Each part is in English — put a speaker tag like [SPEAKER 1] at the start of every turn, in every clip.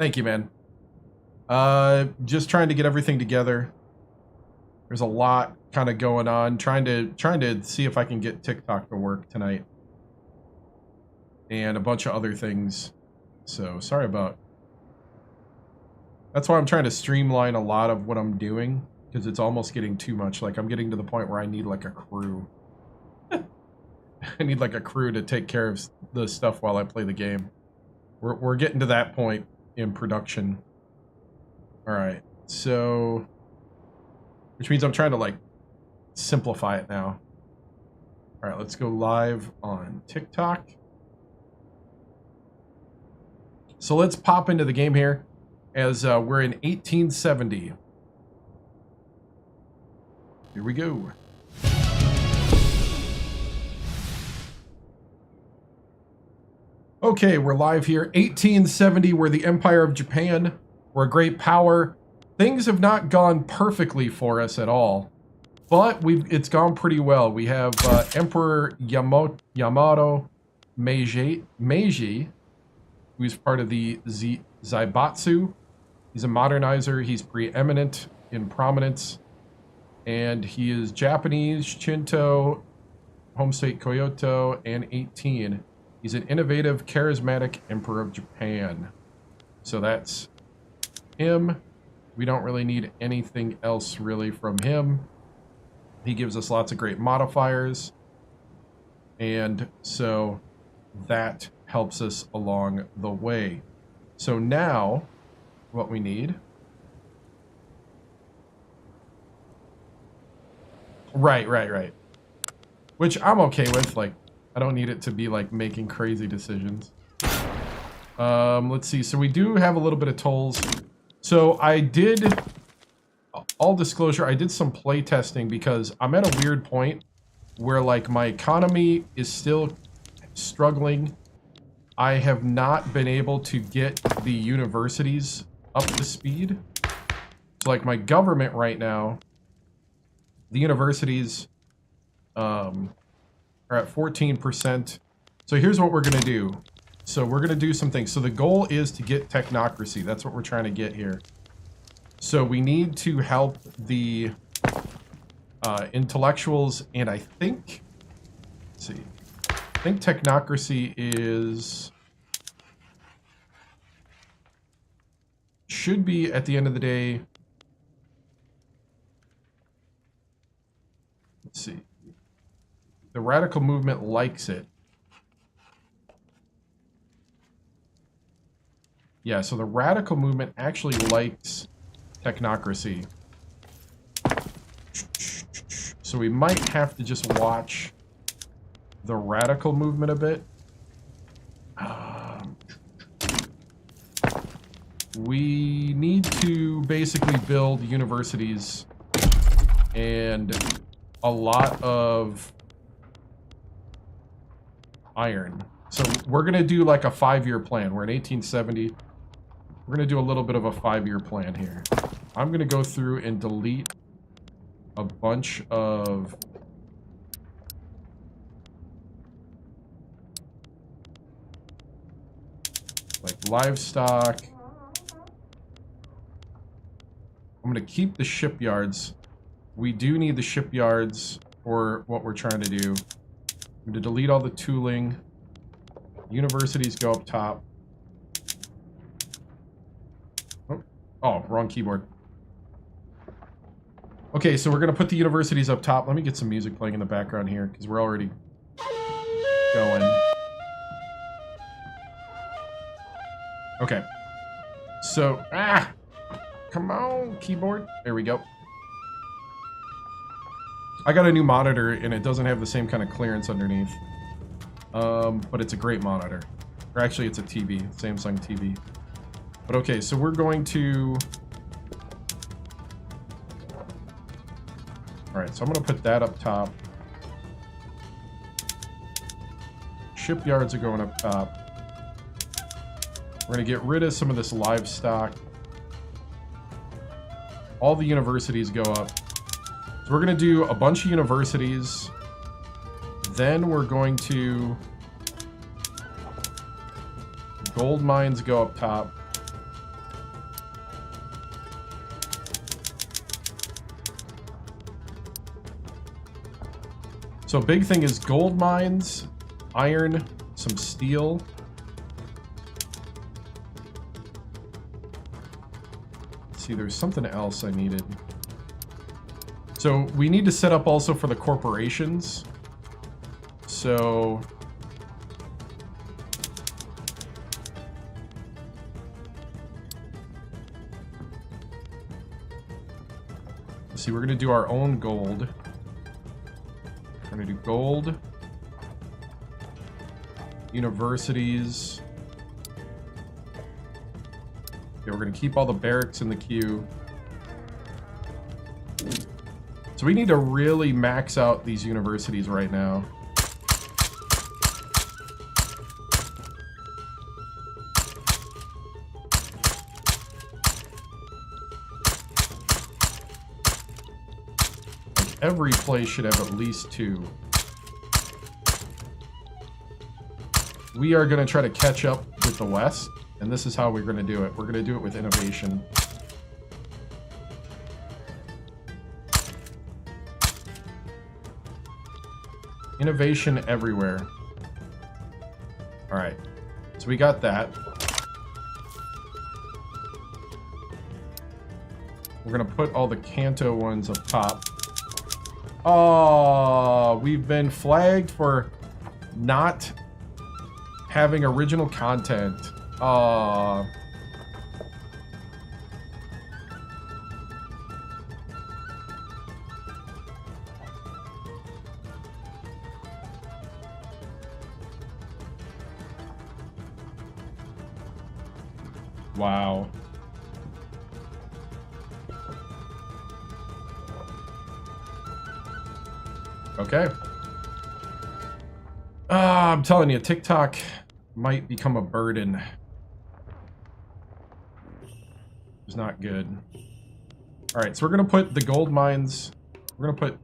[SPEAKER 1] Thank you, man. Just trying to get everything together. There's a lot kind of going on. Trying to see if I can get TikTok to work tonight. And a bunch of other things. So, sorry about... That's why I'm trying to streamline a lot of what I'm doing. Because it's almost getting too much. Like, I'm getting to the point where I need, like, a crew. I need, like, a crew to take care of the stuff while I play the game. We're getting to that point in production. Alright, so... Which means I'm trying to, like, simplify it now. Alright, let's go live on TikTok. So let's pop into the game here as we're in 1870. Here we go. Okay, we're live here. 1870, we're the Empire of Japan. We're a great power. Things have not gone perfectly for us at all, but it's gone pretty well. We have Emperor Yamato Meiji, who's part of the Zaibatsu. He's a modernizer. He's preeminent in prominence. And he is Japanese, Shinto, home state Kyoto, and 18. He's an innovative, charismatic Emperor of Japan. So that's him. We don't really need anything else really from him. He gives us lots of great modifiers. And so that helps us along the way. So now what we need... Right. Which I'm okay with. Like, I don't need it to be like making crazy decisions. Let's see. So we do have a little bit of tolls. So I did, all disclosure, I did some play testing because I'm at a weird point where like my economy is still struggling. I have not been able to get the universities up to speed. So like my government right now, the universities are at 14%. So here's what we're going to do. So we're going to do some things. So the goal is to get technocracy. That's what we're trying to get here. So we need to help the intellectuals. And I think, let's see, I think technocracy should be at the end of the day. Let's see. The radical movement likes it. Yeah, so the radical movement actually likes technocracy. So we might have to just watch the radical movement a bit. We need to basically build universities and a lot of iron. So we're going to do like a 5-year plan. We're in 1870. We're going to do a little bit of a 5-year plan here. I'm going to go through and delete a bunch of like livestock. I'm going to keep the shipyards. We do need the shipyards for what we're trying to do. I'm going to delete all the tooling. Universities go up top. Oh, wrong keyboard. Okay, so we're going to put the universities up top. Let me get some music playing in the background here, because we're already going. Okay. So, come on, keyboard. There we go. I got a new monitor, and it doesn't have the same kind of clearance underneath. But it's a great monitor. Or actually, it's a TV. Samsung TV. But okay, so we're going to... Alright, so I'm going to put that up top. Shipyards are going up top. We're going to get rid of some of this livestock. All the universities go up. So we're going to do a bunch of universities. Then we're going to... Gold mines go up top. So big thing is gold mines, iron, some steel. Let's see, there's something else I needed. So we need to set up also for the corporations. So let's see, we're gonna do our own gold. We're gonna do gold, universities. Okay, we're gonna keep all the barracks in the queue. So we need to really max out these universities right now. Like every place should have at least 2. We are going to try to catch up with the West, and this is how we're going to do it. We're going to do it with innovation. Innovation everywhere. All right, so we got that. We're gonna put all the Kanto ones up top. Oh, we've been flagged for not having original content. Wow. Okay. I'm telling you, TikTok might become a burden. It's not good. All right, so we're gonna put the gold mines. We're gonna put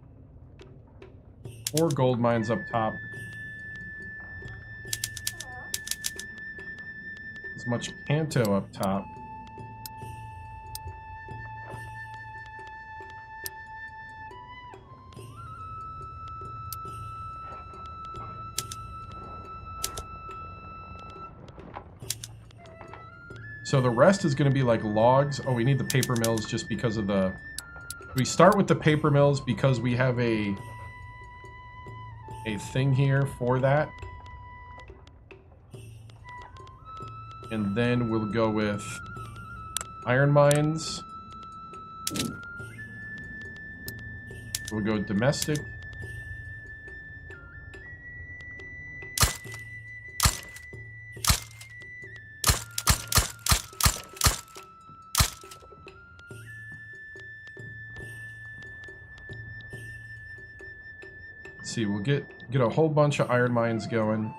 [SPEAKER 1] 4 gold mines up top. As much Kanto up top. So the rest is going to be like logs. Oh, we need the paper mills just because of the... We start with the paper mills because we have a thing here for that. And then we'll go with iron mines. We'll go domestic. Let's see, we'll get a whole bunch of iron mines going.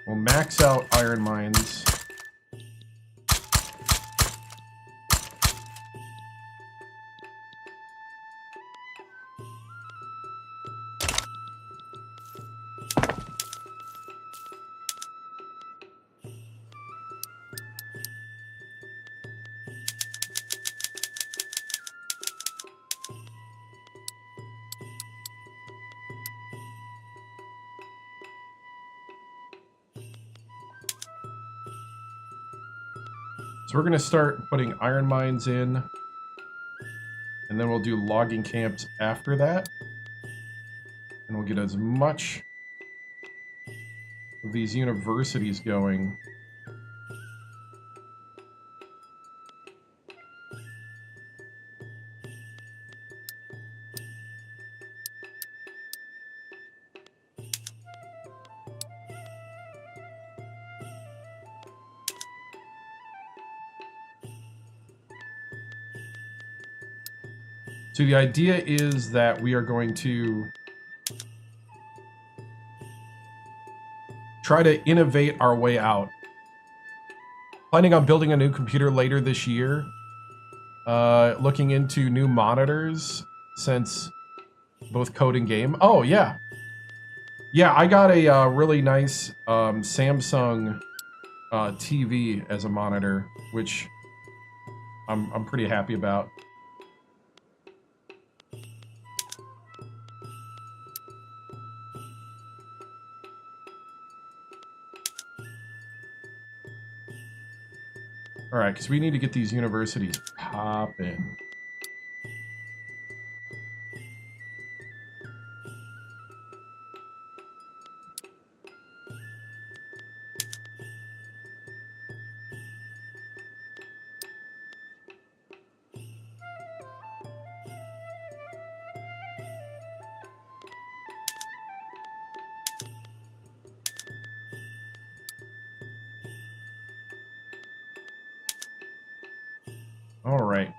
[SPEAKER 1] We'll max out iron mines. So we're going to start putting iron mines in, and then we'll do logging camps after that. And we'll get as much of these universities going. So the idea is that we are going to try to innovate our way out. Planning on building a new computer later this year. Looking into new monitors since both code and game. Oh, yeah. Yeah, I got a really nice Samsung TV as a monitor, which I'm pretty happy about. All right, because we need to get these universities popping. All right.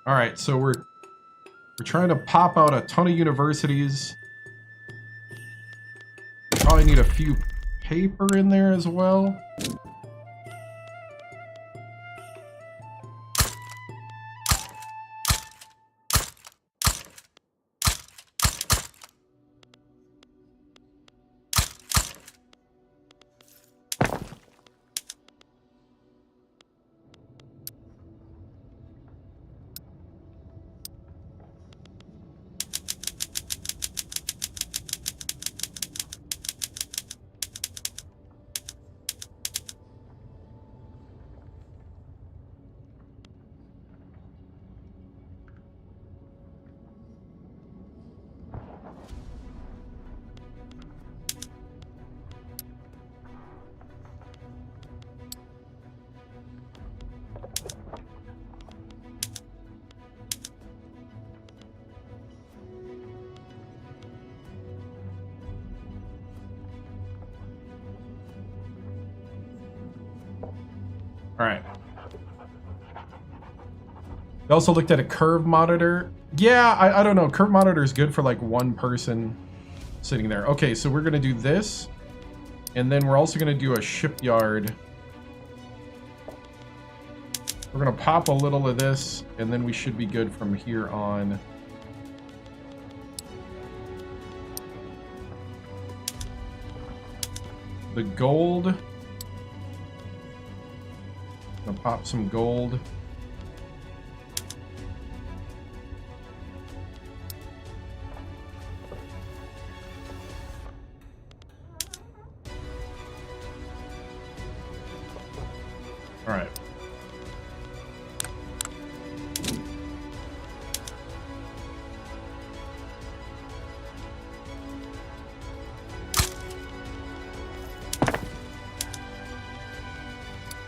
[SPEAKER 1] All right, so we're trying to pop out a ton of universities. Probably need a few paper in there as well. All right. We also looked at a curve monitor. Yeah, I don't know. Curve monitor is good for like one person sitting there. Okay, so we're going to do this. And then we're also going to do a shipyard. We're going to pop a little of this, and then we should be good from here on. The gold. I'm going to pop some gold. All right.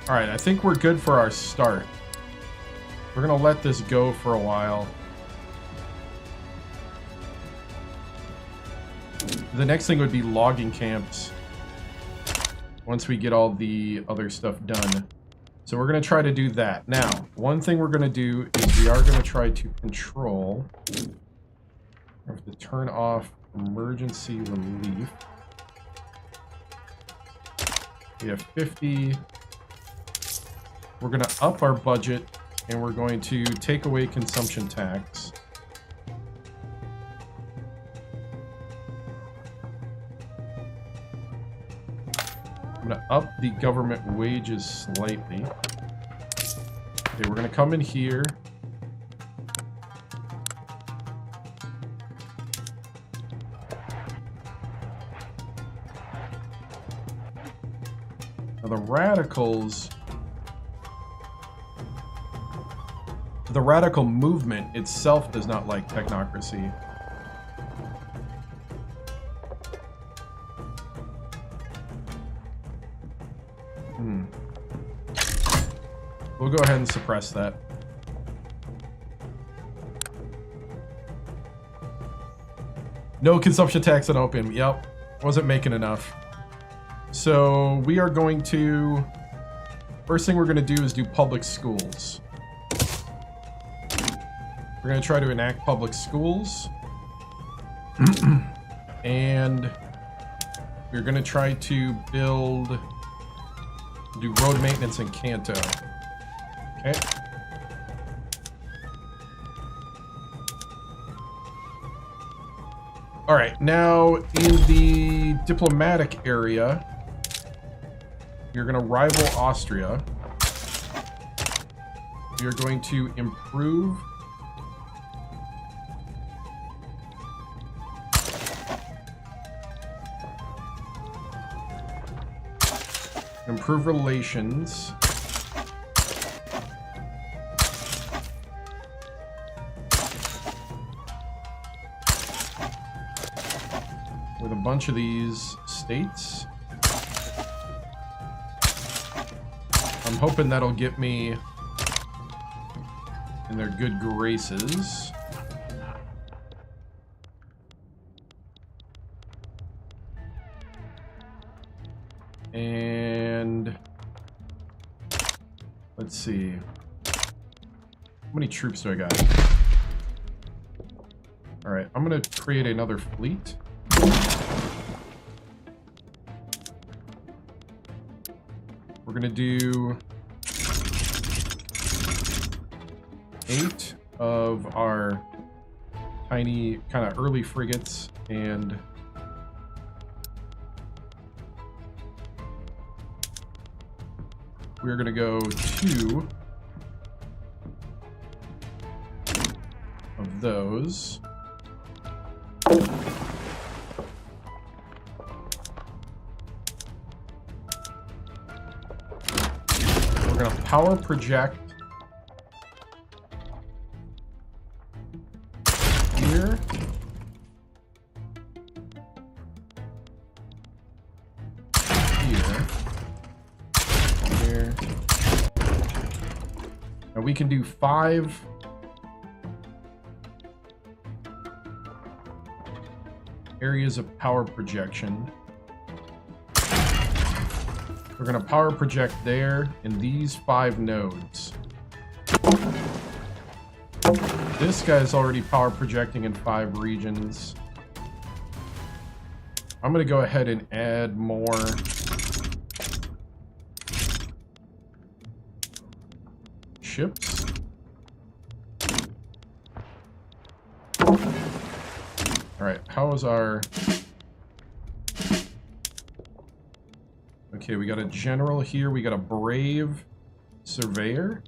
[SPEAKER 1] All right, I think we're good for our start. We're gonna let this go for a while. The next thing would be logging camps once we get all the other stuff done. So we're going to try to do that. Now, one thing we're going to do is we are going to try to control. We have to turn off emergency relief. We have 50. We're going to up our budget, and we're going to take away consumption tax. I'm going to up the government wages slightly. Okay, we're going to come in here. Now the radical movement itself does not like technocracy. We'll go ahead and suppress that. No consumption tax on opium. Yep. Wasn't making enough. So we are going to... First thing we're going to do is do public schools. We're going to try to enact public schools. And we're going to try to do road maintenance in Kanto. Okay. All right, now in the diplomatic area, you're going to rival Austria. You're going to improve relations with a bunch of these states. I'm hoping that'll get me in their good graces. And let's see. How many troops do I got? All right, I'm gonna create another fleet. We're gonna do 8 of our tiny kind of early frigates, and we're gonna go 2 of those. We're gonna power project here. Here. And we can do 5 areas of power projection. We're going to power project there in these 5 nodes. This guy's already power projecting in 5 regions. I'm going to go ahead and add more ships. Alright, how is our... Okay, we got a general here, we got a brave surveyor.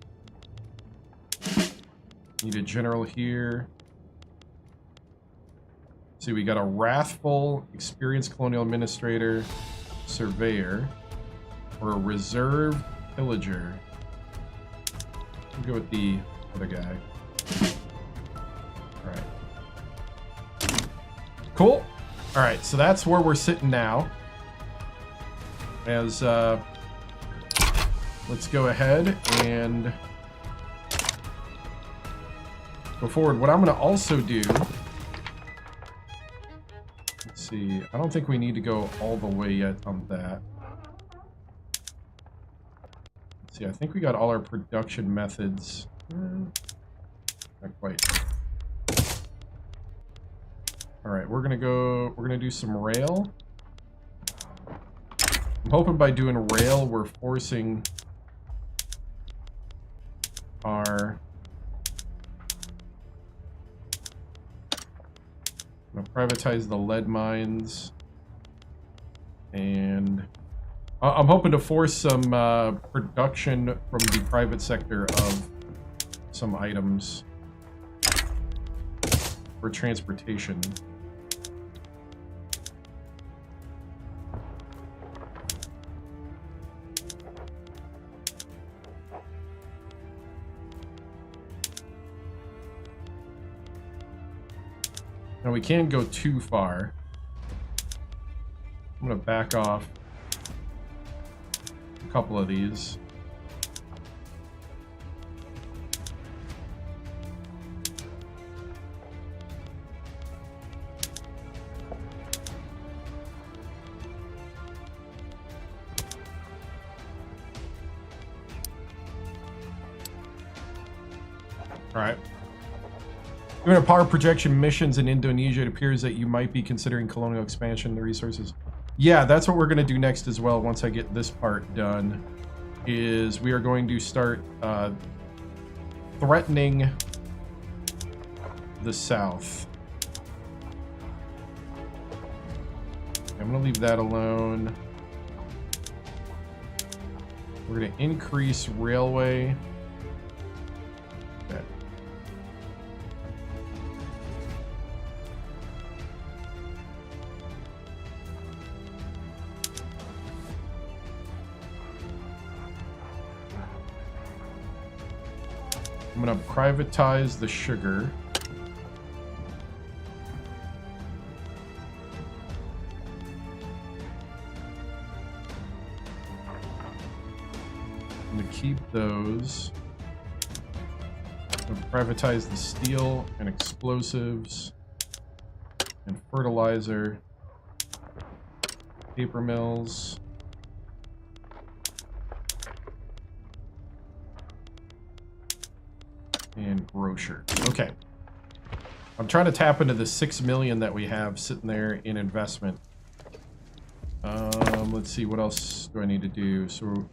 [SPEAKER 1] Need a general here. See, we got a wrathful, experienced colonial administrator, surveyor, or a reserve pillager. We'll go with the other guy. Alright. Cool. Alright, so that's where we're sitting now. As, let's go ahead and go forward. What I'm going to also do... Let's see. I don't think we need to go all the way yet on that. Let's see. I think we got all our production methods. Not quite. Alright, we're going to do some rail. I'm hoping by doing rail, we're forcing our... I'm gonna privatize the lead mines. And I'm hoping to force some production from the private sector of some items for transportation. Now we can't go too far. I'm gonna back off a couple of these. Alright. Given a power projection missions in Indonesia, it appears that you might be considering colonial expansion of the resources. Yeah, that's what we're going to do next as well once I get this part done. Is we are going to start threatening the south. I'm going to leave that alone. We're going to increase railway. Okay. I'm going to privatize the sugar. Keep those. Privatize the steel and explosives and fertilizer, paper mills, and grocer. Okay. I'm trying to tap into the 6 million that we have sitting there in investment. Let's see, what else do I need to do? So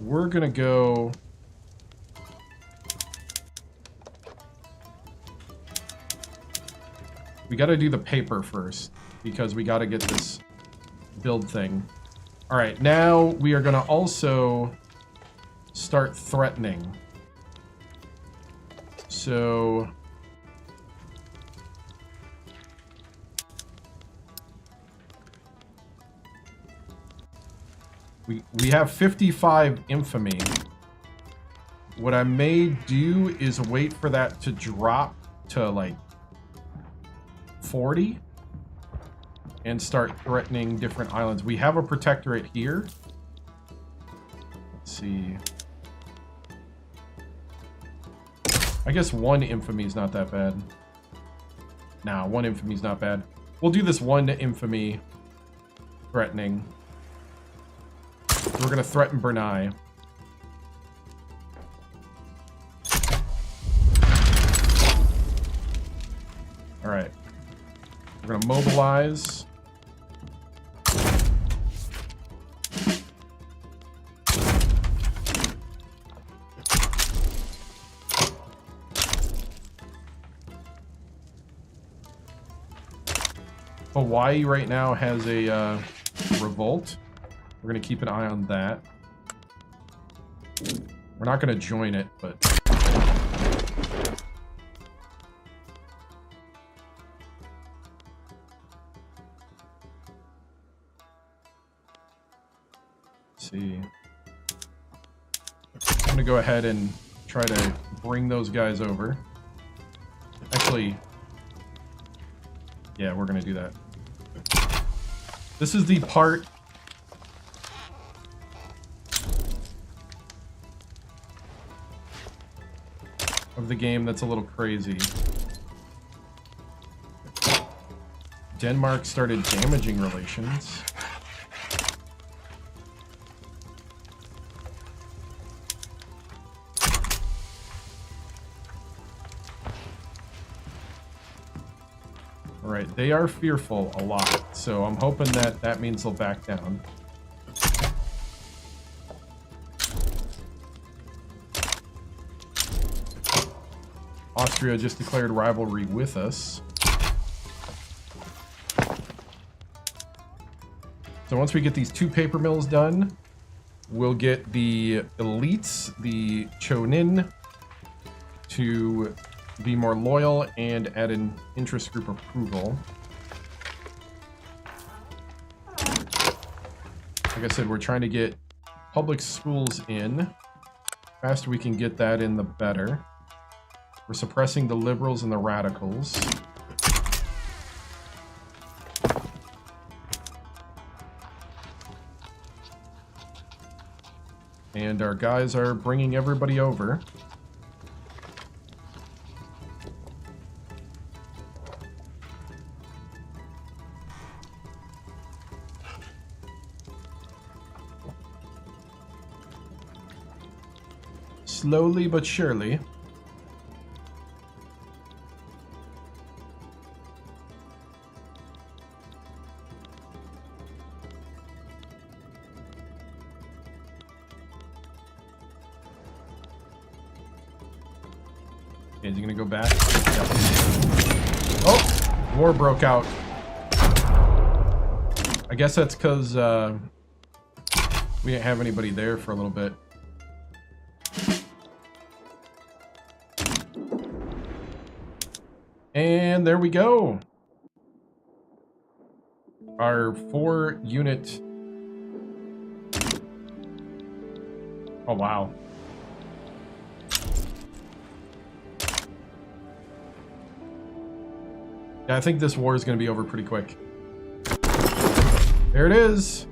[SPEAKER 1] we're gonna go. We gotta do the paper first because we gotta get this build thing. All right, now we are gonna also start threatening. So we have 55 infamy. What I may do is wait for that to drop to like 40 and start threatening different islands. We have a protectorate here. Let's see. I guess 1 infamy is not that bad. Nah, 1 infamy is not bad. We'll do this 1 infamy threatening. We're going to threaten Brunei. All right. We're going to mobilize. Hawaii right now has a revolt. We're going to keep an eye on that. We're not going to join it, but... Let's see. I'm going to go ahead and try to bring those guys over. Actually... yeah, we're going to do that. This is the part... of the game that's a little crazy. Denmark started damaging relations. All right, they are fearful a lot, so I'm hoping that that means they'll back down. Austria just declared rivalry with us. So once we get these 2 paper mills done, we'll get the elites, the Chonin, to be more loyal and add an interest group approval. Like I said, we're trying to get public schools in. The faster we can get that in, the better. We're suppressing the liberals and the radicals. And our guys are bringing everybody over. Slowly but surely. Okay, is he gonna go back? Yep. Oh, war broke out. I guess that's because we didn't have anybody there for a little bit. And there we go. Our 4-unit. Oh, wow. Yeah, I think this war is going to be over pretty quick. There it is.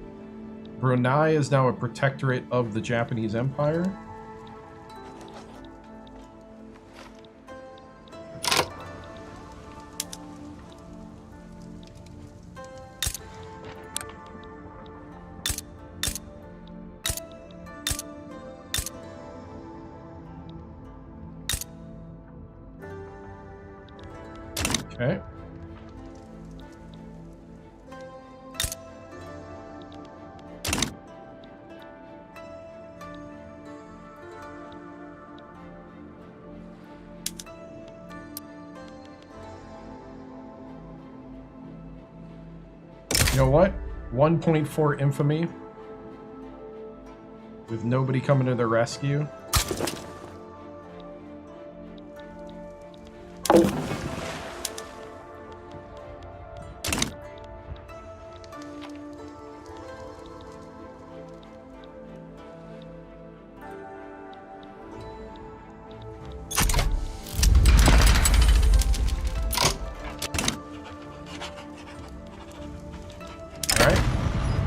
[SPEAKER 1] Brunei is now a protectorate of the Japanese Empire. Okay. You know what? 1.4 infamy. With nobody coming to their rescue.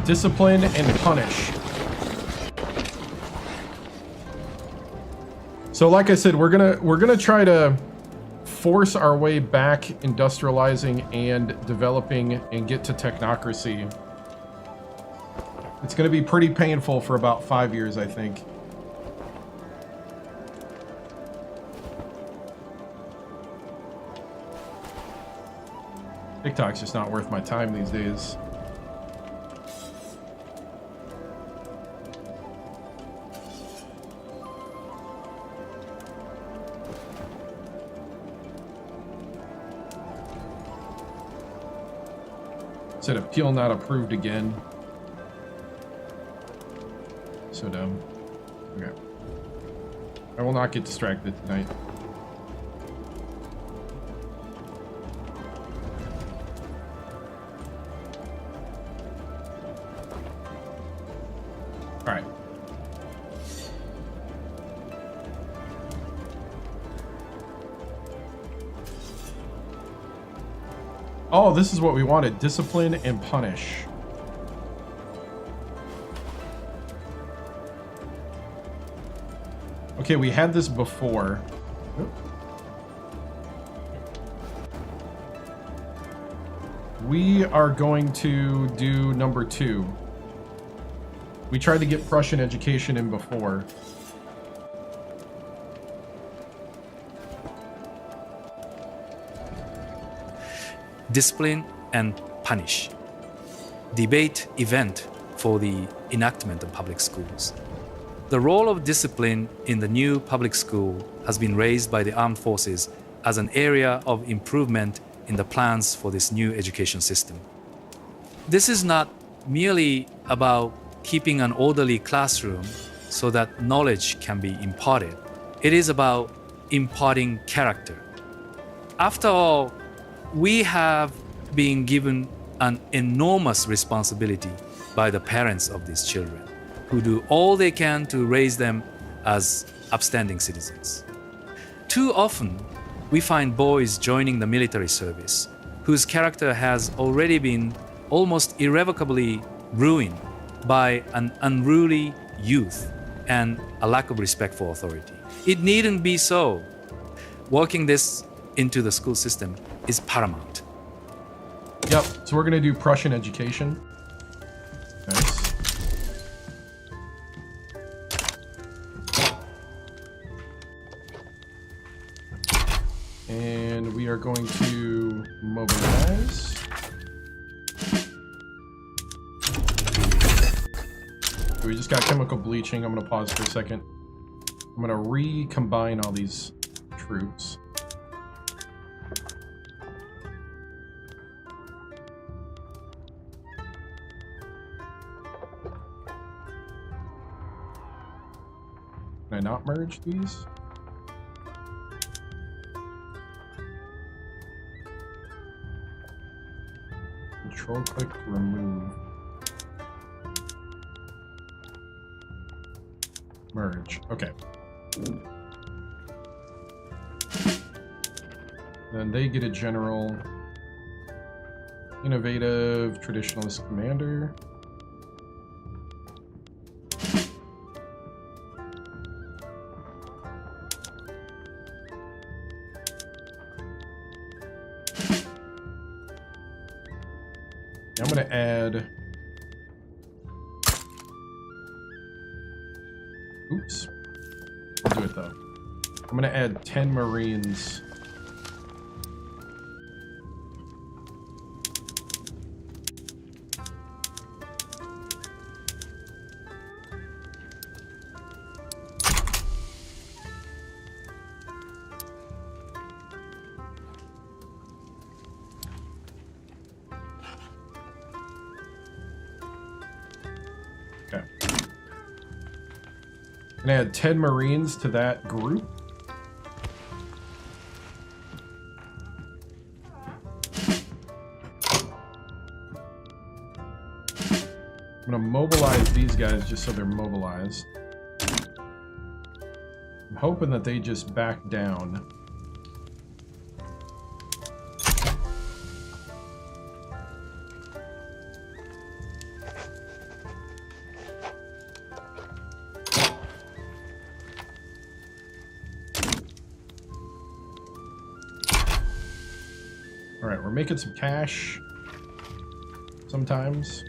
[SPEAKER 1] Discipline and punish. So like I said, we're gonna try to force our way back industrializing and developing and get to technocracy. It's gonna be pretty painful for about 5 years, I think. TikTok's just not worth my time these days. Said appeal not approved again. So dumb. Okay. I will not get distracted tonight. Alright. Oh, this is what we wanted. Discipline and punish. Okay, we had this before. We are going to do number 2. We tried to get Prussian education in before.
[SPEAKER 2] Discipline and punish. Debate event for the enactment of public schools. The role of discipline in the new public school has been raised by the armed forces as an area of improvement in the plans for this new education system. This is not merely about keeping an orderly classroom so that knowledge can be imparted. It is about imparting character. After all, we have been given an enormous responsibility by the parents of these children, who do all they can to raise them as upstanding citizens. Too often, we find boys joining the military service whose character has already been almost irrevocably ruined by an unruly youth and a lack of respect for authority. It needn't be so. Working this into the school system is paramount.
[SPEAKER 1] Yep, so we're going to do Prussian education. Nice. And we are going to mobilize. We just got chemical bleaching. I'm going to pause for a second. I'm going to recombine all these troops. Can I not merge these? Control click to remove. Merge. Okay. Then they get a general. Innovative traditionalist commander. I'm going to add... Oops. I'll do it, though. I'm going to add 10 Marines. And add 10 Marines to that group. I'm gonna mobilize these guys just so they're mobilized. I'm hoping that they just back down. Alright, we're making some cash sometimes.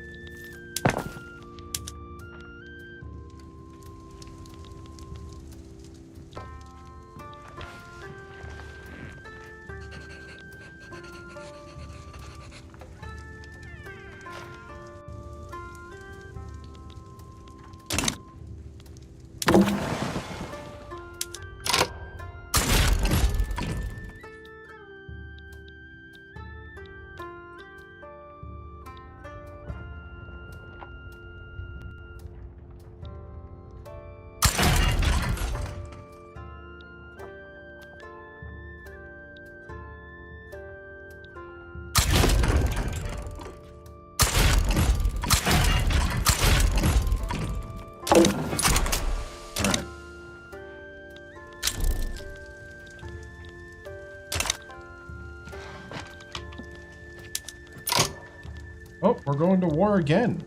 [SPEAKER 1] Oh, we're going to war again.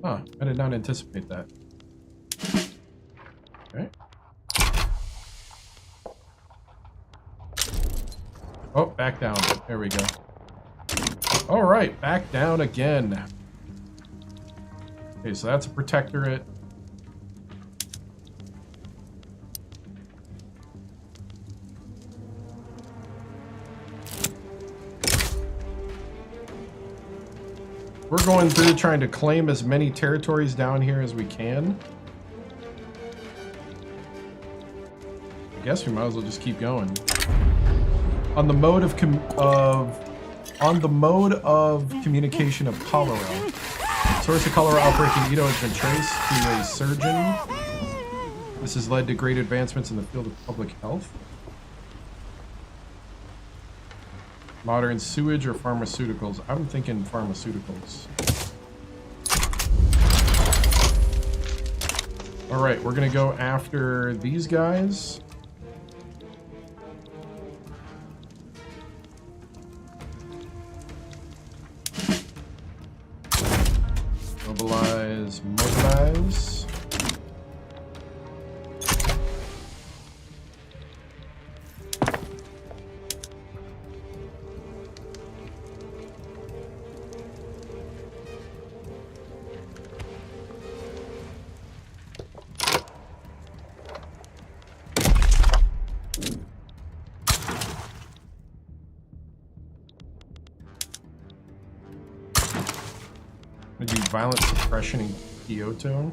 [SPEAKER 1] Huh, I did not anticipate that. Okay. Oh, back down. There we go. All right, back down again. Okay, so that's a protectorate. We're going through trying to claim as many territories down here as we can. I guess we might as well just keep going. On the mode of communication of cholera. Source of cholera outbreak in Edo has been traced to a surgeon. This has led to great advancements in the field of public health. Modern sewage or pharmaceuticals? I'm thinking pharmaceuticals. Alright, we're gonna go after these guys. Mobilize, mobilize. Gonna do violent suppression in Kyoto.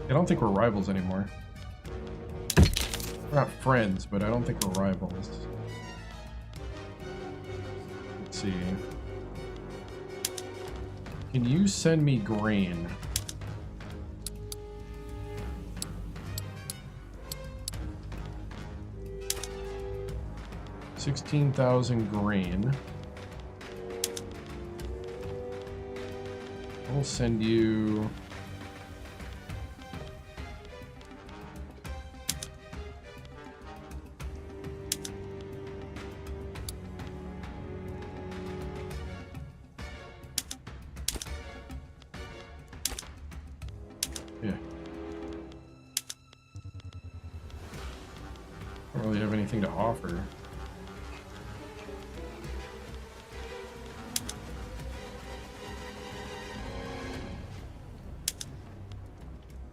[SPEAKER 1] I don't think we're rivals anymore. We're not friends, but I don't think we're rivals. Let's see. Can you send me grain? $16,000 grain. I'll send you... Yeah. Don't really have anything to offer.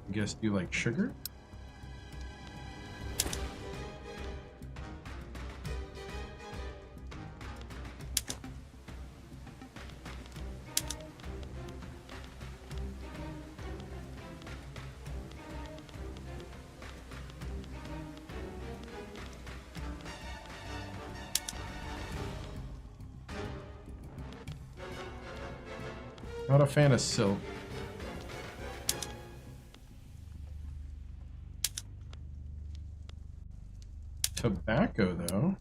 [SPEAKER 1] I guess, do you like sugar? Not a fan of silk. Tobacco, though.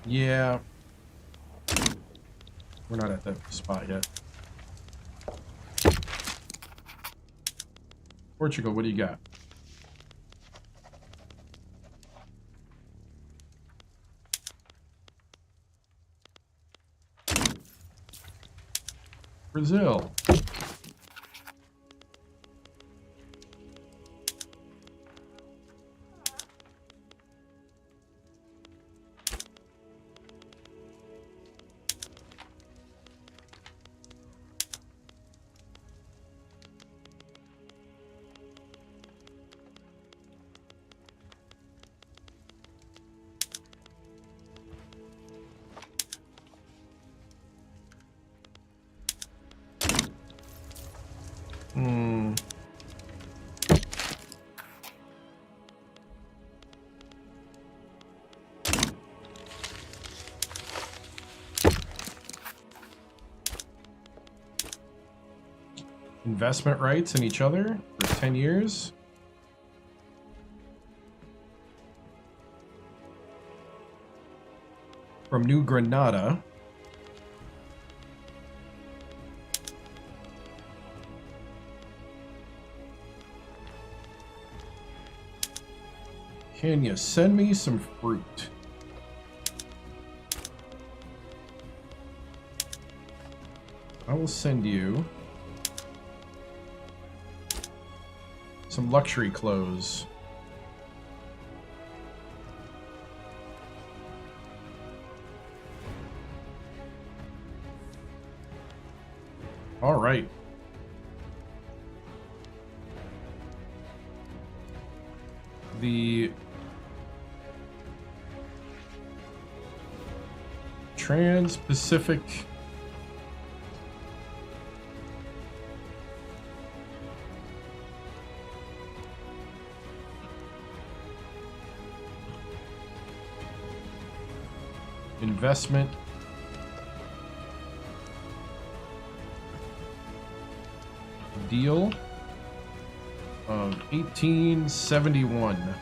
[SPEAKER 1] Yeah. We're not at that spot yet. Portugal, what do you got? Brazil. Investment rights in each other for 10 years. From New Granada. Can you send me some fruit? I will send you some luxury clothes. All right. The Trans-Pacific investment deal of 1871.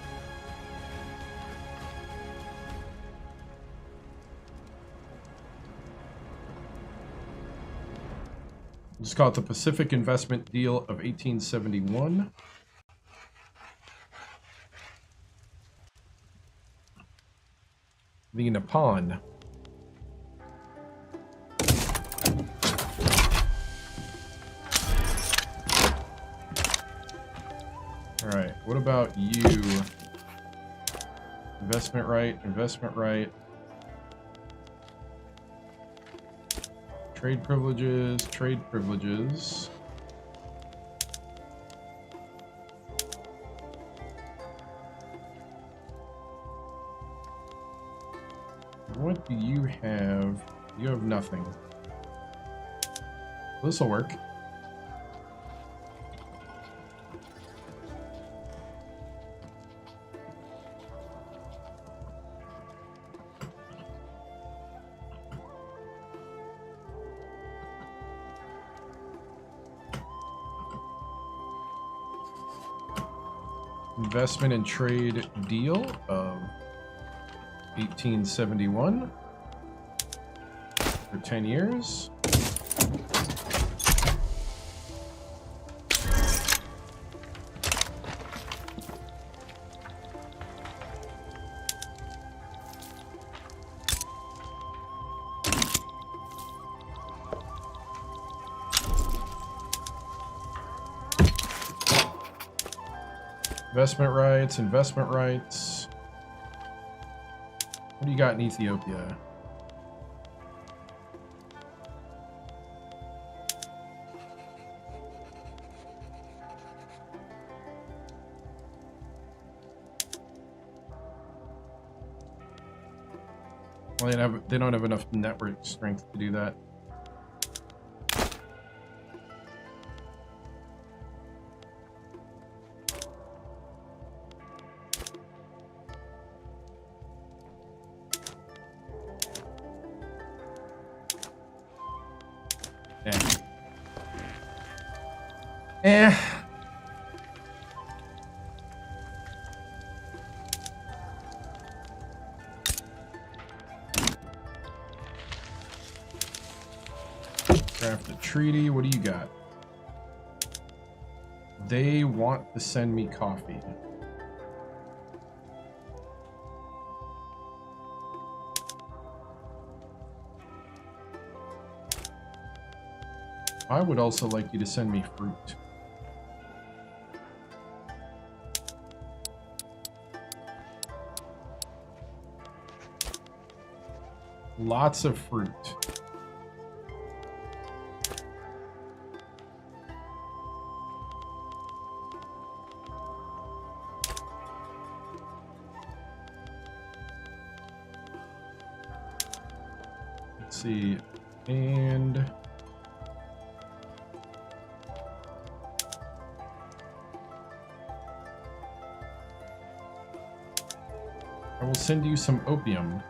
[SPEAKER 1] Let's call it the Pacific Investment Deal of 1871. The Nippon. Alright, what about you? Investment right, investment right. Trade privileges, trade privileges. What do you have? You have nothing. This'll work. Investment and trade deal of 1871 for 10 years. Investment rights, investment rights. What do you got in Ethiopia? Well, they don't have enough network strength to do that. Draft a treaty. What do you got? They want to send me coffee. I would also like you to send me fruit. Lots of fruit. Let's see, and I will send you some opium.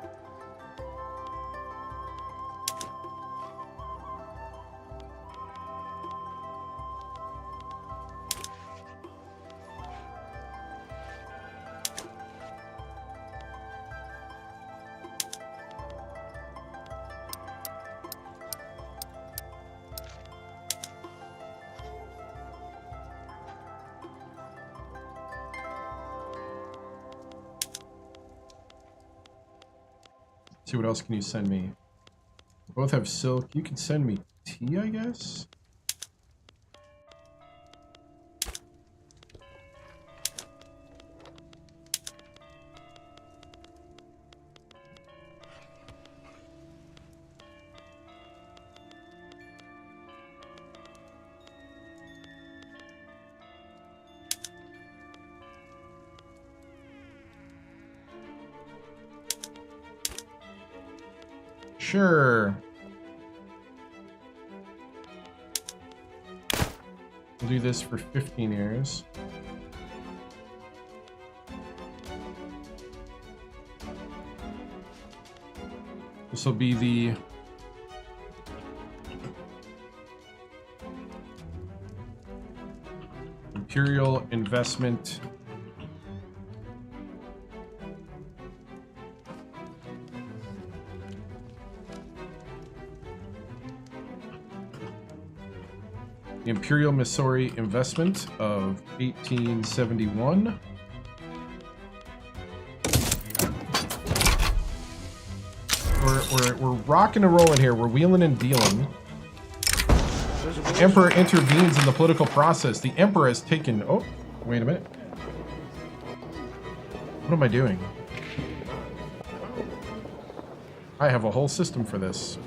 [SPEAKER 1] See, what else can you send me? Both have silk. You can send me tea, I guess? Sure. We'll do this for 15 years. This will be the imperial investment . The Imperial Missouri investment of 1871. We're rocking and rolling here. We're wheeling and dealing. The Emperor intervenes in the political process. The Emperor has taken... Oh, wait a minute. What am I doing? I have a whole system for this.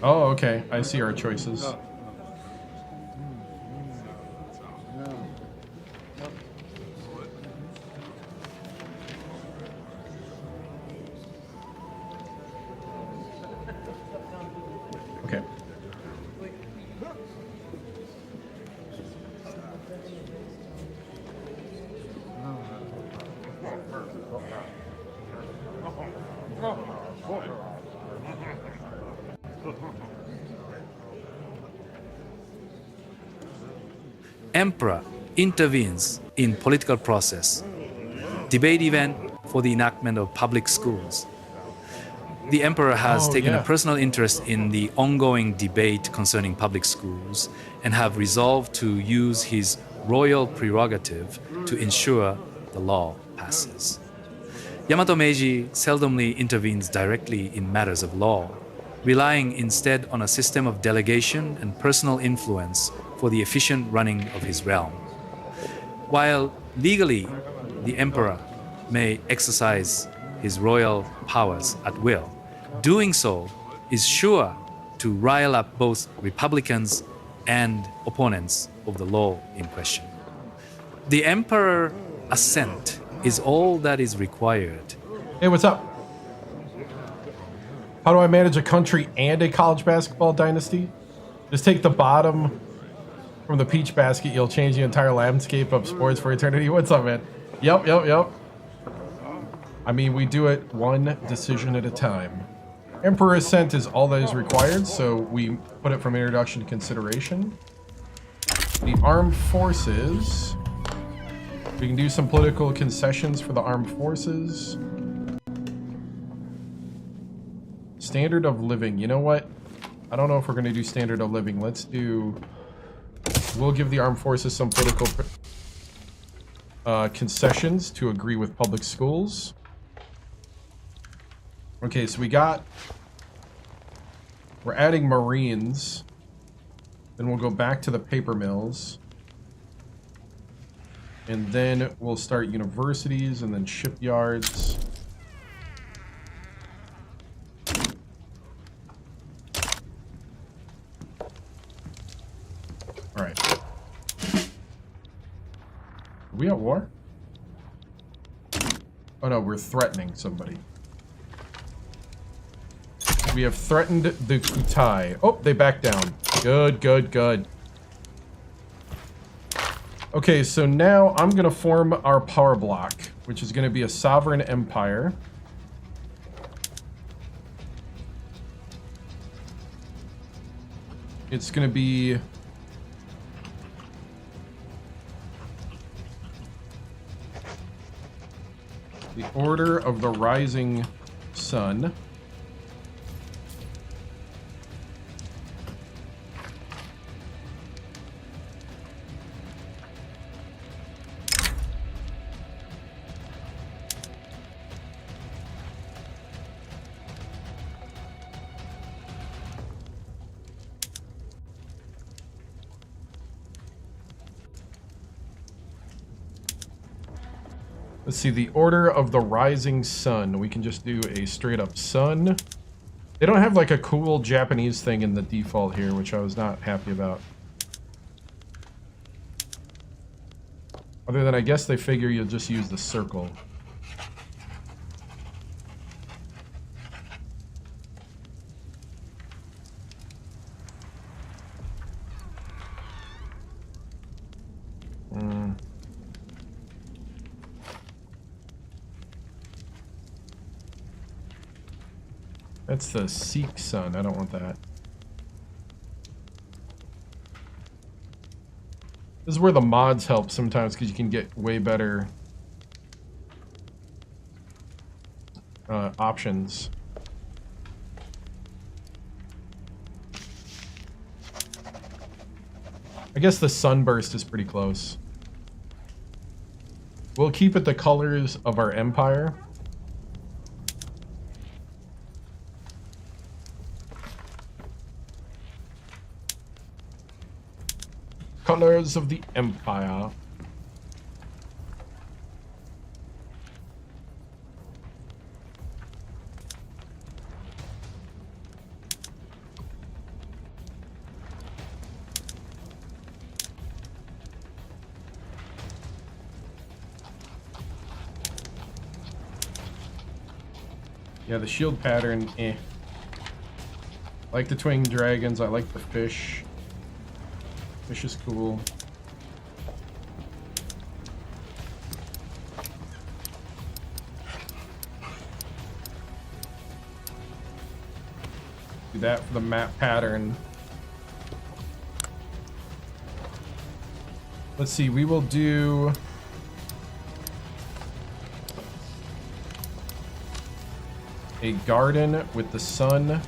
[SPEAKER 1] Oh, okay. I see our choices. Okay.
[SPEAKER 2] Emperor intervenes in political process. Debate event for the enactment of public schools. The emperor has taken a personal interest in the ongoing debate concerning public schools and have resolved to use his royal prerogative to ensure the law passes. Yamato Meiji seldomly intervenes directly in matters of law, relying instead on a system of delegation and personal influence for the efficient running of his realm. While legally the emperor may exercise his royal powers at will, doing so is sure to rile up both Republicans and opponents of the law in question. The emperor's assent is all that is required.
[SPEAKER 1] Hey, what's up? How do I manage a country and a college basketball dynasty? Just take the bottom from the peach basket. You'll change the entire landscape of sports for eternity. What's up, man? Yep. I mean, we do it one decision at a time. Emperor assent is all that is required, so we put it from introduction to consideration. The armed forces. We can do some political concessions for the armed forces. Standard of living. You know what? I don't know if we're going to do standard of living. Let's do... We'll give the armed forces some political concessions to agree with public schools. Okay, so we're adding Marines. Then we'll go back to the paper mills. And then we'll start universities and then shipyards. All right. Are we at war? Oh no, we're threatening somebody. We have threatened the Kutai. Oh, they backed down. Good. Okay, so now I'm going to form our power block, which is going to be a sovereign empire. It's going to be... the Order of the Rising Sun. Let's see, the Order of the Rising Sun. We can just do a straight up sun. They don't have like a cool Japanese thing in the default here, which I was not happy about. Other than I guess they figure you'll just use the circle. That's the Sikh sun. I don't want that. This is where the mods help sometimes because you can get way better options. I guess the sunburst is pretty close. We'll keep it the colors of our empire. Colors of the empire. Yeah, the shield pattern, eh. I like the twin dragons. I like the fish. Fish is cool. Do that for the map pattern. Let's see, we will do... a garden with the sun.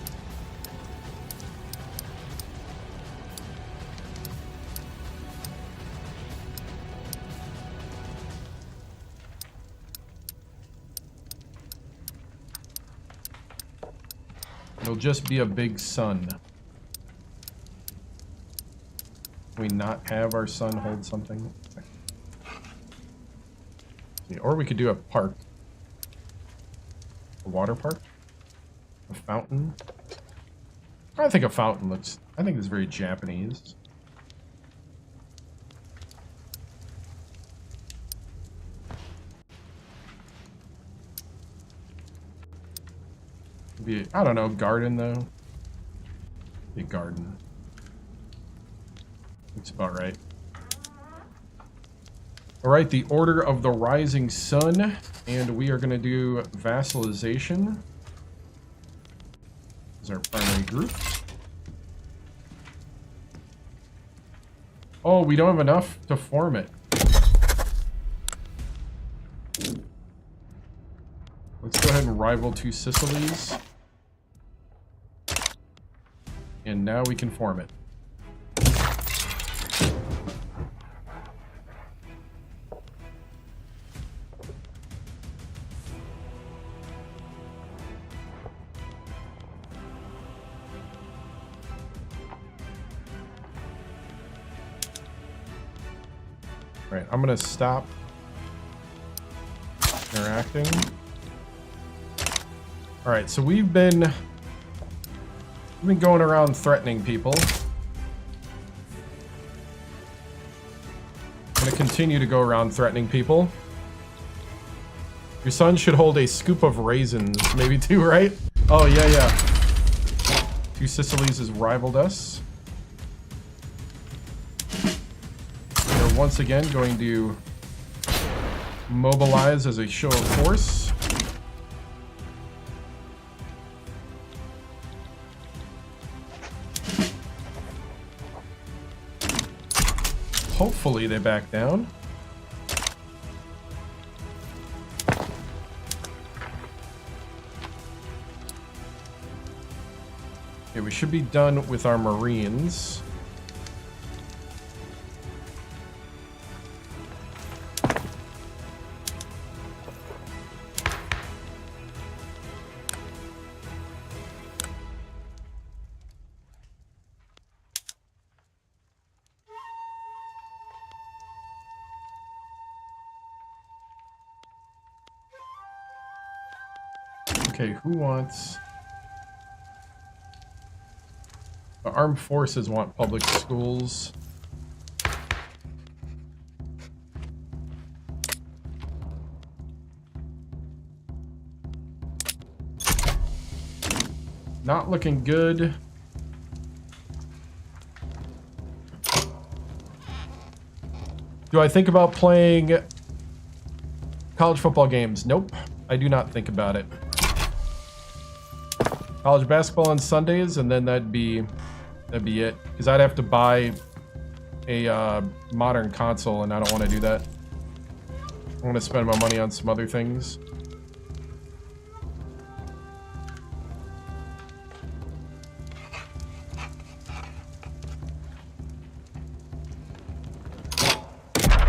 [SPEAKER 1] It'll just be a big sun. Can we not have our sun hold something? Or we could do a park. A water park? A fountain? I think a fountain looks... I think it's very Japanese. Maybe, I don't know, garden though. Be a garden. Looks about right. Alright, the Order of the Rising Sun. And we are going to do vassalization as our primary group. Oh, we don't have enough to form it. Let's go ahead and rival two Sicilies. And now we can form it. Right, I'm gonna stop interacting. All right, so we've been going around threatening people. I'm gonna continue to go around threatening people. Your son should hold a scoop of raisins, maybe two, right? Oh yeah. Two Sicilies has rivaled us. Once again going to mobilize as a show of force. Hopefully they back down. Okay, we should be done with our Marines. Okay, who wants... The armed forces want public schools. Not looking good. Do I think about playing college football games? Nope, I do not think about it. College basketball on Sundays, and then that'd be it. Because I'd have to buy a modern console, and I don't want to do that. I want to spend my money on some other things.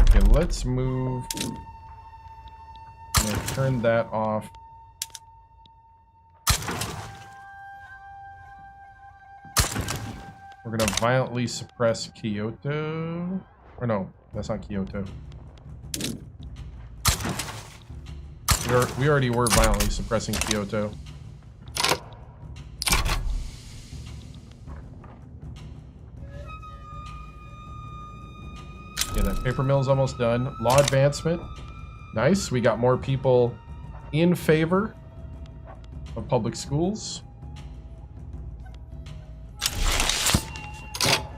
[SPEAKER 1] Okay, let's move. I'm gonna turn that off. We're gonna violently suppress Kyoto. Or no, that's not Kyoto. We already were violently suppressing Kyoto. Yeah, that paper mill's almost done. Law advancement. Nice, we got more people in favor of public schools.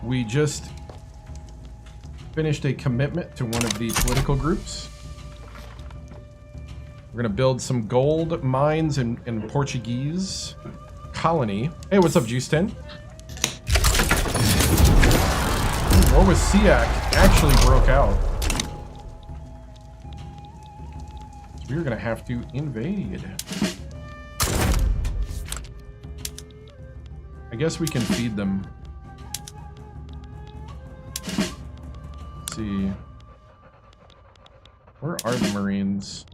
[SPEAKER 1] We just finished a commitment to one of the political groups. We're gonna build some gold mines in Portuguese colony. Hey, what's up, Juice 10? War with Siak actually broke out. So we're gonna have to invade. I guess we can feed them. Let's see. Where are the Marines?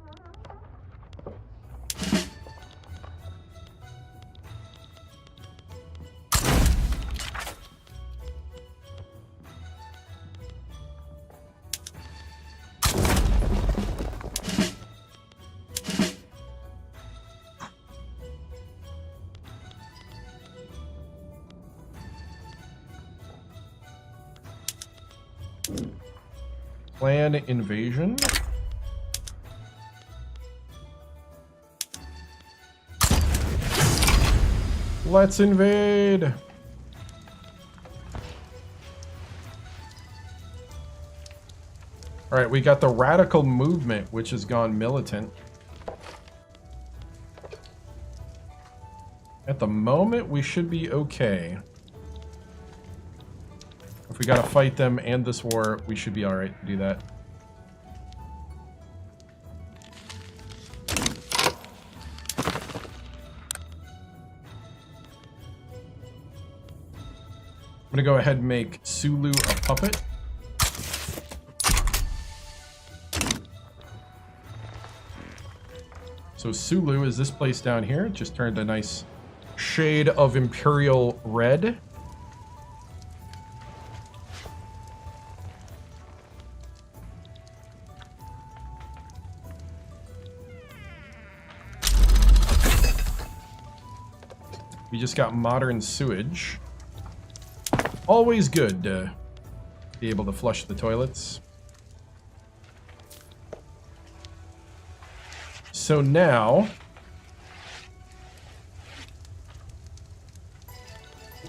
[SPEAKER 1] Plan invasion. Let's invade. All right, we got the radical movement, which has gone militant. At the moment, we should be okay. If we gotta fight them and this war, we should be alright to do that. I'm gonna go ahead and make Sulu a puppet. So Sulu is this place down here. It just turned a nice shade of imperial red. We just got modern sewage. Always good to be able to flush the toilets. So now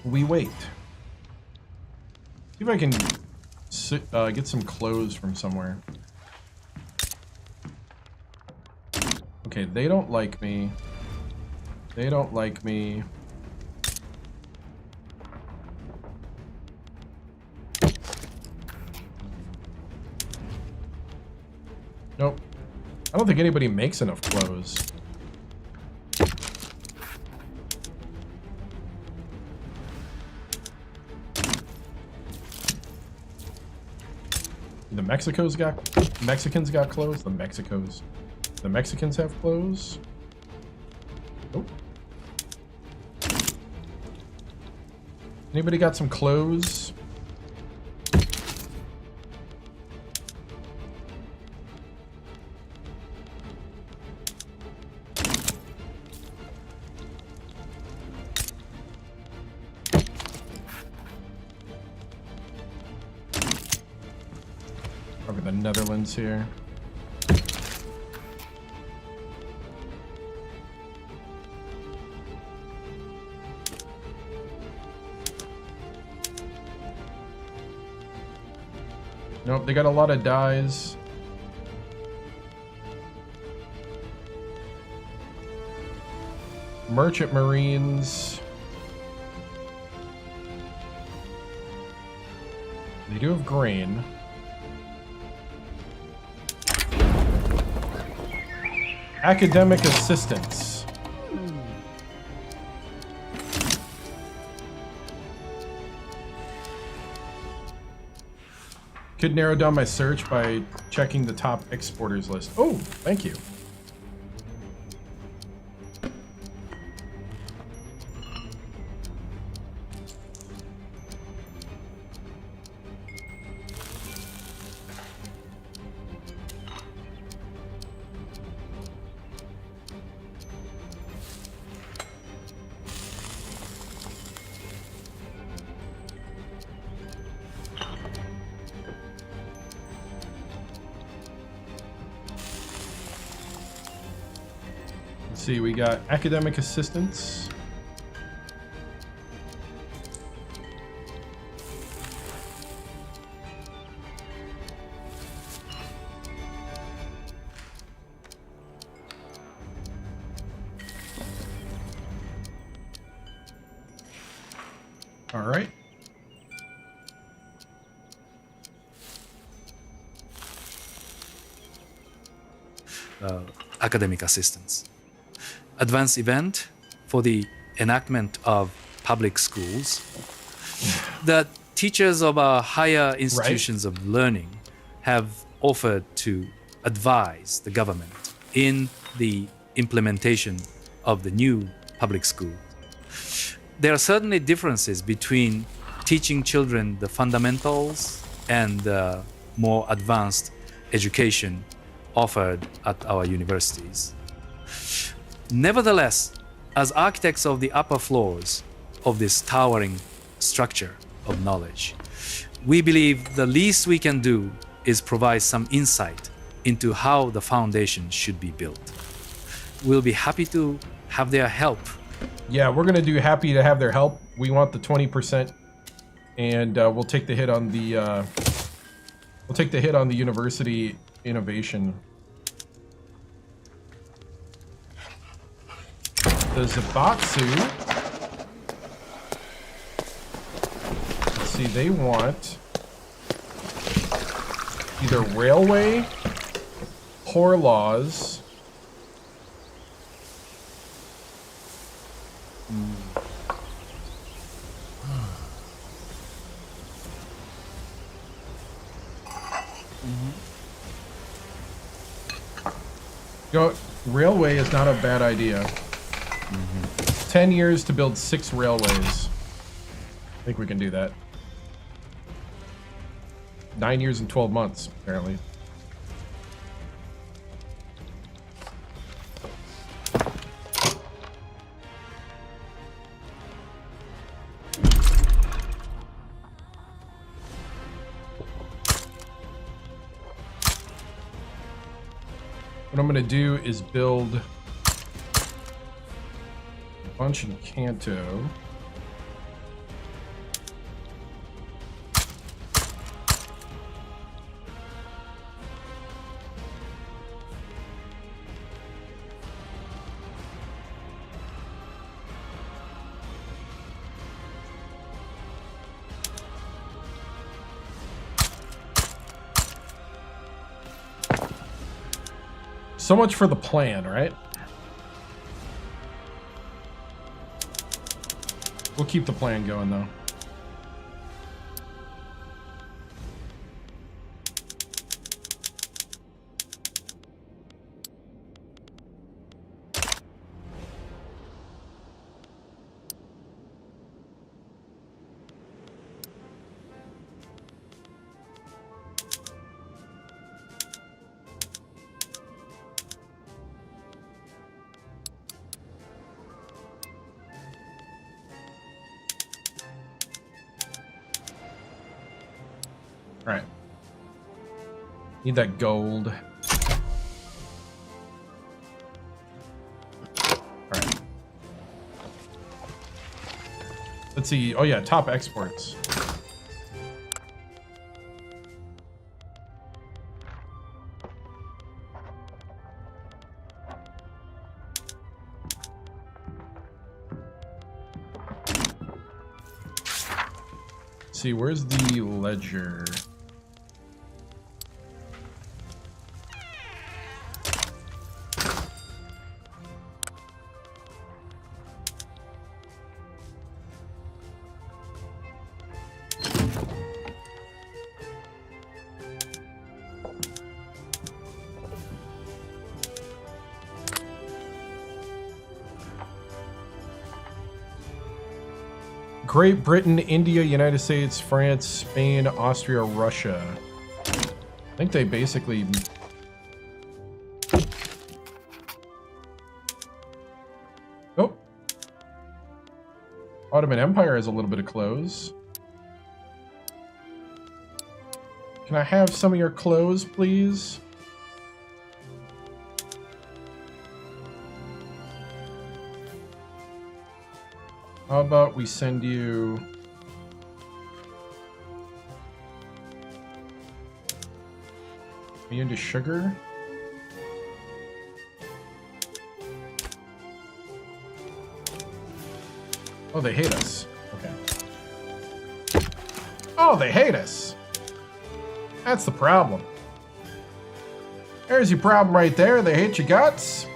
[SPEAKER 1] we wait. See if I can get some clothes from somewhere. Okay, they don't like me. They don't like me. Nope. I don't think anybody makes enough clothes. The Mexicans got clothes. The Mexicans have clothes. Oh. Anybody got some clothes? Probably the Netherlands here. Nope, they got a lot of dyes. Merchant Marines. They do have grain. Academic assistance. Could narrow down my search by checking the top exporters list. Oh, thank you. see, we got academic assistance. All right.
[SPEAKER 2] Academic assistance. Advanced event for the enactment of public schools. The teachers of our higher institutions of learning have offered to advise the government in the implementation of the new public school. There are certainly differences between teaching children the fundamentals and the more advanced education offered at our universities. Nevertheless, as architects of the upper floors of this towering structure of knowledge, we believe the least we can do is provide some insight into how the foundation should be built. We'll be happy to have their help.
[SPEAKER 1] Yeah, we're gonna do happy to have their help. We want the 20%, and we'll take the hit on the university innovation. The Zabatsu. Let's see, they want either railway, poor laws. Go, railway is not a bad idea. 10 years to build 6 railways. I think we can do that. 9 years and 12 months, apparently. What I'm going to do is build a bunch in Kanto. So much for the plan, right? We'll keep the plan going, though. Alright. Need that gold. Alright. Let's see. Oh yeah, top exports. Let's see, where's the ledger? Great Britain, India, United States, France, Spain, Austria, Russia. I think they basically... Oh. Ottoman Empire has a little bit of clothes. Can I have some of your clothes, please? How about we send you... Are you into sugar? Oh, they hate us. Okay. Oh, they hate us. That's the problem. There's your problem right there. They hate your guts.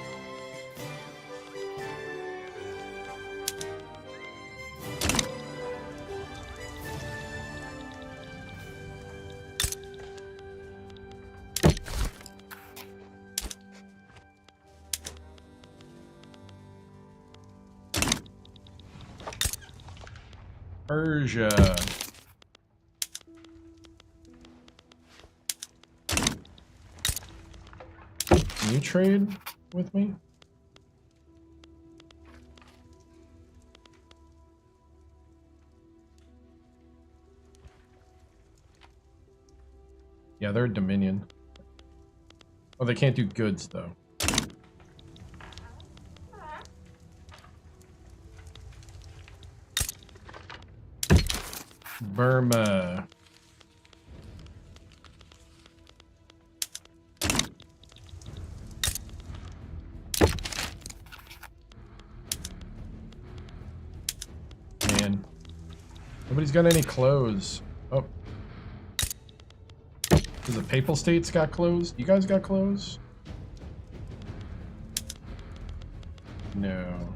[SPEAKER 1] Persia. Can you trade with me? Yeah, they're a Dominion. Oh, they can't do goods, though. Burma. Man. Nobody's got any clothes. Oh. Does the Papal States got clothes? You guys got clothes? No.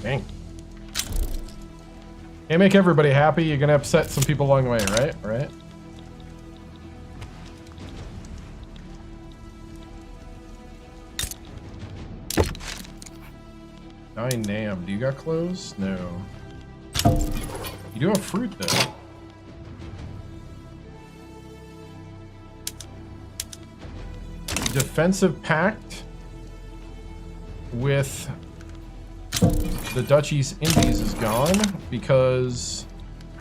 [SPEAKER 1] Dang. Can't make everybody happy. You're gonna upset some people along the way, right? Right? Nam, do you got clothes? No. You do have fruit, though. Defensive pact with the Dutch East Indies is gone because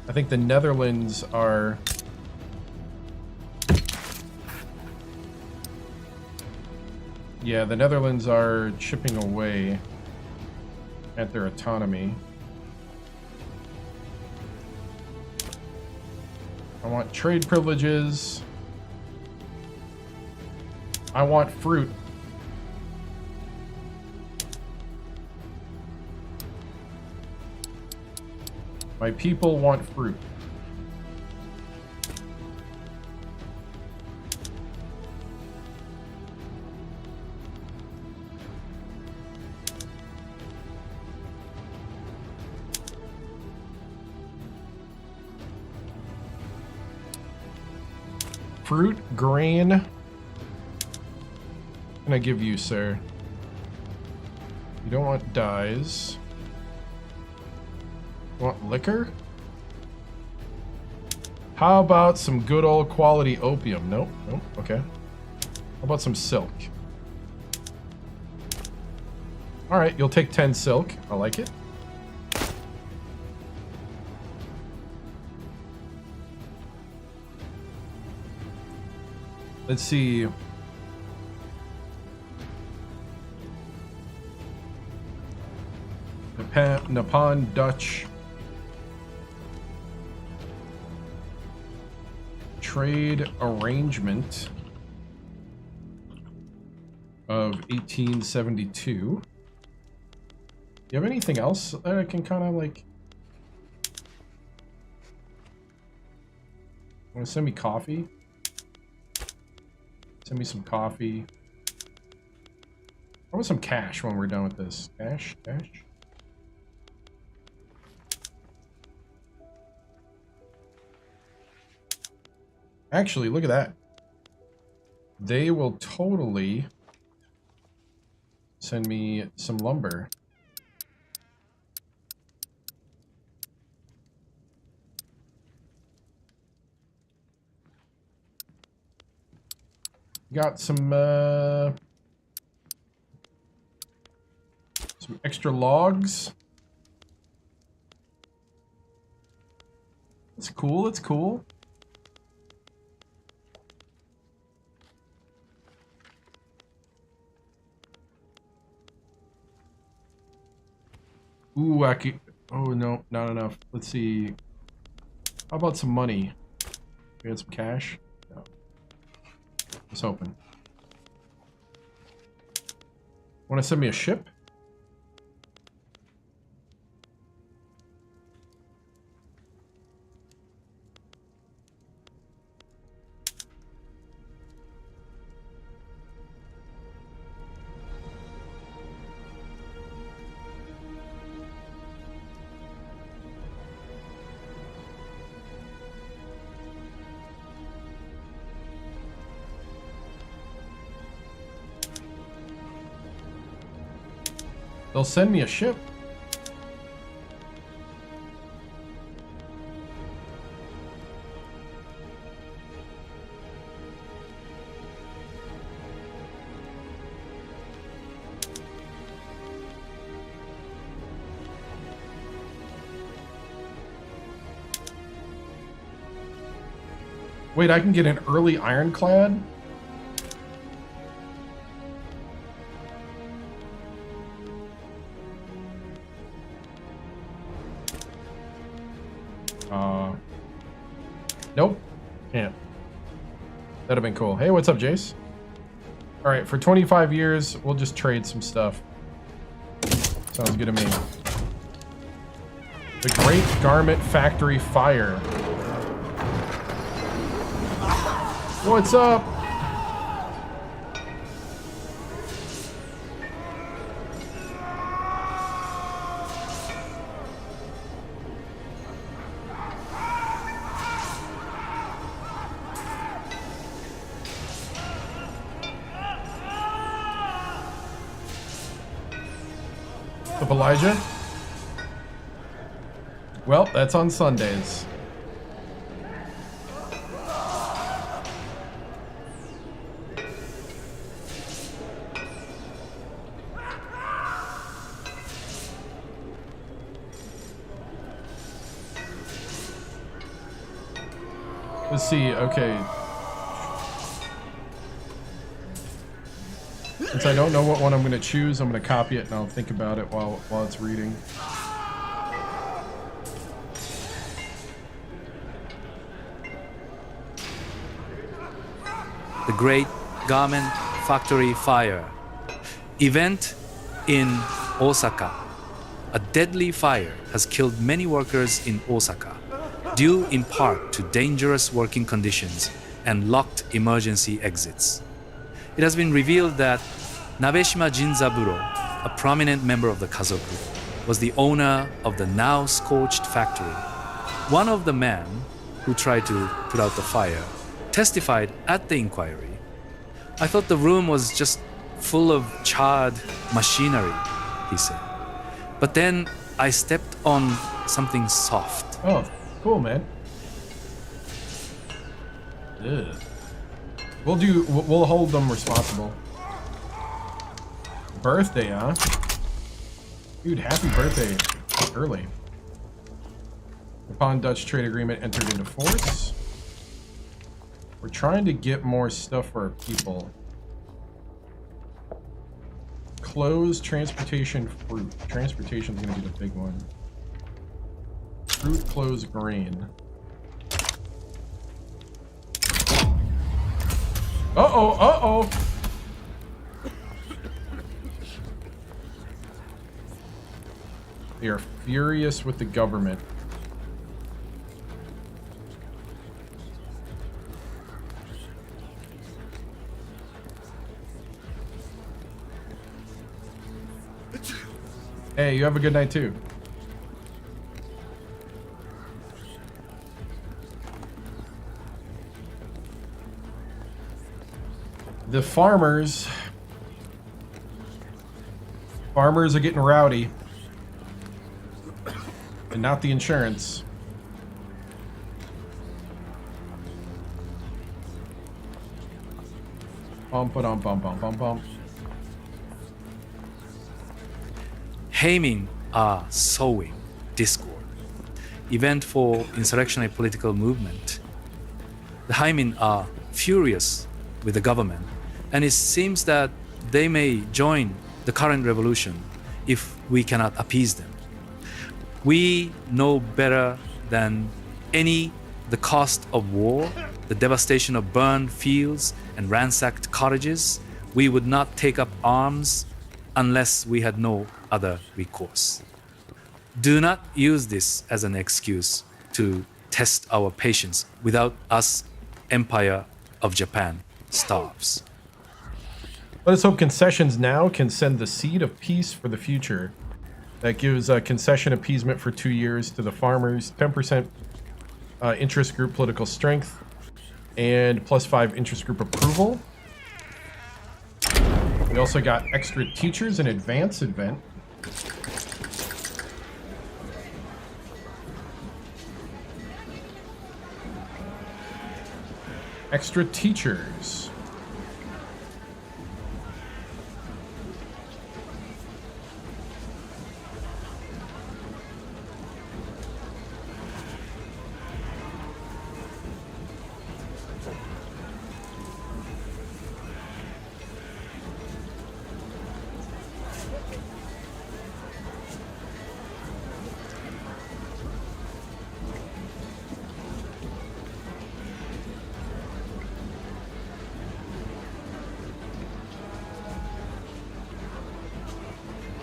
[SPEAKER 1] I think the Netherlands are... Yeah, the Netherlands are chipping away at their autonomy. I want trade privileges. I want fruit. My people want fruit. Fruit, grain. What can I give you, sir? You don't want dyes. You want liquor? How about some good old quality opium? Nope, nope, okay. How about some silk? Alright, you'll take 10 silk. I like it. Let's see. Nippon Dutch trade arrangement of 1872. Do you have anything else that I can kind of like... Want to send me coffee? Send me some coffee. I want some cash when we're done with this. Cash? Cash? Actually, look at that. They will totally send me some lumber. Got some extra logs. It's cool, it's cool. Ooh, I could... Oh, no, not enough. Let's see. How about some money? We had some cash? No. Just hoping. Want to send me a ship? They'll send me a ship. Wait, I can get an early ironclad? Nope. Can't. That'd have been cool. Hey, what's up, Jace? Alright, for 25 years, we'll just trade some stuff. Sounds good to me. The Great Garment Factory Fire. What's up? Up, Elijah? Well, that's on Sundays. Let's see, okay. Since I don't know what one I'm going to choose, I'm going to copy it and I'll think about it while it's reading.
[SPEAKER 2] The Great Garment Factory Fire. Event in Osaka. A deadly fire has killed many workers in Osaka, due in part to dangerous working conditions and locked emergency exits. It has been revealed that Nabeshima Jinzaburo, a prominent member of the Kazoku, was the owner of the now scorched factory. One of the men who tried to put out the fire testified at the inquiry. I thought the room was just full of charred machinery, he said. But then I stepped on something soft.
[SPEAKER 1] Oh, cool, man. Ugh. We'll hold them responsible. Birthday, huh? Dude, happy birthday. Early. Upon Dutch trade agreement entered into force. We're trying to get more stuff for our people. Clothes, transportation, fruit. Transportation is going to be the big one. Fruit, clothes, grain. Uh-oh, uh-oh. They are furious with the government. Hey, you have a good night too. The farmers are getting rowdy. And not the insurance. Bum, bum, bum, bum, bum, bum.
[SPEAKER 2] Heimin are sowing discord. Event for insurrectionary political movement. The Heimin are furious with the government, and it seems that they may join the current revolution if we cannot appease them. We know better than any the cost of war, the devastation of burned fields and ransacked cottages. We would not take up arms unless we had no other recourse. Do not use this as an excuse to test our patience without us, Empire of Japan, starves.
[SPEAKER 1] Let us hope concessions now can send the seed of peace for the future. That gives concession appeasement for 2 years to the farmers, 10% interest group political strength, and +5 interest group approval. We also got extra teachers and advance event. Extra teachers.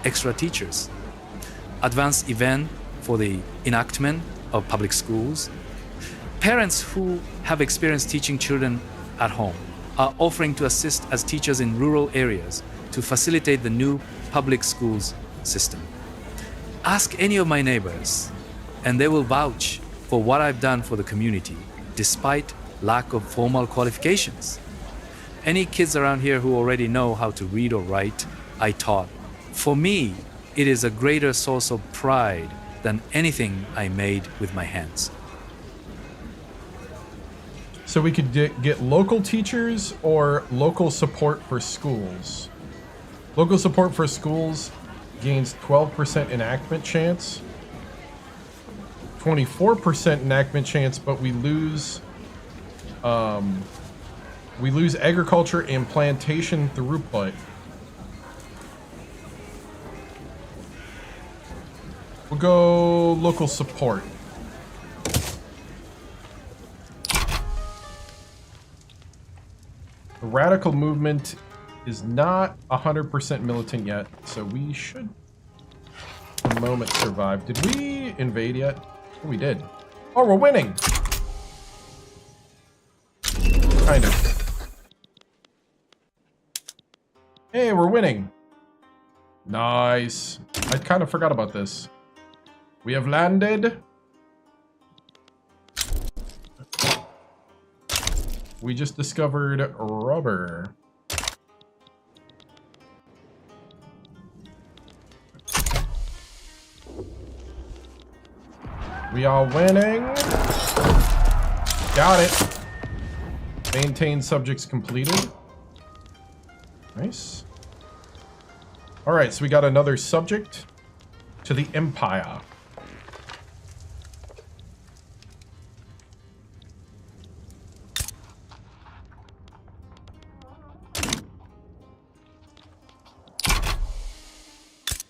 [SPEAKER 2] Extra teachers. Advanced event for the enactment of public schools. Parents who have experience teaching children at home are offering to assist as teachers in rural areas to facilitate the new public schools system. Ask any of my neighbors, and they will vouch for what I've done for the community, despite lack of formal qualifications. Any kids around here who already know how to read or write, I taught. For me, it is a greater source of pride than anything I made with my hands.
[SPEAKER 1] So we could get local teachers or local support for schools. Local support for schools gains 12% enactment chance, 24% enactment chance, but we lose agriculture and plantation throughput. We'll go local support. The radical movement is not 100% militant yet, so we should, for the moment, survive. Did we invade yet? Oh, we did. Oh, we're winning! Kind of. Hey, we're winning. Nice. I kind of forgot about this. We have landed. We just discovered rubber. We are winning. Got it. Maintain subjects completed. Nice. All right, so we got another subject to the Empire.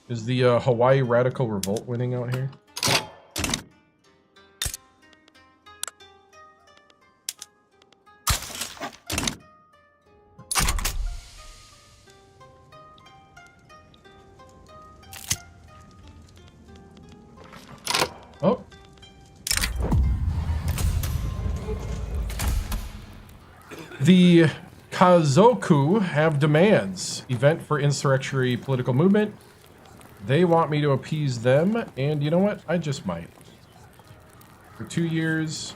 [SPEAKER 1] Is the Hawaii Radical Revolt winning out here? Oh. The Kazoku have demands. Event for insurrectionary political movement. They want me to appease them, and you know what? I just might. For 2 years.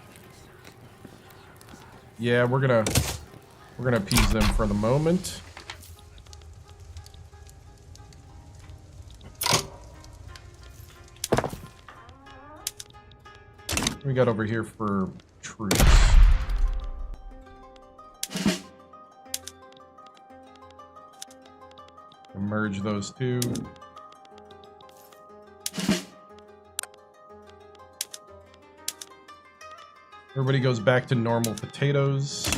[SPEAKER 1] Yeah, we're gonna appease them for the moment. What we got over here for troops? Merge those two. Everybody goes back to normal potatoes.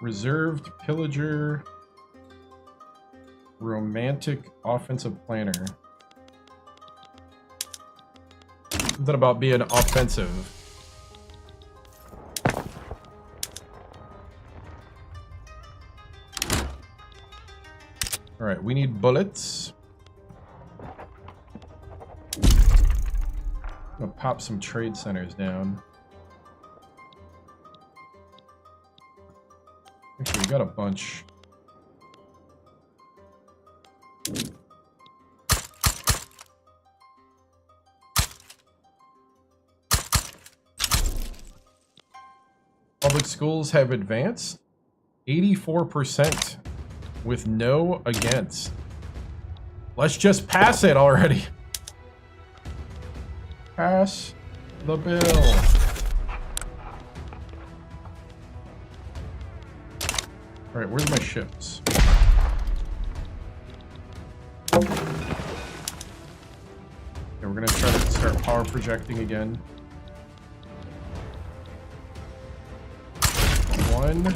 [SPEAKER 1] Reserved pillager. Romantic offensive planner. Something about being offensive. Alright, we need bullets. I'm gonna pop some trade centers down. Actually, we got a bunch. Public schools have advanced 84% with no against. Let's just pass it already. Pass the bill. All right, where's my ships? Okay, we're gonna try to start power projecting again. 1, 2,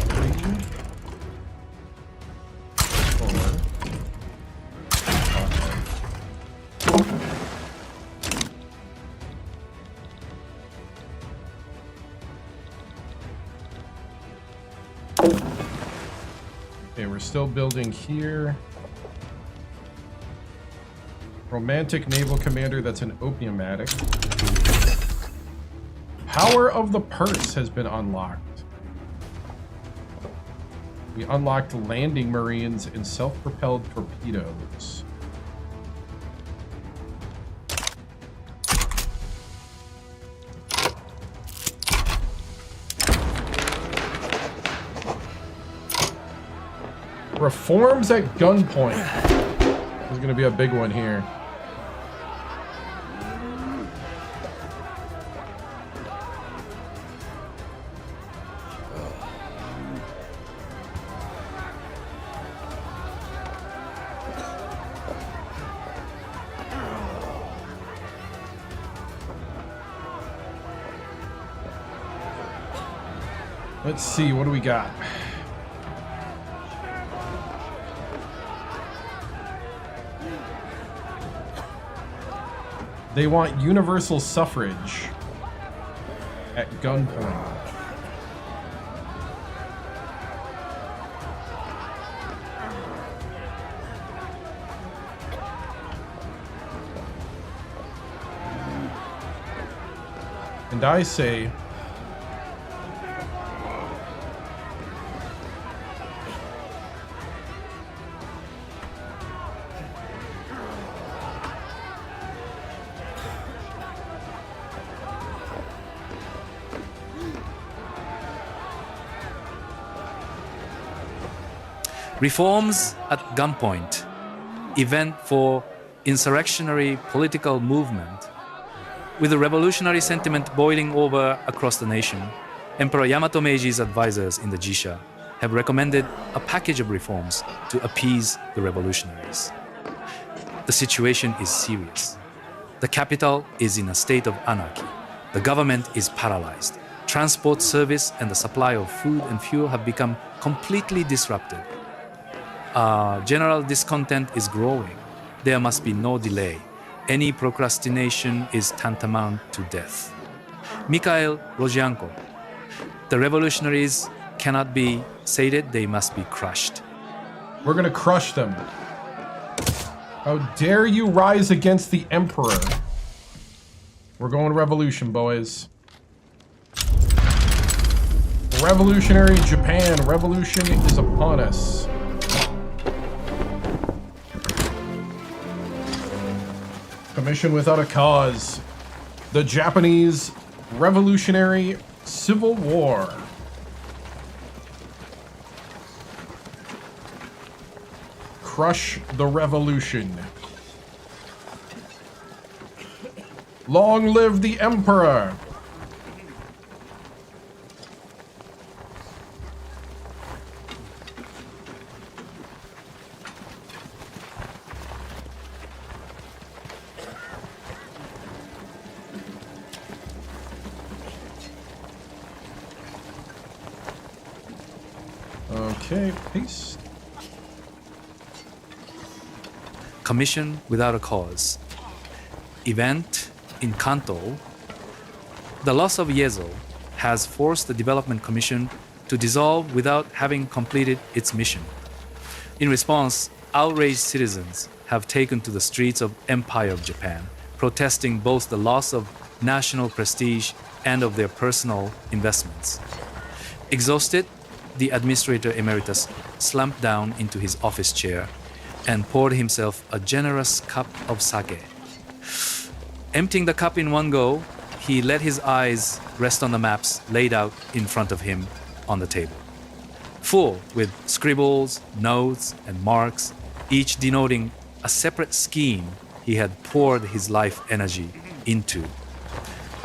[SPEAKER 1] 3, 4, 5. Okay, we're still building here. Romantic naval commander, that's an opium addict. Power of the purse has been unlocked. We unlocked landing marines and self-propelled torpedoes. Reforms at gunpoint. This is going to be a big one here. Let's see, what do we got? They want universal suffrage at gunpoint. And I say,
[SPEAKER 2] Reforms at gunpoint, event for insurrectionary political movement. With the revolutionary sentiment boiling over across the nation, Emperor Yamato Meiji's advisors in the Jisha have recommended a package of reforms to appease the revolutionaries. The situation is serious. The capital is in a state of anarchy. The government is paralyzed. Transport service and the supply of food and fuel have become completely disrupted. General discontent is growing. There must be no delay. Any procrastination is tantamount to death. Mikhail Rozhianko. The revolutionaries cannot be sated, they must be crushed.
[SPEAKER 1] We're gonna crush them. How dare you rise against the Emperor? We're going revolution, boys. Revolutionary Japan. Revolution is upon us. Commission without a cause. The Japanese Revolutionary Civil War. Crush the revolution. Long live the Emperor. Okay, paste.
[SPEAKER 2] Commission without a cause. Event in Kanto. The loss of Yezo has forced the Development Commission to dissolve without having completed its mission. In response, outraged citizens have taken to the streets of Empire of Japan, protesting both the loss of national prestige and of their personal investments. Exhausted, the Administrator Emeritus slumped down into his office chair and poured himself a generous cup of sake. Emptying the cup in one go, he let his eyes rest on the maps laid out in front of him on the table, full with scribbles, notes, and marks, each denoting a separate scheme he had poured his life energy into.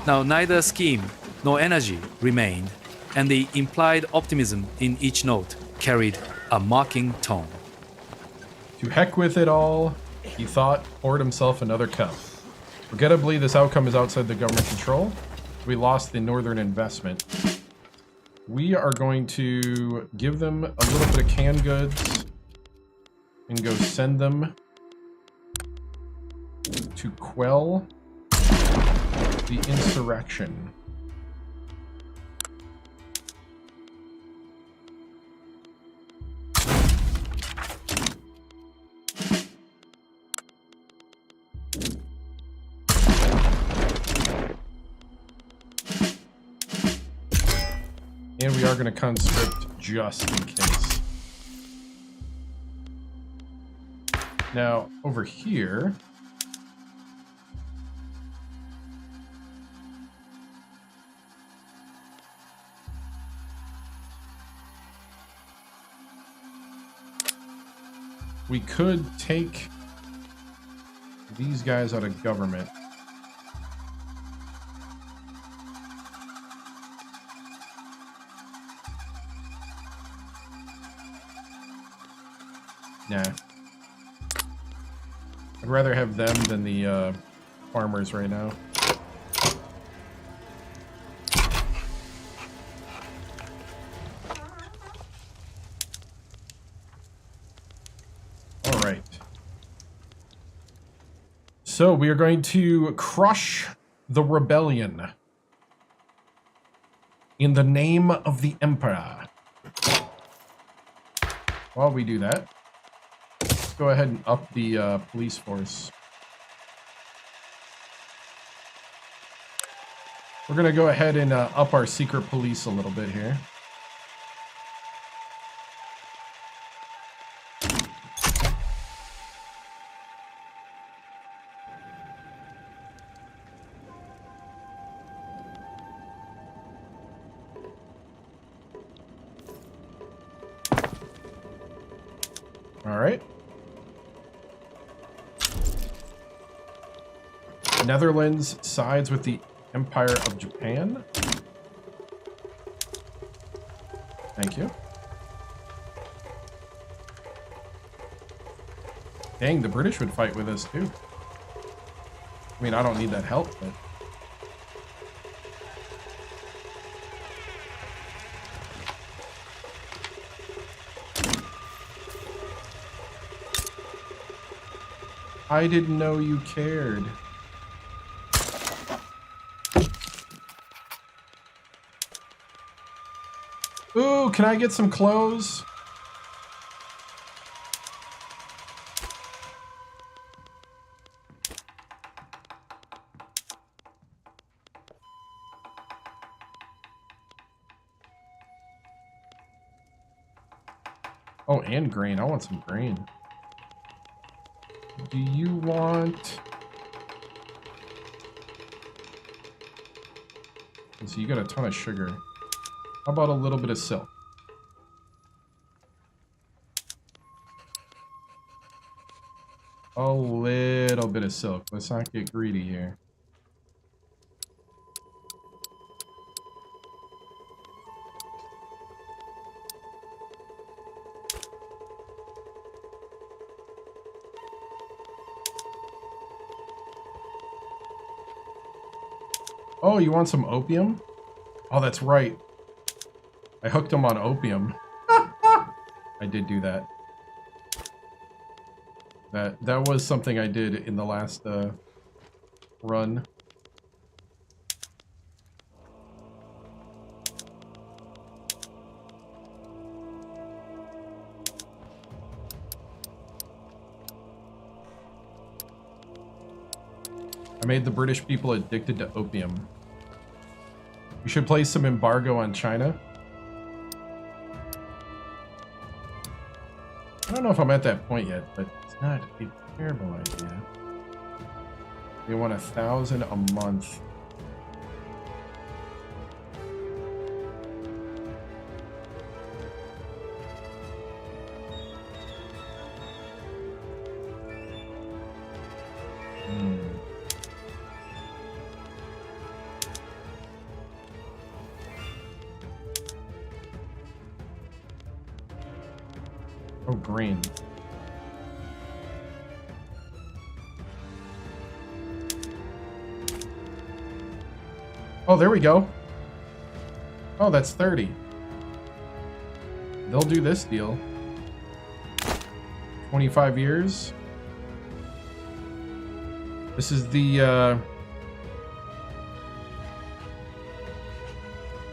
[SPEAKER 2] Now, neither scheme nor energy remained, and the implied optimism in each note carried a mocking tone.
[SPEAKER 1] To heck with it all, he thought, poured himself another cup. Regrettably, this outcome is outside the government control. We lost the northern investment. We are going to give them a little bit of canned goods and go send them to quell the insurrection. And we are going to conscript just in case. Now, over here... we could take these guys out of government. Nah. I'd rather have them than the farmers right now. Alright. So we are going to crush the rebellion in the name of the Emperor. While we do that, go ahead and up the police force. We're going to go ahead and up our secret police a little bit here. All right. Netherlands sides with the Empire of Japan. Thank you. Dang, the British would fight with us too. I mean, I don't need that help, but... I didn't know you cared. Ooh, can I get some clothes? Oh, and grain. I want some grain. Do you want... So you got a ton of sugar. How about a little bit of silk? A little bit of silk. Let's not get greedy here. Oh, you want some opium? Oh, that's right. I hooked him on opium. I did do that. That was something I did in the last run. I made the British people addicted to opium. We should place some embargo on China. I don't know if I'm at that point yet, but it's not a terrible idea. They want 1,000 a month. Oh, green. Oh, there we go. Oh, that's 30. They'll do this deal. 25 years. This is the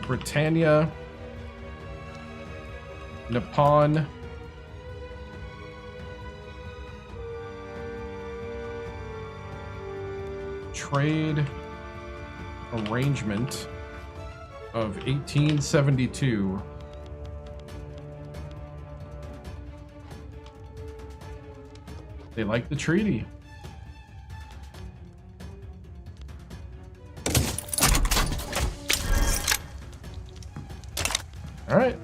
[SPEAKER 1] Britannia, Nippon, trade arrangement of 1872. They like the treaty. All right.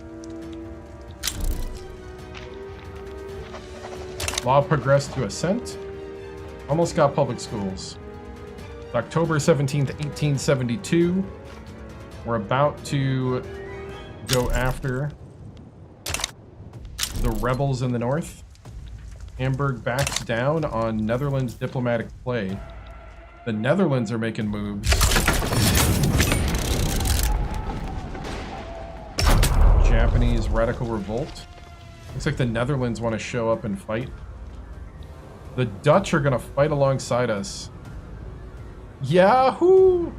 [SPEAKER 1] Law progressed to assent. Almost got public schools. October 17th, 1872. We're about to go after the rebels in the north. Hamburg backs down on Netherlands diplomatic play. The Netherlands are making moves. Japanese radical revolt. Looks like the Netherlands want to show up and fight. The Dutch are going to fight alongside us. Yahoo!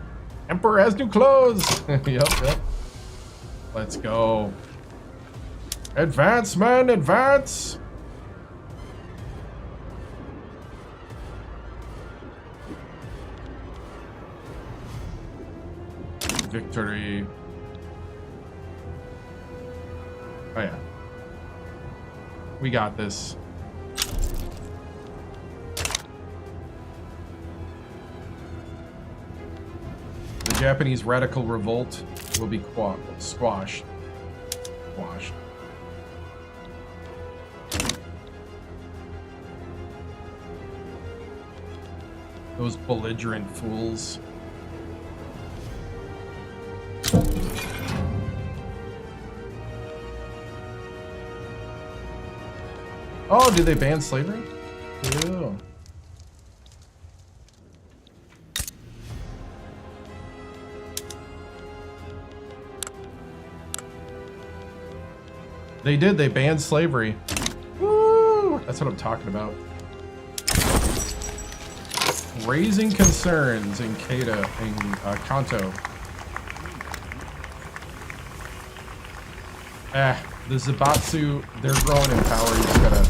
[SPEAKER 1] Emperor has new clothes! Yep. Let's go. Advance, man, advance! Victory. Oh yeah. We got this. The Japanese radical revolt will be squashed. Those belligerent fools. Oh, did they ban slavery? Yeah. They did. They banned slavery. Woo! That's what I'm talking about. Raising concerns in Kanto. The Zaibatsu, they're growing in power. You just gotta...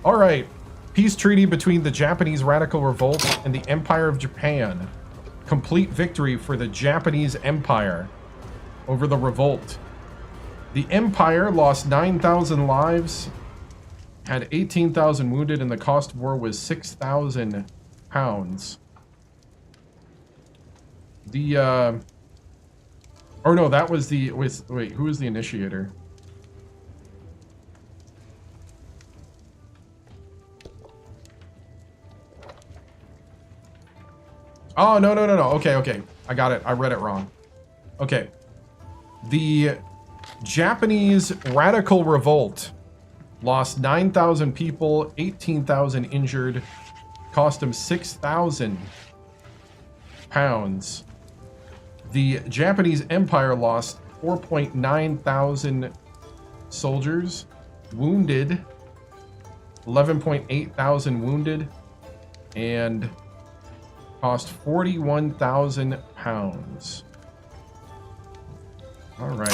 [SPEAKER 1] Alright. Peace treaty between the Japanese radical revolt and the Empire of Japan. Complete victory for the Japanese Empire over the revolt. The Empire lost 9,000 lives, had 18,000 wounded, and the cost of war was 6,000 pounds. The, oh no, that was the... Wait, who was the initiator? Oh, no. Okay. I got it. I read it wrong. Okay. The Japanese radical revolt lost 9,000 people, 18,000 injured, cost them 6,000 pounds. The Japanese Empire lost 4.9 thousand soldiers, wounded. 11.8 thousand wounded. And cost 41,000 pounds. All right.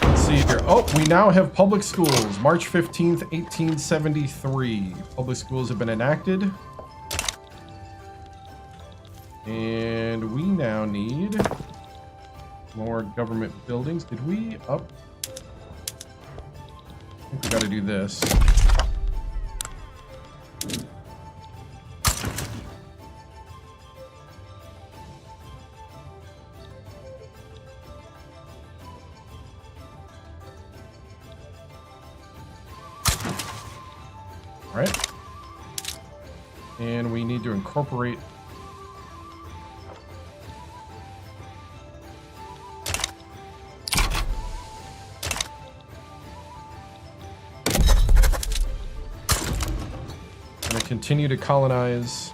[SPEAKER 1] Let's see here. Oh, we now have public schools. March 15th, 1873. Public schools have been enacted. And we now need more government buildings. Did we up? I think we got to do this. All right. And we need to incorporate continue to colonize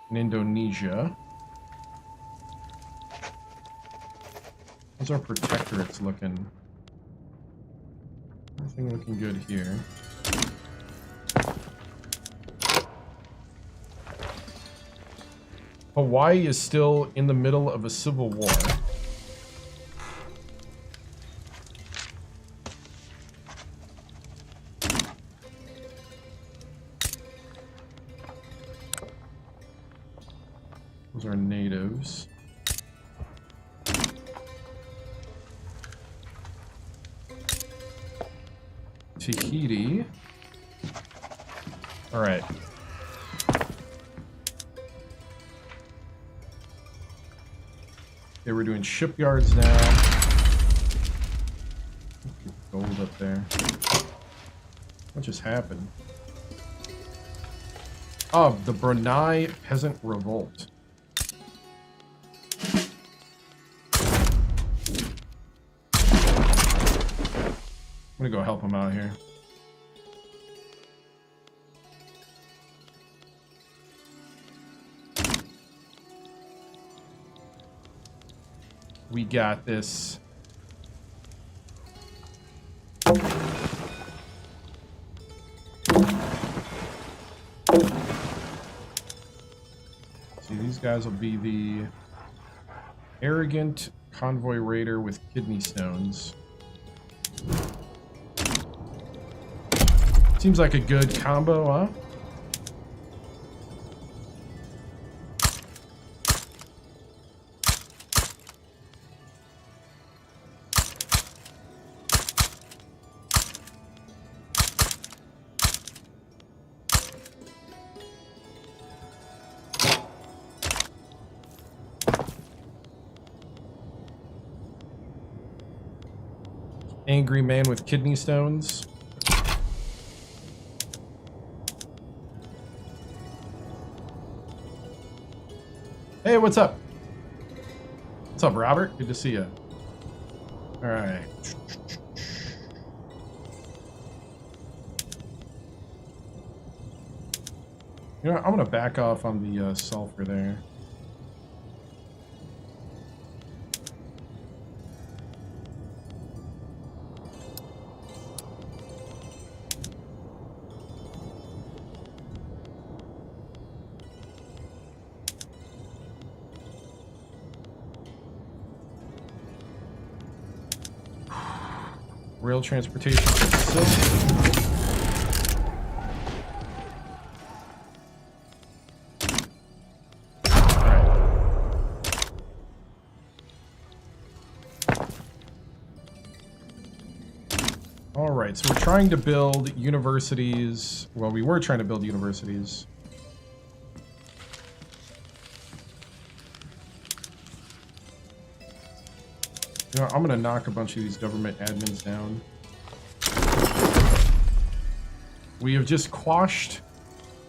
[SPEAKER 1] in Indonesia. How's our protectorates looking? Everything looking good here. Hawaii is still in the middle of a civil war. Those are natives. Tahiti. All right. Okay, we're doing shipyards now. Gold up there. What just happened? Oh, the Brunei Peasant Revolt. I'm gonna go help him out here. We got this. See, these guys will be the arrogant convoy raider with kidney stones. Seems like a good combo, huh? Angry man with kidney stones. Hey, what's up? What's up, Robert? Good to see you. All right. You know what? I'm gonna back off on the sulfur there. Rail transportation for silk. All right, so we're trying to build universities. Well, we were trying to build universities. You know, I'm gonna knock a bunch of these government admins down. We have just quashed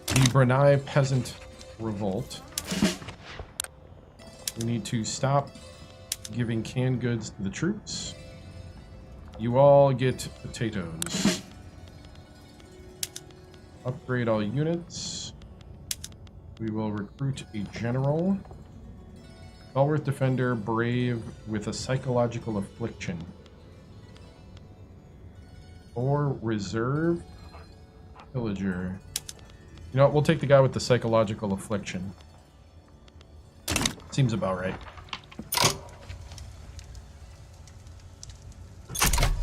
[SPEAKER 1] the Brunei Peasant Revolt. We need to stop giving canned goods to the troops. You all get potatoes. Upgrade all units. We will recruit a general. Stalwart defender, brave, with a psychological affliction. Or reserve villager. You know what? We'll take the guy with the psychological affliction. Seems about right.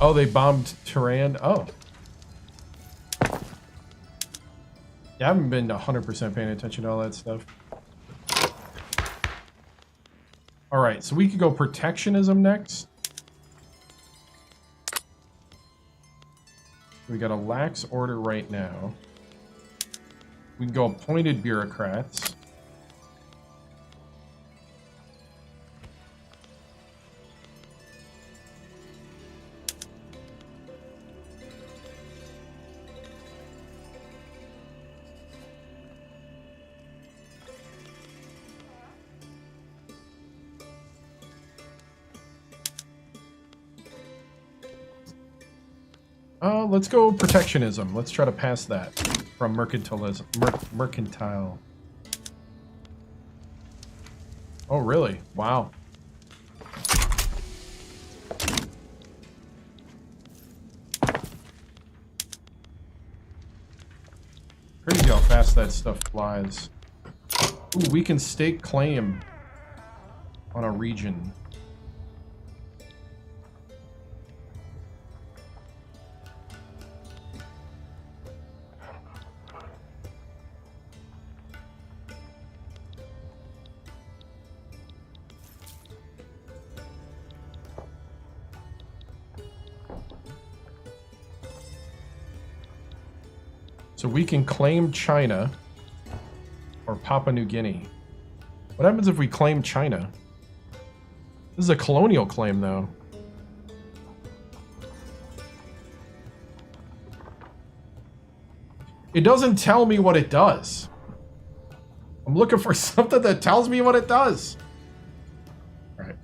[SPEAKER 1] Oh, they bombed Tehran. Oh. Yeah, I haven't been 100% paying attention to all that stuff. Alright, so we could go protectionism next. We got a lax order right now. We can go appointed bureaucrats. Let's go protectionism. Let's try to pass that from mercantilism. Mercantile. Oh, really? Wow. Crazy how fast that stuff flies. Ooh, we can stake claim on a region. So we can claim China or Papua New Guinea. What happens if we claim China? This is a colonial claim, though. It doesn't tell me what it does. I'm looking for something that tells me what it does. All right.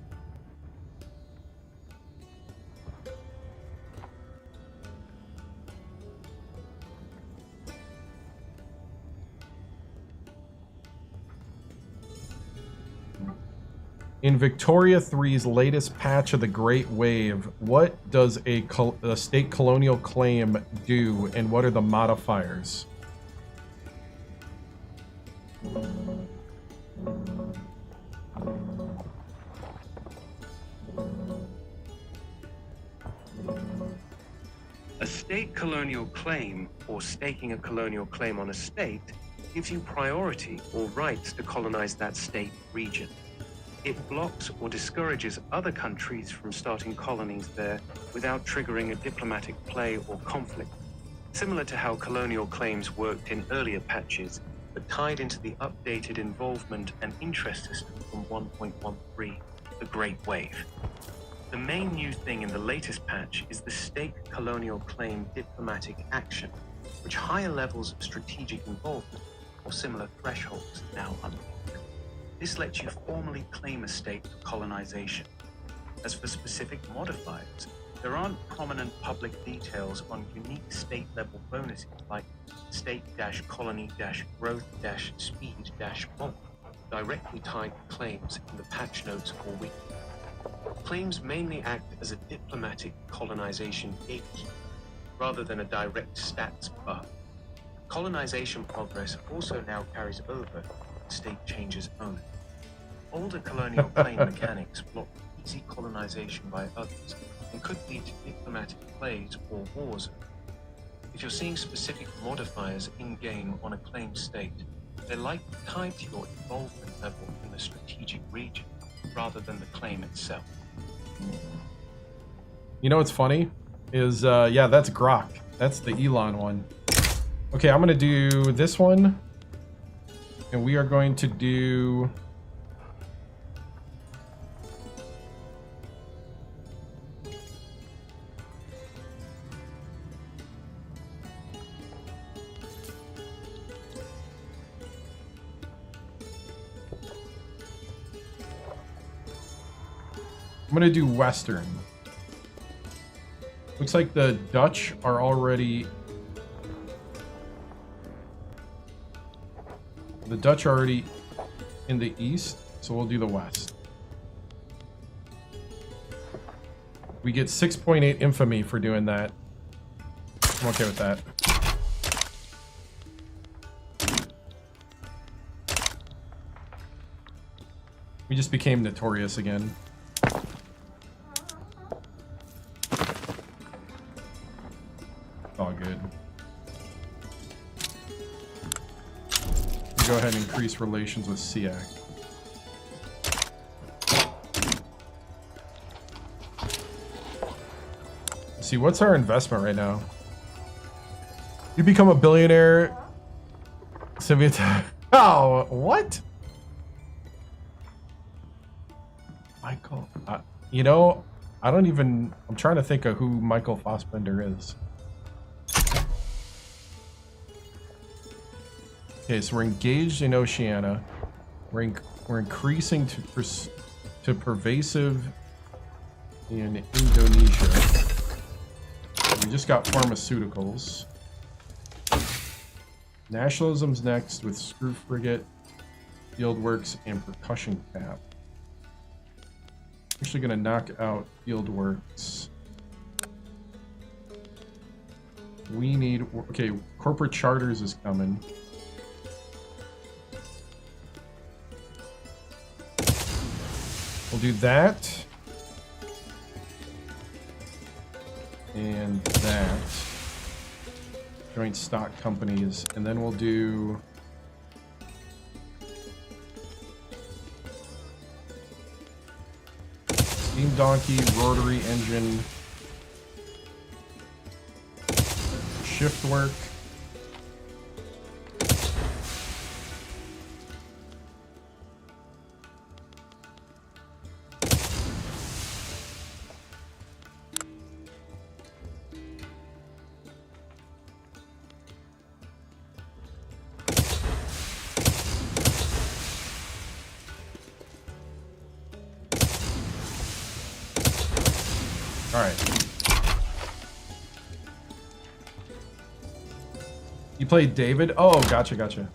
[SPEAKER 1] In Victoria 3's latest patch of the Great Wave, what does a state colonial claim do, and what are the modifiers?
[SPEAKER 3] A state colonial claim, or staking a colonial claim on a state, gives you priority or rights to colonize that state region. It blocks or discourages other countries from starting colonies there without triggering a diplomatic play or conflict, similar to how colonial claims worked in earlier patches, but tied into the updated involvement and interest system from 1.13, the Great Wave. The main new thing in the latest patch is the State Colonial Claim Diplomatic Action, which higher levels of strategic involvement or similar thresholds now unlock. This lets you formally claim a state for colonization. As for specific modifiers, there aren't prominent public details on unique state-level bonuses like state-colony-growth-speed-mod, directly tied to claims in the patch notes or wiki. Claims mainly act as a diplomatic colonization gatekeeper, rather than a direct stats buff. Colonization progress also now carries over to state changes only. Older colonial claim mechanics block easy colonization by others and could lead to diplomatic plays or wars. If you're seeing specific modifiers in-game on a claim state, they're likely tied to your involvement level in the strategic region, rather than the claim itself.
[SPEAKER 1] You know what's funny? Is, yeah, that's Grok. That's the Elon one. Okay, I'm gonna do this one. And we are going to do... I'm gonna do Western. Looks like the Dutch are already The Dutch are already in the east, so we'll do the west. We get 6.8 infamy for doing that. I'm okay with that. We just became notorious again. All good. Go ahead and increase relations with Siak. Let's see, what's our investment right now? You become a billionaire. Soviet. Oh, what? Michael. You know, I don't even. I'm trying to think of who Michael Fassbender is. Okay, so we're engaged in Oceania. We're increasing to pervasive in Indonesia. We just got pharmaceuticals. Nationalism's next with Screw Frigate, Fieldworks, and Percussion Cap. Actually gonna knock out Fieldworks. We need, okay, corporate charters is coming. We'll do that. And that. Joint stock companies. And then we'll do... Steam Donkey, rotary engine. Shift work. You played David? Oh, gotcha, gotcha.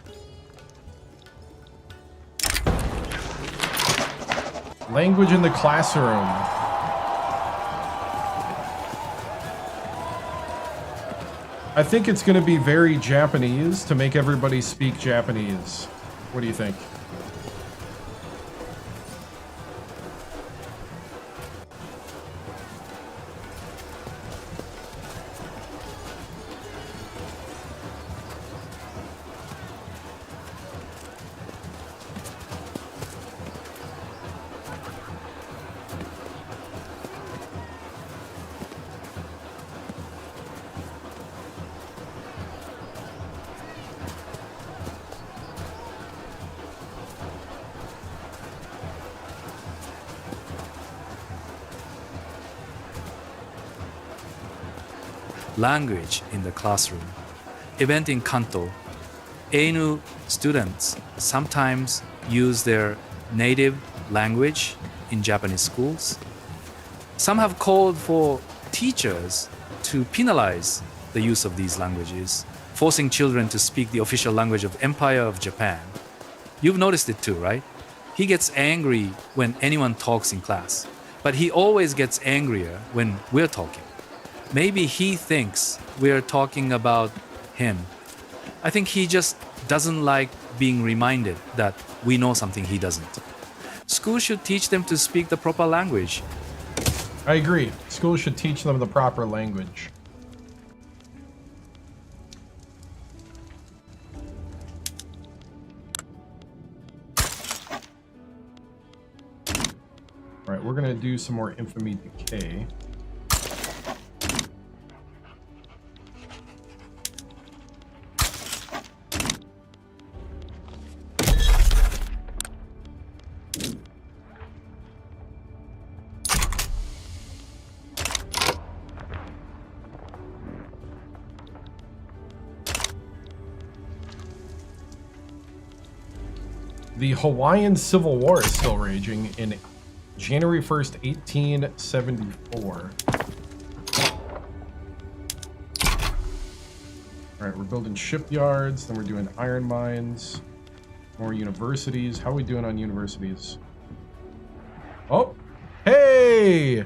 [SPEAKER 1] Language in the classroom. I think it's going to be very Japanese to make everybody speak Japanese. What do you think?
[SPEAKER 2] Language in the classroom. Event in Kanto. Ainu students sometimes use their native language in Japanese schools. Some have called for teachers to penalize the use of these languages, forcing children to speak the official language of Empire of Japan. You've noticed it too, right? He gets angry when anyone talks in class, but he always gets angrier when we're talking. Maybe he thinks we're talking about him. I think he just doesn't like being reminded that we know something he doesn't. School should teach them to speak the proper language.
[SPEAKER 1] I agree. Schools should teach them the proper language. All right, we're gonna do some more infamy decay. The Hawaiian Civil War is still raging in January 1st, 1874. All right, we're building shipyards, then we're doing iron mines. More universities. How are we doing on universities? Oh, hey!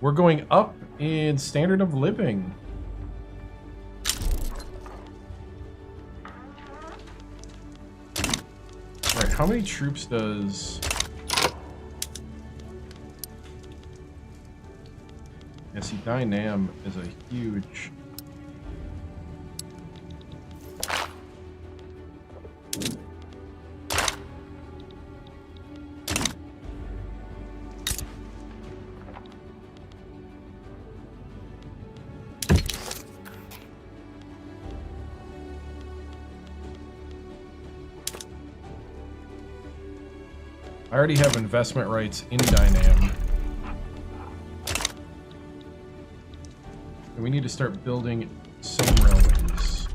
[SPEAKER 1] We're going up in standard of living. All right, how many troops does... Yeah, see, Dynam is a huge... I already have investment rights in Dynam. And we need to start building some railways.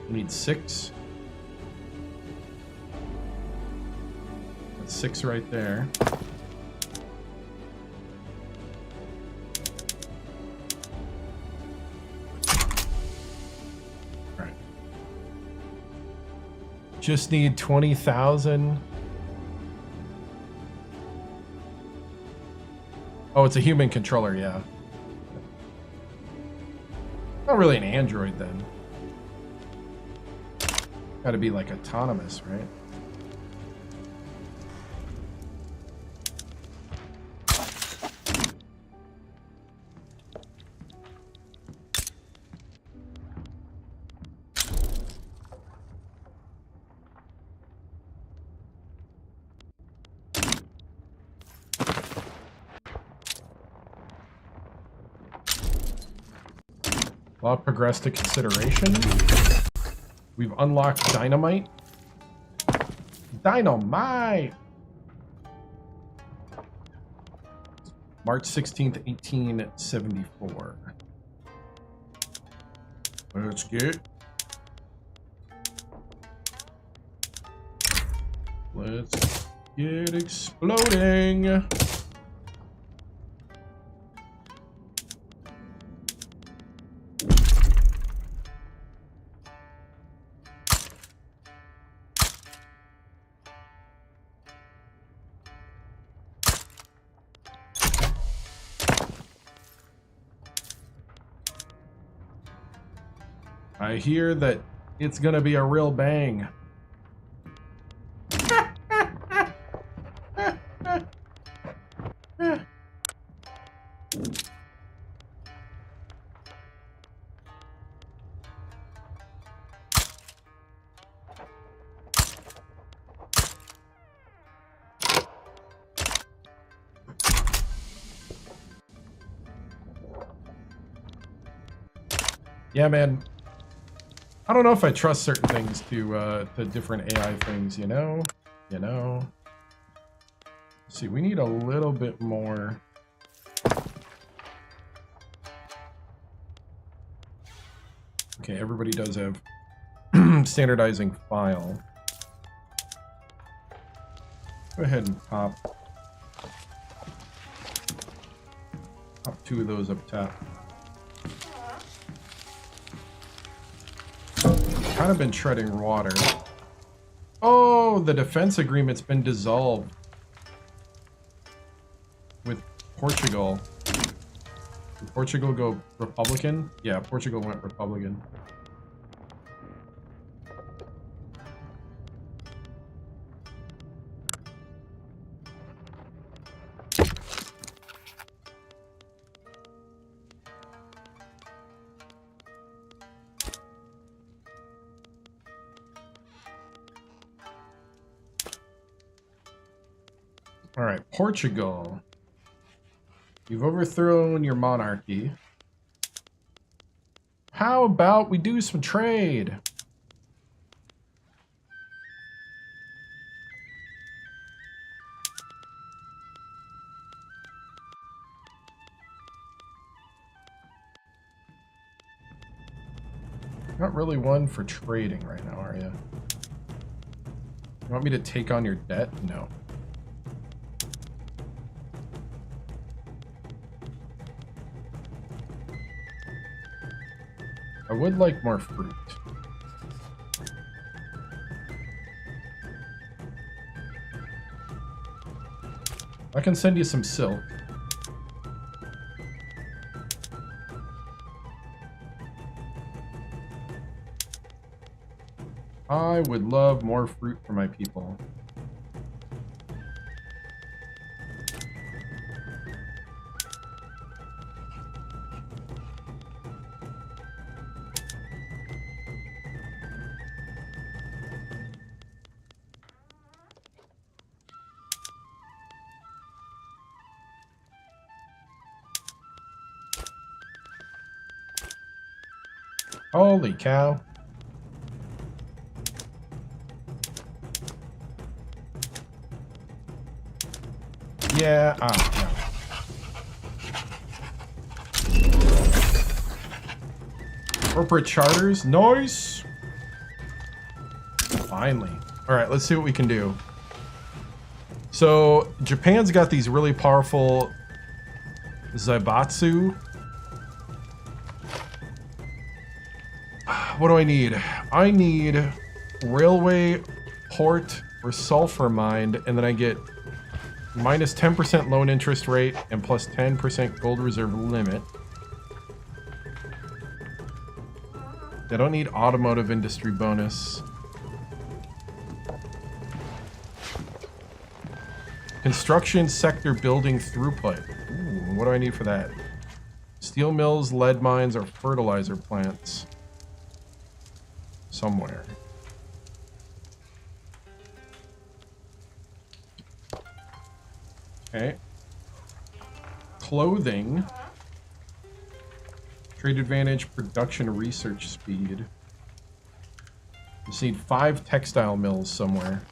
[SPEAKER 1] We need 6. That's 6 right there. All right. Just need 20,000. Oh, it's a human controller, yeah. Not really an android then. Gotta be like autonomous, right? Law progressed to consideration. We've unlocked dynamite. Dynamite! March 16th, 1874. Let's get... Let's get exploding. I hear that it's gonna be a real bang. Yeah, man. I don't know if I trust certain things to different AI things, you know? You know? Let's see, we need a little bit more. Okay, everybody does have standardizing file. Go ahead and pop 2 of those up top. Kind of been treading water. Oh, the defense agreement's been dissolved with Portugal. Did Portugal go Republican? Yeah, Portugal went Republican. All right, Portugal. You've overthrown your monarchy. How about we do some trade? Not really one for trading right now, are you? You want me to take on your debt? No. I would like more fruit. I can send you some silk. I would love more fruit for my people. Holy cow. Yeah, no. Corporate charters, nice. Finally. All right, let's see what we can do. So Japan's got these really powerful Zaibatsu. What do I need? I need railway, port, or sulfur mined, and then I get minus 10% loan interest rate and plus 10% gold reserve limit. I don't need automotive industry bonus. Construction sector building throughput. Ooh, what do I need for that? Steel mills, lead mines, or fertilizer plants. Somewhere. Okay. Clothing. Trade advantage, production, research speed. Just need 5 textile mills somewhere.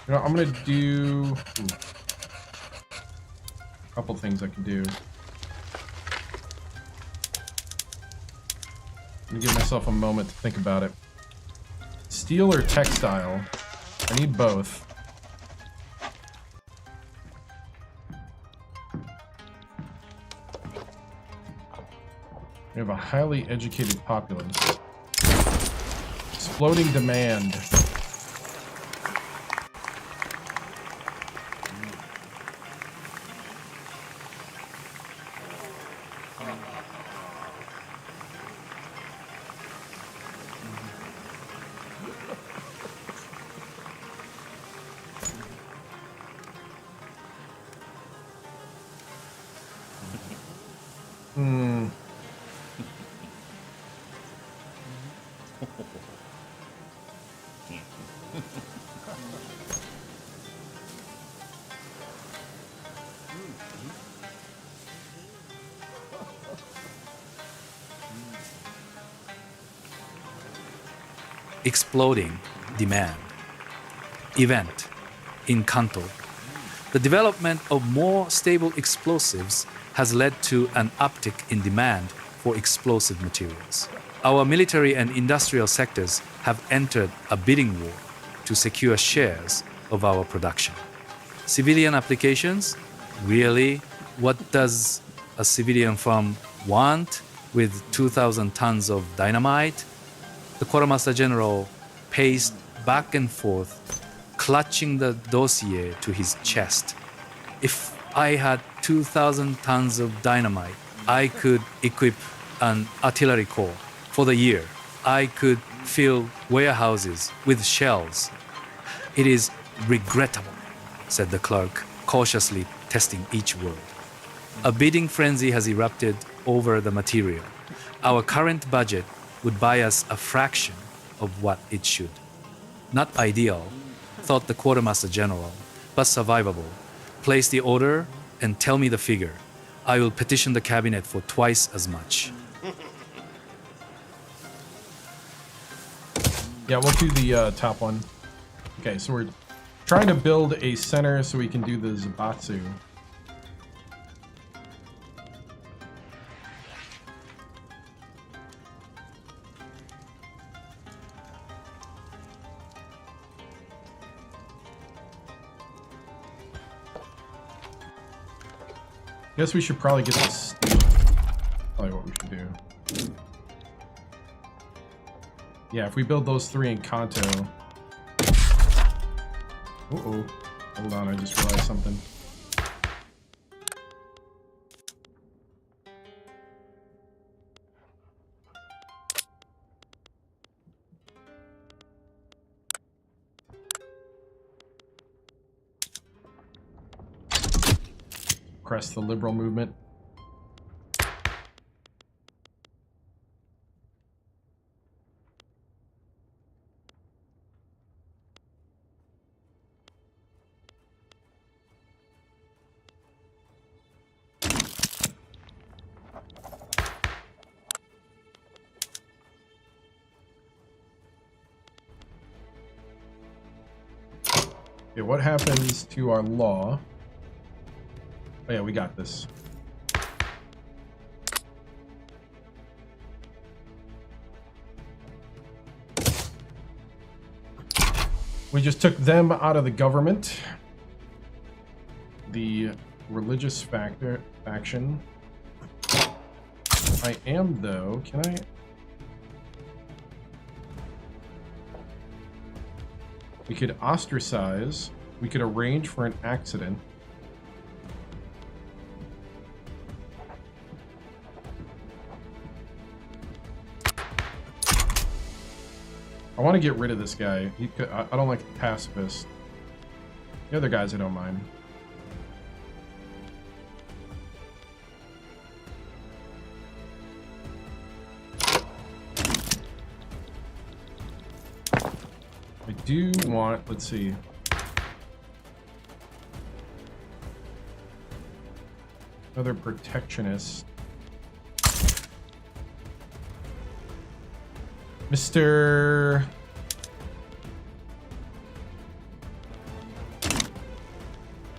[SPEAKER 1] You know, I'm gonna do a couple things I can do. I'm gonna give myself a moment to think about it. Steel or textile? I need both. We have a highly educated populace. Exploding demand.
[SPEAKER 2] Exploding demand. Event in Kanto. The development of more stable explosives has led to an uptick in demand for explosive materials. Our military and industrial sectors have entered a bidding war to secure shares of our production. Civilian applications? Really? What does a civilian firm want with 2,000 tons of dynamite? The Quartermaster General paced back and forth, clutching the dossier to his chest. If I had 2,000 tons of dynamite, I could equip an artillery corps for the year. I could fill warehouses with shells. It is regrettable, said the clerk, cautiously testing each word. A bidding frenzy has erupted over the material. Our current budget would buy us a fraction of what it should. Not ideal, thought the Quartermaster General, but survivable. Place the order and tell me the figure. I will petition the cabinet for twice as much.
[SPEAKER 1] Yeah, we'll do the top one. Okay, so we're trying to build a center so we can do the Zabatsu. Guess we should probably get this. Probably what we should do. Yeah, if we build those 3 in Kanto. Uh-oh. Hold on, I just realized something. Press the liberal movement. Okay, what happens to our law? Oh yeah, we got this. We just took them out of the government. The religious faction. I am, though. Can I? We could ostracize. We could arrange for an accident. I want to get rid of this guy. I don't like the pacifist. The other guys I don't mind. I do want, let's see. Another protectionist. Mr.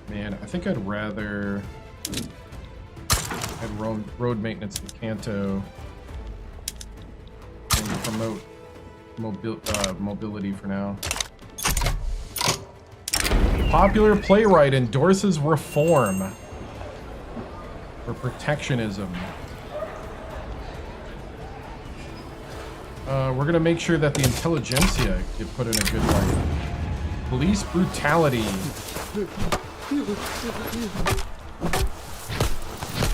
[SPEAKER 1] Man, I think I'd rather add road maintenance to Kanto and promote mobility for now. Popular playwright endorses reform for protectionism. We're gonna make sure that the intelligentsia get put in a good light. Police brutality.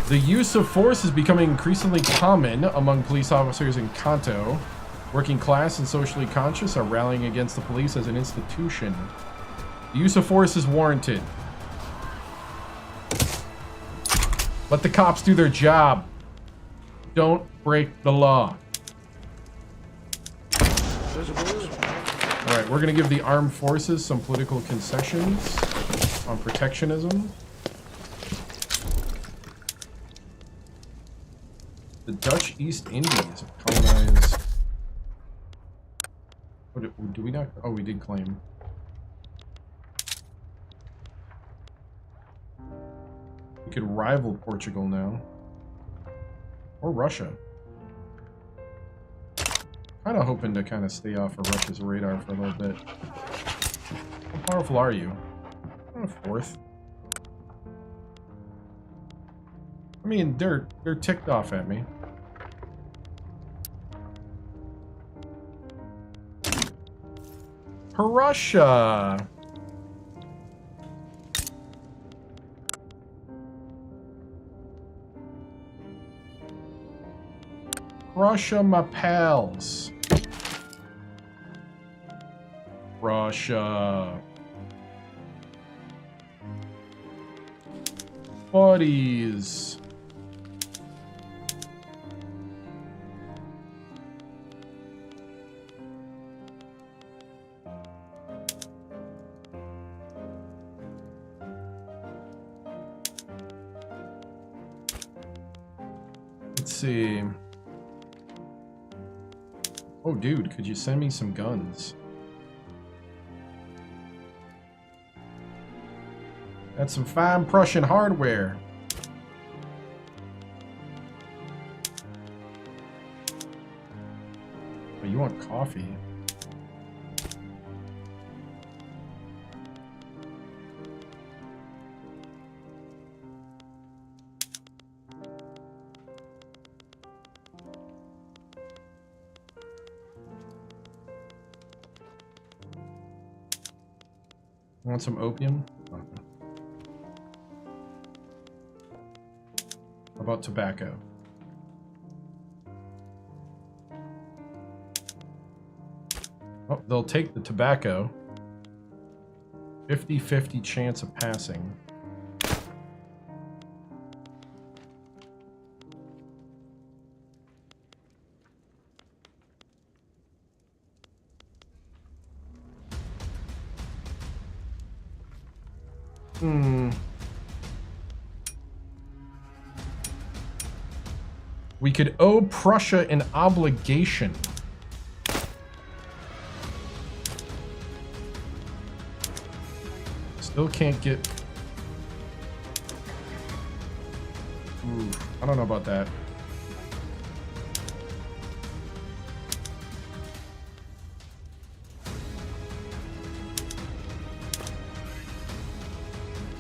[SPEAKER 1] The use of force is becoming increasingly common among police officers in Kanto. Working class and socially conscious are rallying against the police as an institution. The use of force is warranted. Let the cops do their job. Don't break the law. Alright, we're going to give the armed forces some political concessions on protectionism. The Dutch East Indies colonized... Oh, do we not? Oh, we did claim. We could rival Portugal now. Or Russia. Kind of hoping to kind of stay off of Russia's radar for a little bit. How powerful are you? A fourth. I mean, they're ticked off at me. Russia. Russia, my pals. Russia. Buddies. see. Oh, dude, could you send me some guns? That's some fine Prussian hardware. Oh, you want coffee? Want some opium? How about tobacco? Oh, they'll take the tobacco. 50-50 chance of passing. We could owe Prussia an obligation. Still can't get... Ooh, I don't know about that.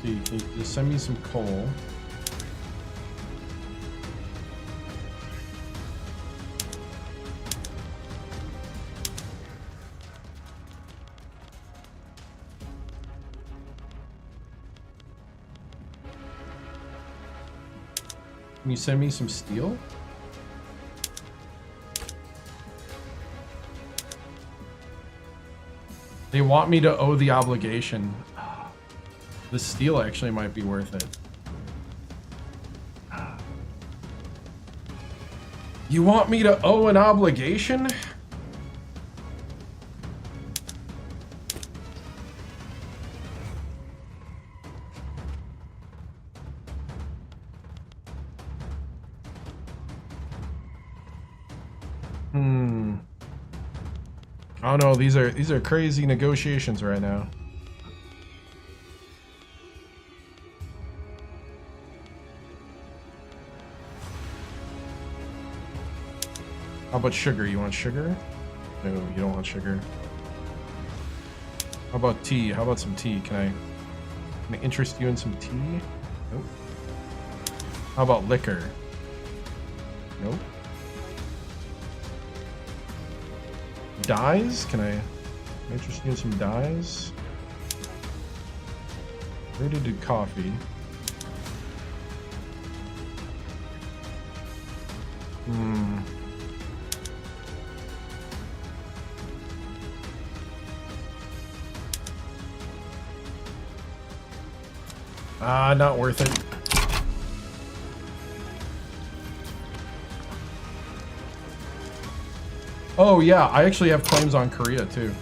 [SPEAKER 1] See, can you just send me some coal? Can you send me some steel? They want me to owe the obligation. The steel actually might be worth it. You want me to owe an obligation? I don't know, these are crazy negotiations right now. How about sugar? You want sugar? No, you don't want sugar. How about tea? How about some tea? Can I interest you in some tea? Nope. How about liquor? Nope. Dyes? Can I interest you in some dyes? Ready to do coffee. Not worth it. Oh yeah, I actually have claims on Korea too.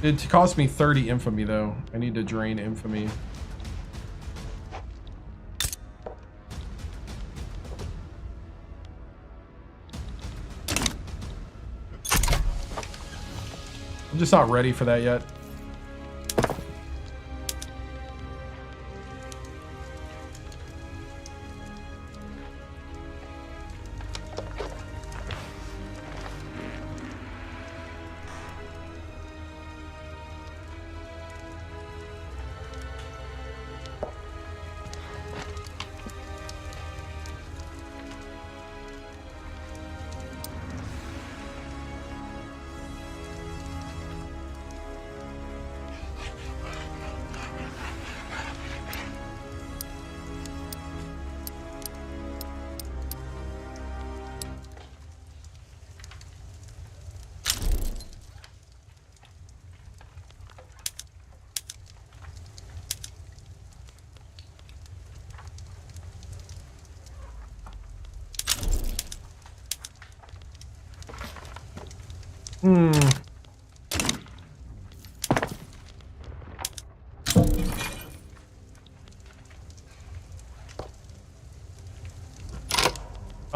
[SPEAKER 1] It cost me 30 infamy though. I need to drain infamy. I'm just not ready for that yet.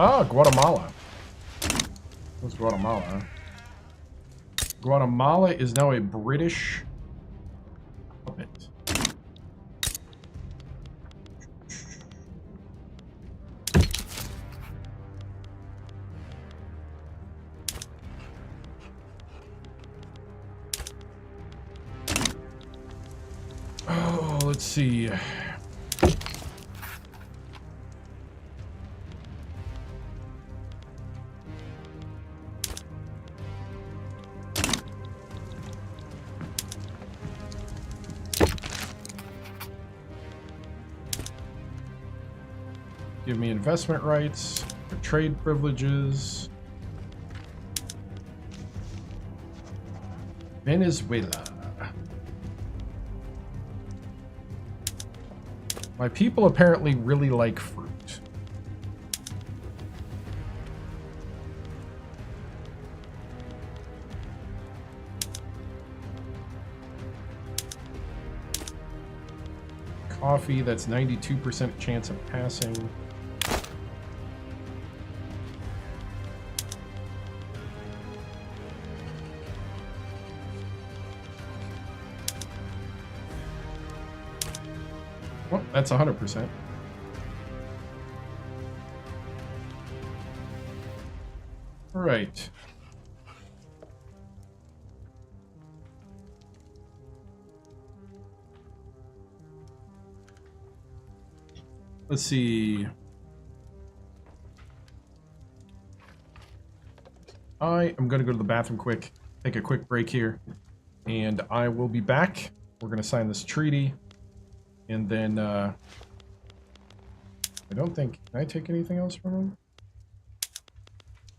[SPEAKER 1] Oh, Guatemala. What's Guatemala? Guatemala is now a British puppet. Oh, let's see. Give me investment rights, trade privileges. Venezuela. My people apparently really like fruit. Coffee, that's 92% chance of passing. Well, that's 100%. All right. Let's see. I am going to go to the bathroom quick, take a quick break here, and I will be back. We're going to sign this treaty. And then, I don't think, can I take anything else from him?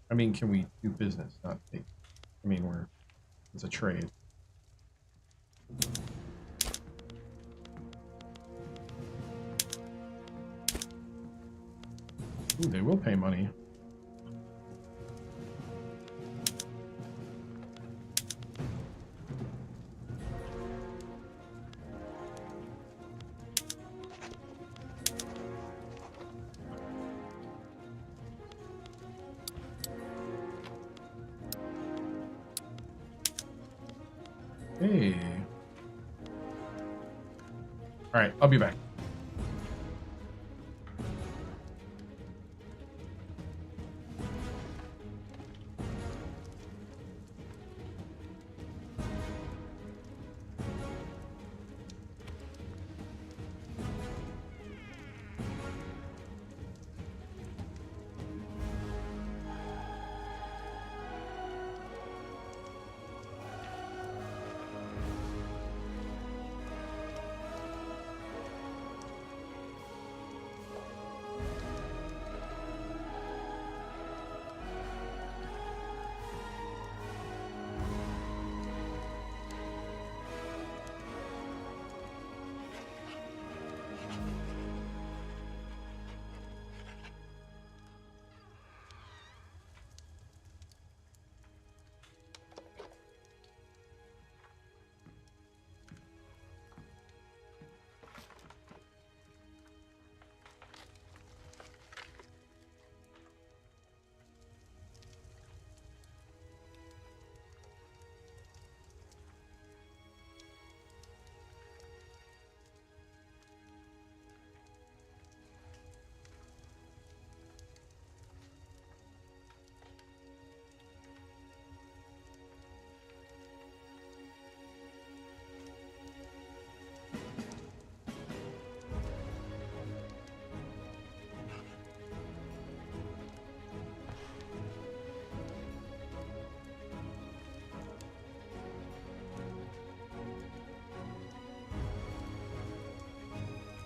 [SPEAKER 1] I mean, can we do business, not take? I mean, it's a trade. Ooh, they will pay money. Hey. All right, I'll be back.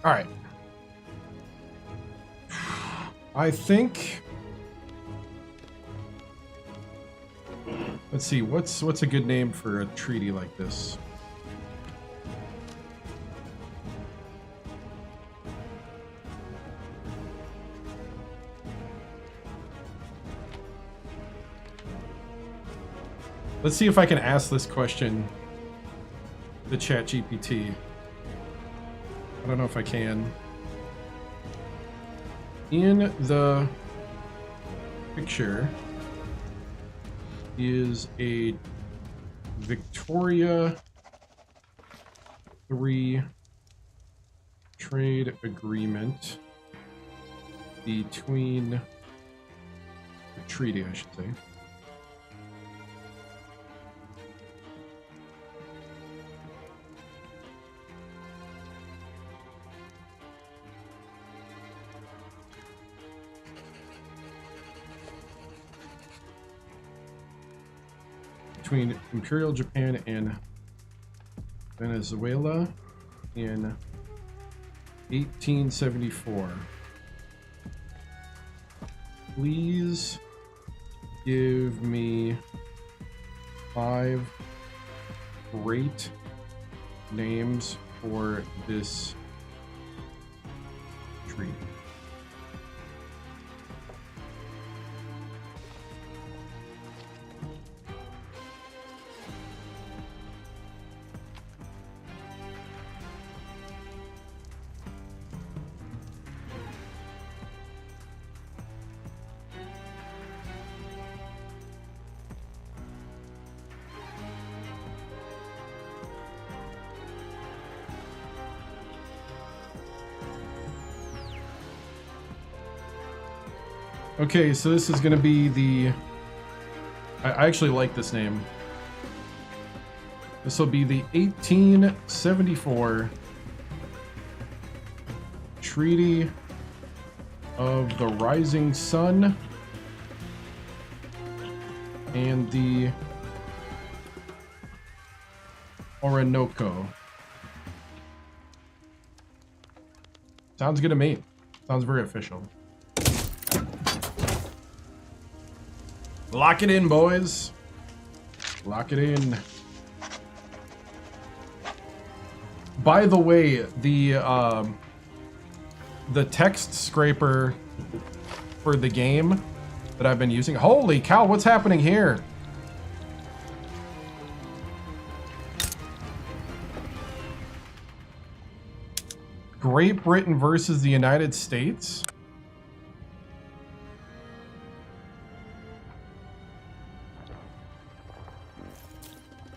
[SPEAKER 1] All right. I think. Let's see. What's a good name for a treaty like this? Let's see if I can ask this question to ChatGPT. I don't know if I can. In the picture is a Victoria 3 trade agreement between, a treaty, I should say, between Imperial Japan and Venezuela in 1874. Please give me 5 great names for this treaty. Okay, so this is going to be the... I actually like this name. This will be the 1874 Treaty of the Rising Sun and the Orinoco. Sounds good to me. Sounds very official. Lock it in, boys. Lock it in. By the way, the text scraper for the game that I've been using. Holy cow, what's happening here? Great Britain versus the United States?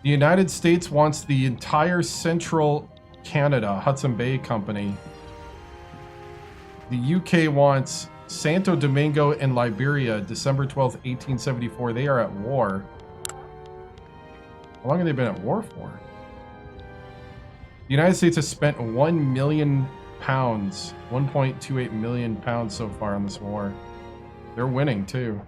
[SPEAKER 1] The United States wants the entire central Canada, Hudson Bay Company. The UK wants Santo Domingo and Liberia, December 12th, 1874. They are at war. How long have they been at war for? The United States has spent £1 million, 1.28 million pounds so far on this war. They're winning too.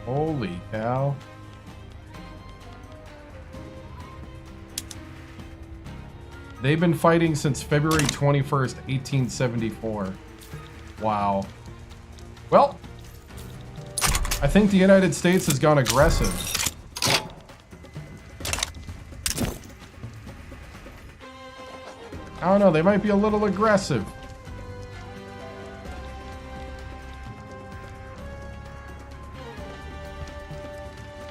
[SPEAKER 1] Holy cow. They've been fighting since February 21st, 1874. Wow. Well, I think the United States has gone aggressive. I don't know, they might be a little aggressive.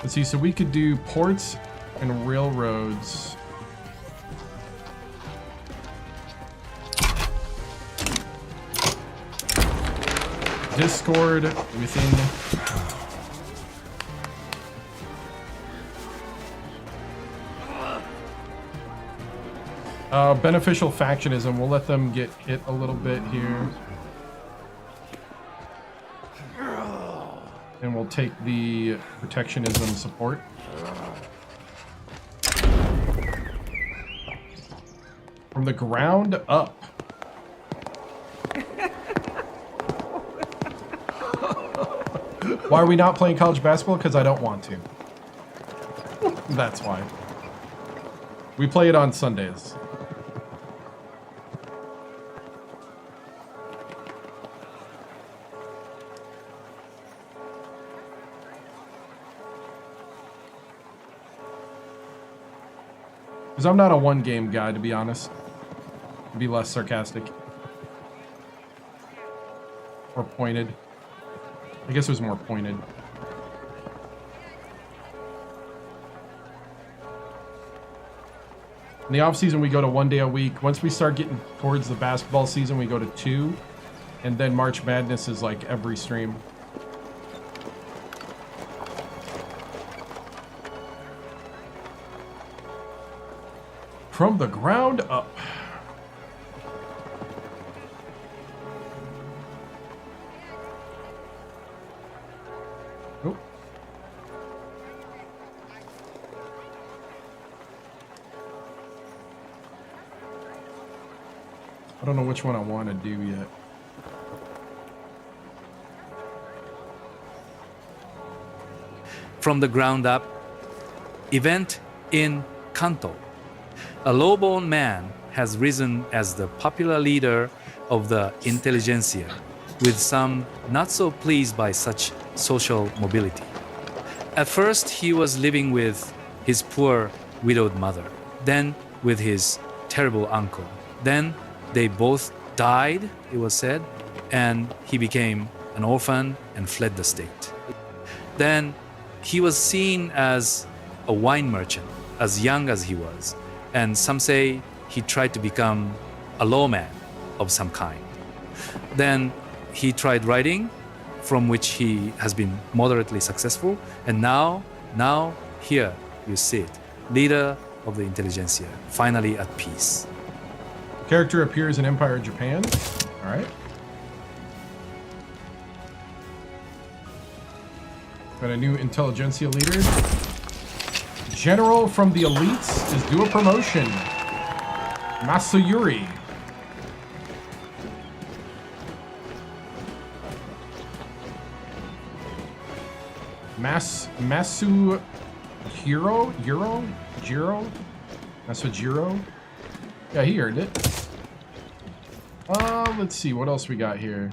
[SPEAKER 1] Let's see, so we could do ports and railroads. Discord within... beneficial factionism. We'll let them get hit a little bit here. And we'll take the protectionism support. From the ground up. Why are we not playing college basketball? Because I don't want to. That's why. We play it on Sundays. Because I'm not a one-game guy, to be honest. To be less sarcastic. Or pointed. I guess it was more pointed. In the off season, we go to 1 day a week. Once we start getting towards the basketball season, we go to 2. And then March Madness is like every stream. From the ground up. Oh. I don't know which one I want to do yet.
[SPEAKER 2] From the ground up, event in Kanto. A low-born man has risen as the popular leader of the intelligentsia, with some not so pleased by such social mobility. At first, he was living with his poor widowed mother, then with his terrible uncle. Then they both died, it was said, and he became an orphan and fled the state. Then he was seen as a wine merchant, as young as he was, and some say he tried to become a lawman of some kind. Then he tried writing, from which he has been moderately successful, and now here you see it, leader of the intelligentsia, finally at peace.
[SPEAKER 1] Character appears in Empire of Japan. All right. Got a new intelligentsia leader. General from the elites is due a promotion. Masayuri. Masujiro? Masujiro? Yeah, he earned it. Let's see, what else we got here?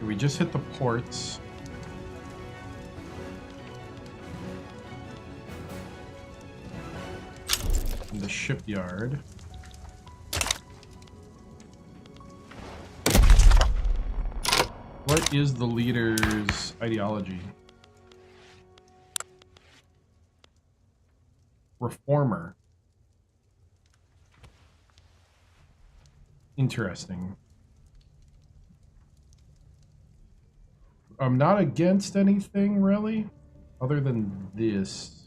[SPEAKER 1] We just hit the ports. And the shipyard. What is the leader's ideology? Reformer. Interesting. I'm not against anything, really, other than this.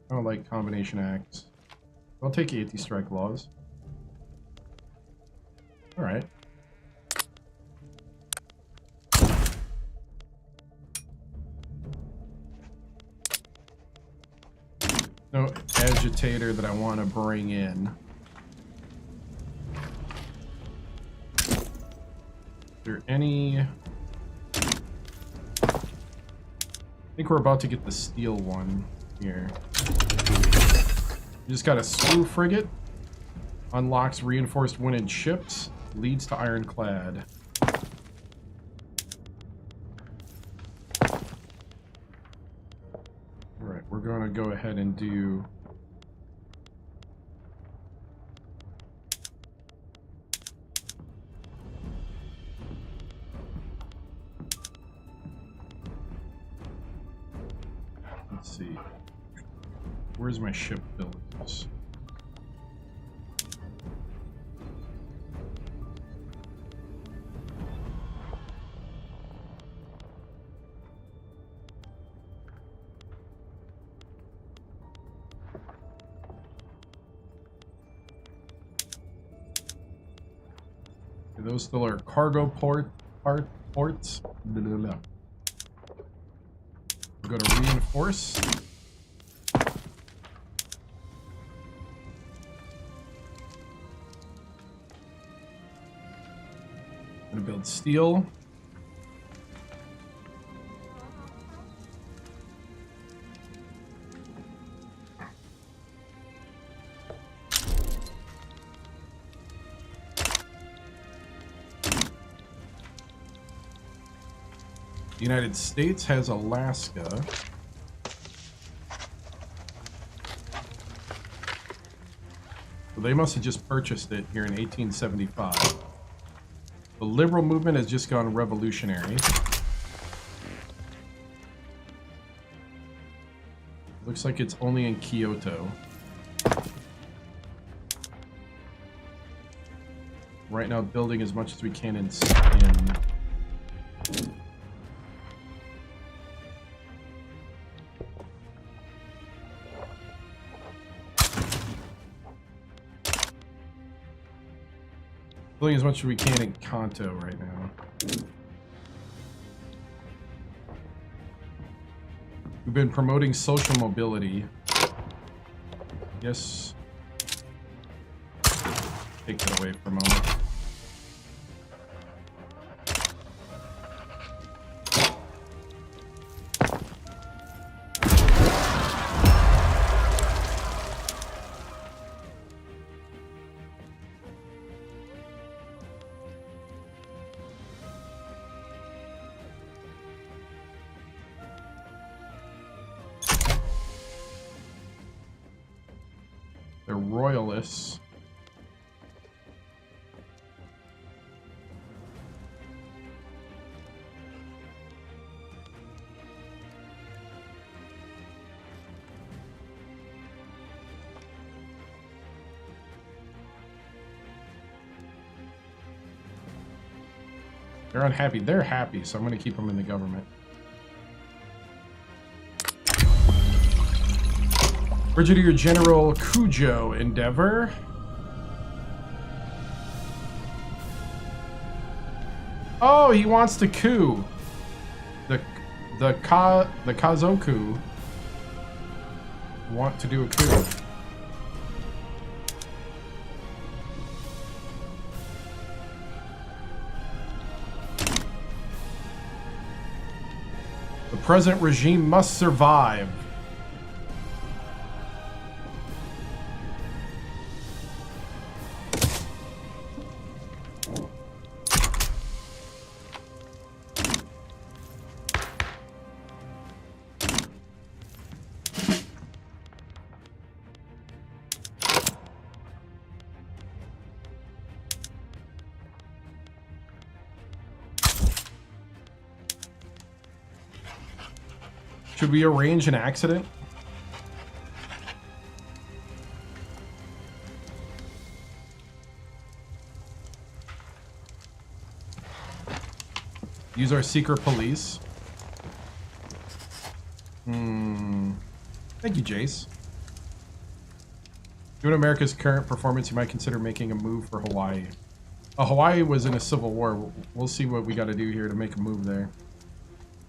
[SPEAKER 1] I don't like combination acts. I'll take anti-strike laws. Alright. No agitator that I want to bring in. There any? I think we're about to get the steel one here. You just got a screw frigate. Unlocks reinforced winded ships. Leads to ironclad. Alright, we're going to go ahead and do... Let's see. Where's my ship buildings? Okay, those still are cargo ports. Blah, blah, blah. Go to reinforce. Gonna build steel. The United States has Alaska. So they must have just purchased it here in 1875. The liberal movement has just gone revolutionary. Looks like it's only in Kyoto. Right now, building as much as we can in building as much as we can in Kanto right now. We've been promoting social mobility. Yes. Take that away for a moment. They're royalists. They're unhappy. They're happy, so I'm going to keep them in the government. Brigadier General Kujo Endeavor. Oh, he wants to coup. The Kazoku want to do a coup. The present regime must survive. Should we arrange an accident? Use our secret police. Thank you, Jace. Given America's current performance, you might consider making a move for Hawaii. Hawaii was in a civil war. We'll see what we got to do here to make a move there.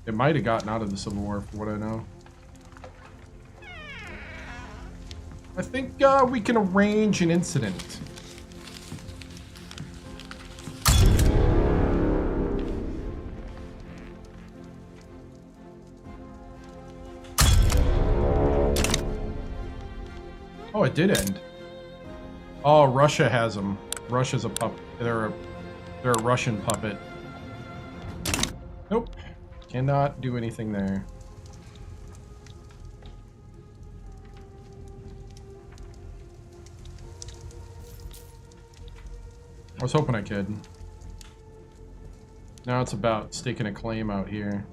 [SPEAKER 1] It might have gotten out of the Civil War, for what I know. I think we can arrange an incident. Oh, it did end. Oh, Russia has them. Russia's a puppet. They're a Russian puppet. Nope. Cannot do anything there. I was hoping I could. Now it's about staking a claim out here.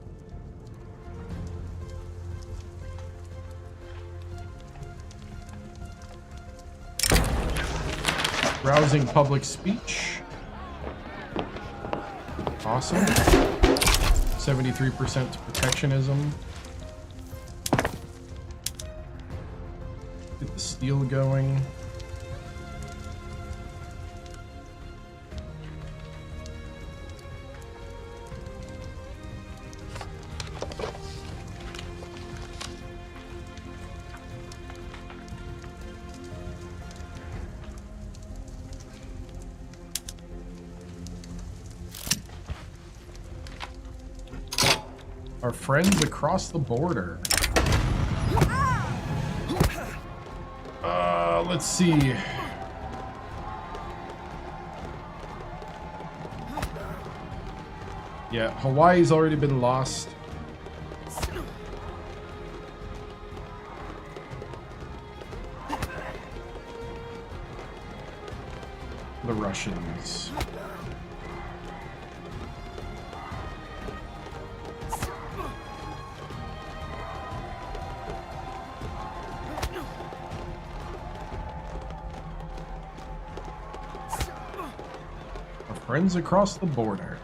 [SPEAKER 1] Rousing public speech. Awesome. 73% protectionism. Get the steel going. Our friends across the border. Let's see. Yeah, Hawaii's already been lost. The Russians. Our friends across the border.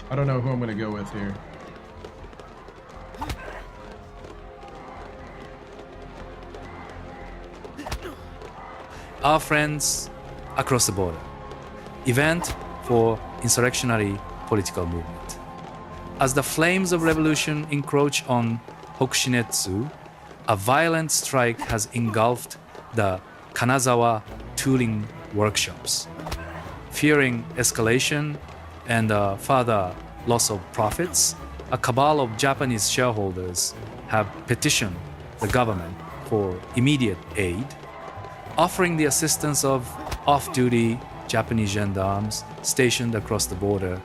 [SPEAKER 1] I don't know who I'm going to go with here.
[SPEAKER 2] Our friends across the border. Event for insurrectionary political movement. As the flames of revolution encroach on Hokushinetsu, a violent strike has engulfed the Kanazawa tooling workshops. Fearing escalation and further loss of profits, a cabal of Japanese shareholders have petitioned the government for immediate aid, offering the assistance of off-duty Japanese gendarmes stationed across the border.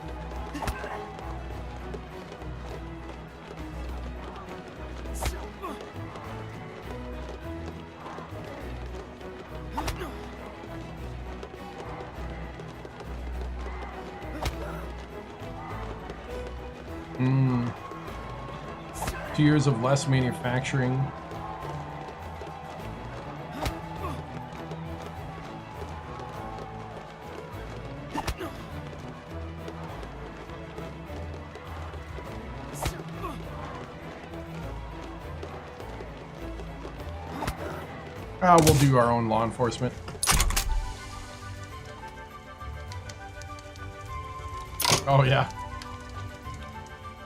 [SPEAKER 1] Hmm. 2 years of less manufacturing. We'll do our own law enforcement. Oh, yeah.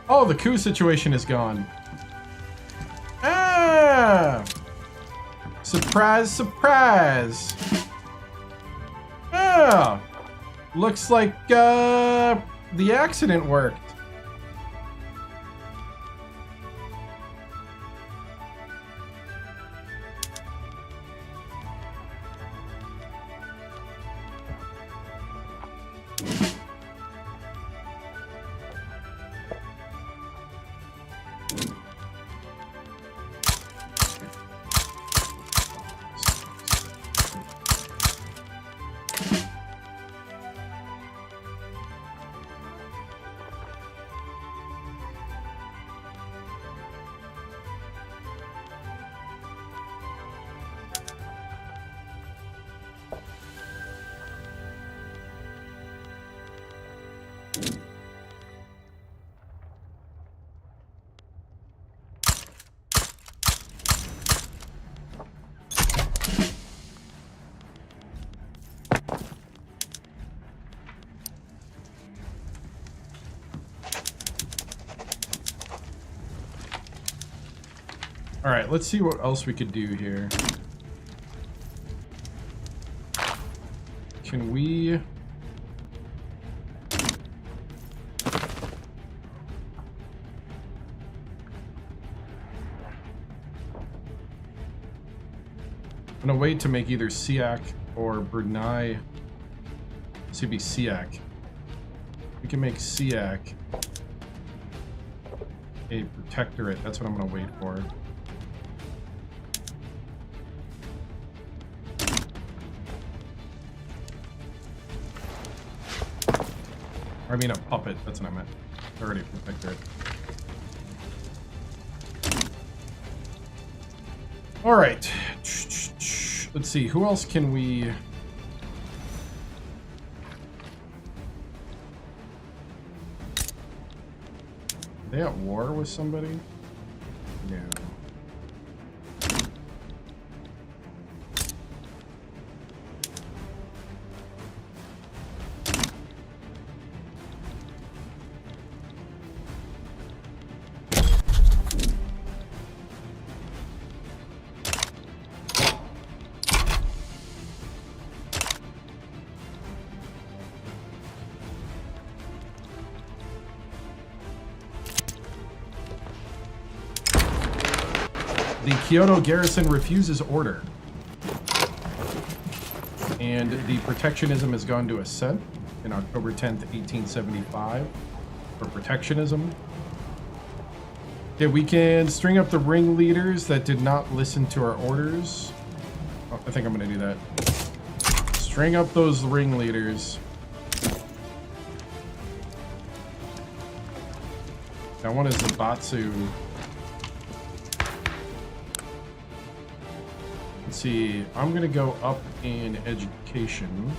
[SPEAKER 1] Oh, the coup situation is gone. Ah! Surprise, surprise! Ah! Looks like, the accident worked. All right, let's see what else we could do here. Can we... Are I'm gonna wait to make either Siak or Brunei. This would be Siak. We can make Siak a protectorate. That's what I'm gonna wait for. Or I mean a puppet, that's what I meant. Already protectorate. Alright. Let's see, who else can we... Are they at war with somebody? No. The Kyoto garrison refuses order. And the protectionism has gone to ascent. in October 10th, 1875 for protectionism. Okay, we can string up the ringleaders that did not listen to our orders. Oh, I think I'm going to do that. String up those ringleaders. That one is Zabatsu. Let's see. I'm going to go up in education.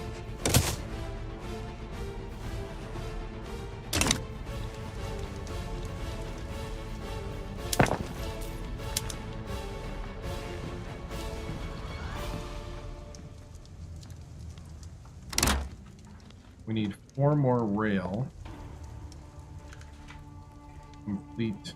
[SPEAKER 1] We need 4 more rail. Complete.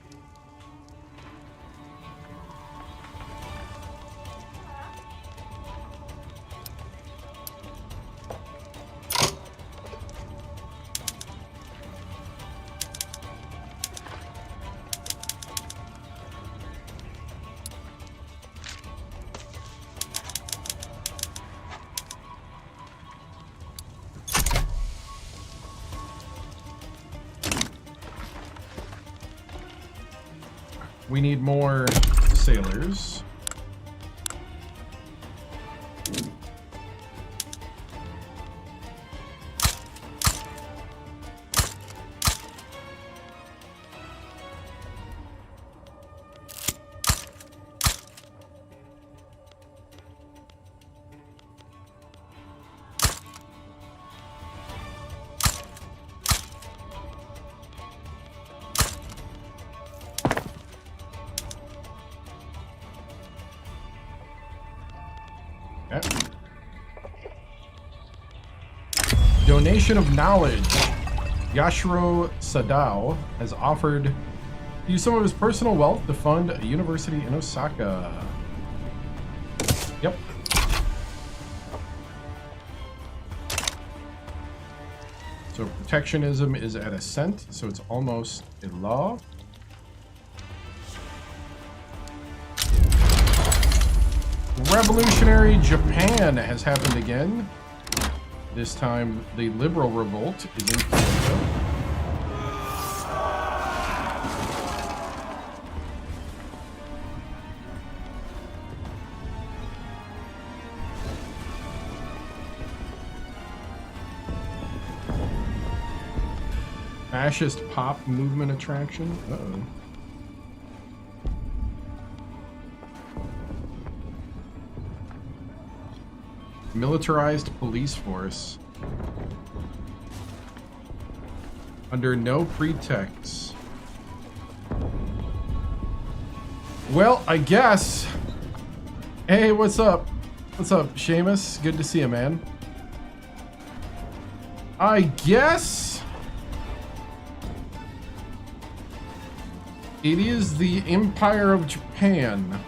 [SPEAKER 1] We need more sailors. Okay. Donation of knowledge. Yashiro Sadao has offered to use some of his personal wealth to fund a university in Osaka. Yep. So protectionism is at a cent, so it's almost a law. Revolutionary Japan has happened again. This time, the liberal revolt is in Kyoto. Fascist pop movement attraction. Uh-oh. Militarized police force. Under no pretext. Well, I guess. Hey, what's up? What's up, Seamus? Good to see you, man. I guess it is the Empire of Japan.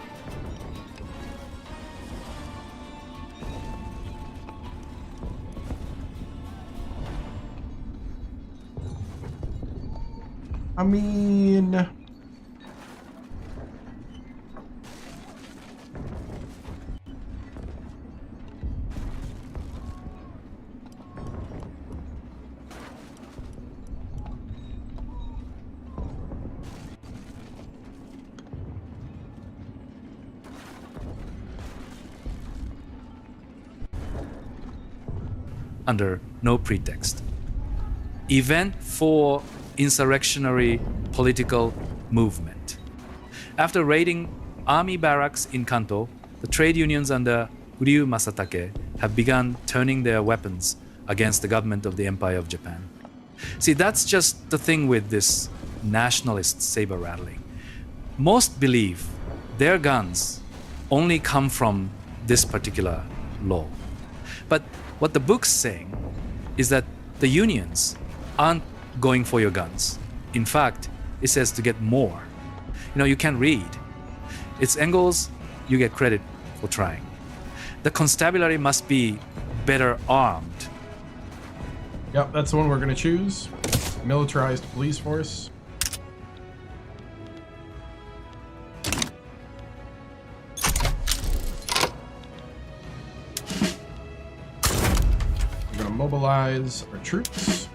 [SPEAKER 1] I mean,
[SPEAKER 2] under no pretext. Event for insurrectionary political movement. After raiding army barracks in Kanto, the trade unions under Ryu Masatake have begun turning their weapons against the government of the Empire of Japan. See, that's just the thing with this nationalist saber rattling. Most believe their guns only come from this particular law. But what the book's saying is that the unions aren't going for your guns. In fact, it says to get more. You know, you can't read. It's Engels, you get credit for trying. The constabulary must be better armed.
[SPEAKER 1] Yep, that's the one we're going to choose. Militarized police force. We're going to mobilize mobilize our troops.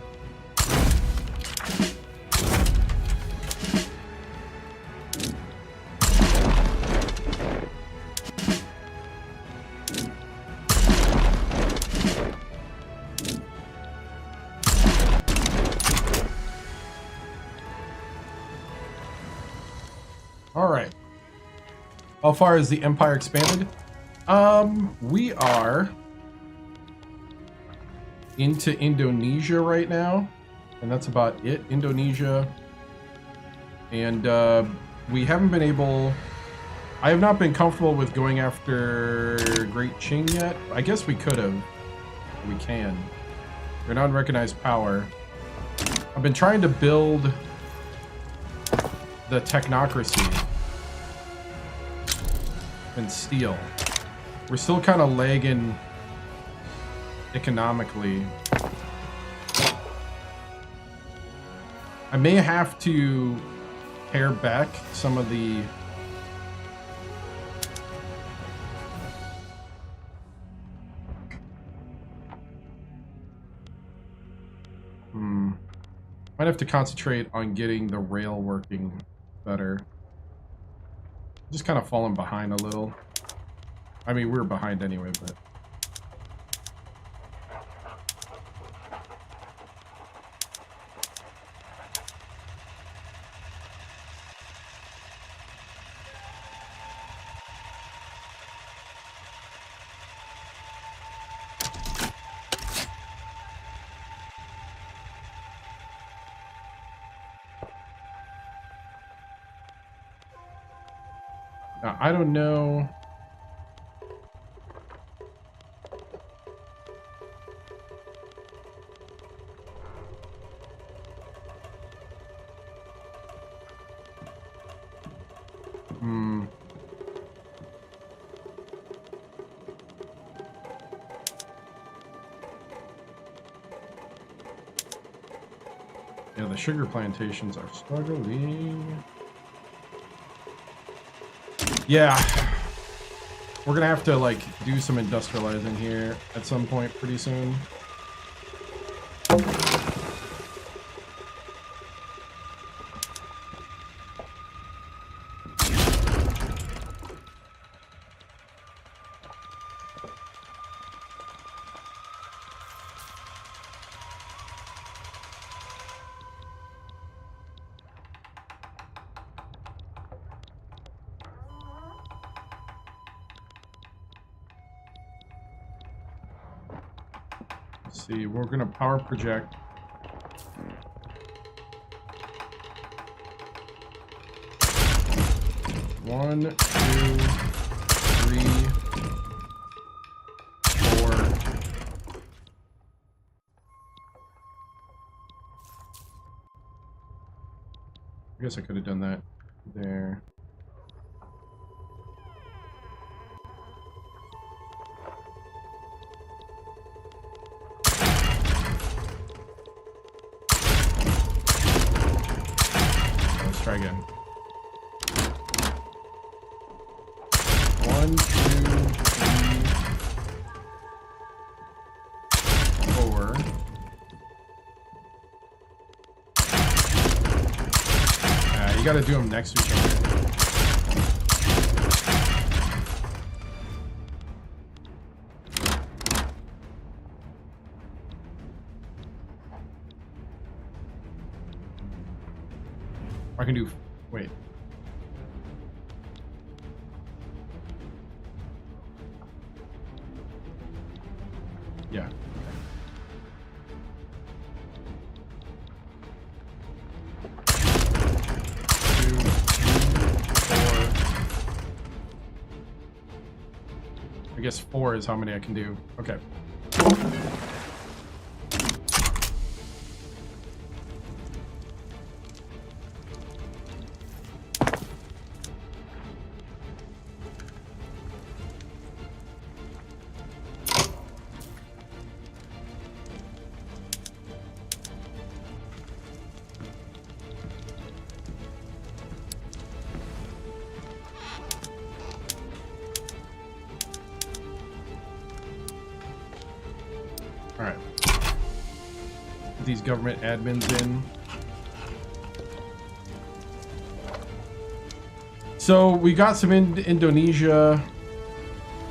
[SPEAKER 1] All right. How far is the empire expanded? We are into Indonesia right now, and that's about it. Indonesia, and we haven't been able. I have not been comfortable with going after Great Qing yet. I guess we could have. We can. We're an unrecognized power. I've been trying to build the technocracy and steel. We're still kind of lagging economically. I may have to pare back some of the might have to concentrate on getting the rail working better. Just kind of falling behind a little. I mean, we're behind anyway, but... Now, I don't know... Yeah, the sugar plantations are struggling. Yeah. We're gonna have to, like, do some industrializing here at some point pretty soon. See, we're gonna power project. One, two, three, four. I guess I could have done that there. Try again. 1, 2, 3, 4. You gotta do them next to each other. I can do, wait. Yeah. Two, 3, 4. I guess 4 is how many I can do. Okay. these government admins in. So we got some in Indonesia.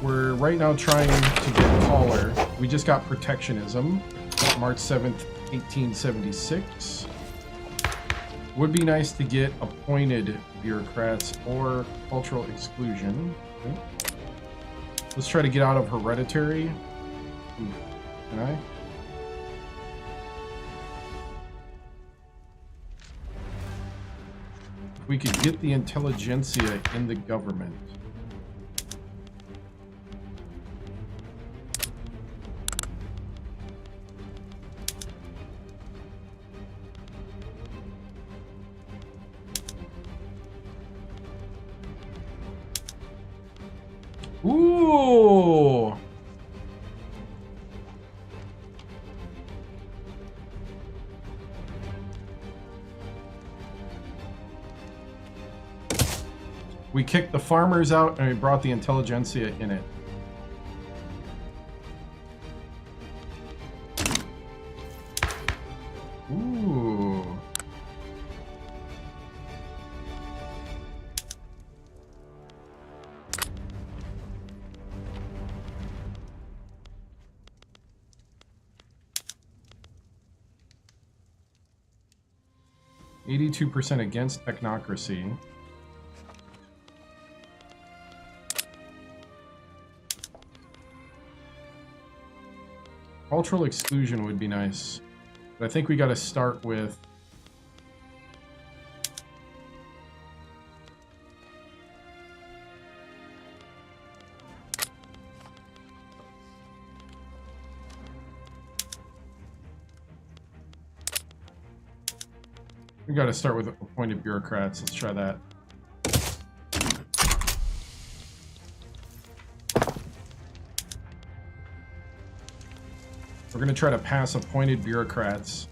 [SPEAKER 1] We're right now trying to get taller. We just got protectionism, March 7th, 1876. Would be nice to get appointed bureaucrats or cultural exclusion. Okay. Let's try to get out of hereditary. Can I? If we could get the intelligentsia in the government. Ooh! We kicked the farmers out and we brought the intelligentsia in it. Ooh. %82 against technocracy. Cultural exclusion would be nice. But I think we gotta start with... We gotta start with appointed bureaucrats. Let's try that. We're gonna try to pass appointed bureaucrats.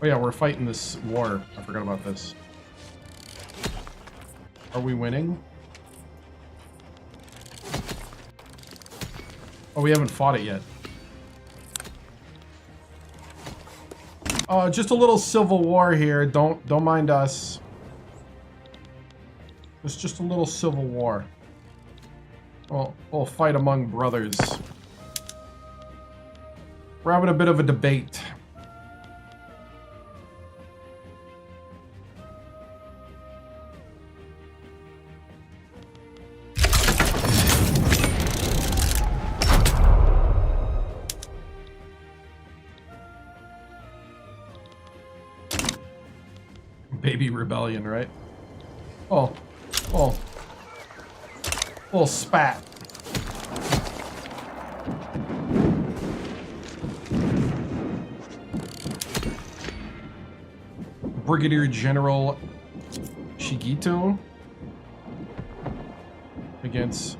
[SPEAKER 1] Oh yeah, we're fighting this war. I forgot about this. Are we winning? Oh, we haven't fought it yet. Just a little civil war here. Don't mind us. It's just a little civil war. Well, we'll fight among brothers. We're having a bit of a debate. Baby rebellion, right? Oh. Little spat. Brigadier General Shigito against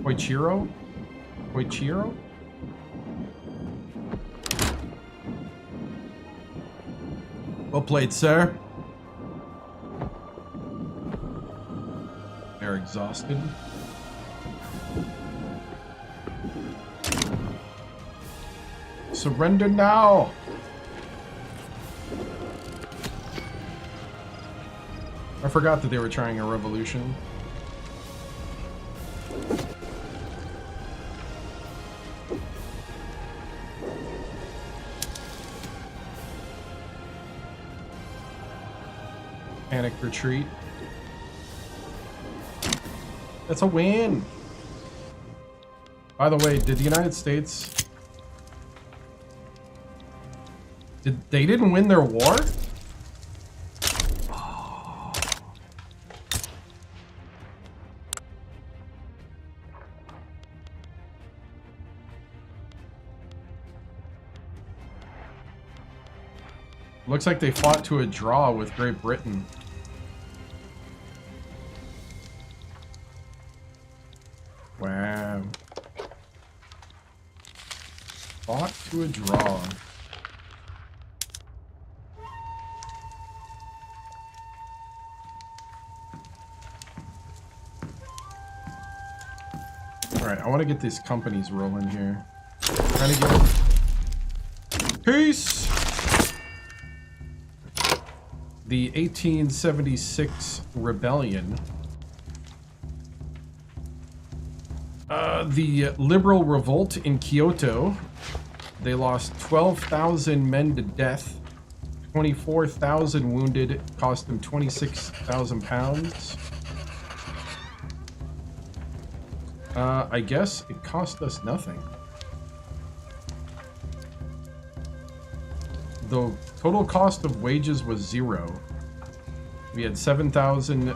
[SPEAKER 1] Koichiro? Well played, sir. They're exhausted. Surrender now! I forgot that they were trying a revolution. Panic retreat. That's a win! By the way, did the United States... They didn't win their war? Oh. Looks like they fought to a draw with Great Britain. Wow. Fought to a draw. Alright, I want to get these companies rolling here. Trying to get... Peace! The 1876 rebellion. The liberal revolt in Kyoto. They lost 12,000 men to death. 24,000 wounded. Cost them 26,000 pounds. I guess it cost us nothing. The total cost of wages was 0. We had 7,000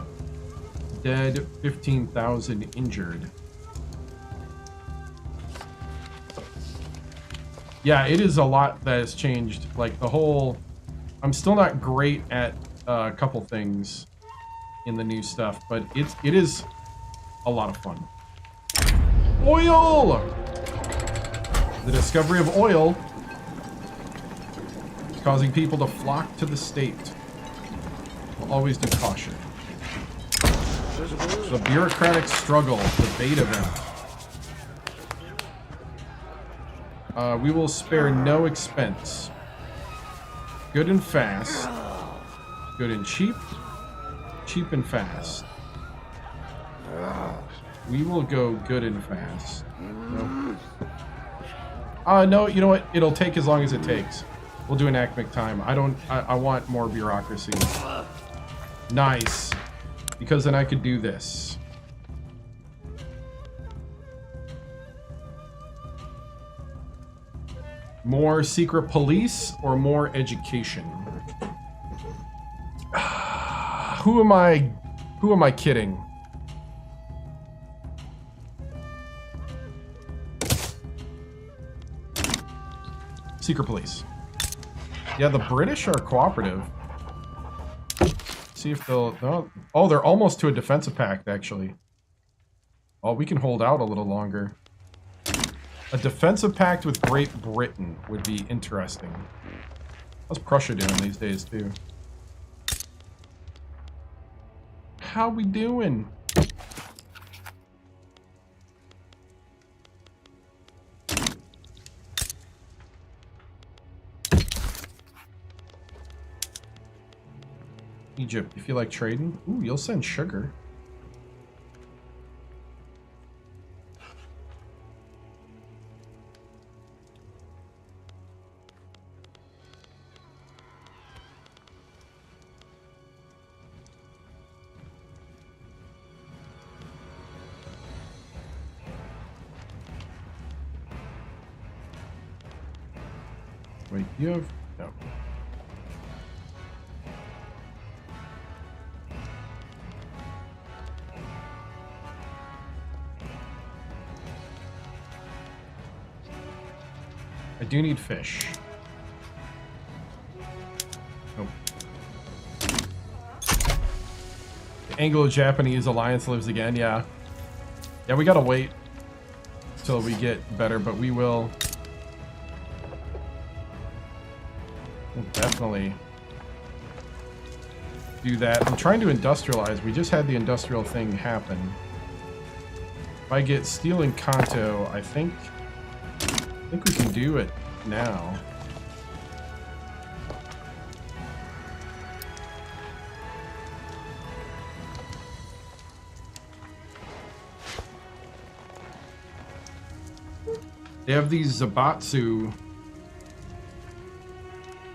[SPEAKER 1] dead, 15,000 injured. Yeah, it is a lot that has changed. Like the whole... I'm still not great at a couple things in the new stuff, but it is a lot of fun. Oil! The discovery of oil is causing people to flock to the state. We'll always do caution. The bureaucratic struggle, debate event. We will spare no expense. Good and fast. Good and cheap. Cheap and fast. We will go good and fast. Nope. No, you know what? It'll take as long as it takes. We'll do an acmic time. I want more bureaucracy. Nice. Because then I could do this. More secret police or more education? Who am I kidding? Secret police. Yeah, the British are cooperative. See if they'll... No. Oh, they're almost to a defensive pact, actually. Oh, we can hold out a little longer. A defensive pact with Great Britain would be interesting. How's Prussia doing these days, too? How we doing? Egypt, you feel like trading? Ooh, you'll send sugar. Wait, you have... No. I do need fish. Nope. The Anglo-Japanese alliance lives again, yeah. Yeah, we gotta wait till we get better, but we will... We'll definitely do that. I'm trying to industrialize. We just had the industrial thing happen. If I get steel and Kanto, I think we can do it now. They have these Zabatsu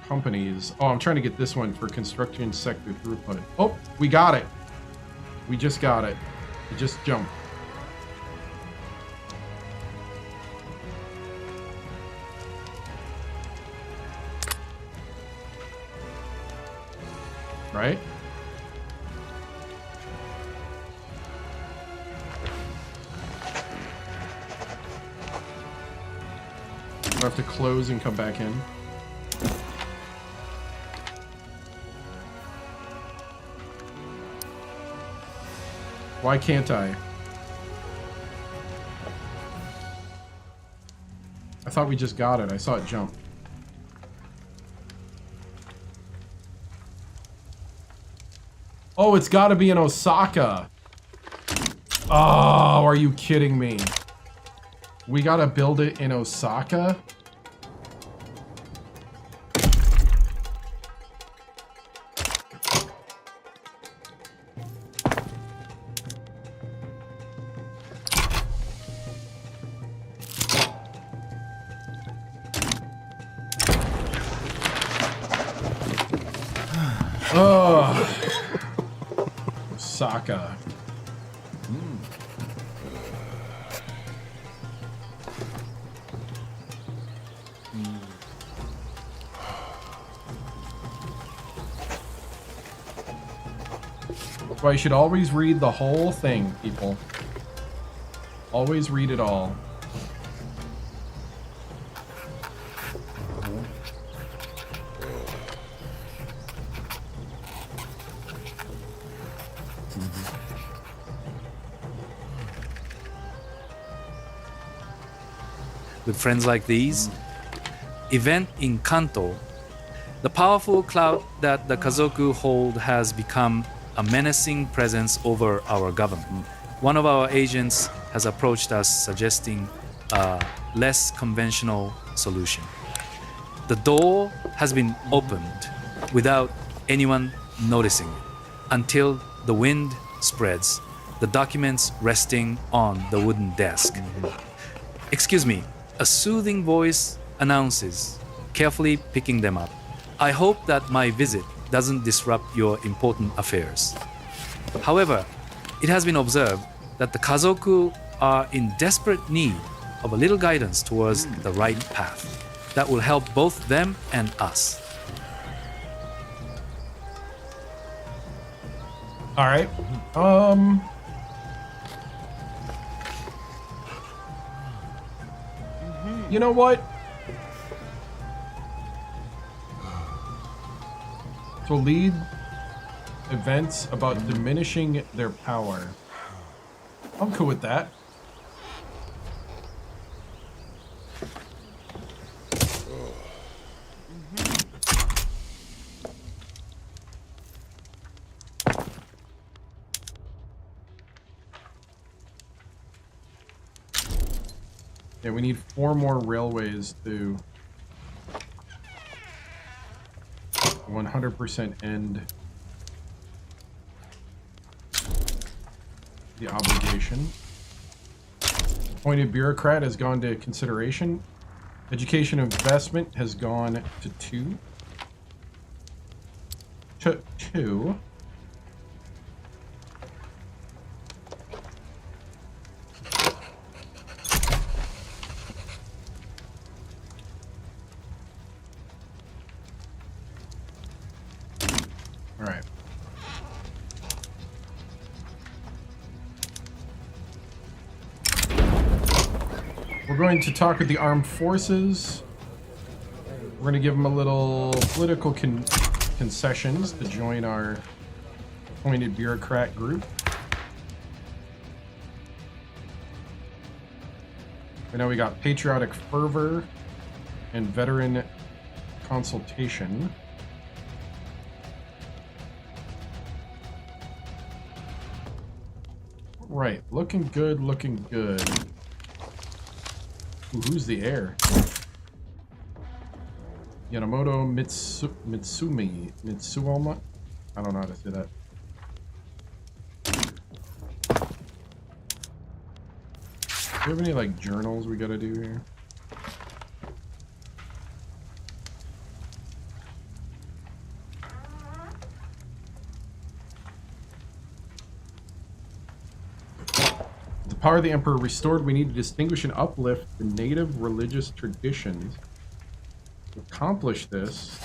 [SPEAKER 1] companies. Oh, I'm trying to get this one for construction sector throughput. Oh, we got it. We just got it. It just jumped. Right? I have to close and come back in. Why can't I? I thought we just got it. I saw it jump. Oh, it's got to be in Osaka. Oh, are you kidding me? We gotta build it in Osaka. Oh, Osaka. Well, you should always read the whole thing, people. Always read it all.
[SPEAKER 2] With friends like these, event in Kanto, the powerful cloud that the Kazoku hold has become a menacing presence over our government. One of our agents has approached us suggesting a less conventional solution. The door has been opened without anyone noticing it until the wind spreads, the documents resting on the wooden desk. Excuse me, a soothing voice announces, carefully picking them up. I hope that my visit doesn't disrupt your important affairs. However, it has been observed that the Kazoku are in desperate need of a little guidance towards the right path that will help both them and us.
[SPEAKER 1] All right. You know what? To lead events about diminishing their power. I'm cool with that. Yeah, we need 4 more railways to 100% end the obligation. Appointed bureaucrat has gone to consideration. Education investment has gone to 2. To 2. All right. We're going to talk with the armed forces. We're going to give them a little political concessions to join our appointed bureaucrat group. I know we got patriotic fervor and veteran consultation. Right, looking good, looking good. Ooh, who's the heir? Yamamoto Mitsuoma? I don't know how to say that. Do you have any, like, journals we gotta do here? The power of the Emperor restored, we need to distinguish and uplift the native religious traditions. To accomplish this...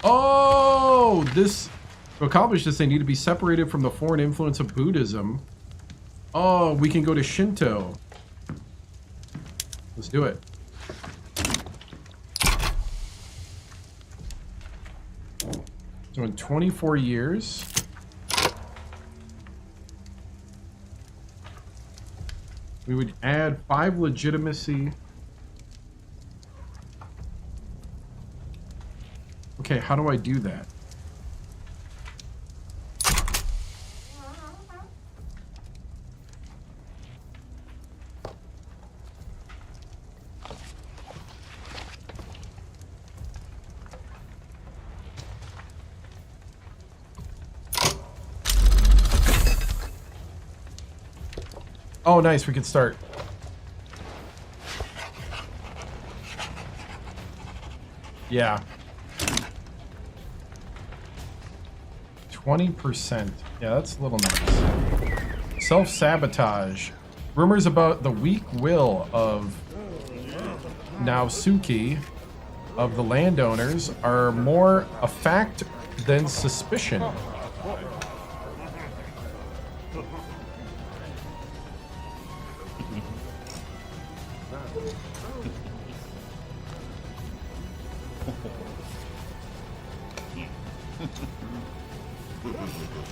[SPEAKER 1] Oh! To accomplish this, they need to be separated from the foreign influence of Buddhism. Oh, we can go to Shinto. Let's do it. So in 24 years... we would add 5 legitimacy. Okay, how do I do that? Oh, nice. We can start. Yeah. 20%. Yeah, that's a little nice. Self-sabotage. Rumors about the weak will of Naosuke of the landowners are more a fact than suspicion.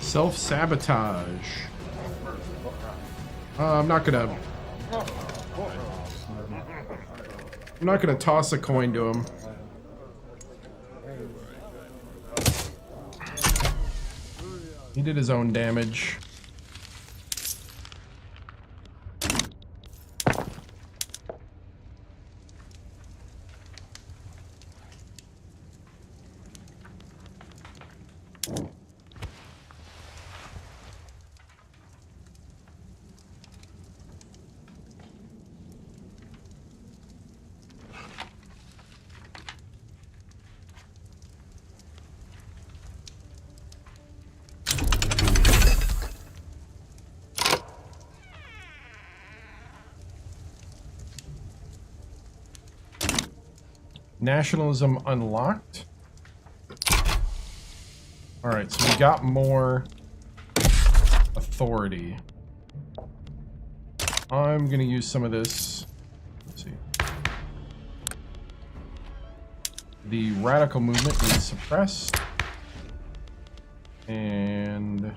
[SPEAKER 1] Self-sabotage. I'm not gonna toss a coin to him. He did his own damage. Nationalism unlocked. Alright, so we got more authority. I'm gonna use some of this. Let's see. The radical movement is suppressed. And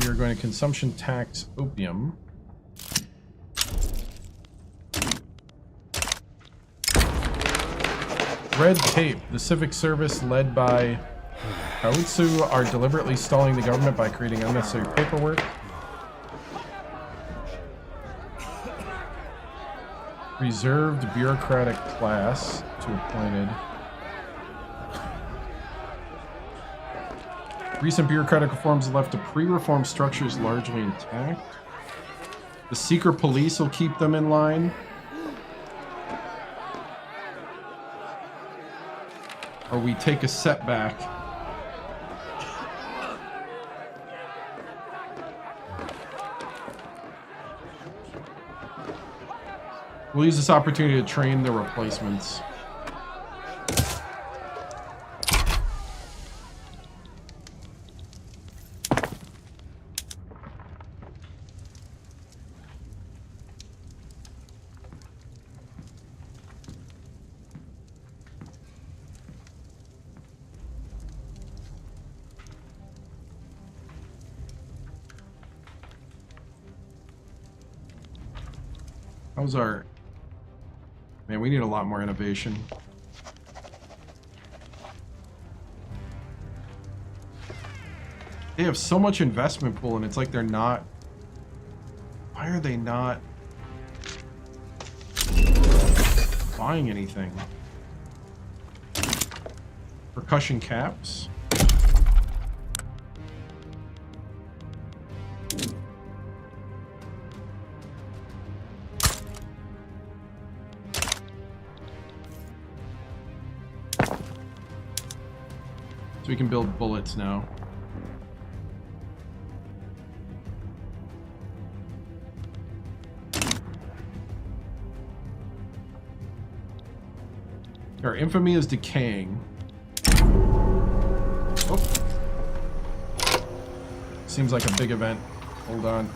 [SPEAKER 1] we are going to consumption tax opium. Red tape. The civic service led by Kautsu are deliberately stalling the government by creating unnecessary paperwork. Reserved bureaucratic class to appointed. Recent bureaucratic reforms left the pre-reform structures largely intact. The secret police will keep them in line. Or we take a setback. We'll use this opportunity to train the replacements. How's our... Man, we need a lot more innovation. They have so much investment pool, and it's like they're not... Why are they not buying anything? Percussion caps. So we can build bullets now. Our infamy is decaying. Oh. Seems like a big event. Hold on.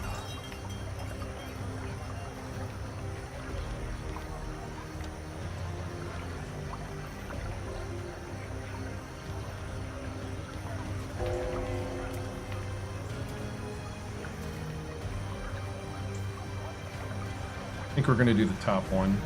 [SPEAKER 1] I think we're going to do the top one.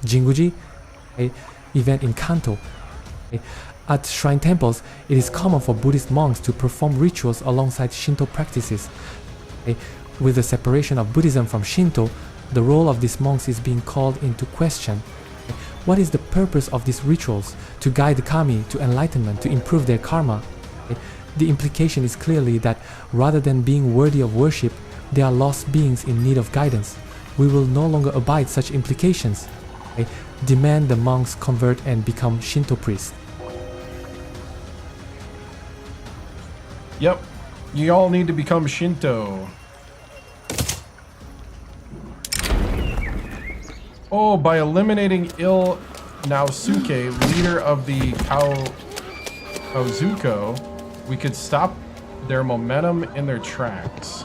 [SPEAKER 4] Jinguji, event in Kanto. At shrine temples, it is common for Buddhist monks to perform rituals alongside Shinto practices. With the separation of Buddhism from Shinto, the role of these monks is being called into question. What is the purpose of these rituals? To guide the kami to enlightenment, to improve their karma. The implication is clearly that rather than being worthy of worship, they are lost beings in need of guidance. We will no longer abide such implications. Demand the monks convert and become Shinto priests.
[SPEAKER 1] Yep. You all need to become Shinto. Oh, by eliminating Il Naosuke, leader of the Kaozuko, we could stop their momentum in their tracks.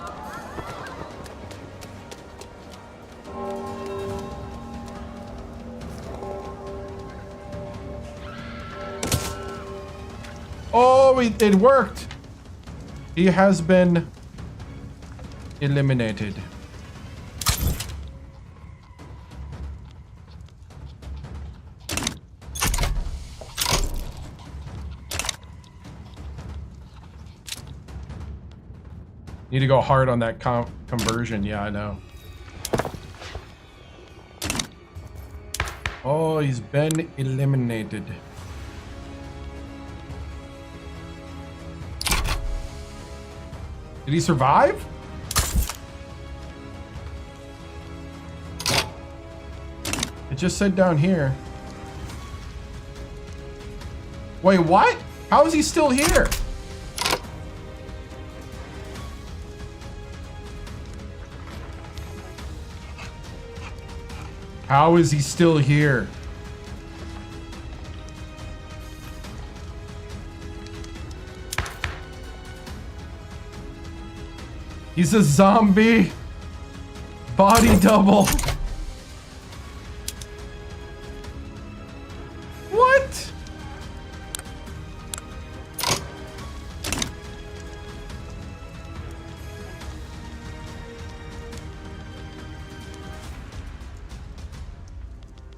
[SPEAKER 1] Oh, it worked! He has been eliminated. Need to go hard on that conversion. Yeah, I know. Oh, he's been eliminated. Did he survive? It just said down here. Wait, what? How is he still here? How is he still here? He's a zombie. Body double. What?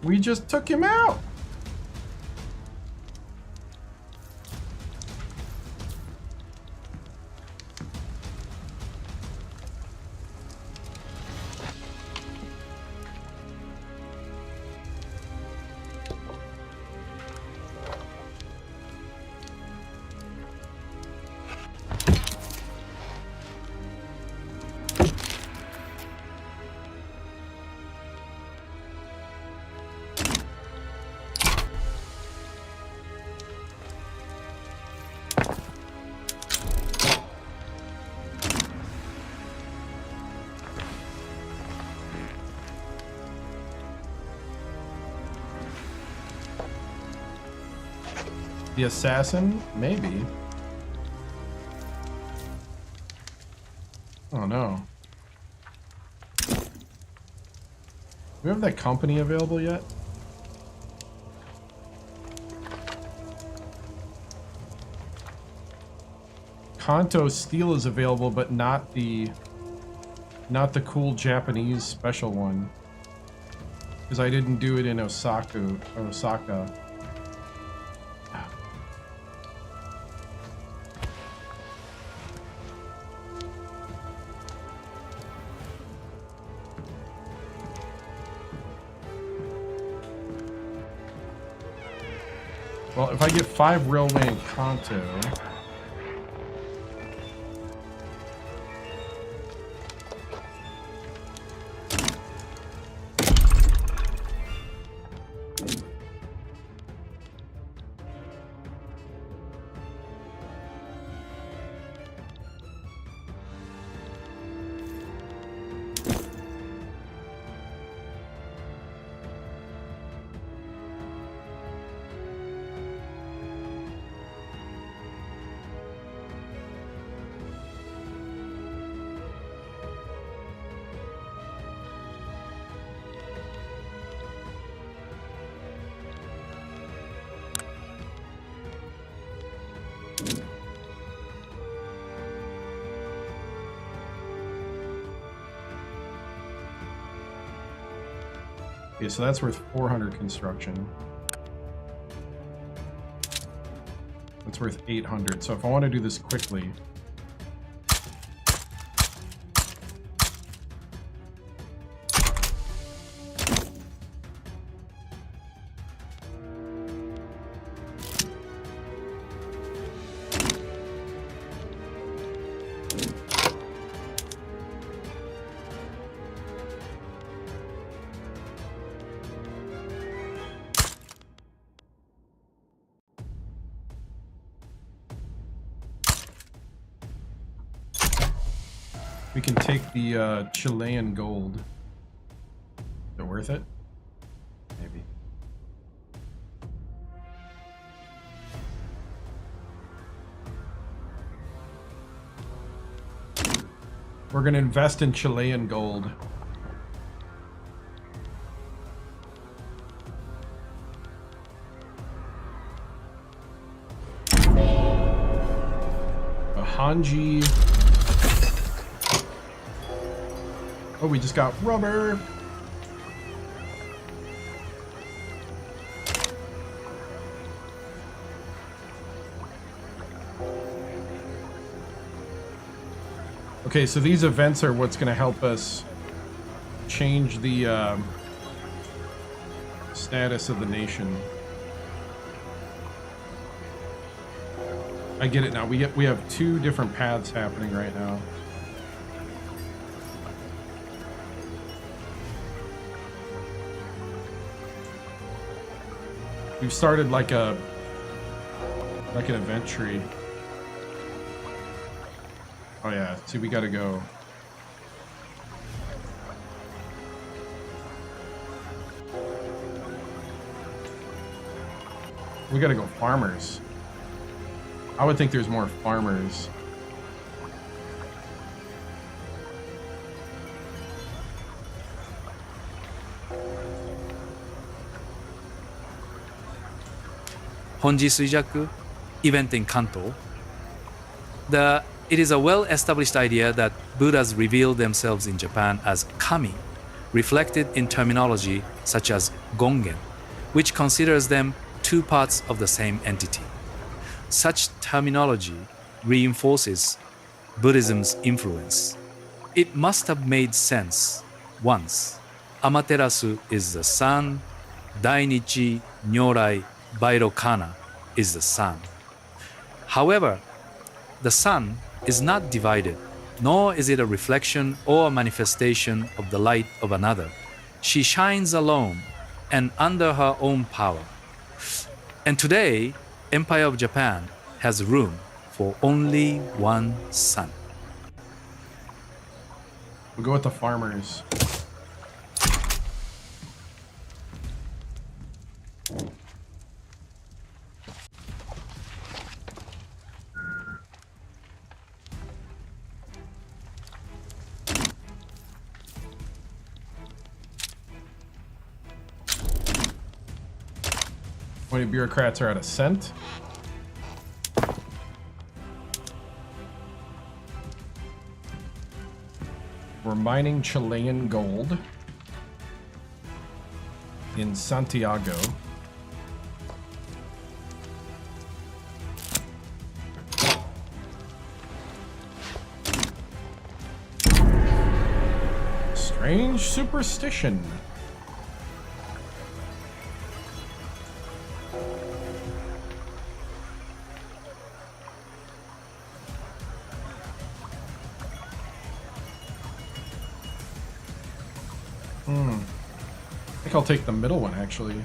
[SPEAKER 1] We just took him out. The assassin? Maybe. Oh no. Do we have that company available yet? Kanto steel is available, but not the cool Japanese special one. Because I didn't do it in Osaka. Well, if I get 5 railway in Kanto... Okay, so that's worth 400 construction. That's worth 800. So if I want to do this quickly, we can take the Chilean gold. Is it worth it? Maybe. We're going to invest in Chilean gold. A Hanji. Oh, we just got rubber. Okay, so these events are what's going to help us change the status of the nation. I get it now. We have two different paths happening right now. We've started like an event tree. Oh yeah, see, we gotta go. We gotta go farmers. I would think there's more farmers.
[SPEAKER 2] Honji Suijaku event in Kanto. It is a well-established idea that Buddhas reveal themselves in Japan as kami, reflected in terminology such as gongen, which considers them two parts of the same entity. Such terminology reinforces Buddhism's influence. It must have made sense once. Amaterasu is the sun, Dainichi, Nyorai, Bairokana is the sun. However, the sun is not divided, nor is it a reflection or a manifestation of the light of another. She shines alone and under her own power. And today, Empire of Japan has room for only one sun.
[SPEAKER 1] We'll go with the farmers. How many bureaucrats are at a cent? We're mining Chilean gold in Santiago. Strange superstition. I think I'll take the middle one, actually.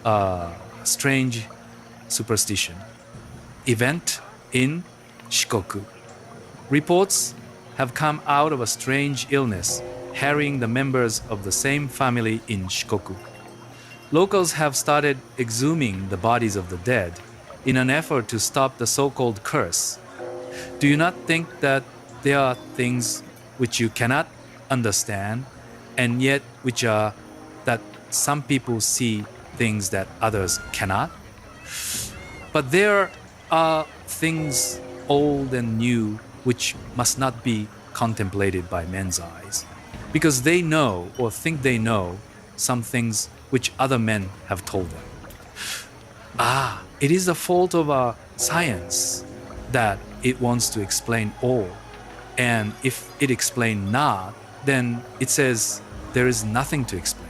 [SPEAKER 2] a strange superstition. Event in Shikoku. Reports have come out of a strange illness harrying the members of the same family in Shikoku. Locals have started exhuming the bodies of the dead in an effort to stop the so-called curse. Do you not think that there are things which you cannot understand, and yet which are that some people see things that others cannot? But there are things old and new which must not be contemplated by men's eyes, because they know or think they know some things which other men have told them. It is the fault of our science that it wants to explain all, and if it explain not, then it says there is nothing to explain.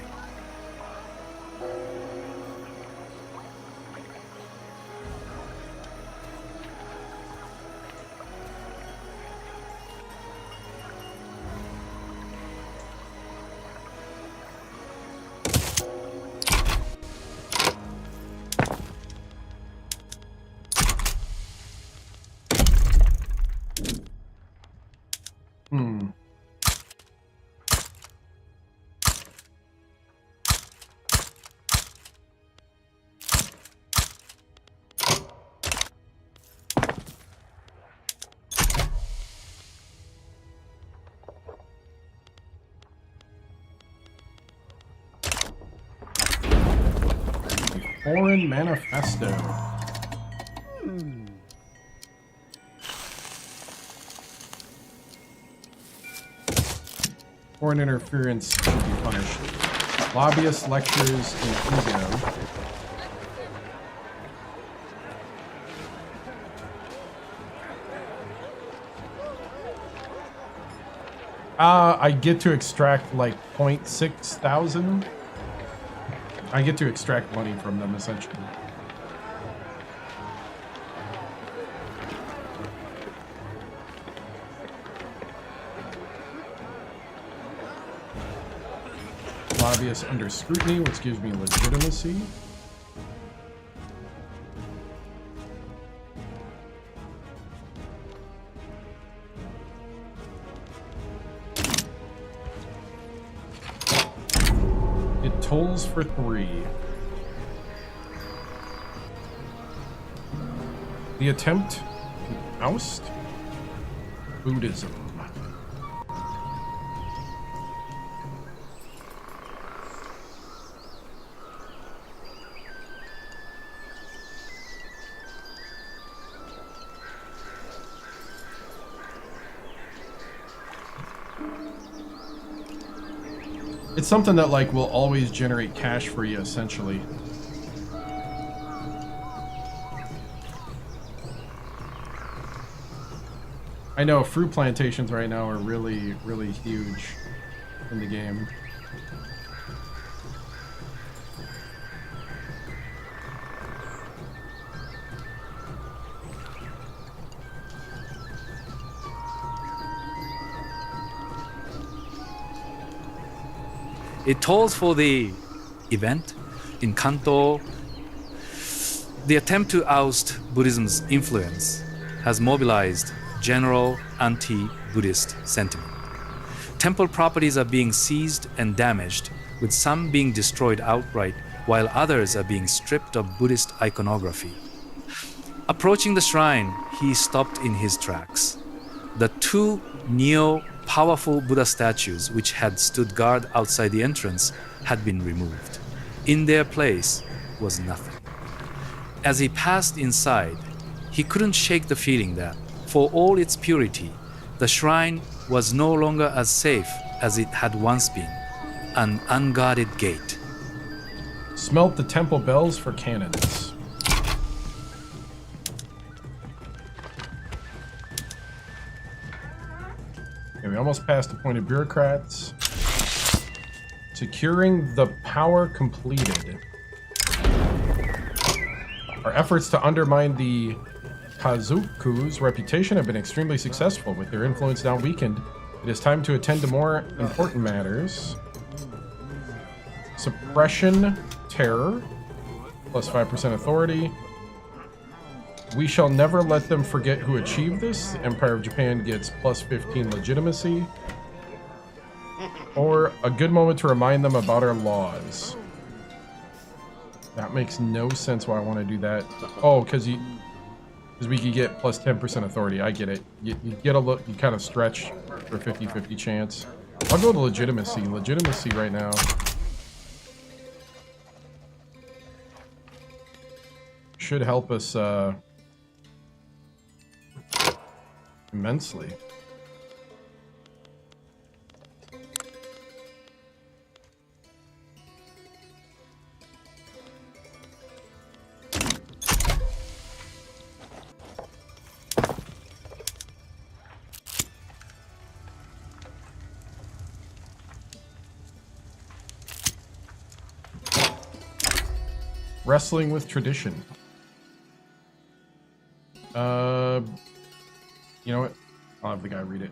[SPEAKER 1] Foreign Manifesto. Foreign interference should be punished. Lobbyist lectures in ego. I get to extract like 0.6 thousand. I get to extract money from them, essentially. Lobbyist under scrutiny, which gives me legitimacy. Tolls for 3. The attempt to oust Buddhism. It's something that like will always generate cash for you, essentially. I know fruit plantations right now are really, really huge in the game.
[SPEAKER 2] It tolls for the event in Kanto. The attempt to oust Buddhism's influence has mobilized general anti-Buddhist sentiment. Temple properties are being seized and damaged, with some being destroyed outright, while others are being stripped of Buddhist iconography. Approaching the shrine, he stopped in his tracks. The two powerful Buddha statues which had stood guard outside the entrance had been removed. In their place was nothing. As he passed inside, he couldn't shake the feeling that, for all its purity, the shrine was no longer as safe as it had once been, an unguarded gate.
[SPEAKER 1] Smelt the temple bells for cannons. Okay, we almost passed appointed bureaucrats. Securing the power completed. Our efforts to undermine the Kazoku's reputation have been extremely successful. With their influence now weakened, it is time to attend to more important matters. Suppression, terror. plus 5% authority. We shall never let them forget who achieved this. The Empire of Japan gets plus 15 legitimacy. Or a good moment to remind them about our laws. That makes no sense why I want to do that. Oh, because we could get plus 10% authority. I get it. You get a look. You kind of stretch for 50-50 chance. I'll go to legitimacy. Legitimacy right now. Should help us immensely. Wrestling with tradition. You know what? I'll have the guy read it.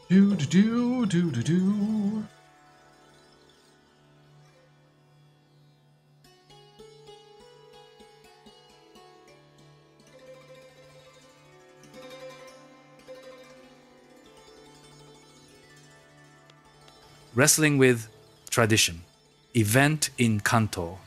[SPEAKER 1] Do.
[SPEAKER 2] Wrestling with tradition. Event in Kanto.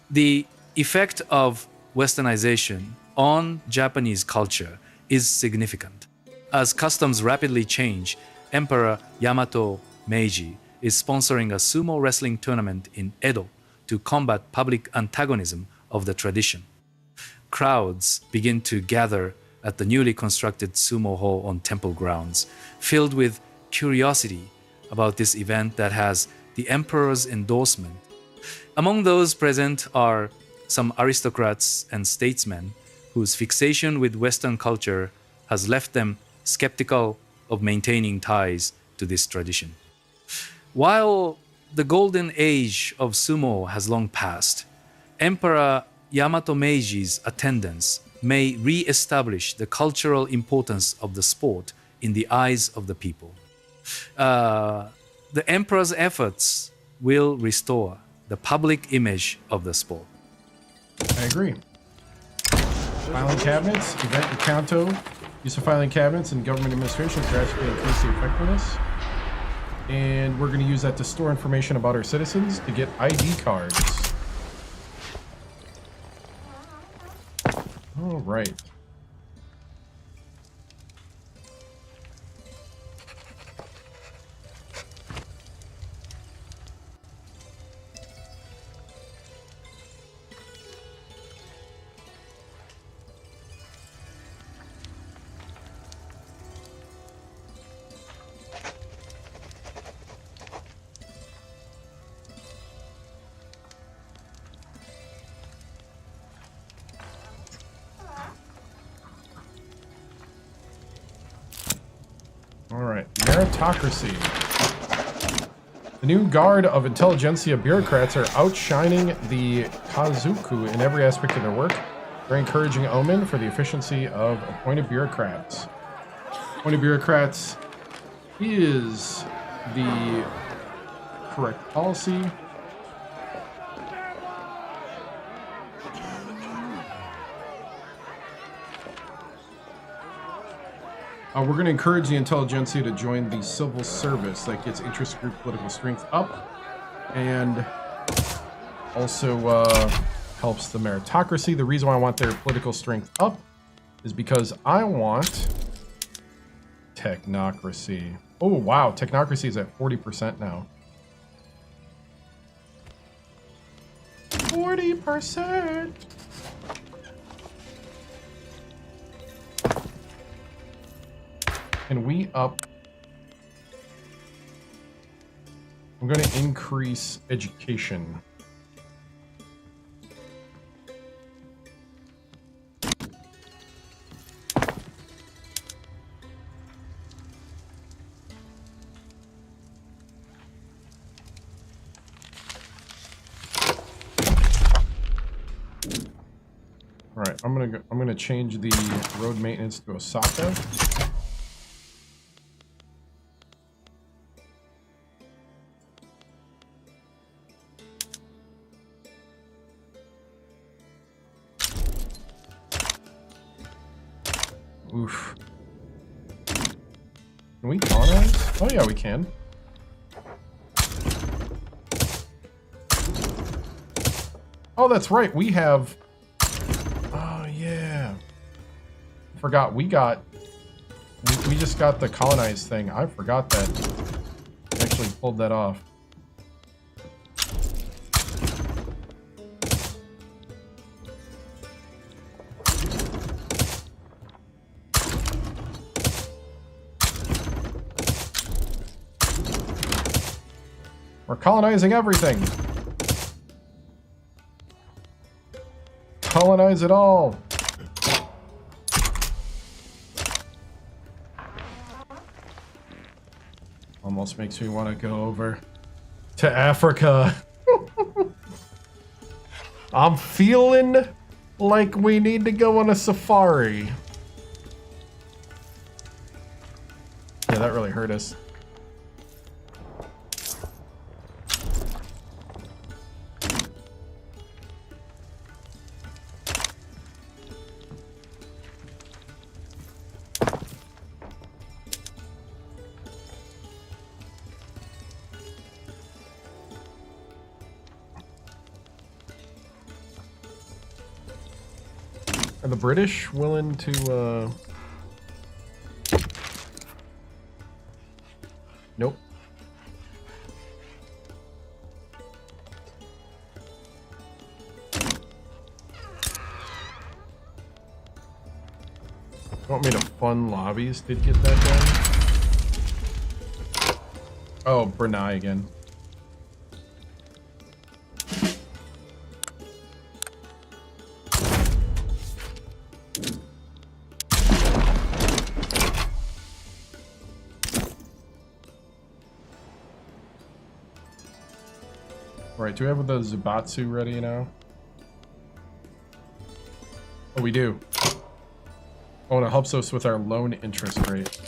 [SPEAKER 2] The effect of westernization on Japanese culture is significant. As customs rapidly change, Emperor Yamato Meiji is sponsoring a sumo wrestling tournament in Edo to combat public antagonism of the tradition. Crowds begin to gather at the newly constructed sumo hall on temple grounds, filled with curiosity about this event that has the emperor's endorsement. Among those present are some aristocrats and statesmen whose fixation with Western culture has left them skeptical of maintaining ties to this tradition. While the golden age of sumo has long passed, Emperor Yamato Meiji's attendance may re-establish the cultural importance of the sport in the eyes of the people. The emperor's efforts will restore the public image of the sport.
[SPEAKER 1] I agree. Filing cabinets, event in Kanto. Use of filing cabinets and government administration to drastically increase the effectiveness. And we're going to use that to store information about our citizens to get ID cards. All right. Alright, meritocracy. The new guard of intelligentsia bureaucrats are outshining the Kazuku in every aspect of their work. Very encouraging omen for the efficiency of appointed bureaucrats. Appointed bureaucrats is the correct policy. We're going to encourage the intelligentsia to join the civil service. That gets interest group political strength up, and also helps the meritocracy. The reason why I want their political strength up is because I want technocracy. Oh, wow. Technocracy is at 40% now. 40%! And we up. I'm going to increase education. All right, I'm gonna change the road maintenance to Osaka. Oof. Can we colonize? Oh yeah, we can. Oh, that's right. We have. Oh yeah. Forgot we got. We just got the colonized thing. I forgot that. We actually pulled that off. We're colonizing everything. Colonize it all. Almost makes me want to go over to Africa. I'm feeling like we need to go on a safari. Yeah, that really hurt us. Are the British willing to, Nope. You want me to fund lobbies to get that done? Oh, Brunei again. Alright, do we have the Zubatsu ready now? Oh, we do. Oh, and it helps us with our loan interest rate.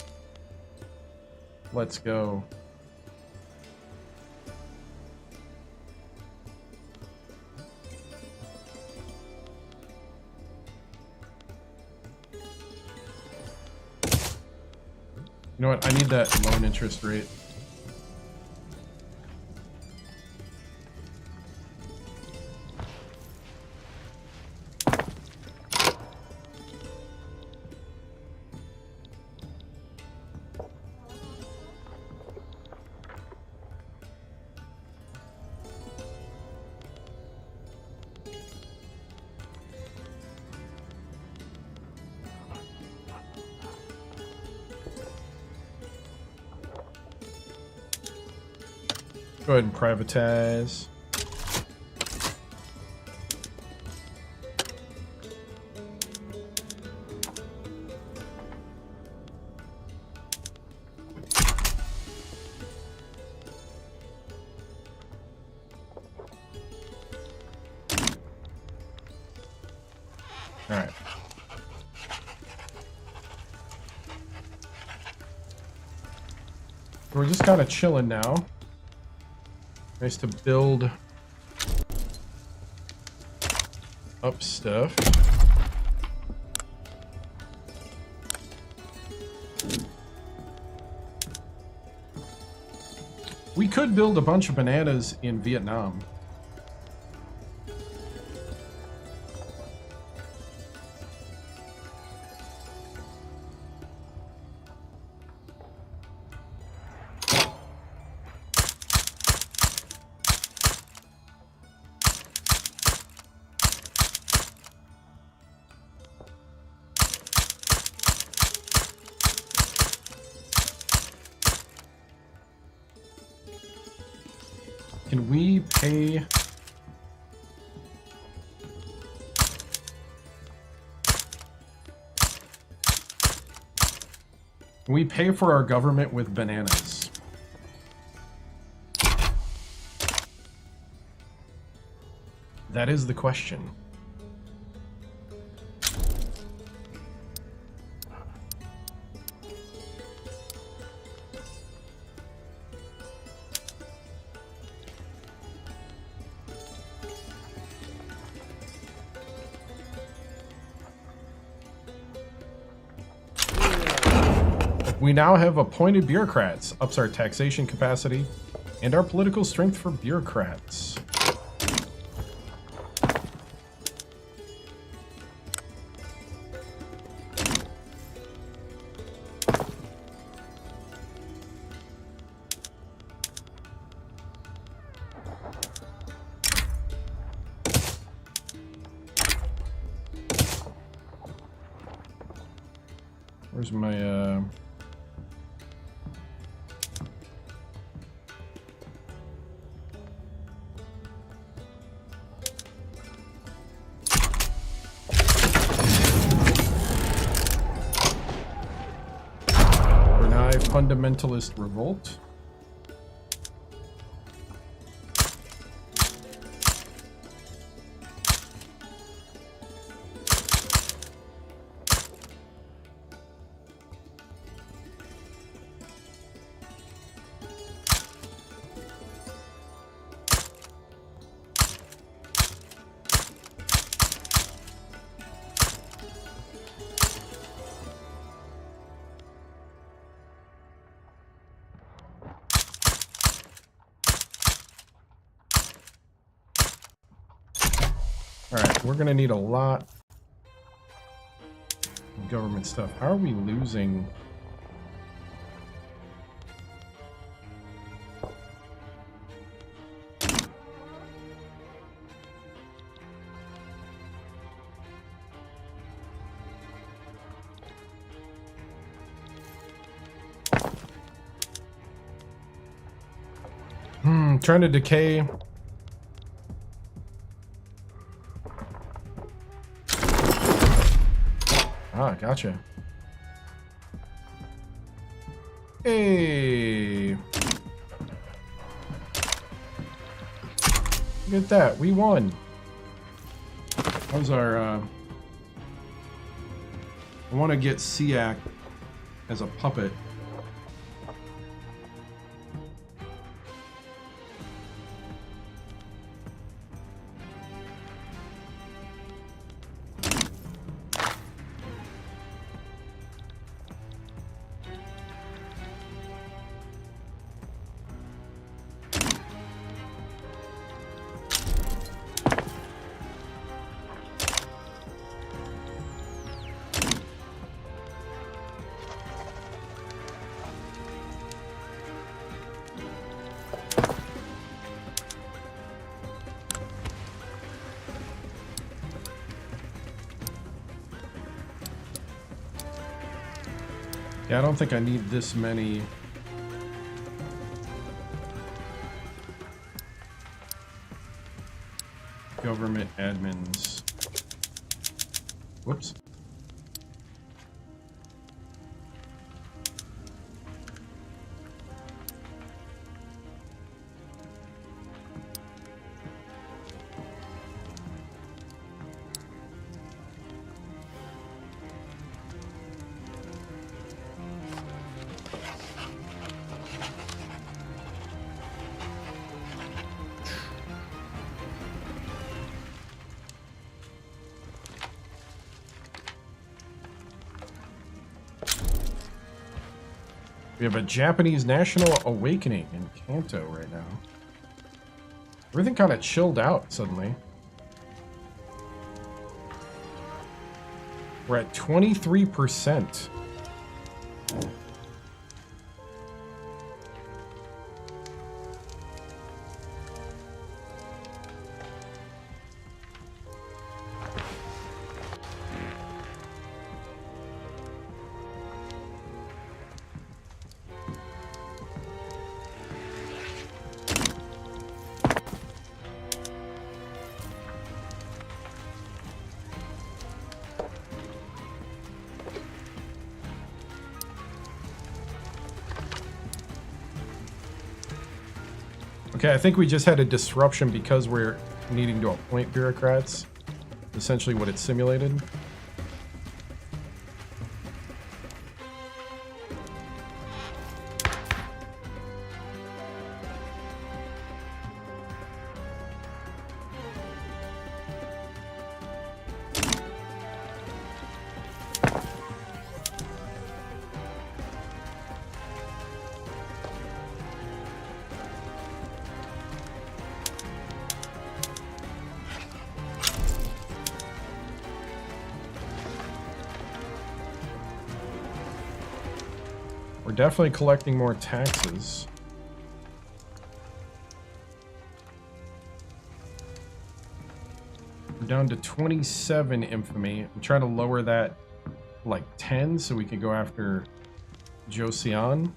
[SPEAKER 1] Let's go. You know what? I need that loan interest rate. Go ahead and privatize. All right. We're just kind of chilling now. Nice to build up stuff. We could build a bunch of bananas in Vietnam. Can we pay? Can we pay for our government with bananas? That is the question. We now have appointed bureaucrats. Ups our taxation capacity and our political strength for bureaucrats. Where's my, Brunei fundamentalist revolt? Alright, we're gonna need a lot of government stuff. How are we losing? Trying to decay. Ah, gotcha. Hey. Look at that. We won. How's our, I want to get Siak as a puppet. Yeah, I don't think I need this many. Government admins. Whoops. We have a Japanese national awakening in Kanto right now. Everything kind of chilled out suddenly. We're at 23%. Okay, I think we just had a disruption because we're needing to appoint bureaucrats. Essentially what it simulated. We're definitely collecting more taxes. We're down to 27 infamy. I'm trying to lower that like 10 so we can go after Joseon.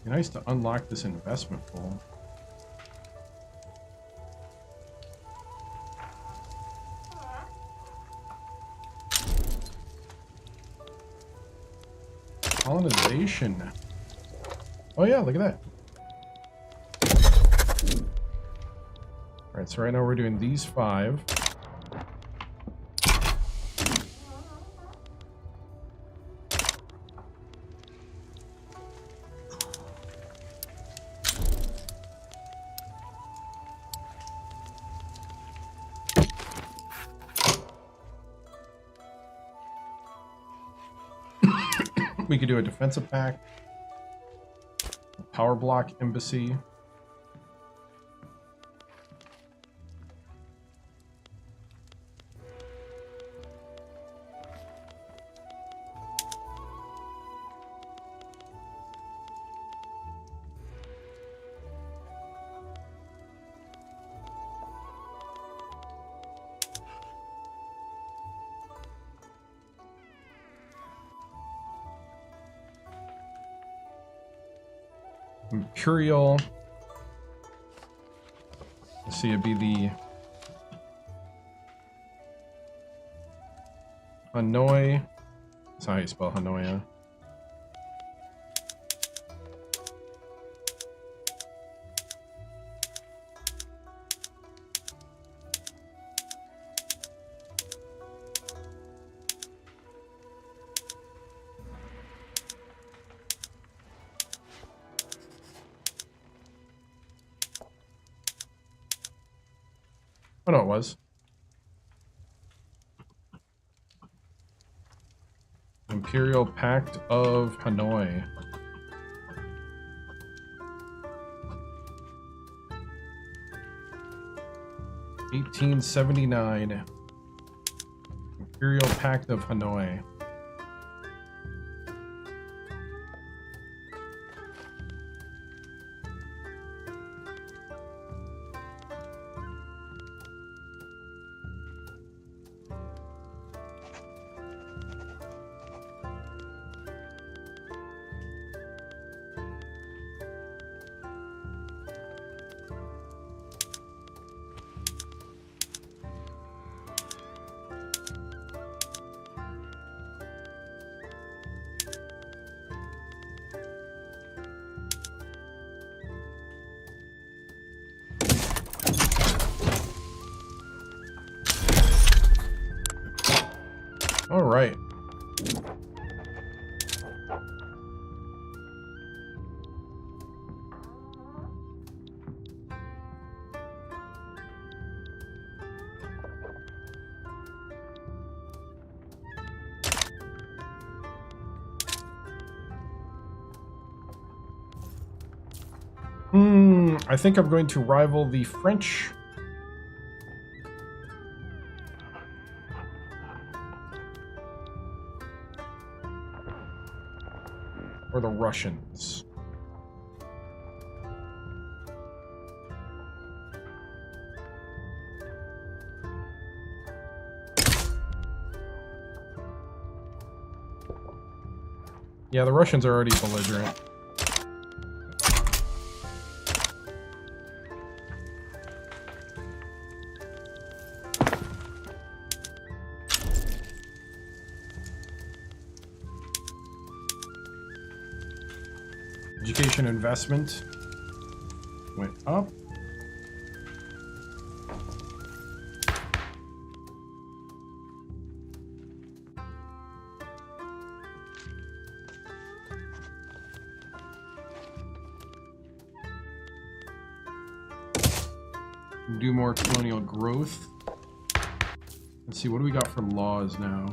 [SPEAKER 1] Be nice to unlock this investment pool. Colonization. Oh yeah, look at that. Alright, so right now we're doing these 5. We could do a defensive pact, a power block embassy. Imperial. Let's see, it'd be the Hanoi. That's how you spell Hanoi, huh? Oh, no, it was. Imperial Pact of Hanoi. (1879). Imperial Pact of Hanoi. All right. I think I'm going to rival the French. Or the Russians. Yeah, the Russians are already belligerent. Education investment went up. Do more colonial growth. Let's see, what do we got for laws now?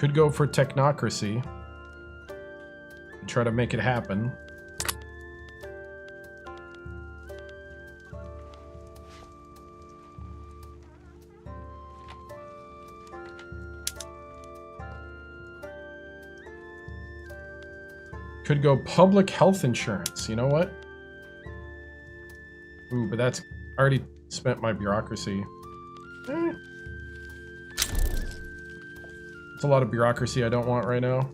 [SPEAKER 1] Could go for technocracy. Try to make it happen. Could go public health insurance. You know what? Ooh, but that's... I already spent my bureaucracy. It's a lot of bureaucracy I don't want right now.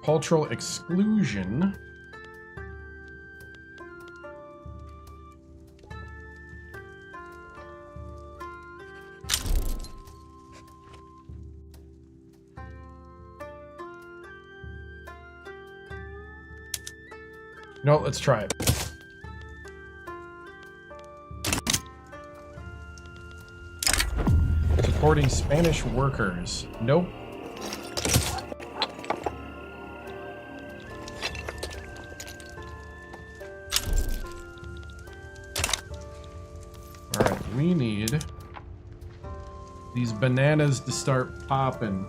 [SPEAKER 1] Cultural exclusion. No, let's try it. Supporting Spanish workers. Nope. Alright, we need these bananas to start popping.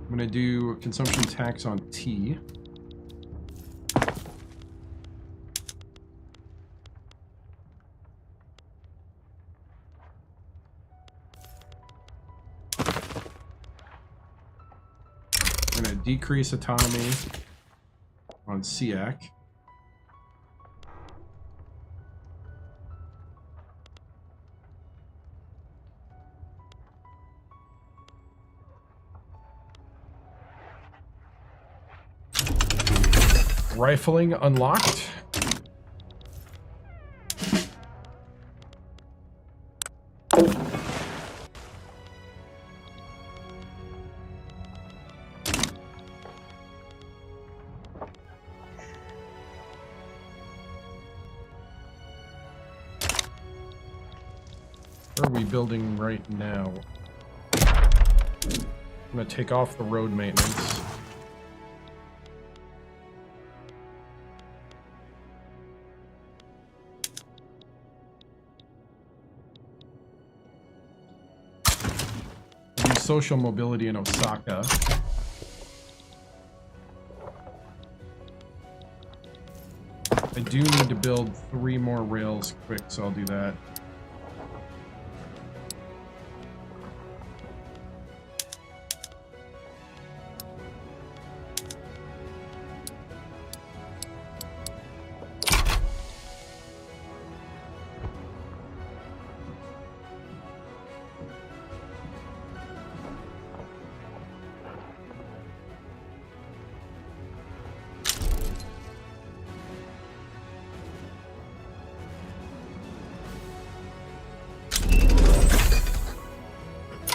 [SPEAKER 1] I'm going to do consumption tax on tea. I'm going to decrease autonomy on SIAC. Rifling unlocked. Where are we building right now? I'm going to take off the road maintenance. Social mobility in Osaka. I do need to build 3 more rails quick, so I'll do that.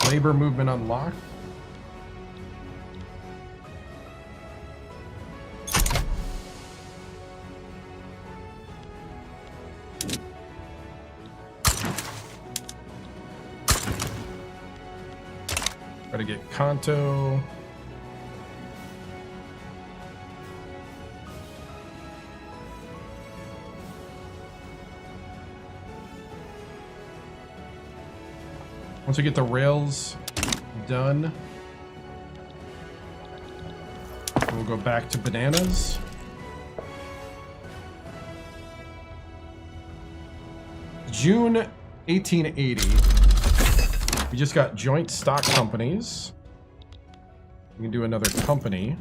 [SPEAKER 1] Labor movement unlocked. Try to get Kanto. Once we get the rails done, we'll go back to bananas. June 1880. We just got joint stock companies. We can do another company.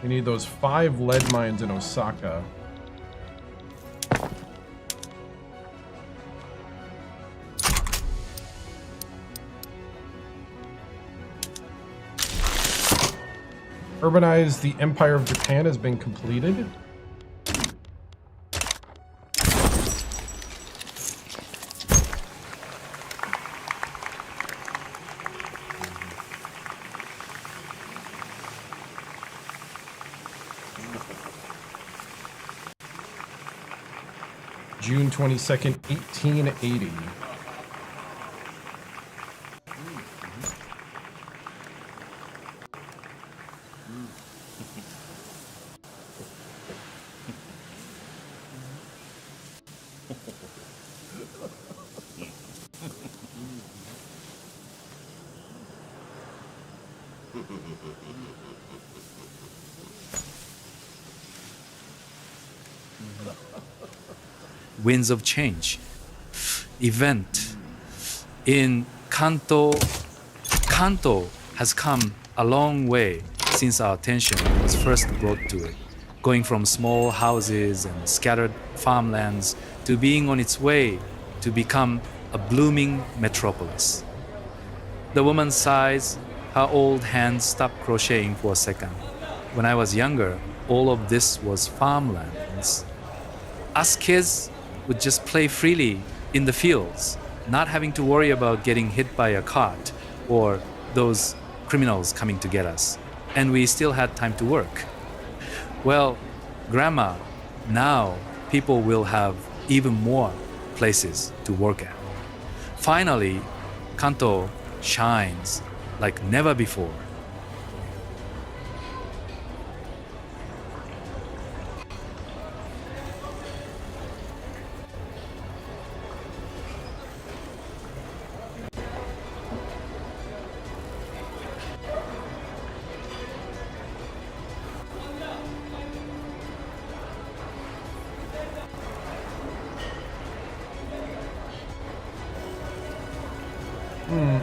[SPEAKER 1] We need those 5 lead mines in Osaka. Urbanize the Empire of Japan has been completed. June 22nd, 1880.
[SPEAKER 2] Winds of change. Event in Kanto. Kanto has come a long way since our attention was first brought to it, going from small houses and scattered farmlands to being on its way to become a blooming metropolis. The woman sighs, her old hands stop crocheting for a second. When I was younger, all of this was farmlands. Us kids would just play freely in the fields, not having to worry about getting hit by a cart or those criminals coming to get us. And we still had time to work. Well, Grandma, now people will have even more places to work at. Finally, Kanto shines like never before.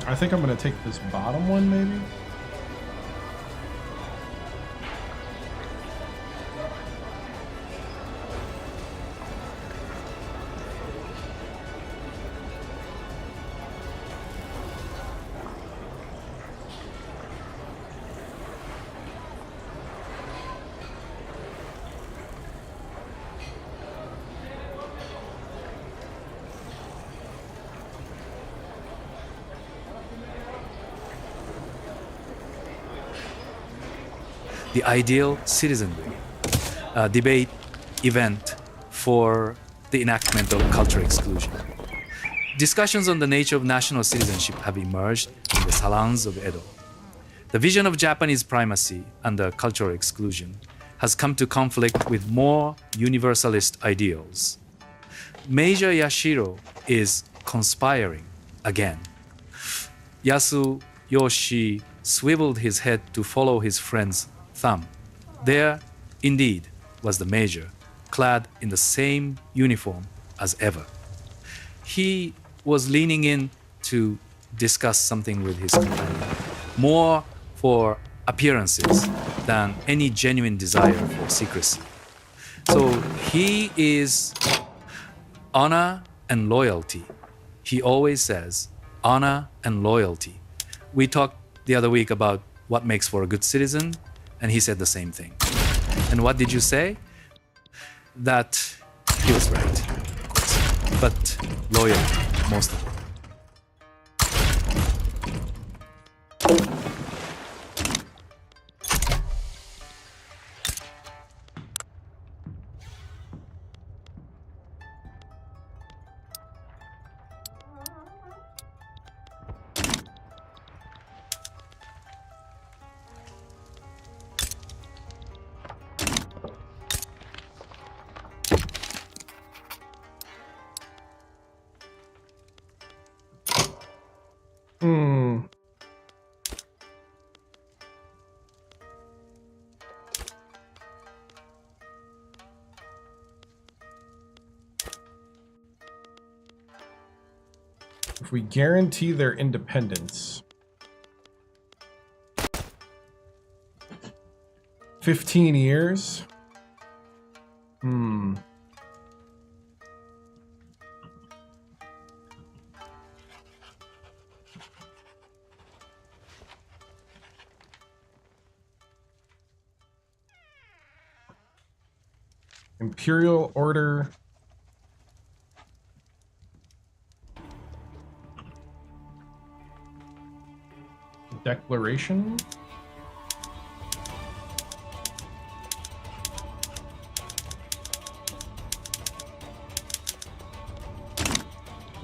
[SPEAKER 1] I think I'm going to take this bottom one, maybe?
[SPEAKER 2] The ideal citizenry, a debate event for the enactment of cultural exclusion. Discussions on the nature of national citizenship have emerged in the salons of Edo. The vision of Japanese primacy under cultural exclusion has come to conflict with more universalist ideals. Major Yashiro is conspiring again. Yasuyoshi swiveled his head to follow his friend's thumb. There, indeed, was the major, clad in the same uniform as ever. He was leaning in to discuss something with his companion, more for appearances than any genuine desire for secrecy. So he is honor and loyalty. He always says honor and loyalty. We talked the other week about what makes for a good citizen, and he said the same thing. And what did you say? That he was right, of course, but loyalty most of all.
[SPEAKER 1] If we guarantee their independence, 15 years. Imperial order. Declaration.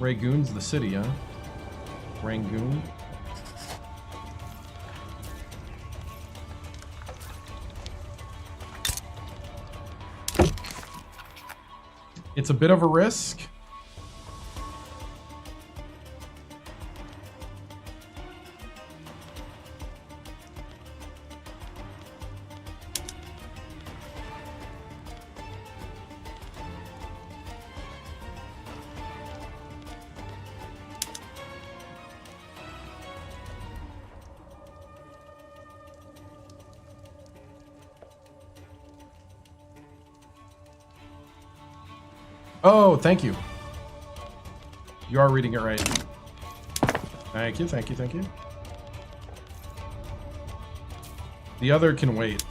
[SPEAKER 1] Rangoon's the city, huh? Rangoon. It's a bit of a risk. Oh, thank you. You are reading it right. Thank you, thank you, thank you. The other can wait.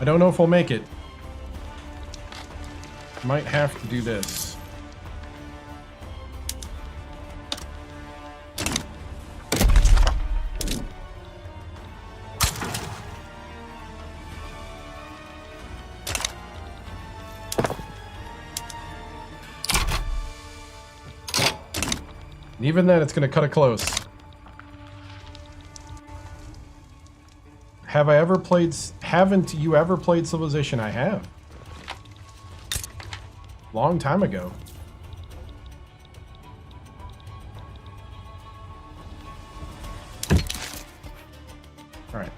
[SPEAKER 1] I don't know if we'll make it. Might have to do this. And even then, it's going to cut it close. Have I ever played... Haven't you ever played Civilization? I have. Long time ago. All right.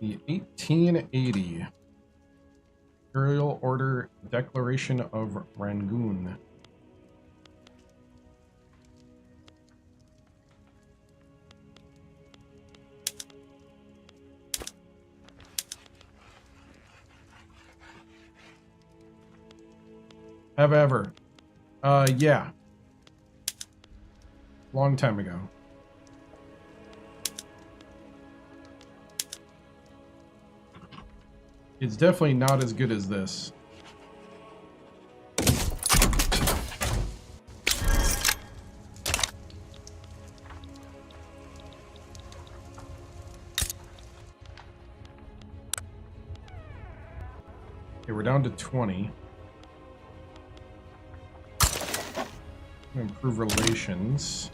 [SPEAKER 1] The 1880 Imperial Order Declaration of Rangoon. Have I ever? Yeah. Long time ago. It's definitely not as good as this. Okay, we're down to 20. Improve relations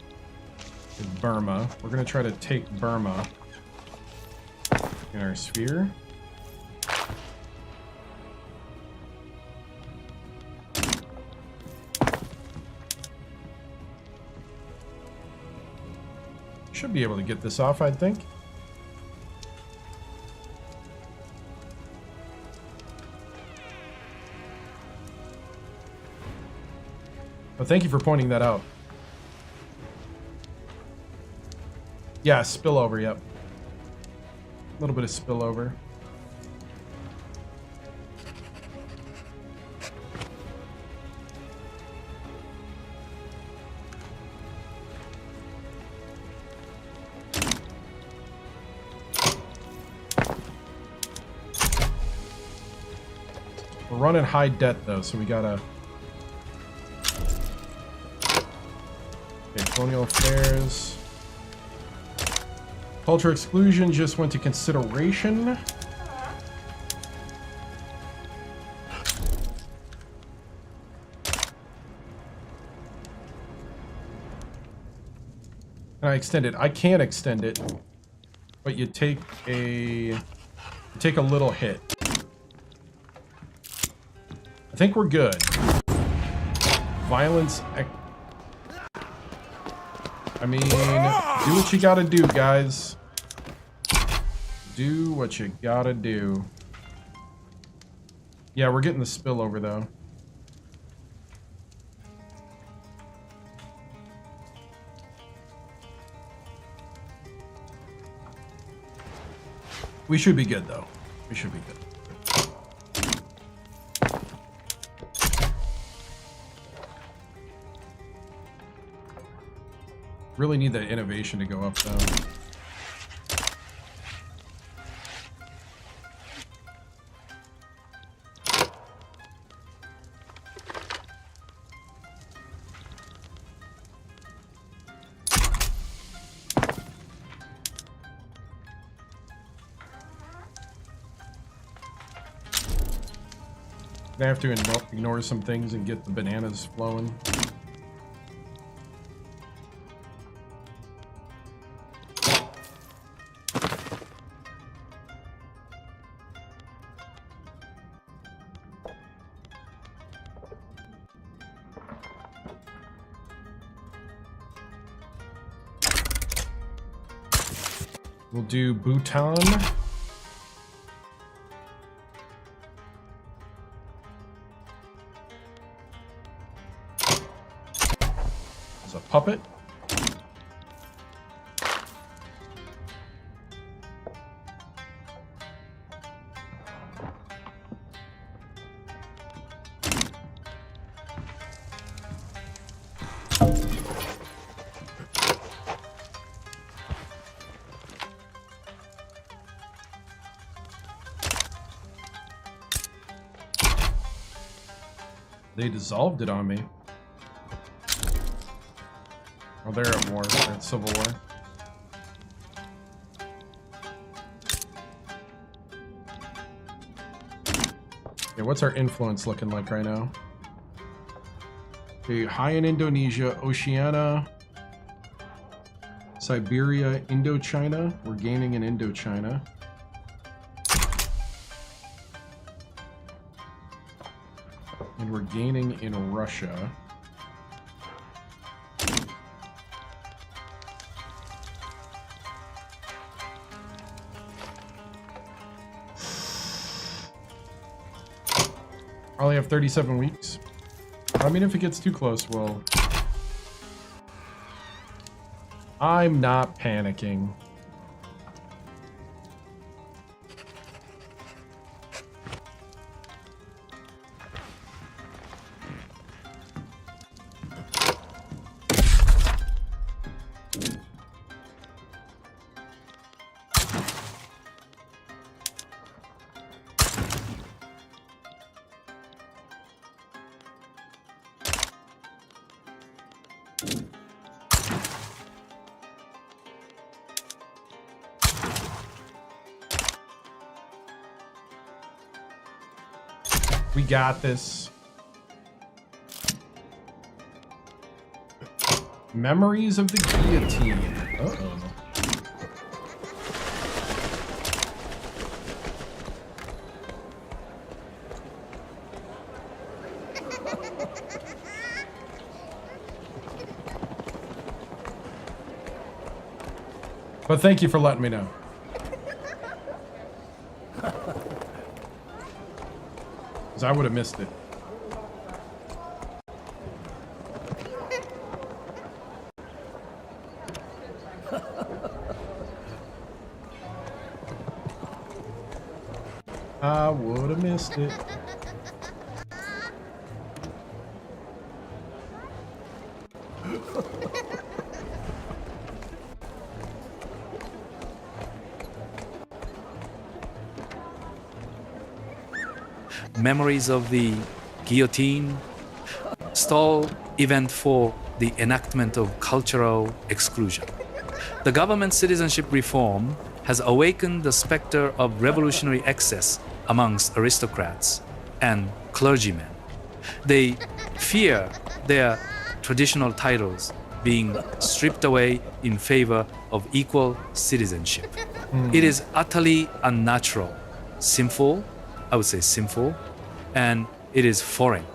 [SPEAKER 1] with Burma. We're going to try to take Burma in our sphere. Should be able to get this off, I think. Well, thank you for pointing that out. Yeah, spillover, yep. A little bit of spillover. We're running high debt, though, so we gotta... Okay, colonial affairs. Culture exclusion just went to consideration. Can I extend it? I can't extend it, but you take a little hit. think we're good. Violence. I mean, do what you gotta do, guys. Do what you gotta do. Yeah, we're getting the spillover, though. We should be good, though. We should be good. Really need that innovation to go up, though. I have to ignore some things and get the bananas flowing. We'll do Bhutan. As a puppet. They dissolved it on me. Oh, they're at war. They're at civil war. Okay, what's our influence looking like right now? Okay, high in Indonesia, Oceania, Siberia, Indochina. We're gaining in Indochina. And we're gaining in Russia. I only have 37 weeks. I mean, if it gets too close, well... I'm not panicking. We got this. Memories of the guillotine. Uh-oh. But thank you for letting me know. Because I would have missed it. I would have missed it.
[SPEAKER 2] Memories of the guillotine, stall event for the enactment of cultural exclusion. The government citizenship reform has awakened the specter of revolutionary excess amongst aristocrats and clergymen. They fear their traditional titles being stripped away in favor of equal citizenship. It is utterly unnatural, sinful, I would say sinful, and It is foreign.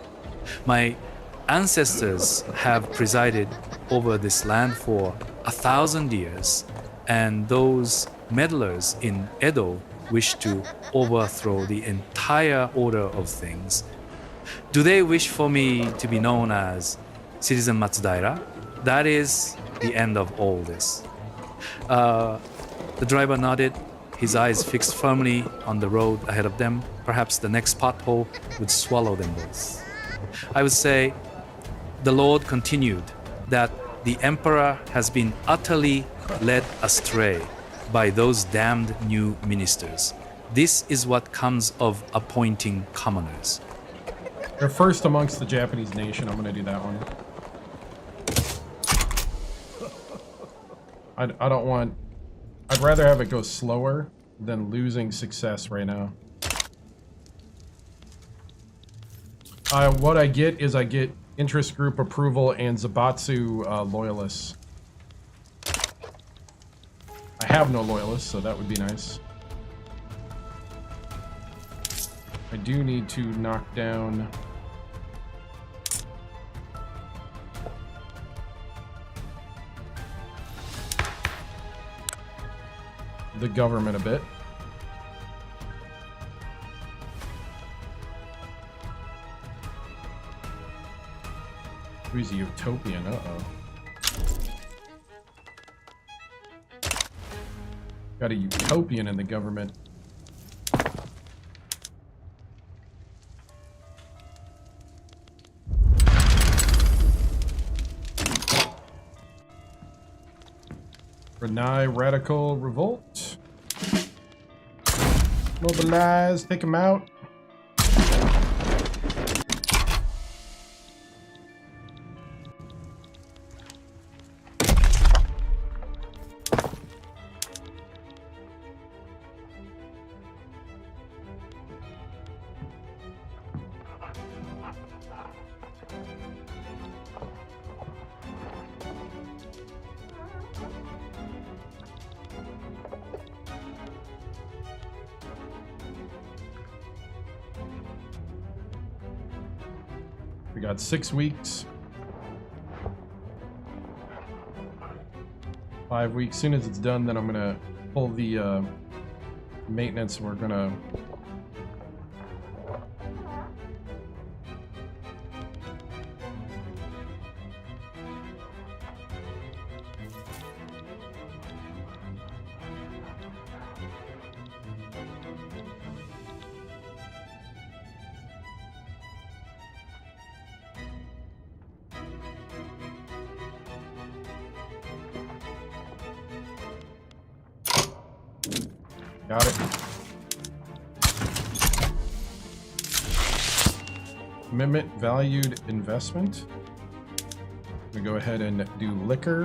[SPEAKER 2] My ancestors have presided over this land for 1,000 years, and those meddlers in Edo wish to overthrow the entire order of things. Do they wish for me to be known as Citizen Matsudaira? That is the end of all this. The driver nodded, his eyes fixed firmly on the road ahead of them. Perhaps the next pothole would swallow them both. I would say, the Lord continued, that the Emperor has been utterly led astray by those damned new ministers. This is what comes of appointing commoners.
[SPEAKER 1] They're first amongst the Japanese nation. I'm going to do that one. I don't want... I'd rather have it go slower than losing success right now. What I get is I get interest group approval and Zabatsu loyalists. I have no loyalists, so that would be nice. I do need to knock down... the government a bit. Who's a utopian? Uh-oh. Got a utopian in the government. Renai Radical Revolt. Mobilize, take him out. We got 6 weeks. 5 weeks. Soon as it's done, then I'm gonna pull the maintenance. We're gonna got it. Commitment valued investment. We go ahead and do liquor.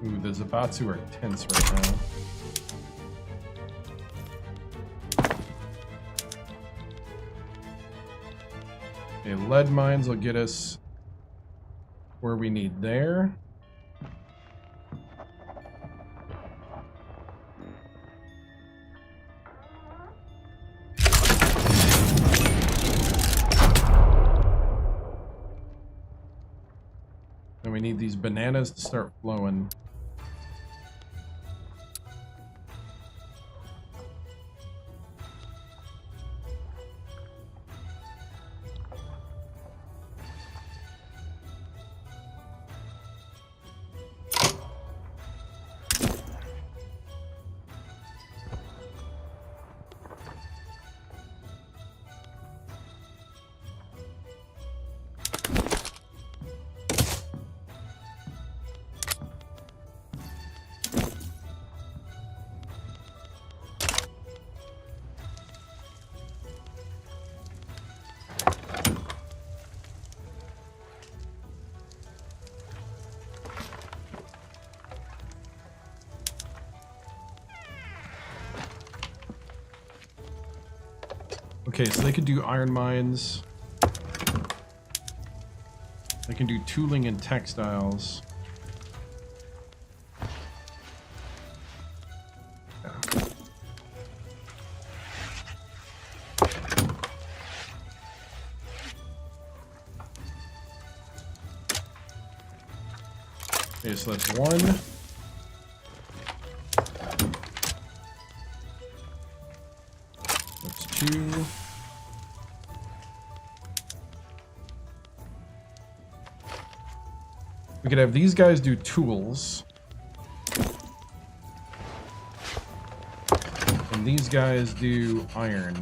[SPEAKER 1] Ooh, the Zabatsu are tense right now. Okay, lead mines will get us where we need there. And we need these bananas to start flowing. Okay, so they could do iron mines. They can do tooling and textiles. Okay, so that's 1. That's 2. We could have these guys do tools. And these guys do iron.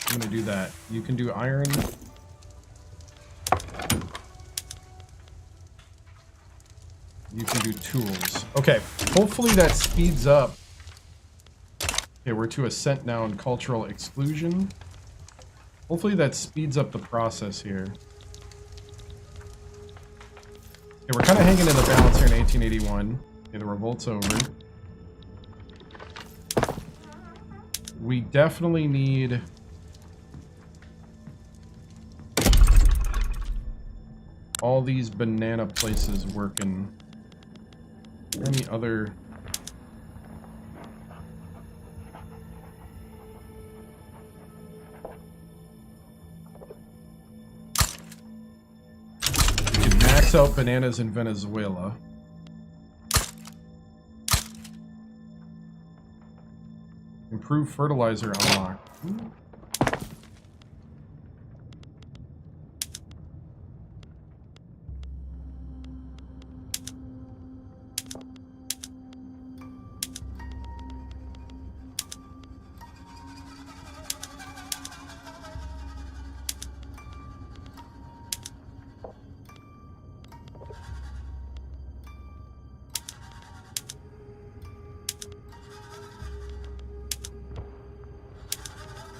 [SPEAKER 1] I'm gonna do that. You can do iron. You can do tools. Okay, hopefully that speeds up. Okay, we're to ascent now in cultural exclusion. Hopefully that speeds up the process here. Okay, we're kind of hanging in the balance here in 1881. Okay, the revolt's over. We definitely need... all these banana places working. Any other... we can max out bananas in Venezuela. Improve fertilizer unlocked. Ooh.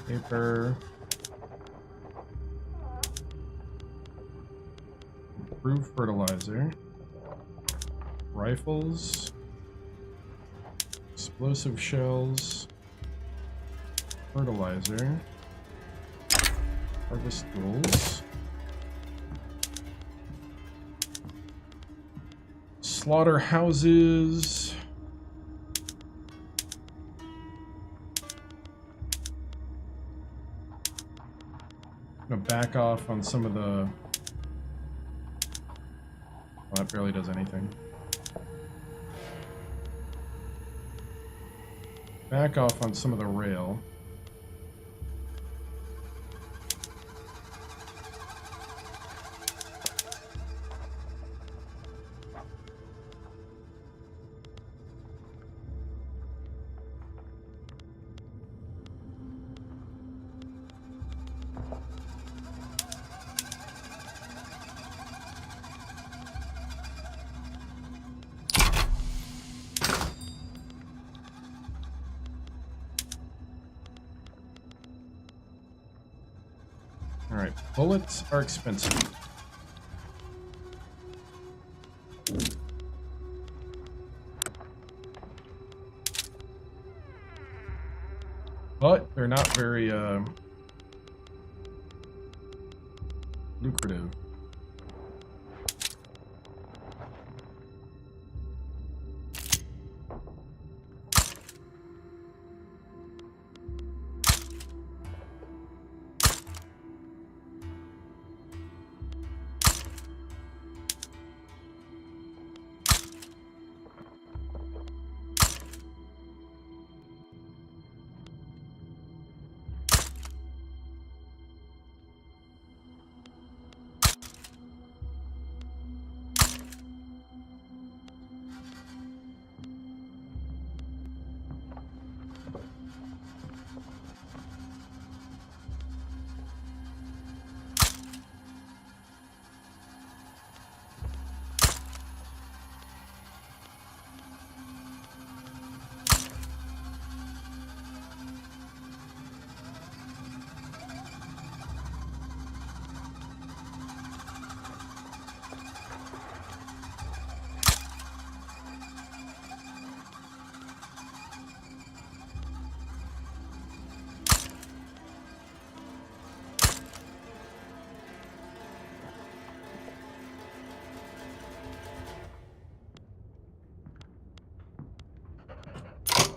[SPEAKER 1] Paper. Improve fertilizer. Rifles. Explosive shells. Fertilizer. Harvest tools. Slaughterhouses. Gonna back off on some of the... well, that barely does anything. Back off on some of the rail. Alright, bullets are expensive. But they're not very lucrative.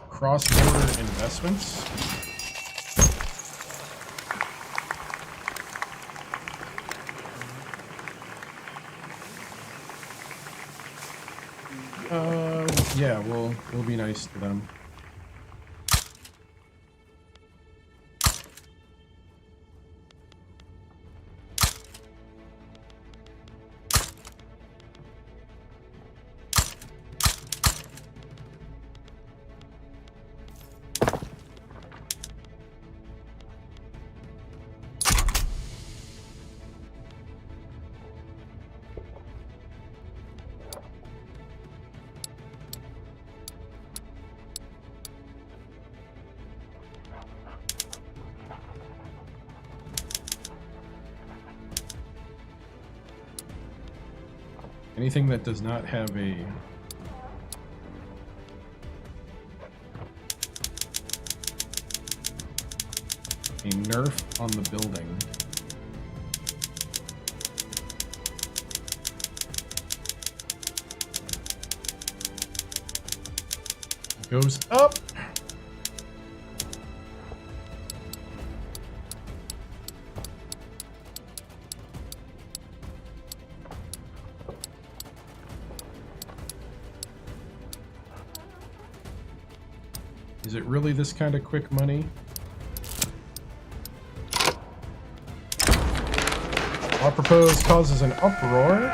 [SPEAKER 1] Cross-border investments. Yeah, we'll be nice to them. Anything that does not have a nerf on the building. Goes up. Is it really this kind of quick money? Our proposed causes an uproar.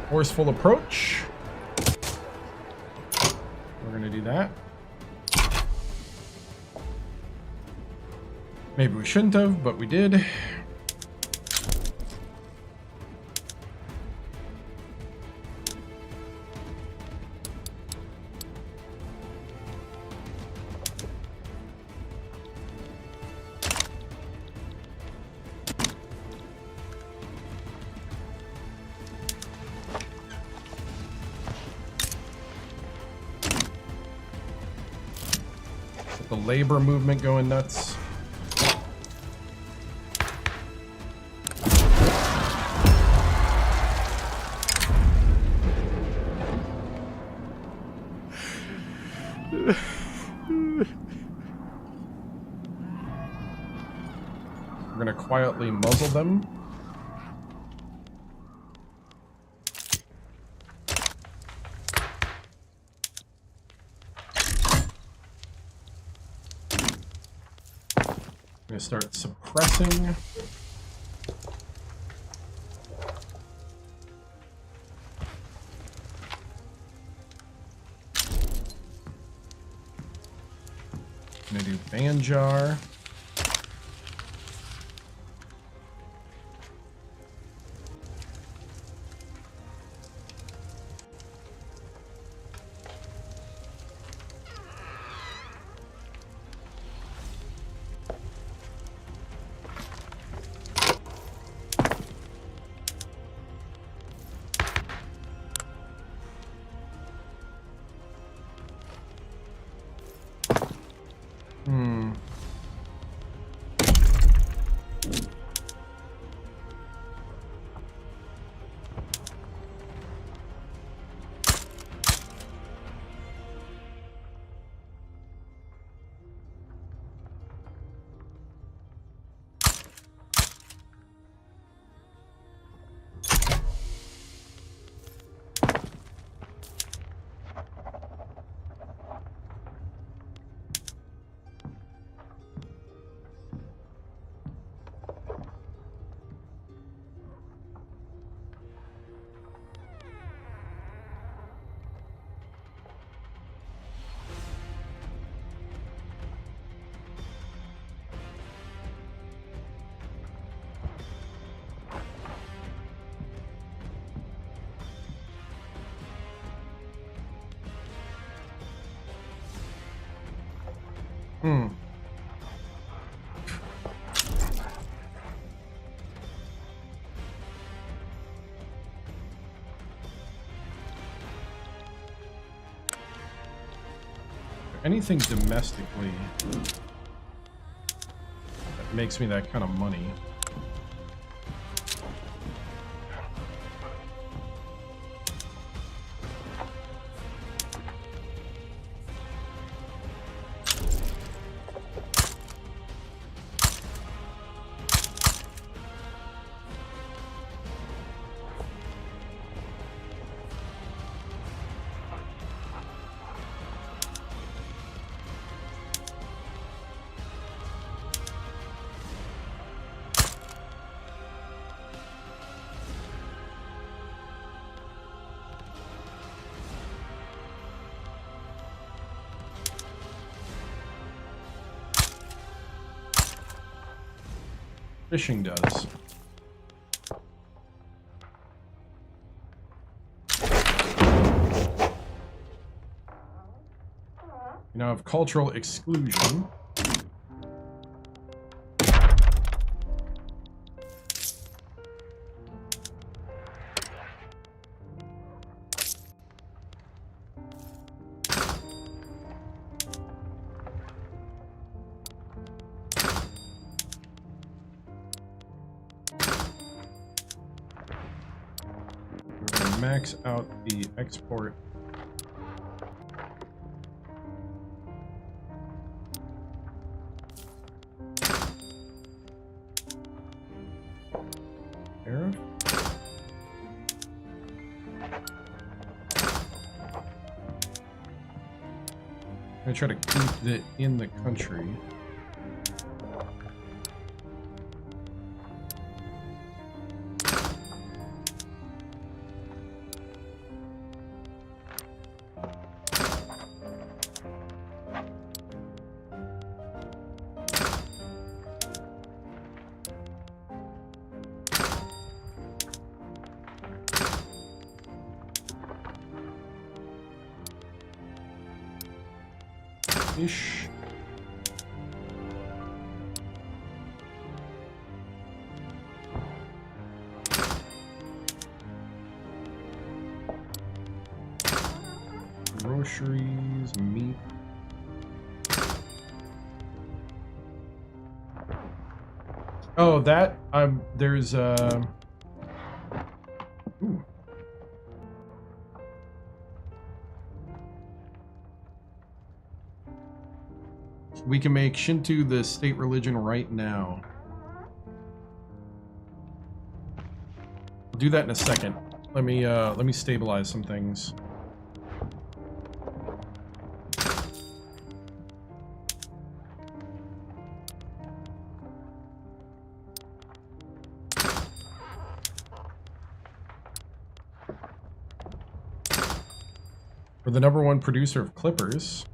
[SPEAKER 1] Forceful approach. We're gonna do that. Maybe we shouldn't have, but we did. The labor movement going nuts. We're gonna quietly muzzle them. I'm gonna start suppressing. I'm gonna do Banjar. Anything domestically that makes me that kind of money. Fishing does. You now have cultural exclusion. Max out the export. Tariff. I'm gonna try to keep it in the country. Ish. Groceries, meat. Oh, that there's ooh. We can make Shinto the state religion right now. I'll do that in a second. Let me stabilize some things. We're the #1 producer of clippers.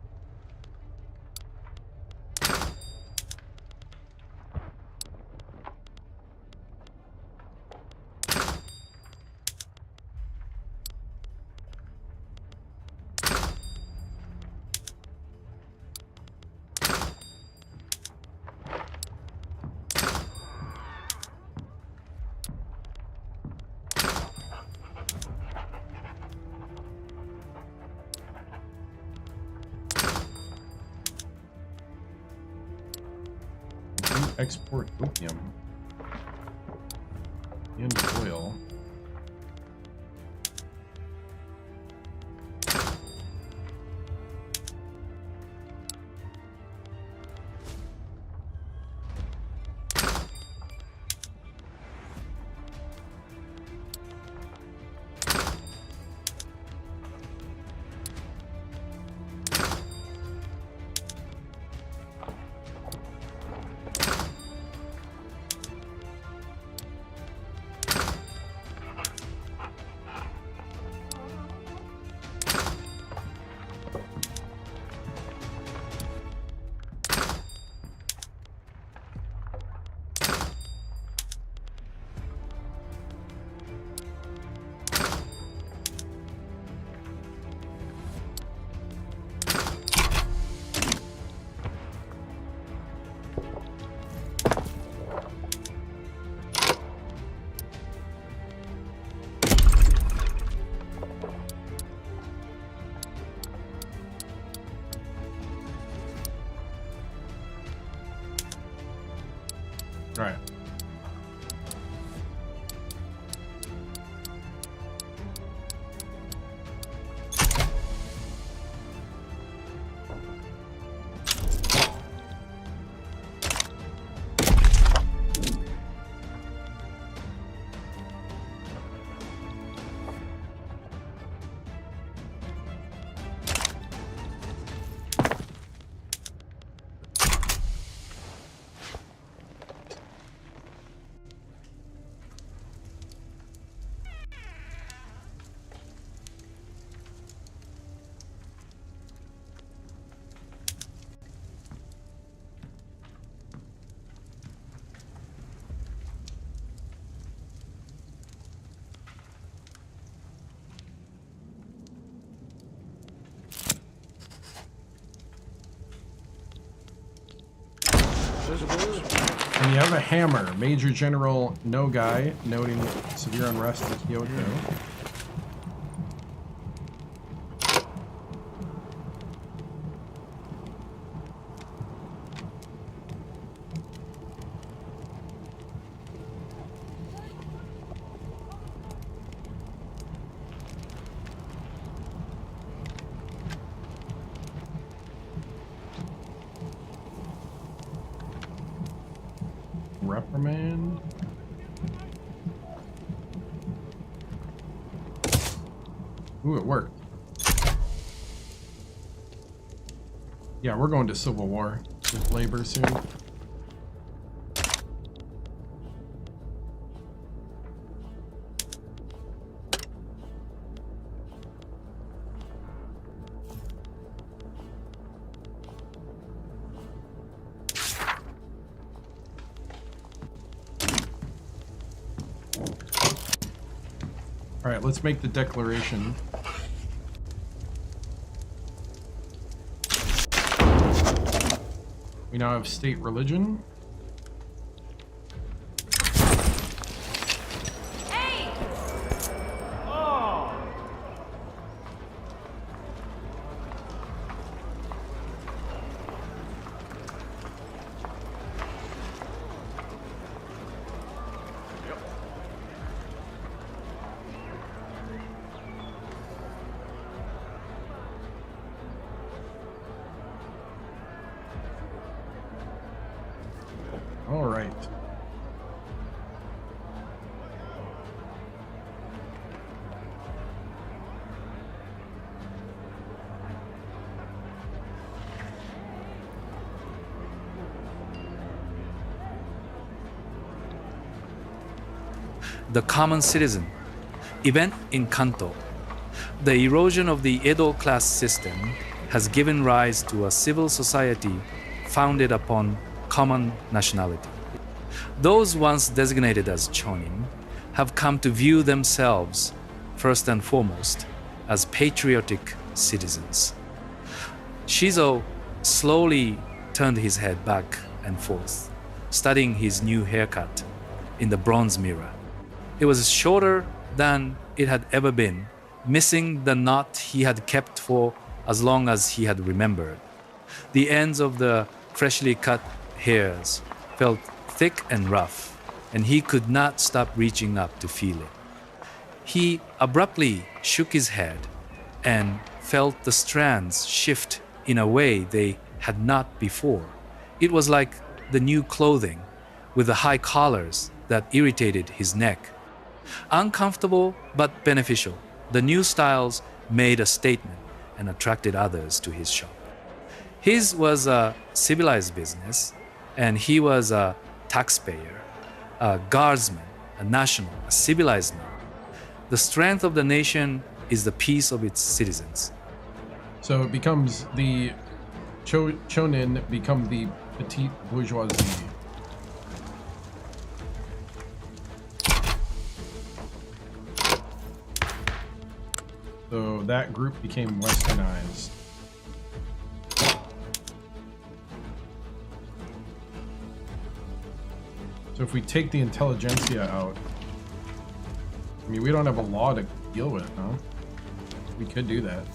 [SPEAKER 1] Export opium and oil. Right. And you have a hammer. Major General Nogai noting severe unrest in Kyoto. Reprimand. Ooh, it worked. Yeah, we're going to civil war with labor soon. All right, let's make the declaration. We now have state religion. All right.
[SPEAKER 2] The common citizen. Event in Kanto. The erosion of the Edo class system has given rise to a civil society founded upon common nationality. Those once designated as chonin have come to view themselves, first and foremost, as patriotic citizens. Shizo slowly turned his head back and forth, studying his new haircut in the bronze mirror. It was shorter than it had ever been, missing the knot he had kept for as long as he had remembered. The ends of the freshly cut hairs felt thick and rough, and he could not stop reaching up to feel it. He abruptly shook his head and felt the strands shift in a way they had not before. It was like the new clothing with the high collars that irritated his neck. Uncomfortable but beneficial, the new styles made a statement and attracted others to his shop. His was a civilized business, and he was a taxpayer, a guardsman, a national, a civilized man. The strength of the nation is the peace of its citizens.
[SPEAKER 1] So it becomes the chonin become the petite bourgeoisie. So that group became westernized. So if we take the intelligentsia out, I mean, we don't have a law to deal with, huh? We could do that.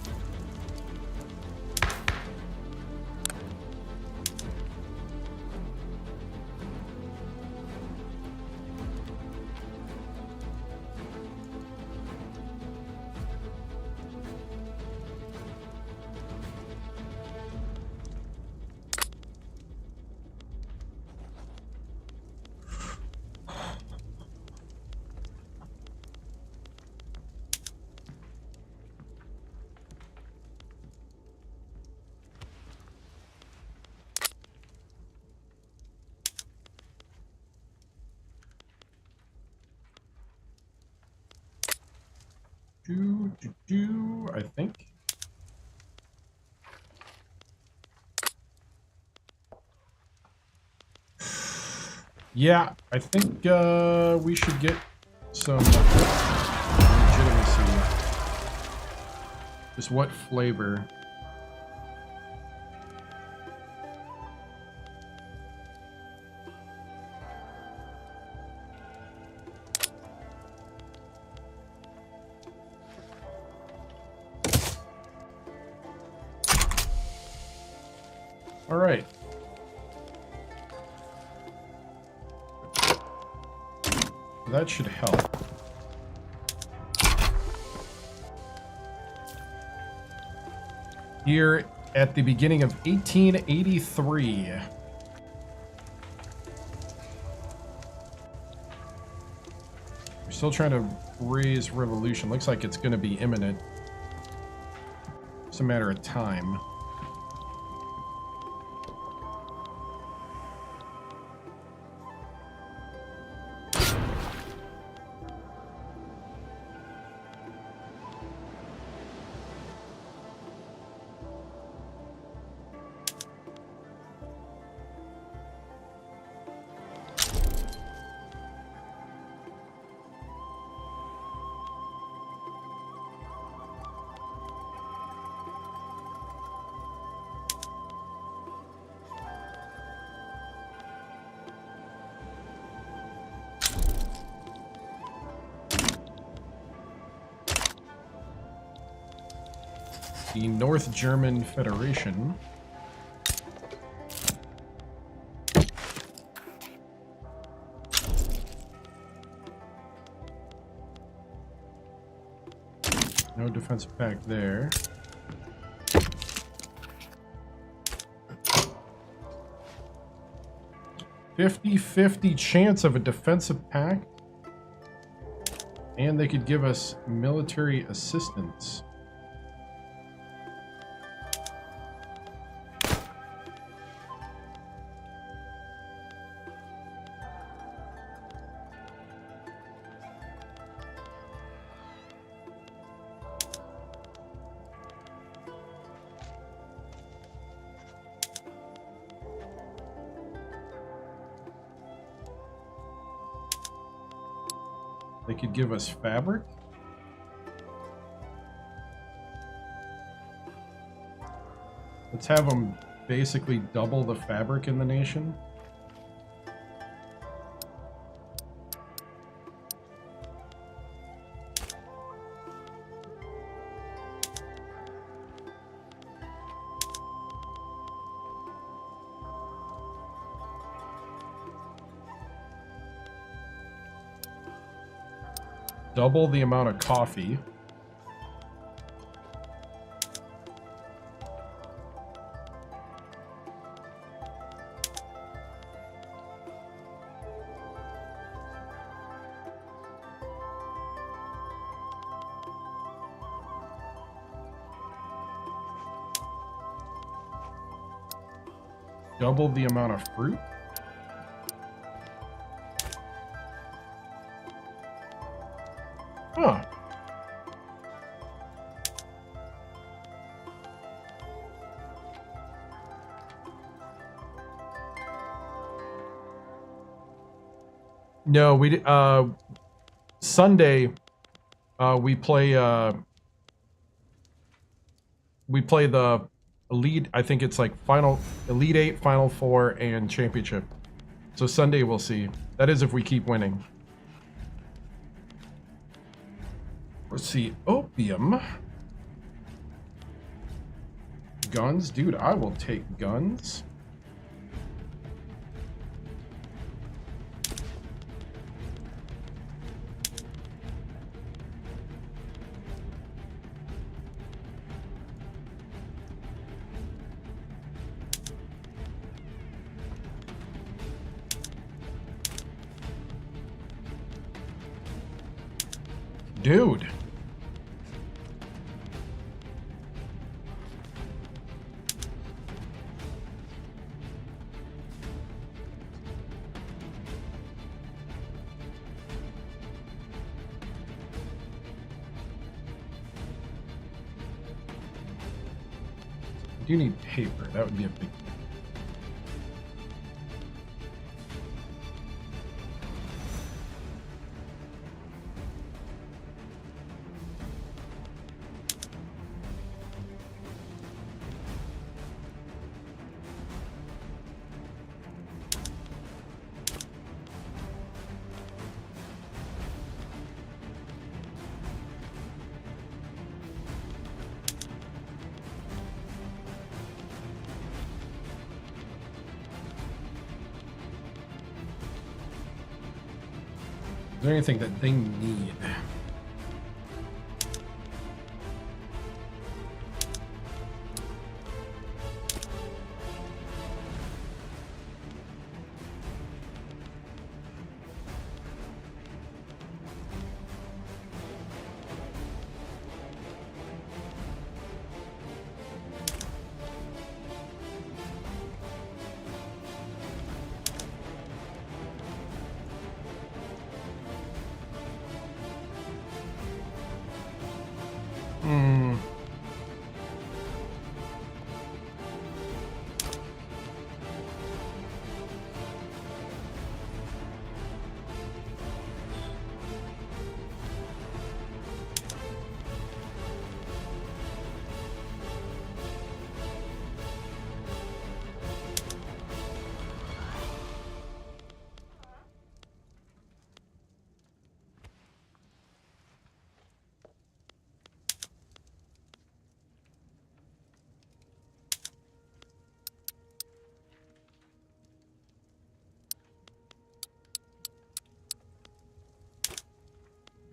[SPEAKER 1] I think. Yeah, I think we should get some legitimacy. Just what flavor? All right. That should help. Here at the beginning of 1883. We're still trying to raise revolution. Looks like it's going to be imminent. It's a matter of time. The North German Federation. No defensive pact there. $50-50 chance of a defensive pact. And they could give us military assistance. They could give us fabric. Let's have them basically double the fabric in the nation. Double the amount of coffee. Double the amount of fruit. Huh. No, we Sunday we play the elite, I think it's like Elite 8, Final 4 and Championship. So Sunday we'll see. That is if we keep winning. Let's see, opium. Guns, dude, I will take guns. Dude. I do need paper. That would be a big. Is there anything that they need?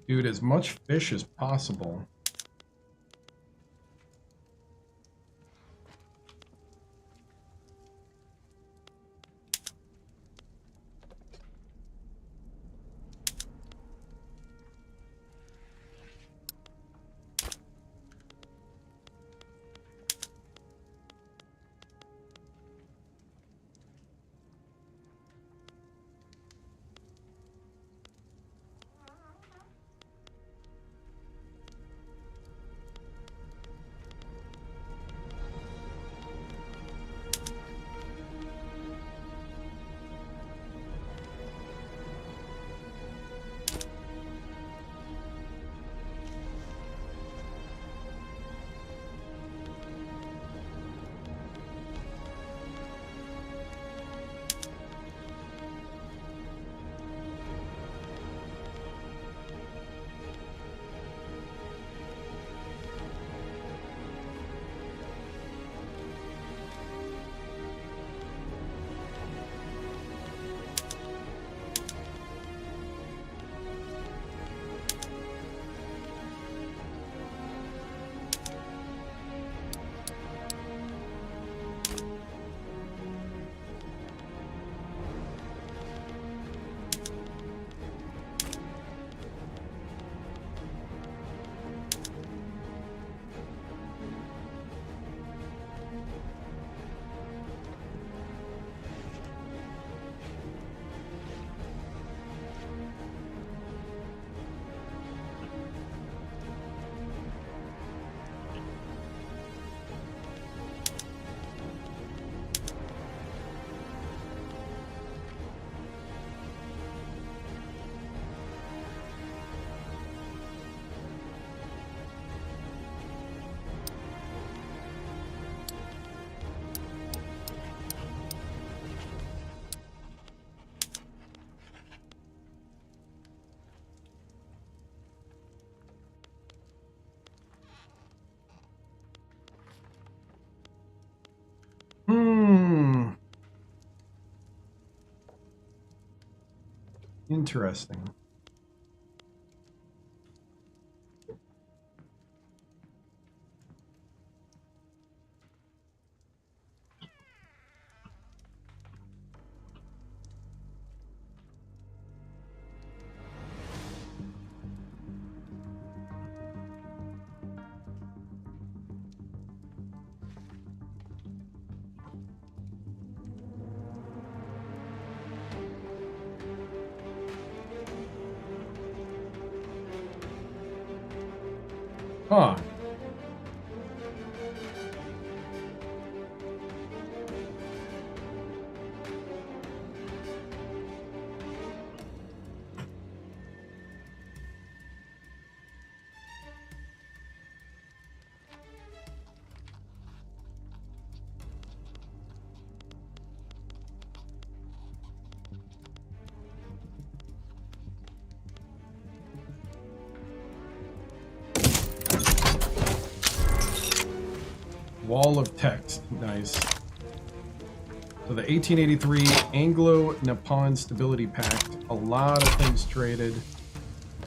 [SPEAKER 1] Dude, as much fish as possible. Interesting. Huh. Wall of text. Nice. So the 1883 Anglo-Nippon Stability Pact. A lot of things traded.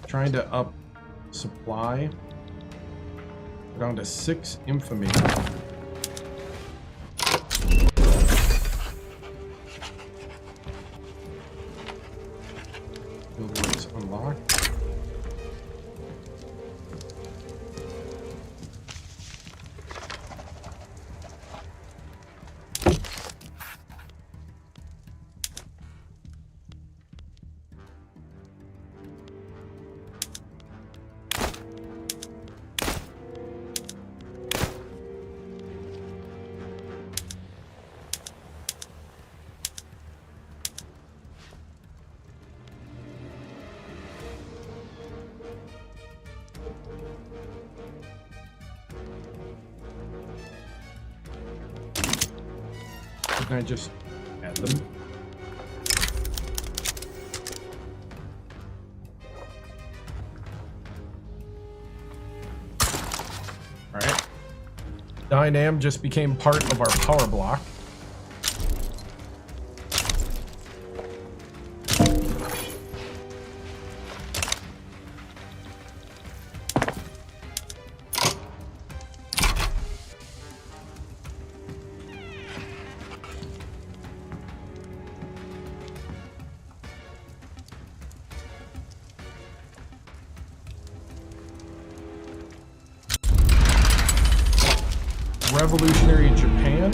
[SPEAKER 1] Trying to up supply. We're down to 6 infamy. Billboards unlocked. Can I just add them? Alright. Dynam just became part of our power block. Revolutionary Japan.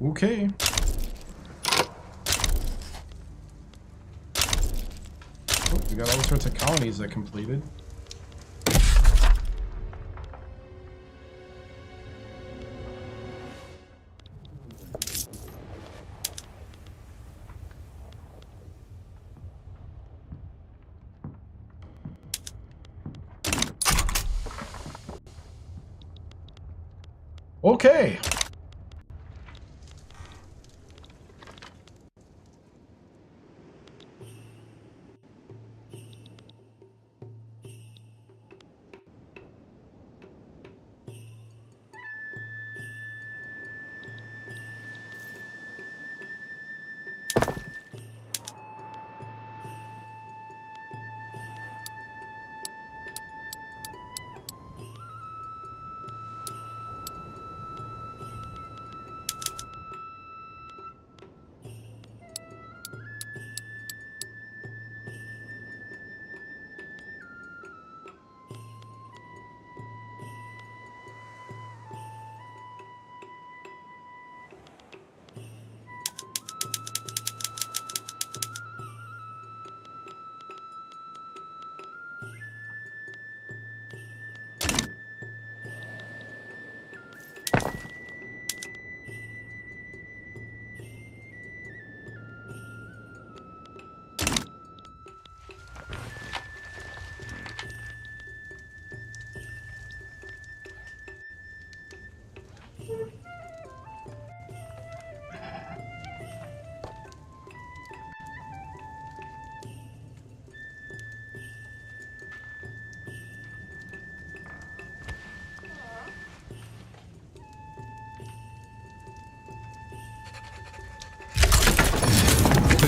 [SPEAKER 1] Okay. Oh, we got all sorts of colonies that completed. Okay.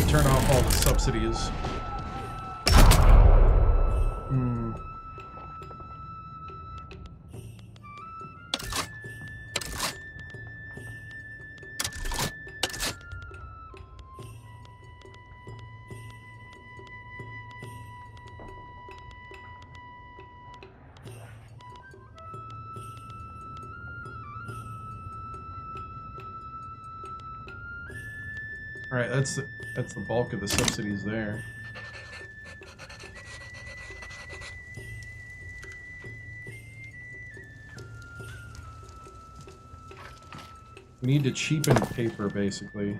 [SPEAKER 1] Turn off all the subsidies. All right, that's That's the bulk of the subsidies there. We need to cheapen paper, basically.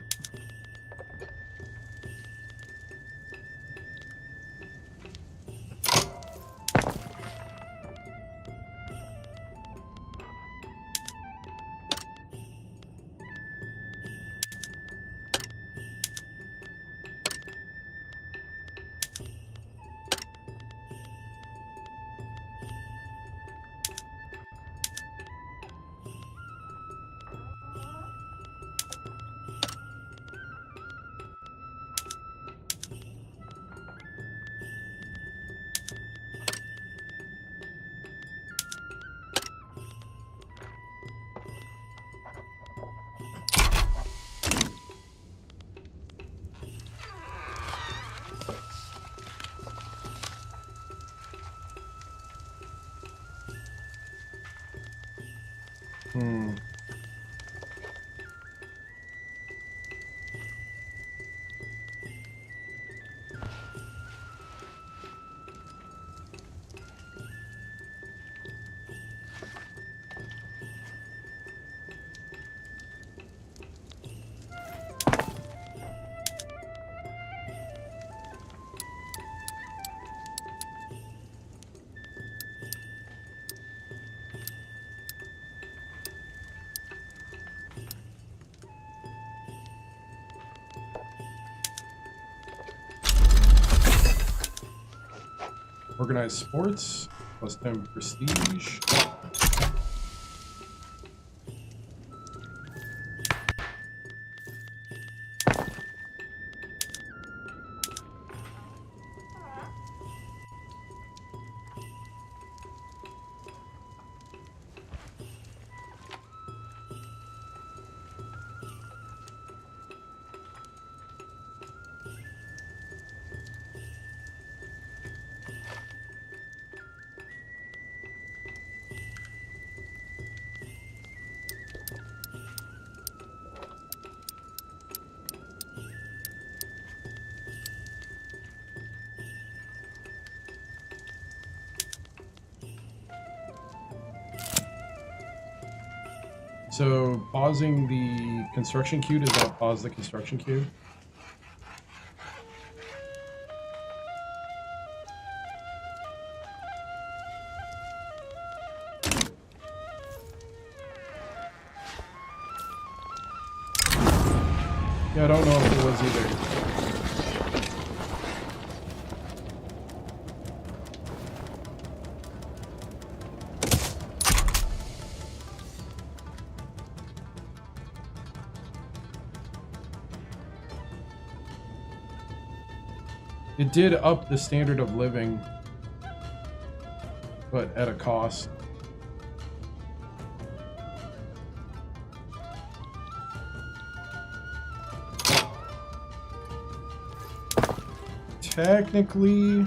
[SPEAKER 1] Organized sports, plus 10 prestige. So pausing the construction queue, does that pause the construction queue? Yeah, I don't know if it was either. It did up the standard of living, but at a cost. Technically,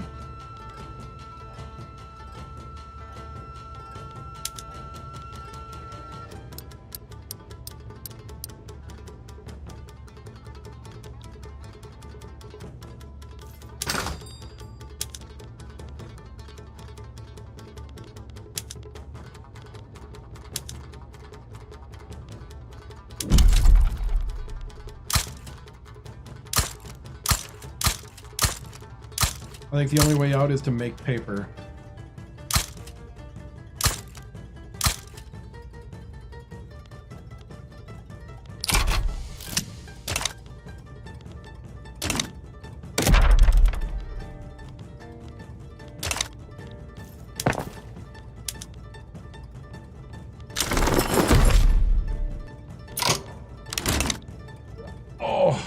[SPEAKER 1] I think the only way out is to make paper. Oh.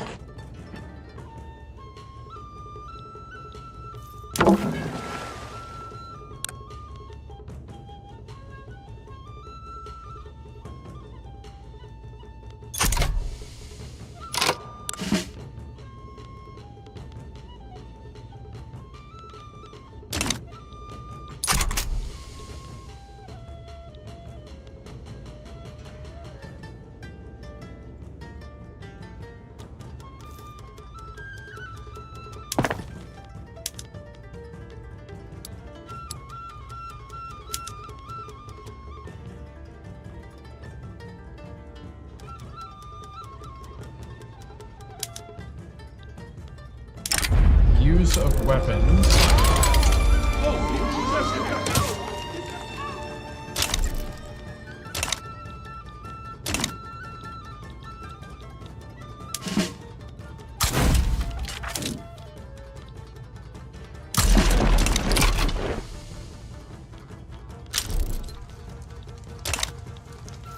[SPEAKER 1] use of weapons.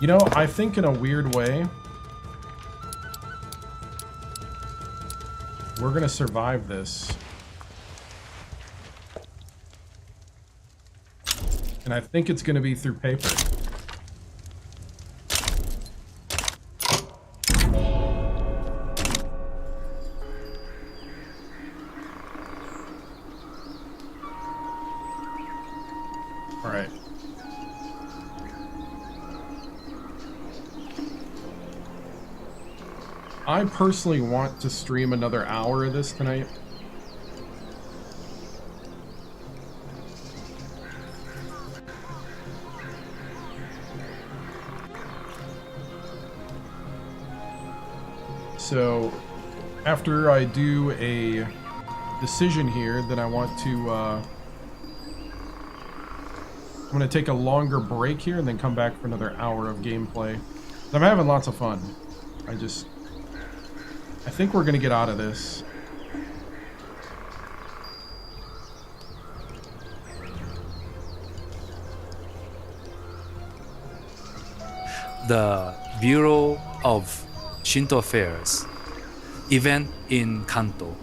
[SPEAKER 1] You know, I think in a weird way, we're gonna survive this. And I think it's gonna be through paper. All right. I personally want to stream another hour of this tonight. So, after I do a decision here, then I want to, I'm going to take a longer break here and then come back for another hour of gameplay. I'm having lots of fun. I think we're going to get out of this.
[SPEAKER 2] The Bureau of Shinto Affairs event in Kanto.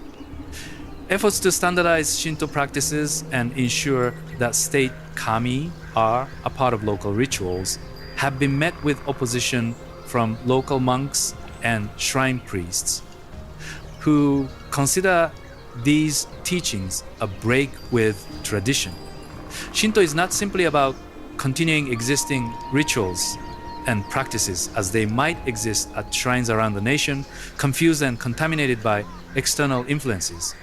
[SPEAKER 2] Efforts to standardize Shinto practices and ensure that state kami are a part of local rituals have been met with opposition from local monks and shrine priests, who consider these teachings a break with tradition. Shinto is not simply about continuing existing rituals and practices as they might exist at shrines around the nation, confused and contaminated by external influences.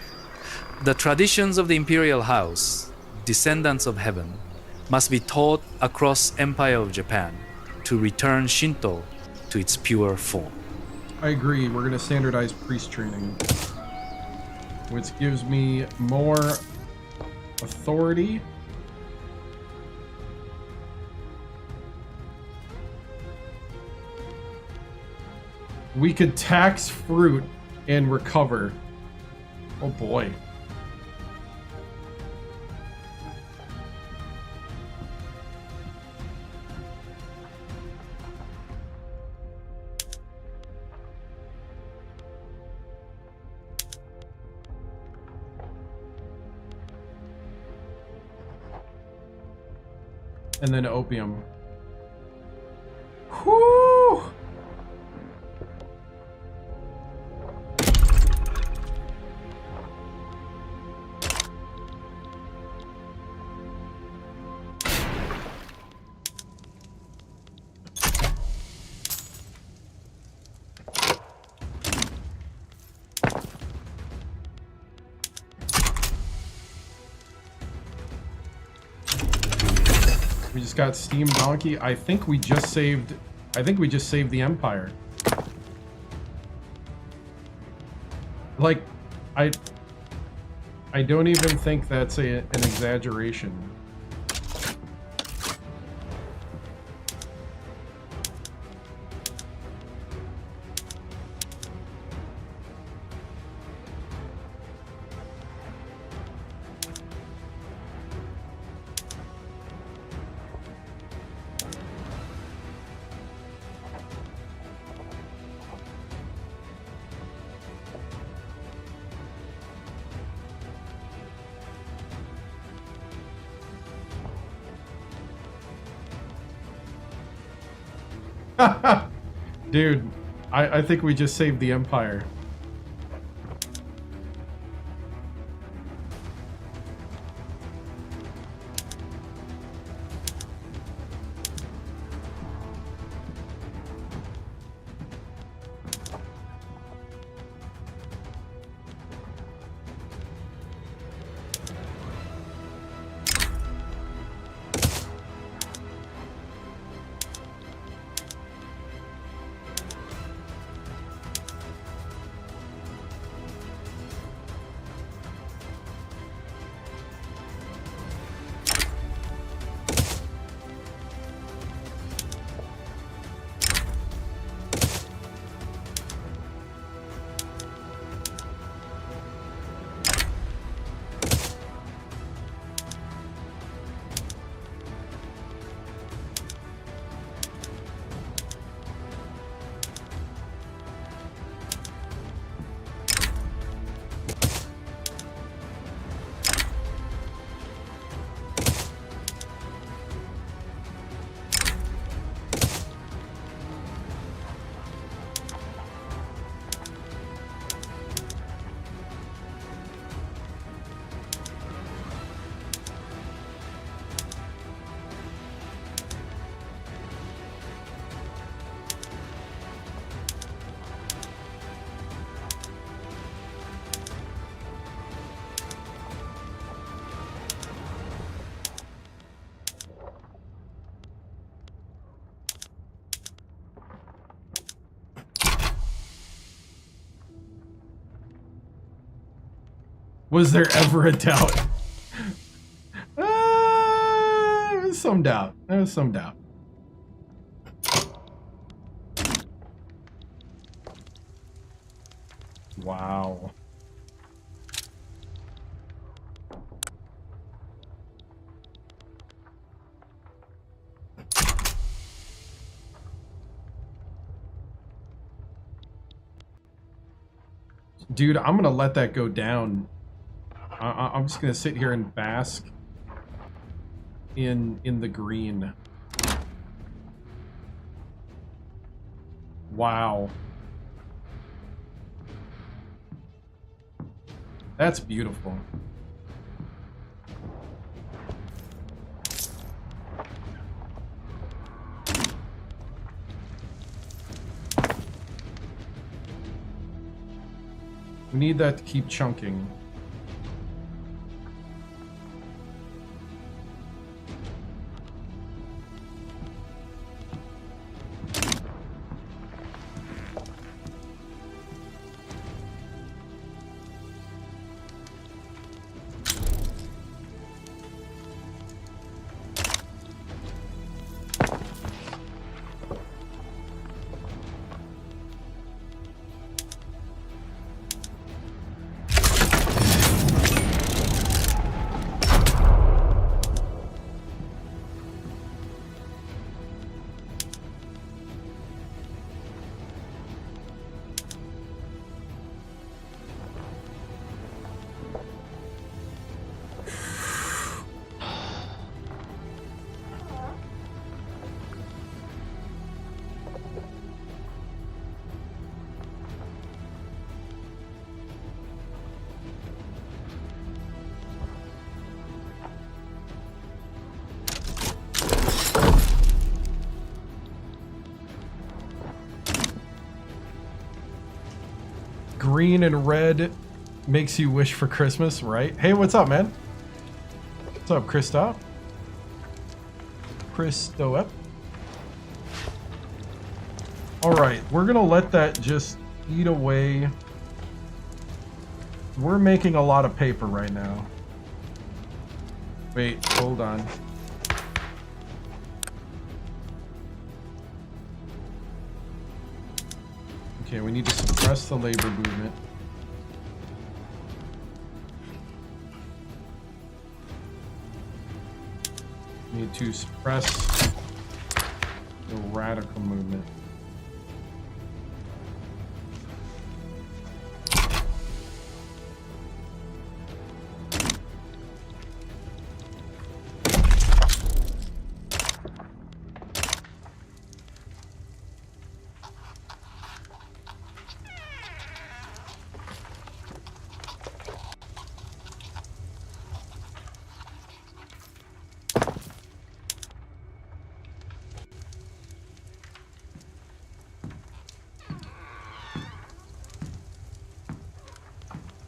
[SPEAKER 2] The traditions of the imperial house, descendants of heaven, must be taught across Empire of Japan to return Shinto to its pure form.
[SPEAKER 1] I agree. We're going to standardize priest training, which gives me more authority. We could tax fruit and recover. Oh boy. And then opium. Whew! We just got Steam Donkey. I think we just saved the Empire. Like, I don't even think that's an exaggeration. Dude, I think we just saved the Empire. Was there ever a doubt? There was some doubt. There was some doubt. Wow. Dude, I'm gonna let that go down. I'm just gonna sit here and bask in the green. Wow. That's beautiful. We need that to keep chunking. Green and red makes you wish for Christmas, right? Hey, what's up, man? What's up, Christoph? Christoph. Alright, we're gonna let that just eat away. We're making a lot of paper right now. Wait, hold on. Okay, we need to suppress the labor movement. We need to suppress the radical movement.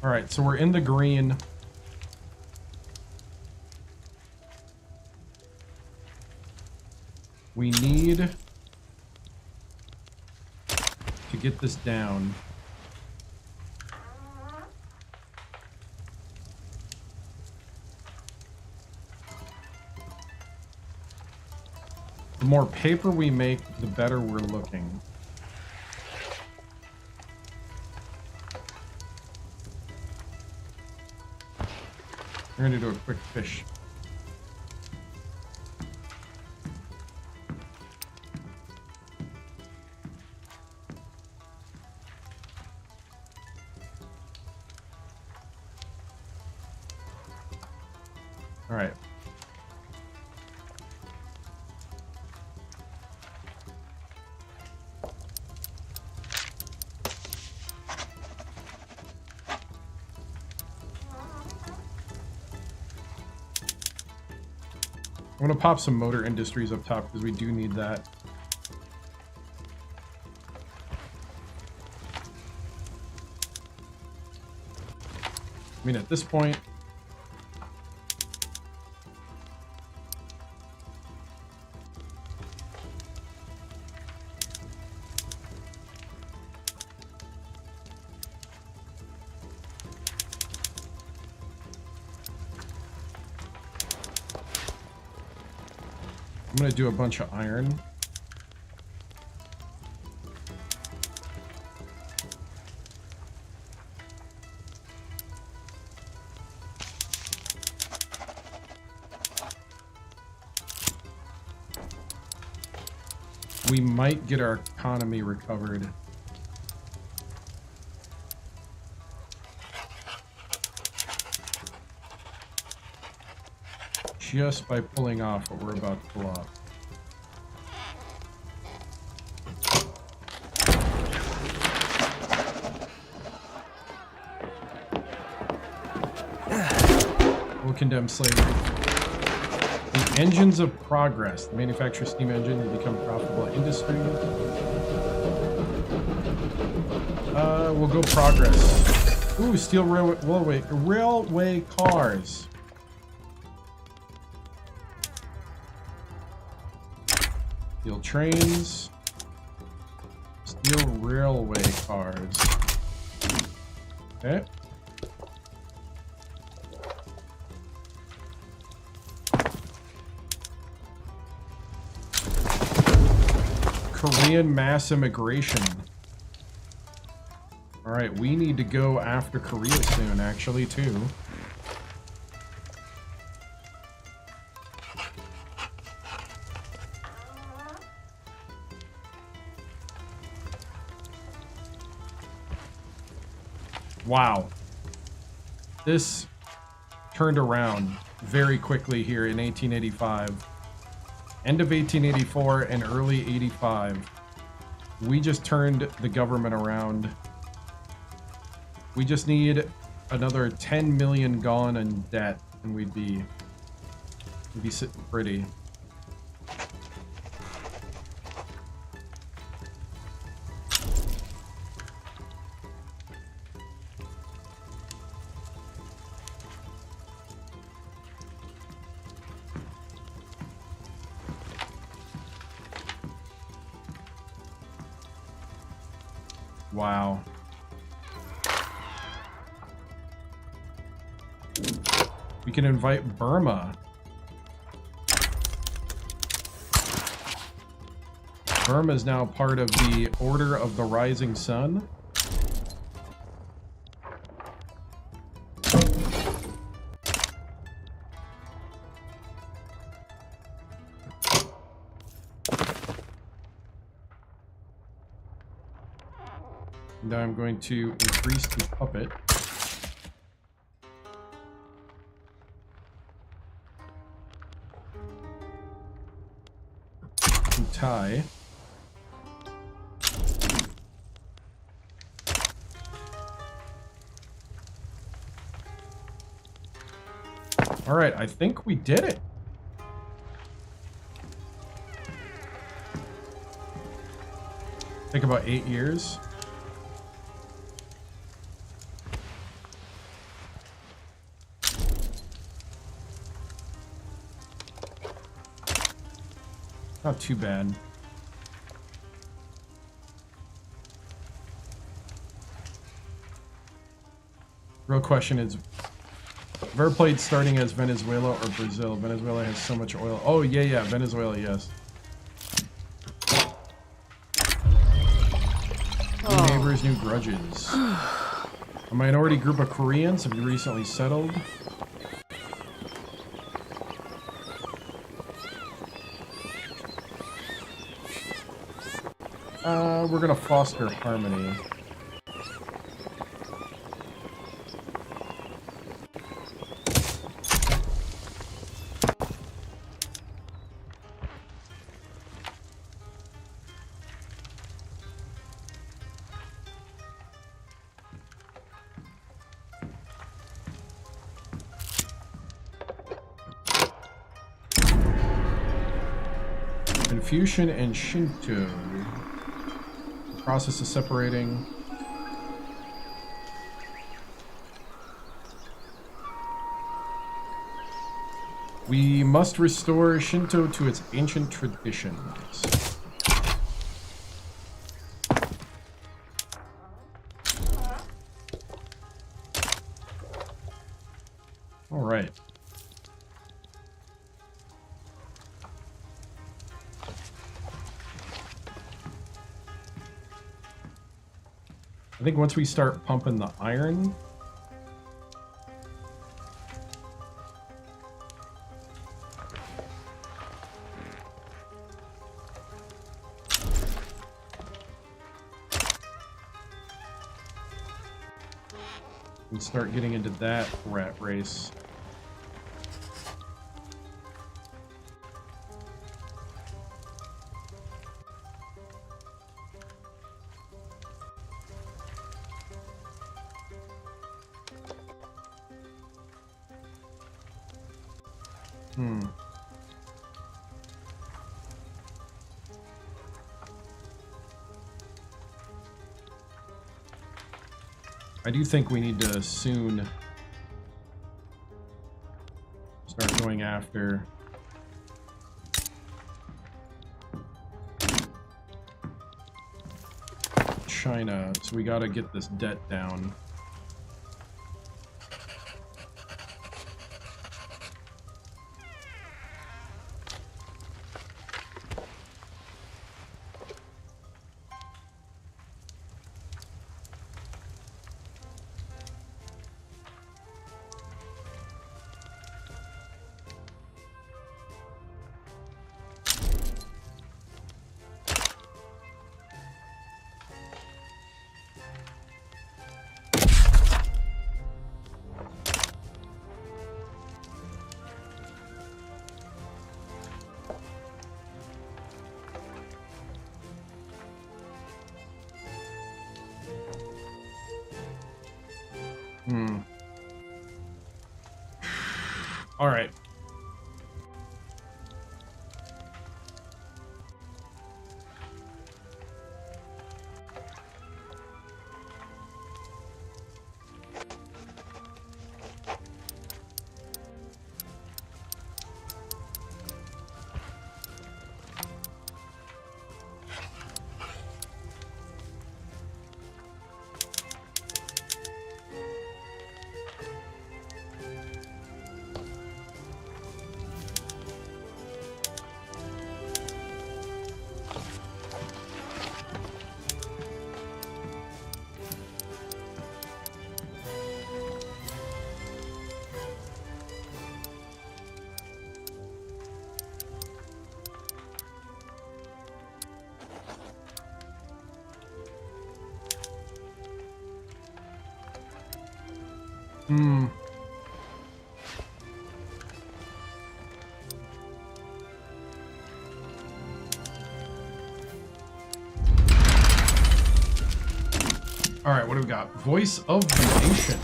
[SPEAKER 1] All right, so we're in the green. We need to get this down. The more paper we make, the better we're looking. We're gonna do a quick fish. All right. I'm gonna pop some motor industries up top because we do need that. I mean, at this point, I'm gonna do a bunch of iron. We might get our economy recovered. Just by pulling off what we're about to pull off. We'll condemn slavery. The engines of progress. The manufacture steam engine to become profitable industry. We'll go progress. Ooh, steel railway cars. Steel trains. Steel railway cars. Okay. Korean mass immigration. All right, we need to go after Korea soon, actually, too. Wow. This turned around very quickly here in 1885. End of 1884 and early 85. We just turned the government around. We just need another 10 million gone in debt and we'd be sitting pretty. Wow. We can invite Burma. Burma is now part of the Order of the Rising Sun. Now I'm going to increase the puppet. And tie. All right, I think we did it. Take about 8 years. Not too bad. Real question is, I've ever played starting as Venezuela or Brazil? Venezuela has so much oil. Oh, yeah, Venezuela, yes. New neighbors, new grudges. A minority group of Koreans have recently settled. We're gonna foster harmony. Confucian and Shinto. The process of separating. We must restore Shinto to its ancient traditions. All right. I think once we start pumping the iron... we start getting into that rat race. I do think we need to soon start going after China, so we gotta get this debt down. All right. All right, what do we got? Voice of the Nation.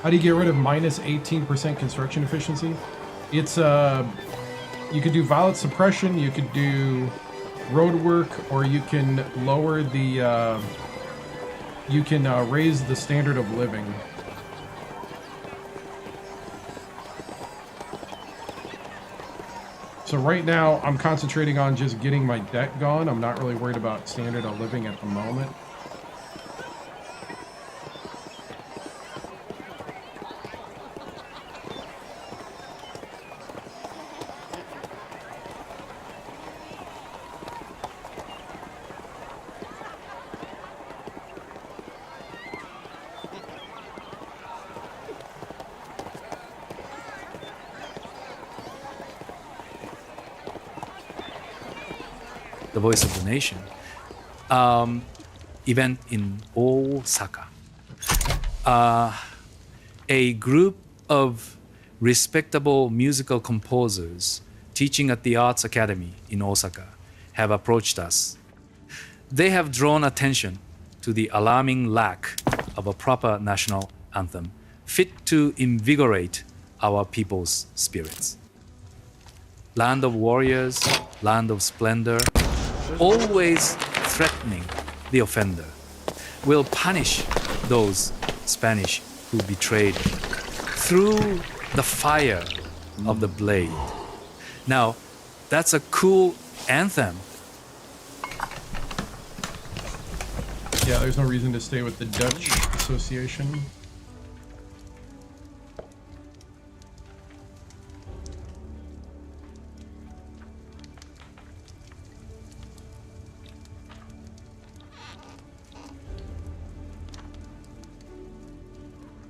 [SPEAKER 1] How do you get rid of minus 18% construction efficiency? It's you could do violent suppression, you could do road work, or you can lower the you can raise the standard of living. So right now I'm concentrating on just getting my debt gone. I'm not really worried about standard of living at the moment.
[SPEAKER 2] The Voice of the Nation event in Osaka. A group of respectable musical composers teaching at the Arts Academy in Osaka have approached us. They have drawn attention to the alarming lack of a proper national anthem fit to invigorate our people's spirits. Land of warriors, land of splendor, always threatening the offender, will punish those Spanish who betrayed through the fire of the blade. Now, that's a cool anthem.
[SPEAKER 1] Yeah, there's no reason to stay with the Dutch Association.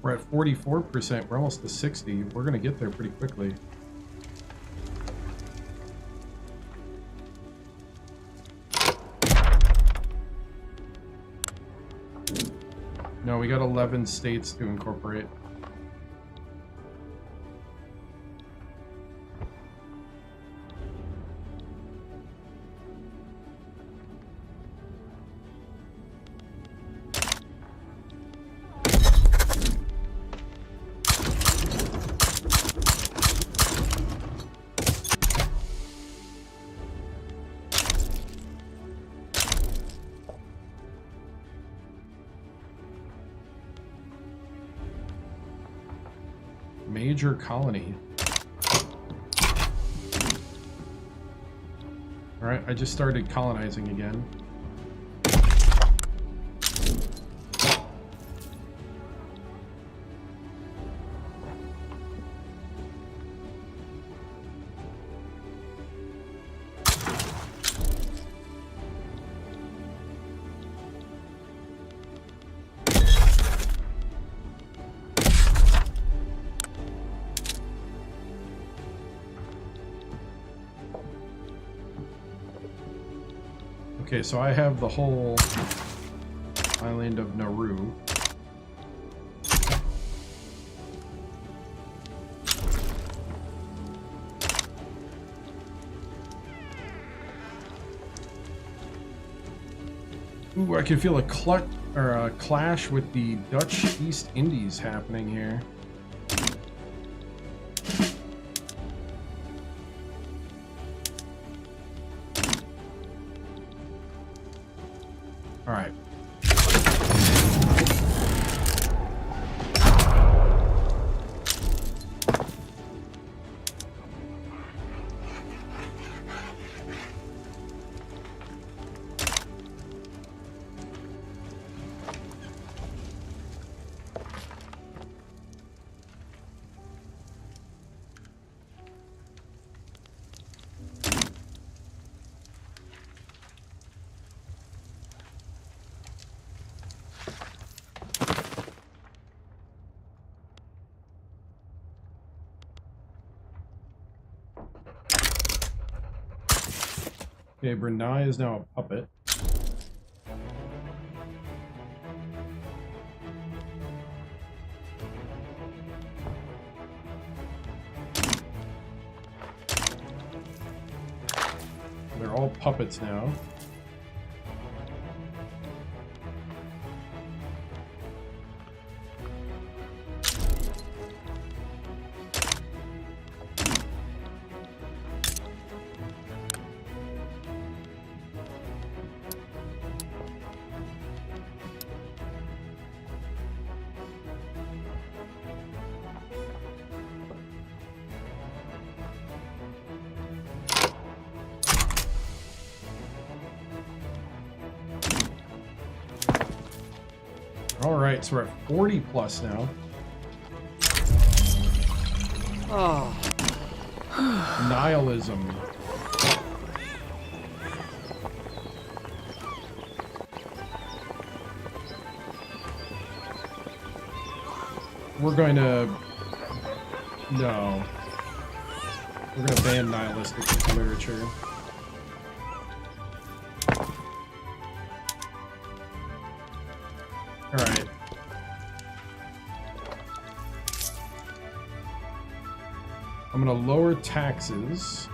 [SPEAKER 1] We're at 44%. We're almost to 60. We're going to get there pretty quickly. No, we got 11 states to incorporate. Major colony. Alright, I just started colonizing again. Okay, so I have the whole island of Nauru. Ooh, I can feel a clash with the Dutch East Indies happening here. All right. Okay, Brunei is now a puppet. They're all puppets now. All right, so we're at 40 plus now.
[SPEAKER 5] Oh.
[SPEAKER 1] Nihilism. We're going to... No. We're going to ban nihilistic literature. Alright. I'm going to lower taxes.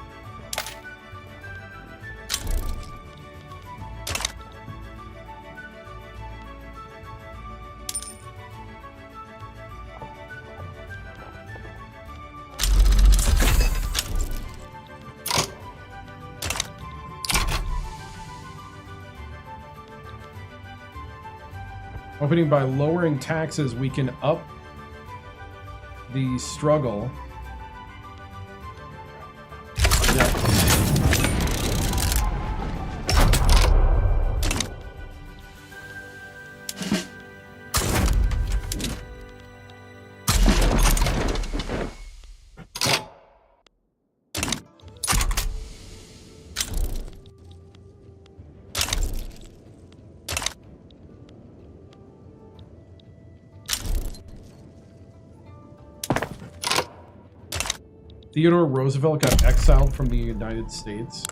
[SPEAKER 1] Hoping by lowering taxes, we can up the struggle. Yeah. Theodore Roosevelt got exiled from the United States.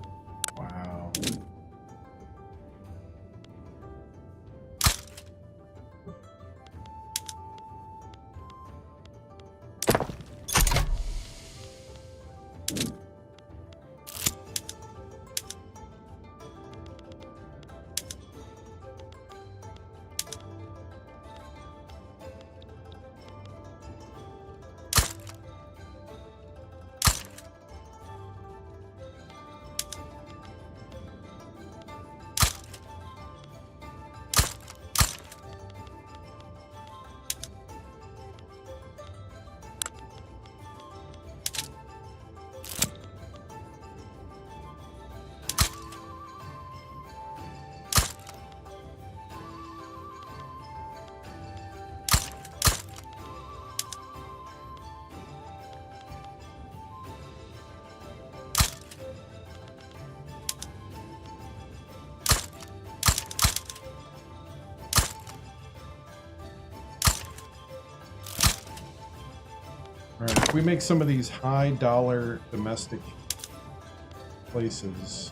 [SPEAKER 1] Wow. Alright, if we make some of these high dollar domestic places.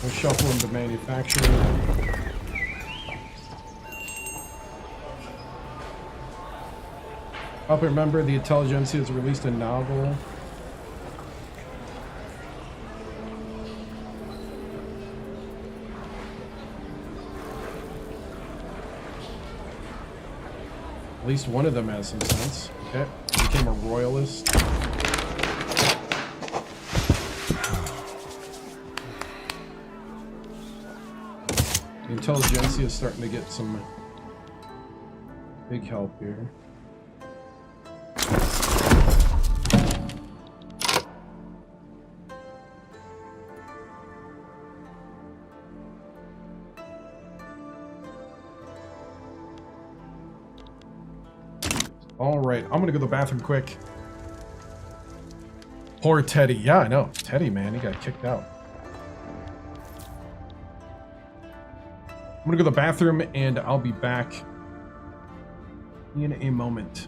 [SPEAKER 1] We'll shuffle into manufacturing. Up, remember, the Intelligentsia has released a novel. At least one of them has some sense. Okay, became a royalist. The Intelligentsia is starting to get some big help here. Alright, I'm gonna go to the bathroom quick. Poor Teddy. Yeah, I know. Teddy, man, he got kicked out. I'm gonna go to the bathroom and I'll be back in a moment.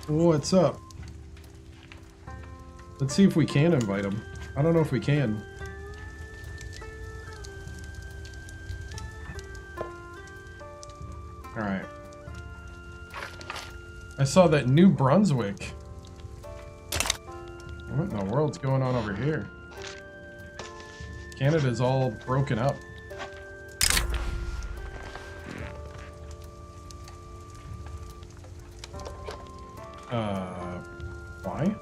[SPEAKER 1] What's up? Let's see if we can invite him. I don't know if we can. Alright. I saw that New Brunswick. What in the world's going on over here? Canada's all broken up. Why?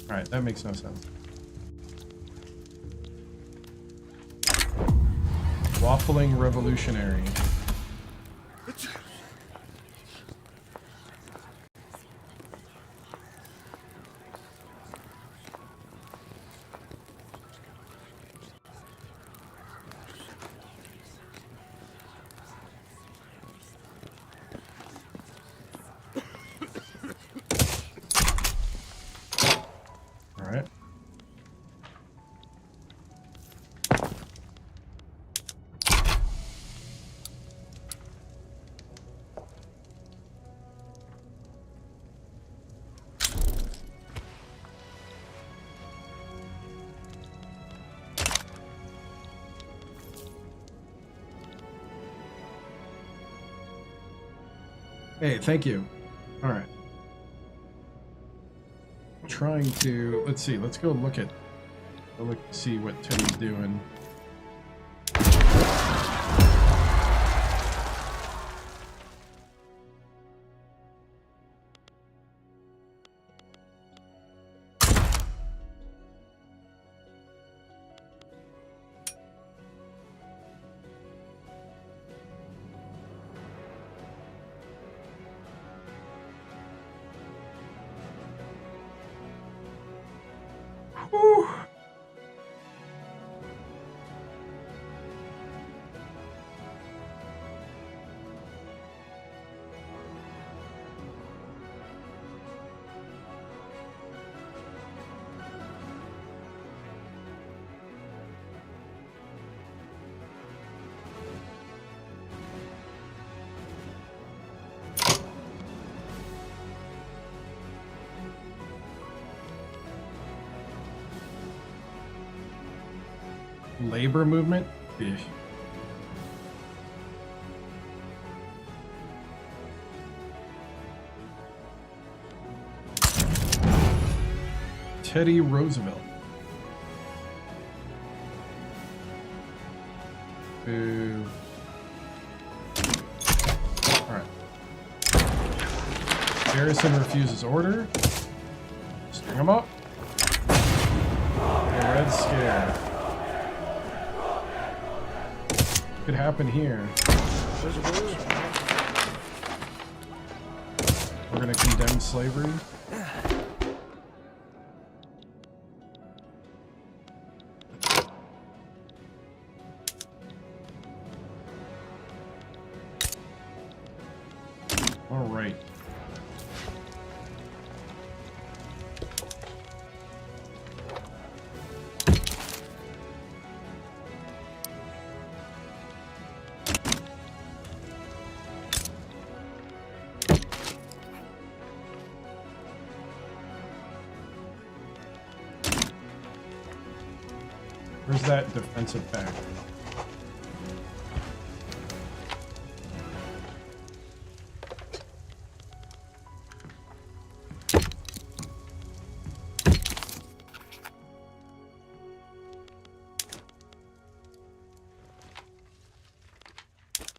[SPEAKER 1] Alright, that makes no sense. Waffling revolutionary. Alright. Hey, thank you. All right. Trying to, let's see, let's go look at, see what Teddy's doing. Whew. Labor movement? Eesh. Teddy Roosevelt. Boo. Alright. Garrison refuses order. String him up. The Red Scare. Could happen here. We're gonna condemn slavery. All right. Where's that defensive factor?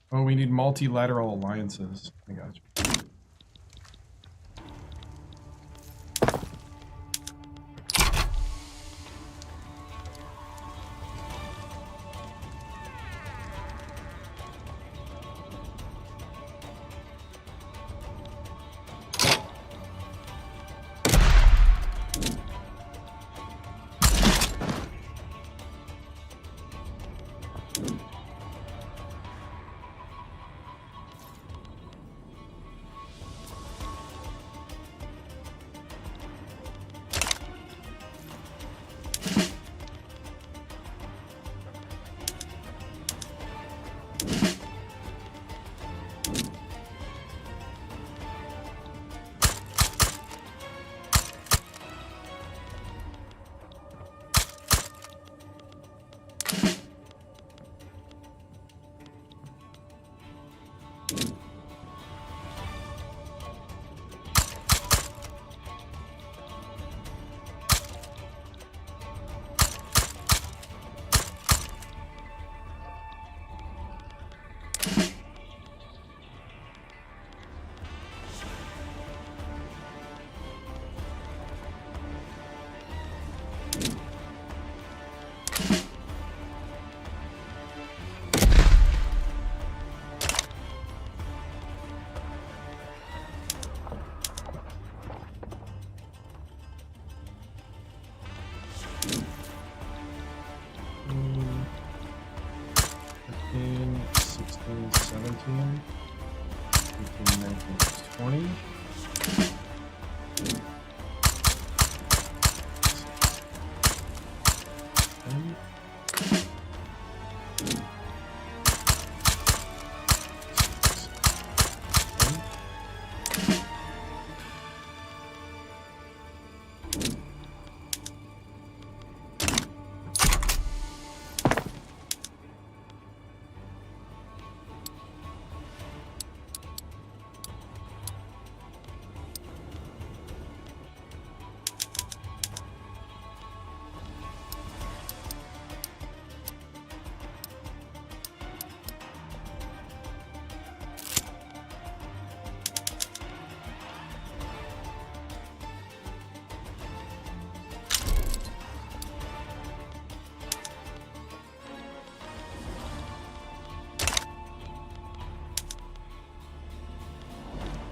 [SPEAKER 1] Oh, we need multilateral alliances. I got you. 17, 18, 19, 20.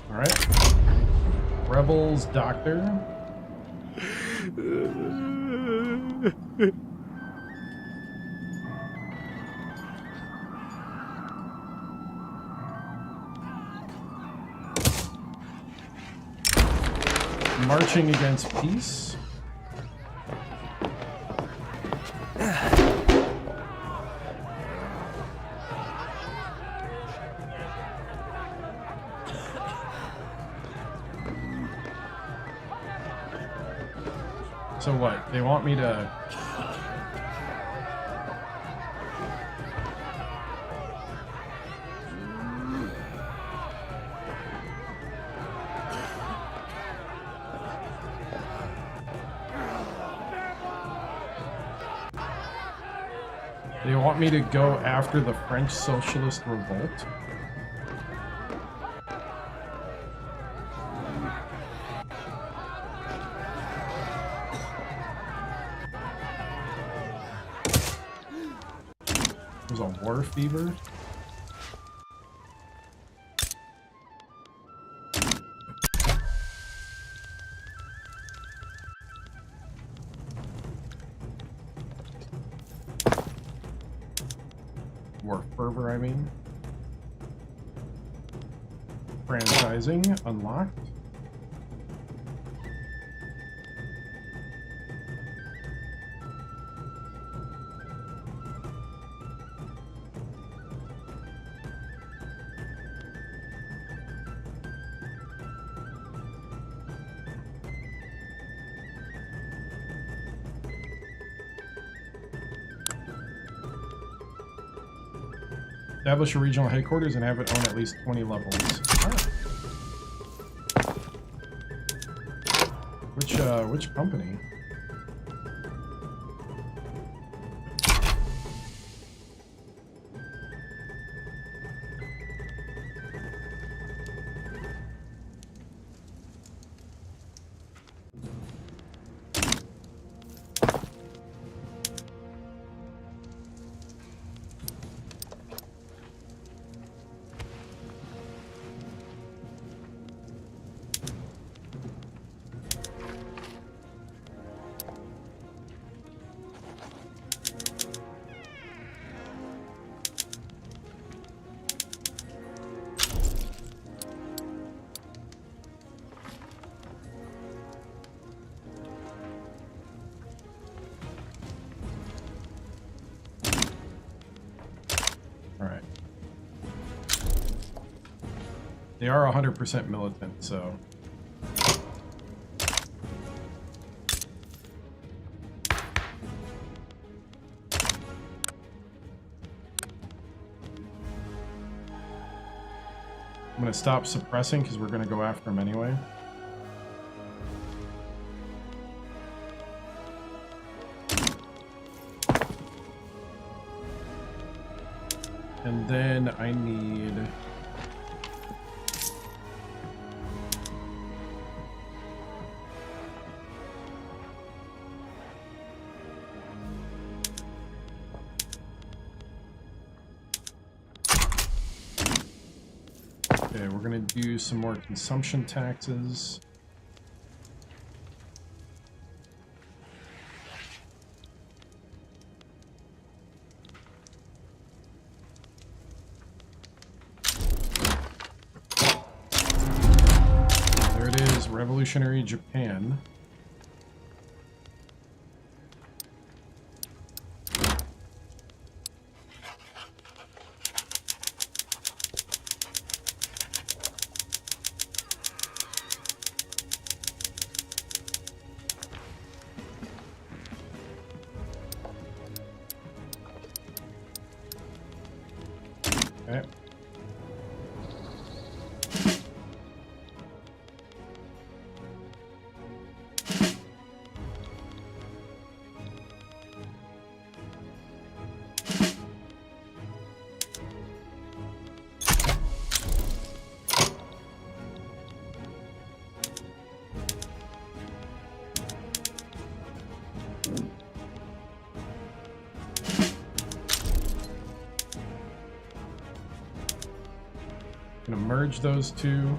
[SPEAKER 1] All right. Rebels, Doctor. Marching against peace. So what? They want me to... They want me to go after the French Socialist Revolt? There's a war fever. War fervor, I mean. Franchising unlocked. Establish a regional headquarters and have it own at least 20 levels. Alright. Which company? Alright. They are 100% militant, so... I'm gonna stop suppressing because we're gonna go after him anyway. And then I need... Okay, we're gonna do some more consumption taxes. revolutionary Japan. Okay. Gonna merge those two.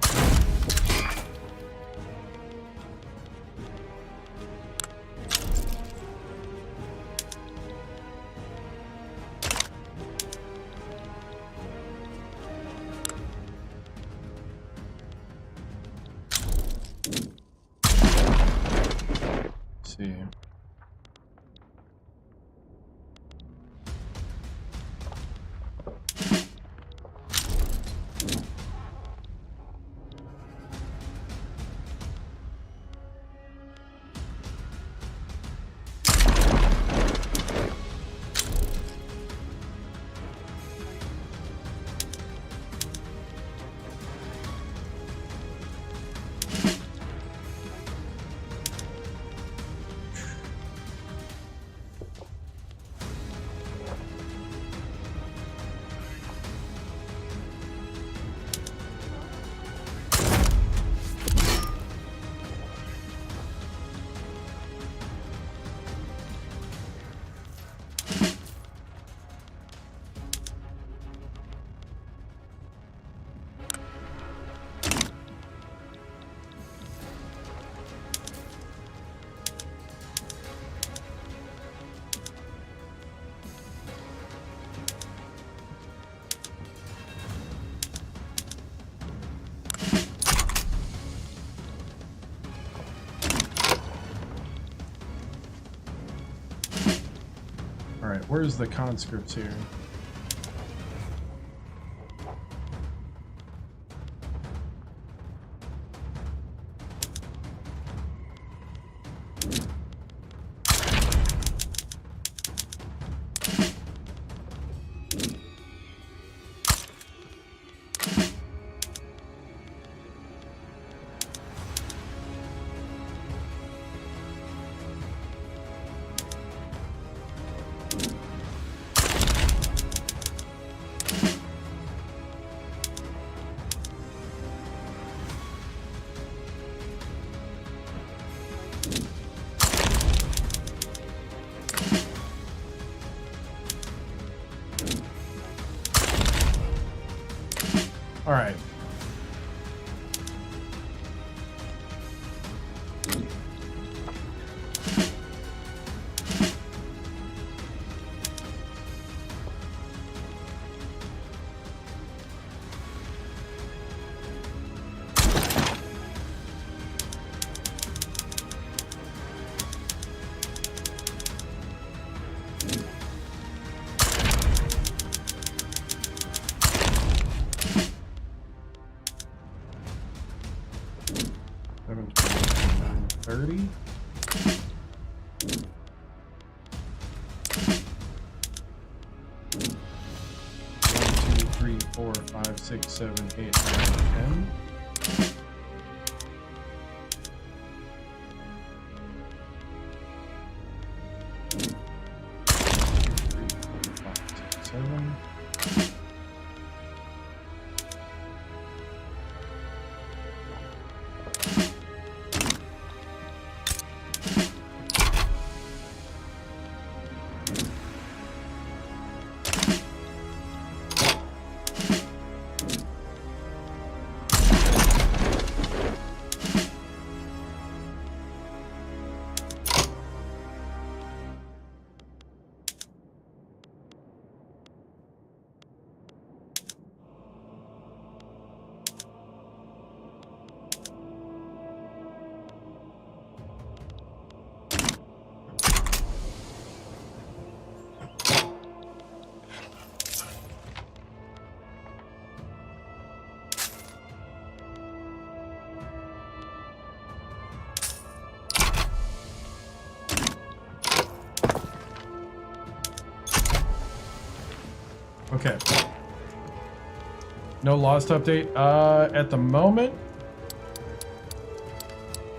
[SPEAKER 1] Let's see. All right, where's the conscripts here? All right. $30. 1, 2, 3, 4, 5, 6, 7, 8, 9, 10. 2, 3, 4, 5, 6, 7. Okay. No lost update. At the moment,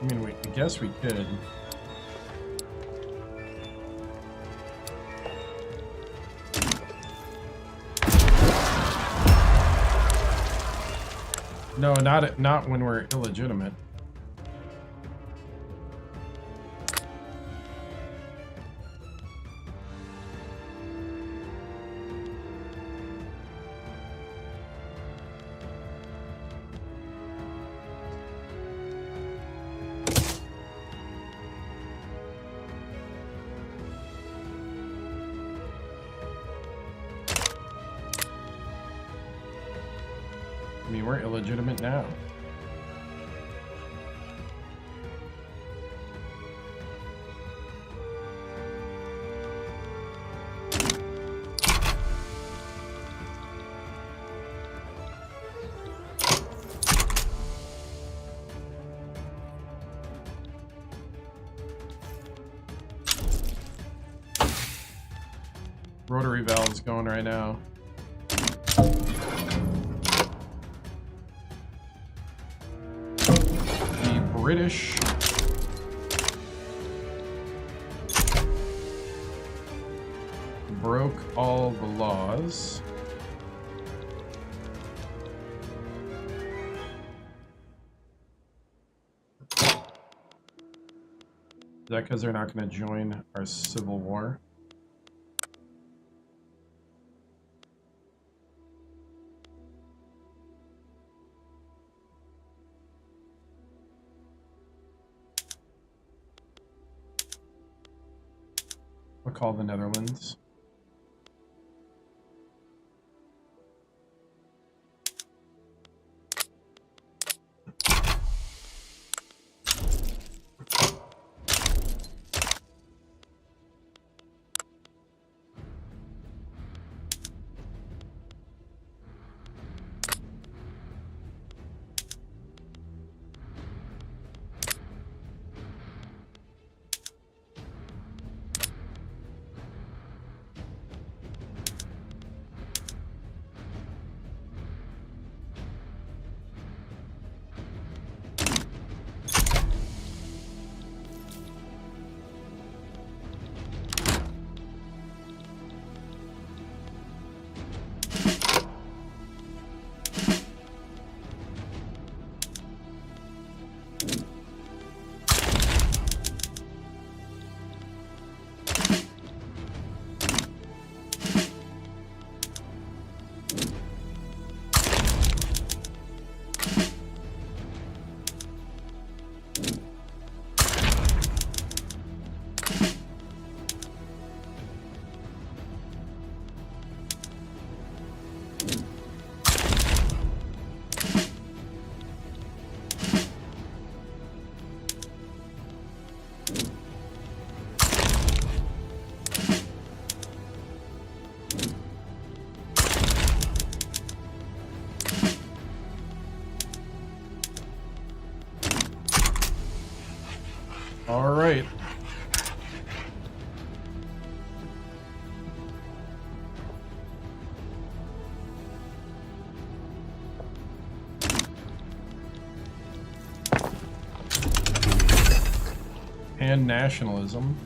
[SPEAKER 1] I mean, I guess we could. No, not when we're illegitimate. I mean, we're illegitimate now. Rotary valve's going right now. The British broke all the laws. Is that because they're not going to join our civil war? We'll call the Netherlands. All right. And nationalism.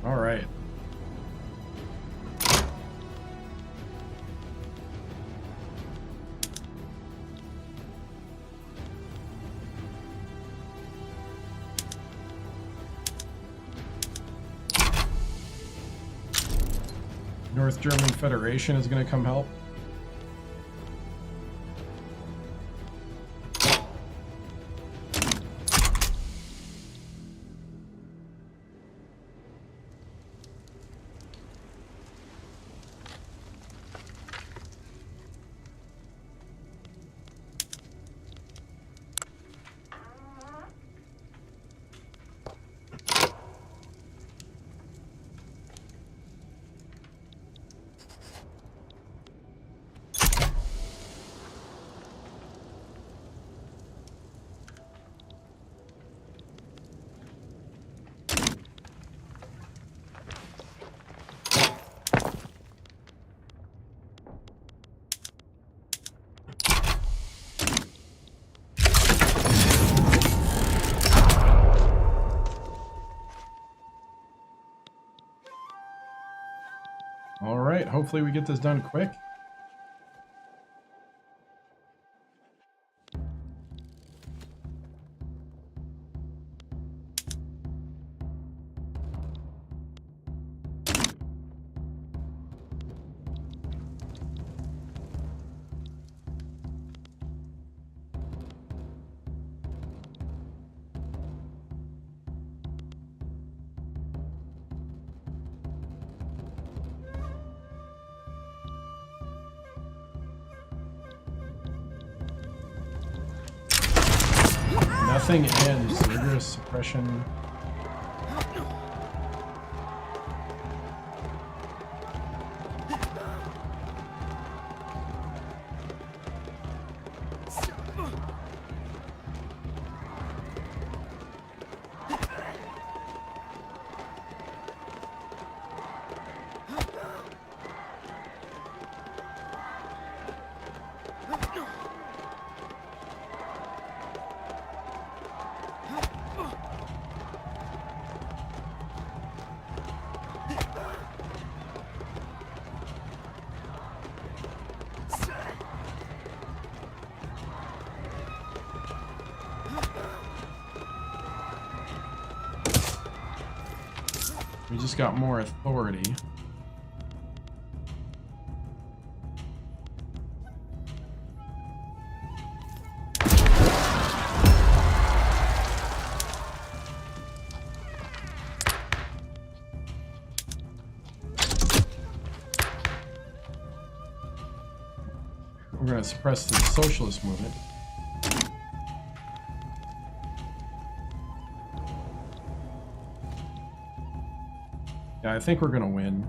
[SPEAKER 1] All right. North German Federation is going to come help. All right, hopefully we get this done quick. Nothing ends. Rigorous suppression. We just got more authority. We're going to suppress the socialist movement. Yeah, I think we're gonna win.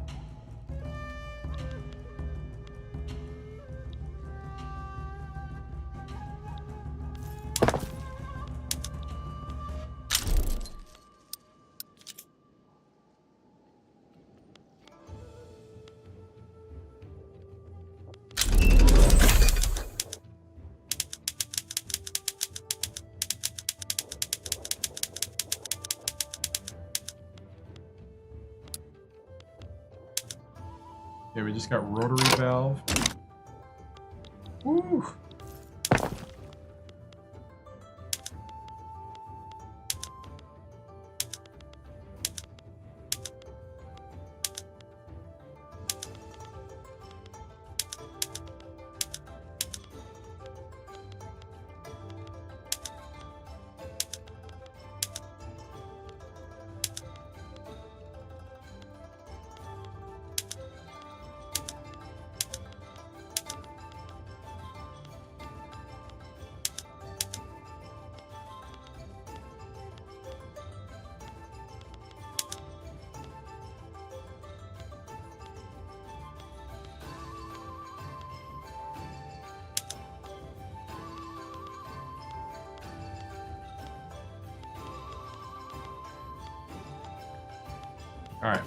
[SPEAKER 1] Okay, we just got rotary valve. Woo! All right.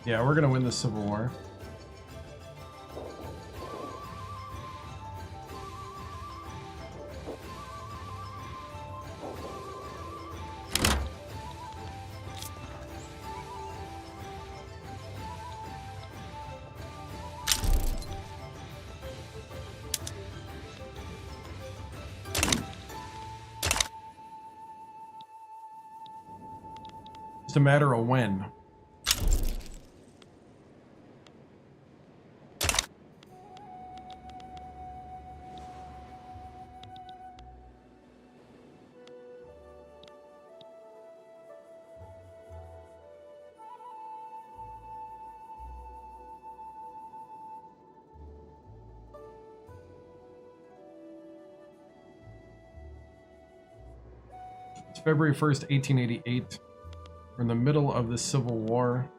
[SPEAKER 1] Yeah, we're gonna win the Civil War. It's a matter of when. It's February 1st, 1888. We're in the middle of the Civil War.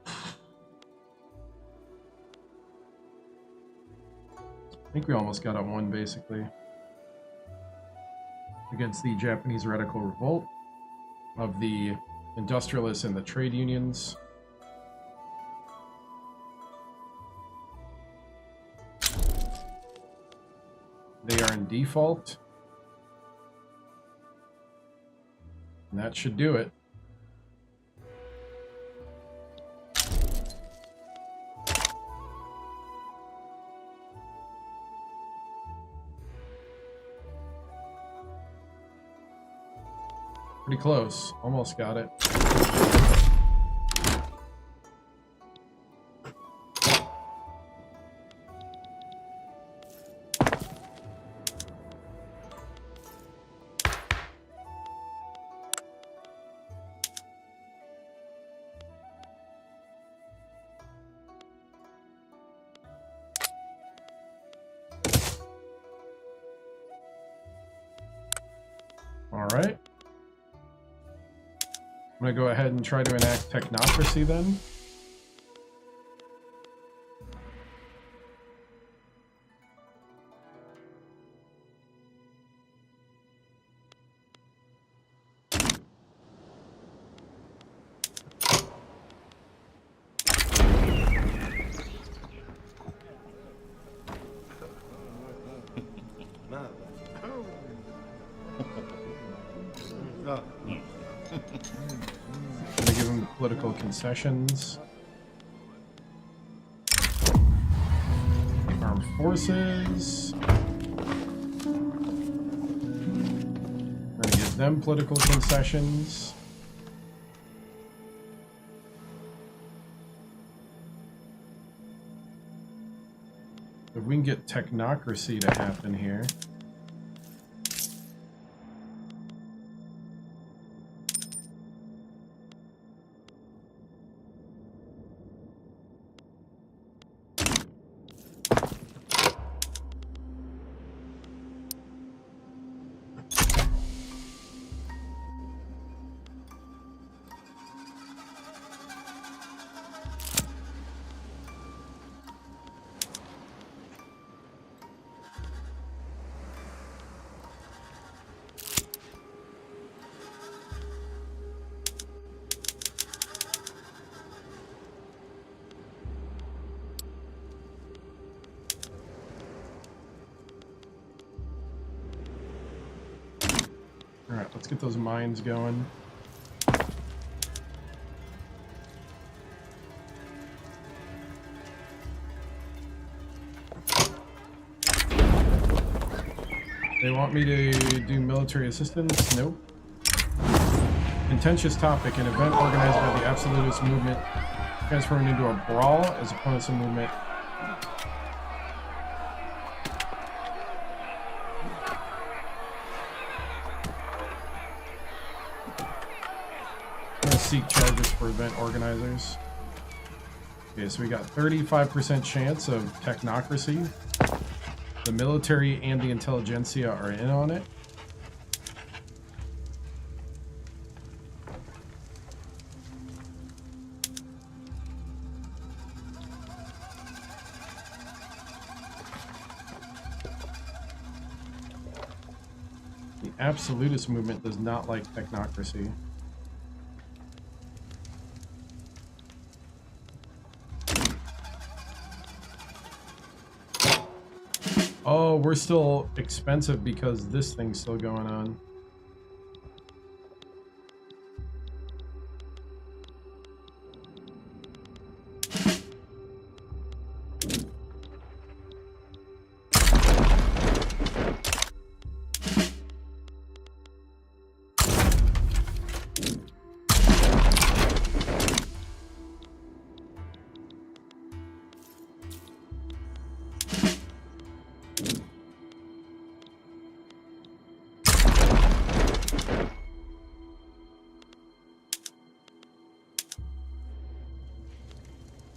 [SPEAKER 1] I think we almost got on one, basically. Against the Japanese radical revolt of the Industrialists and the trade unions. They are in default. And that should do it. Pretty close. Almost got it. All right. I'm going to go ahead and try to enact technocracy then. Political concessions. Armed forces. We're gonna give them political concessions. If we can get technocracy to happen here. All right, let's get those mines going. They want me to do military assistance? Nope. Contentious topic, an event organized by the absolutist movement transforming into a brawl as opponents of movement. Seek charges for event organizers. Okay, so we got 35% chance of technocracy. The military and the intelligentsia are in on it. The absolutist movement does not like technocracy. Oh, we're still expensive because this thing's still going on.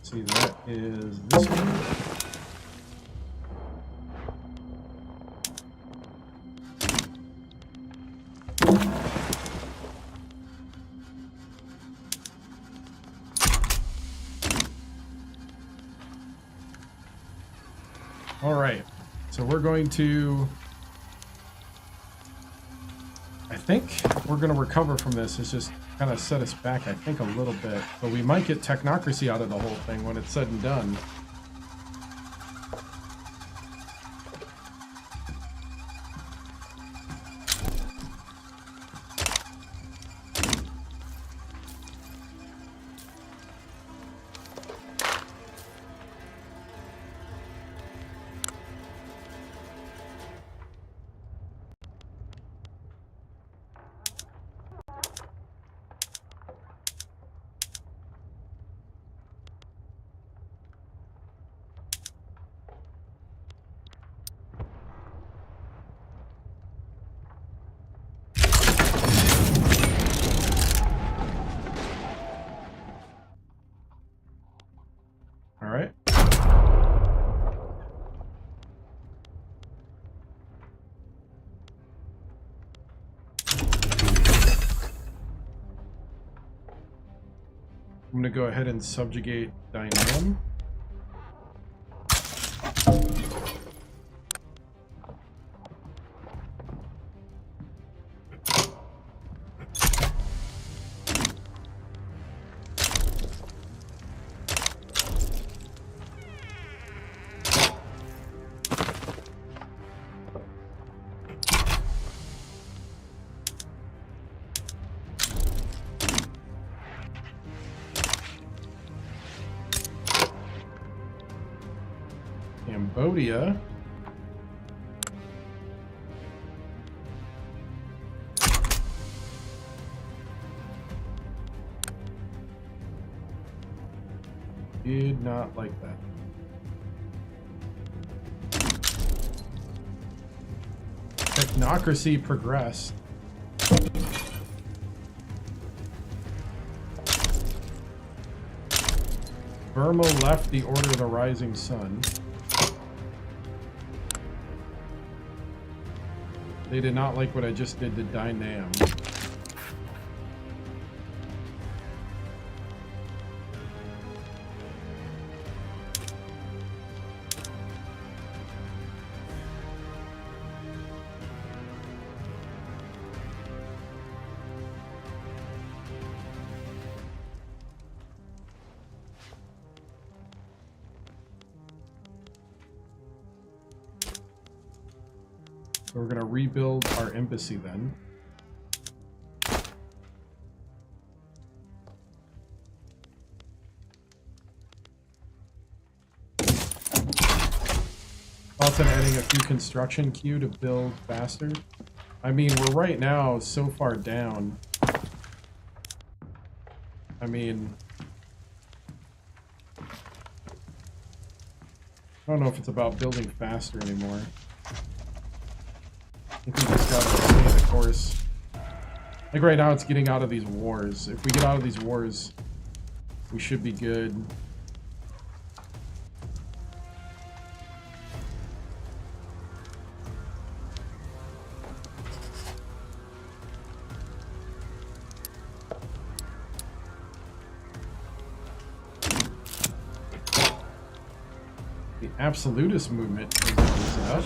[SPEAKER 1] See, that is this one. All right, so we're going to, I think we're going to recover from this. It's just kind of set us back, I think, a little bit. But we might get technocracy out of the whole thing when it's said and done. All right. I'm going to go ahead and subjugate Dynam. Cambodia. Did not like that. Technocracy progressed. Burma left the Order of the Rising Sun. They did not like what I just did to Dynam. So we're going to rebuild our embassy then. Also adding a few construction queue to build faster. I mean, we're right now so far down. I mean, I don't know if it's about building faster anymore. I think we just gotta stay the course. Like right now it's getting out of these wars. If we get out of these wars, we should be good. The absolutist movement is up.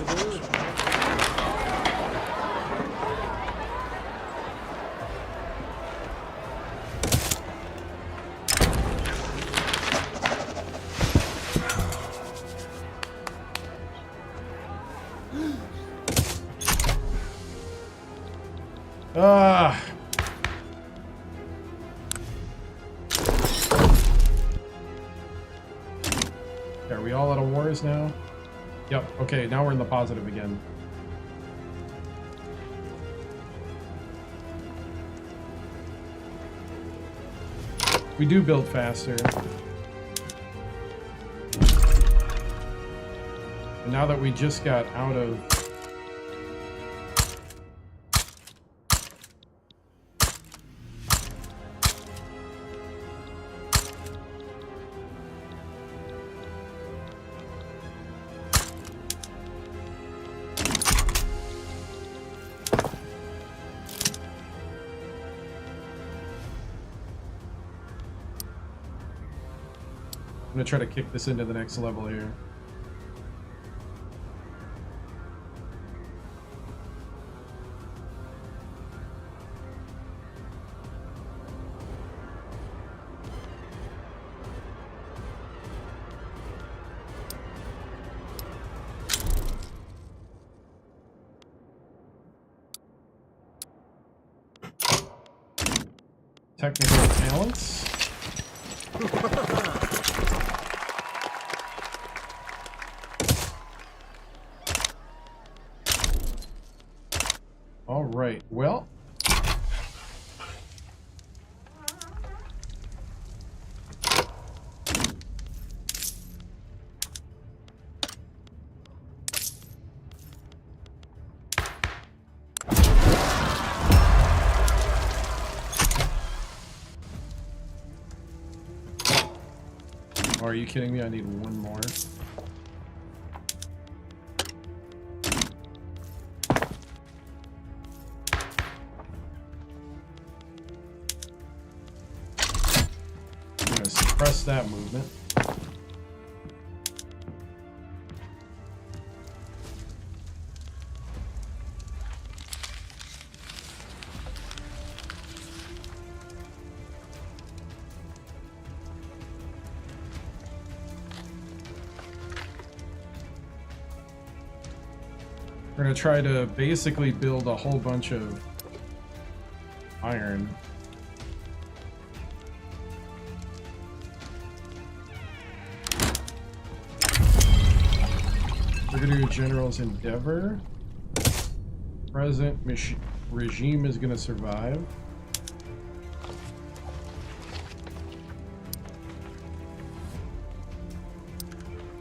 [SPEAKER 1] Are we all out of wars now? Yep, okay, now we're in the positive again. We do build faster. And now that we just got out of... I'm gonna try to kick this into the next level here. technical talents. All right, well. Oh, are you kidding me? I need one more. I'm gonna suppress that movement. We're gonna try to basically build a whole bunch of iron. Brigadier General's Endeavor. Present regime is gonna survive.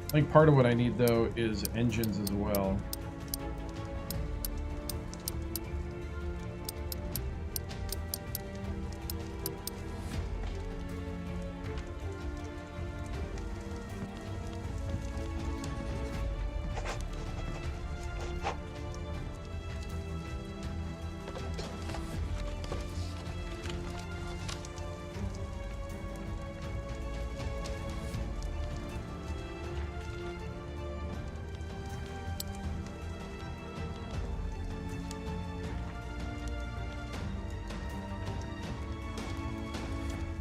[SPEAKER 1] I think part of what I need though is engines as well.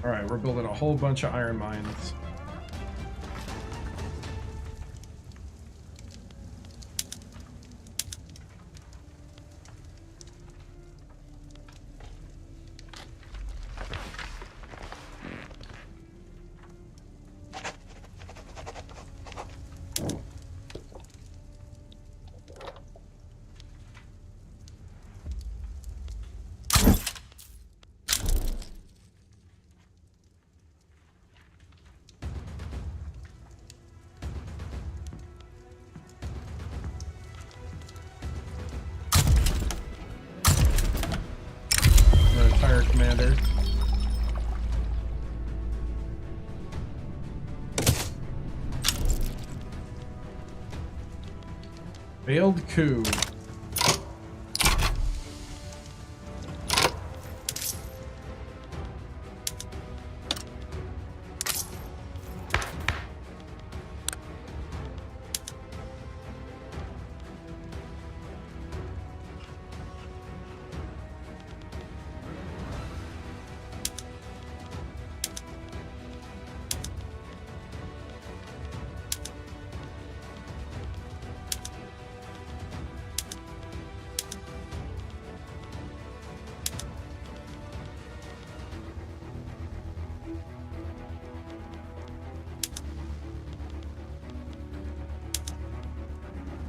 [SPEAKER 1] Alright, we're building a whole bunch of iron mines. Commander. Failed coup.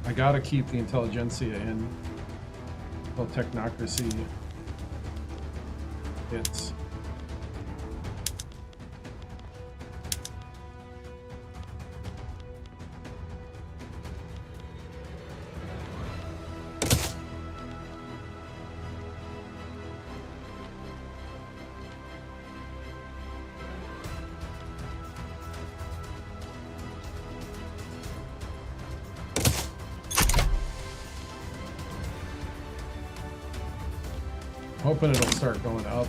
[SPEAKER 1] I gotta keep the intelligentsia in until technocracy hits. Hoping it'll start going up.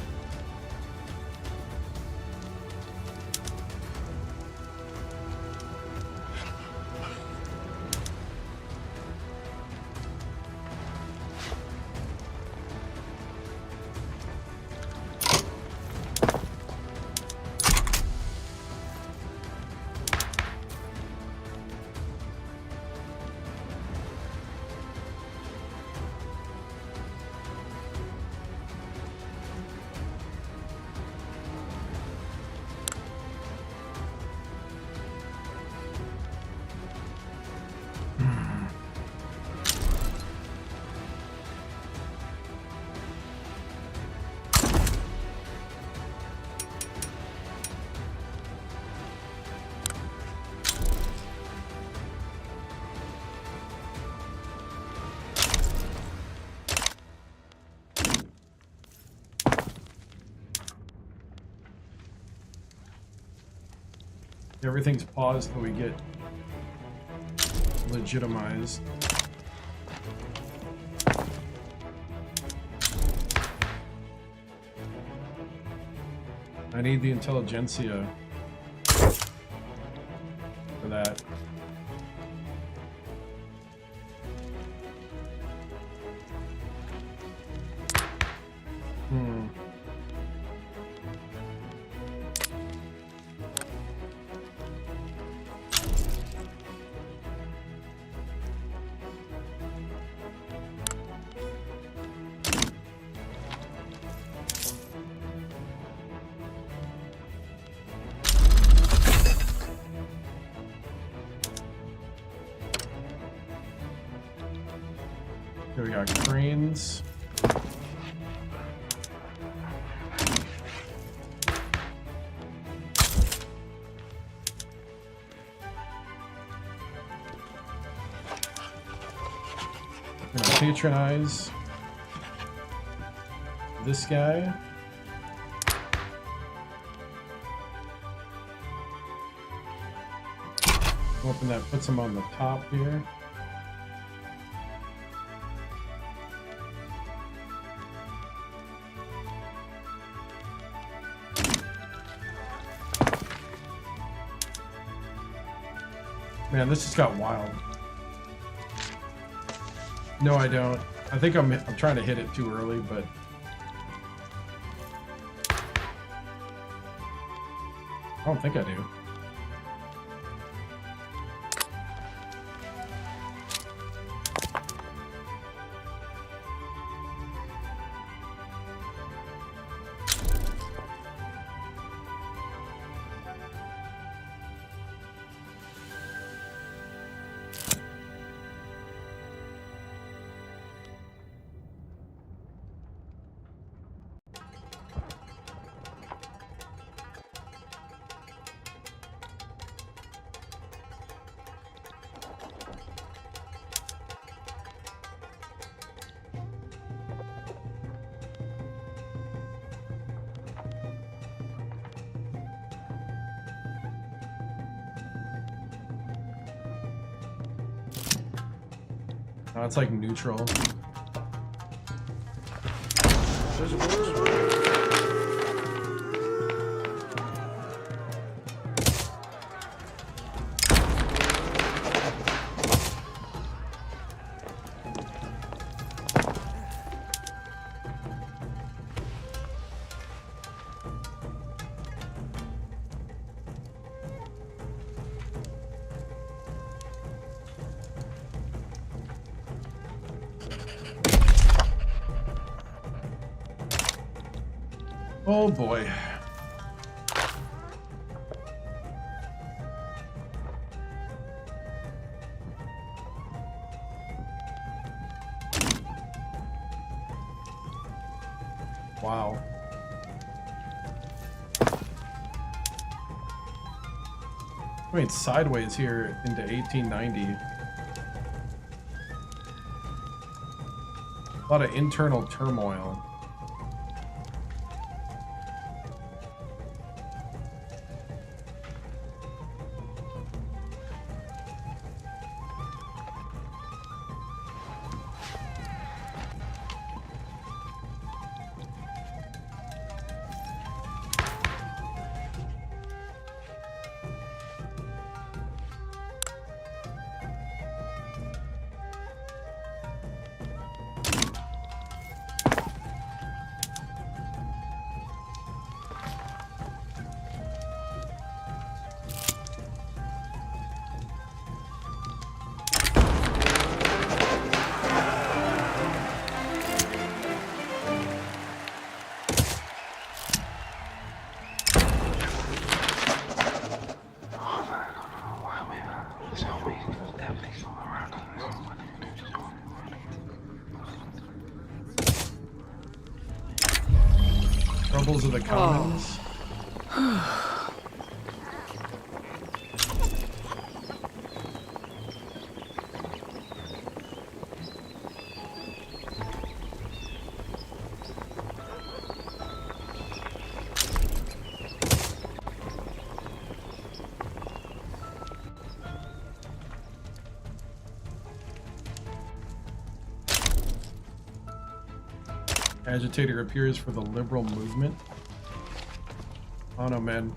[SPEAKER 1] Everything's paused till we get legitimized. I need the intelligentsia for that. Here we got cranes. I'm gonna patronize this guy. Open that, puts him on the top here. Man, this just got wild. No, I don't. I think I'm trying to hit it too early, but I don't think I do. Oh, it's like neutral. Oh boy. Wow. I mean, sideways here into 1890. A lot of internal turmoil. Troubles of the commons. Agitator appears for the liberal movement. Oh no, man.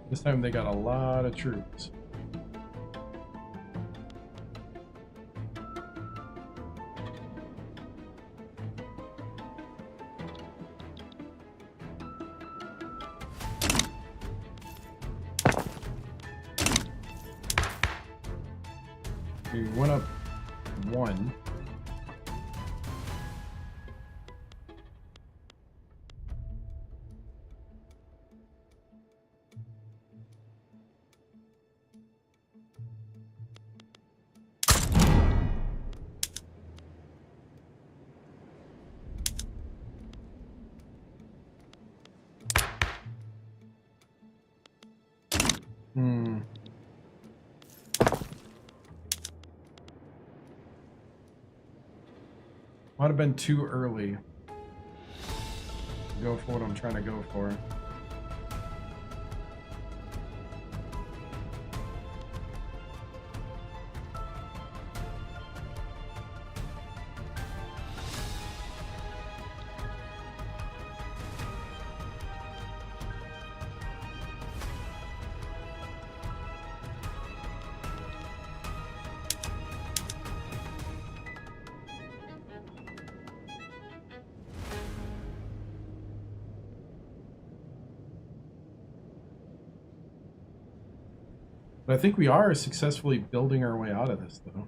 [SPEAKER 1] This time they got a lot of troops. We went up 1. Might have been too early. Go for what I'm trying to go for. But I think we are successfully building our way out of this, though.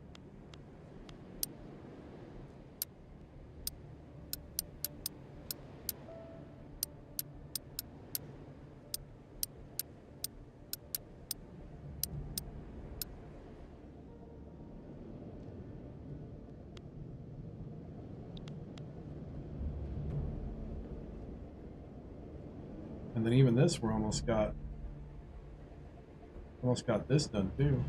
[SPEAKER 1] And then even this, we're almost got this done too.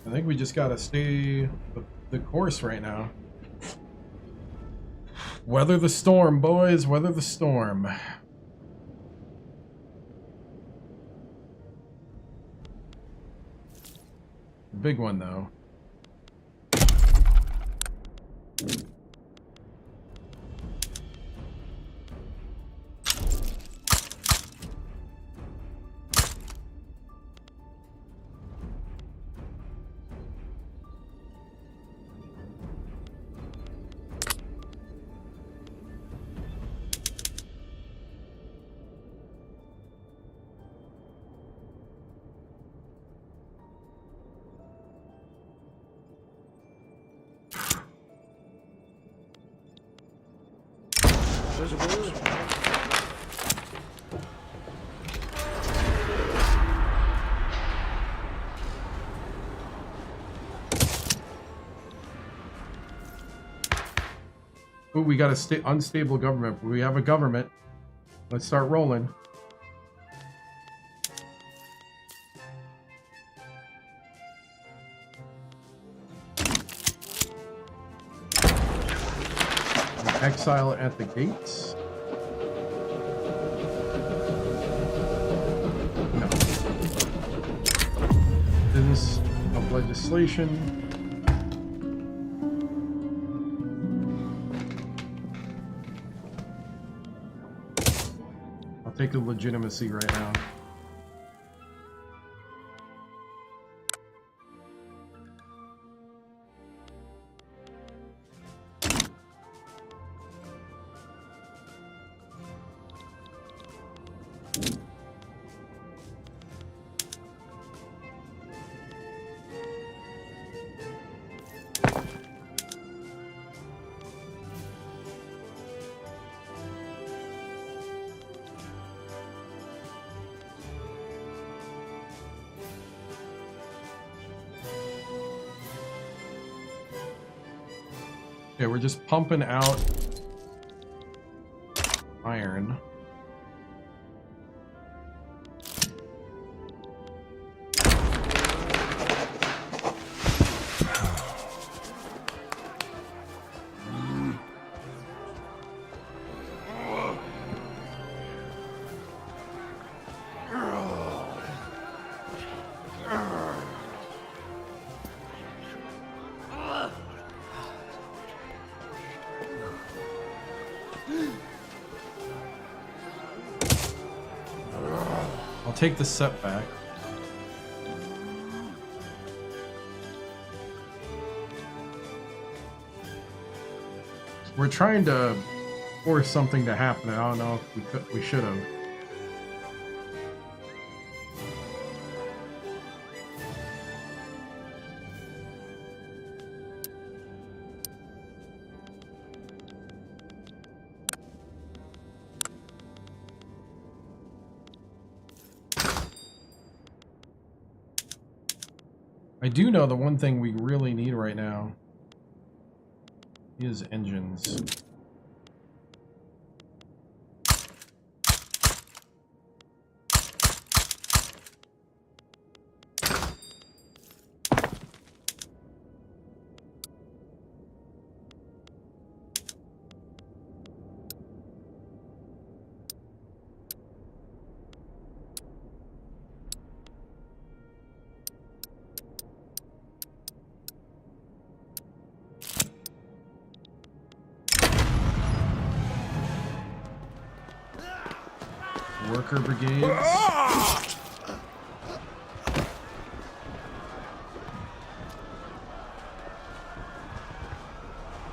[SPEAKER 1] I think we just gotta stay the course right now. Weather the storm, boys. Weather the storm. Big one though. Ooh, we got a unstable government, but we have a government. Let's start rolling. Exile at the gates. No. Business of legislation. I'll take the legitimacy right now. Okay, we're just pumping out iron. I'll take the setback. We're trying to force something to happen. I don't know if we should have. I do know the one thing we really need right now is engines. Worker brigades.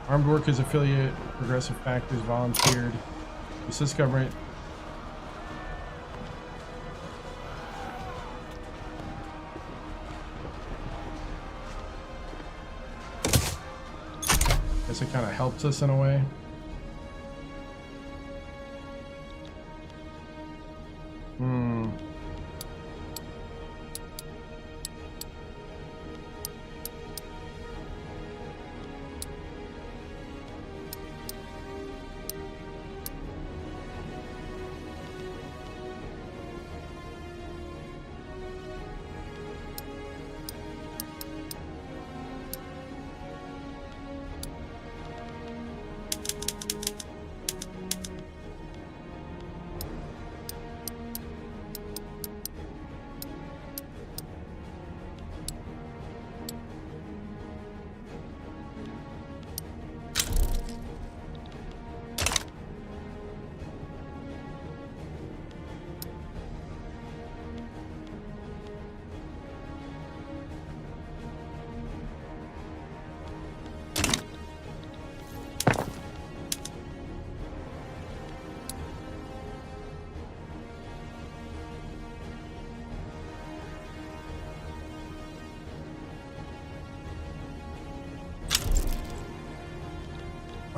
[SPEAKER 1] Armed workers affiliate, progressive factors volunteered. Assist government. Guess it kind of helps us in a way.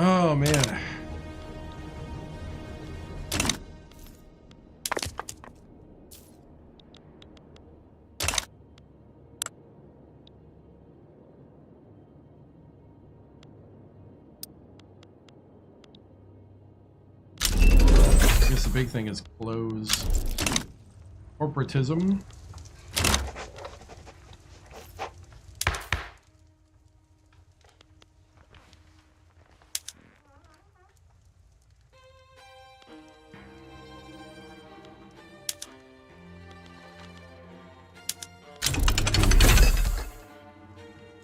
[SPEAKER 1] Oh man. I guess the big thing is close. Corporatism.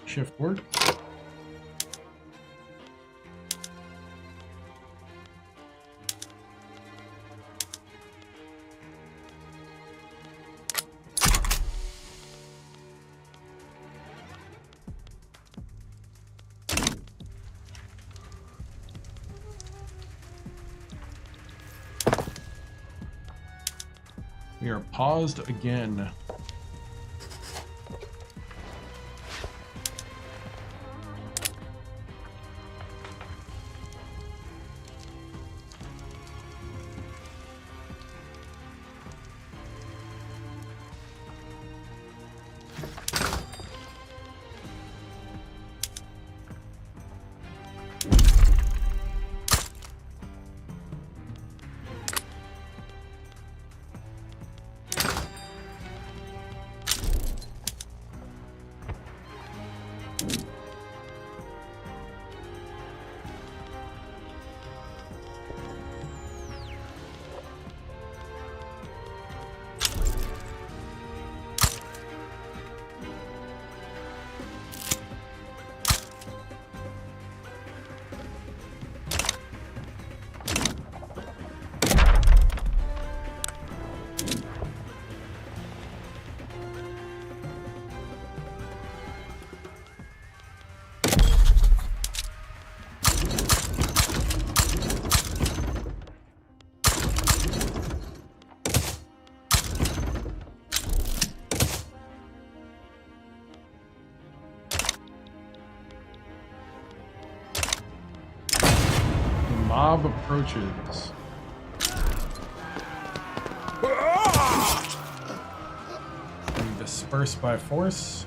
[SPEAKER 1] Shift work. We are paused again. mob approaches. And disperse by force.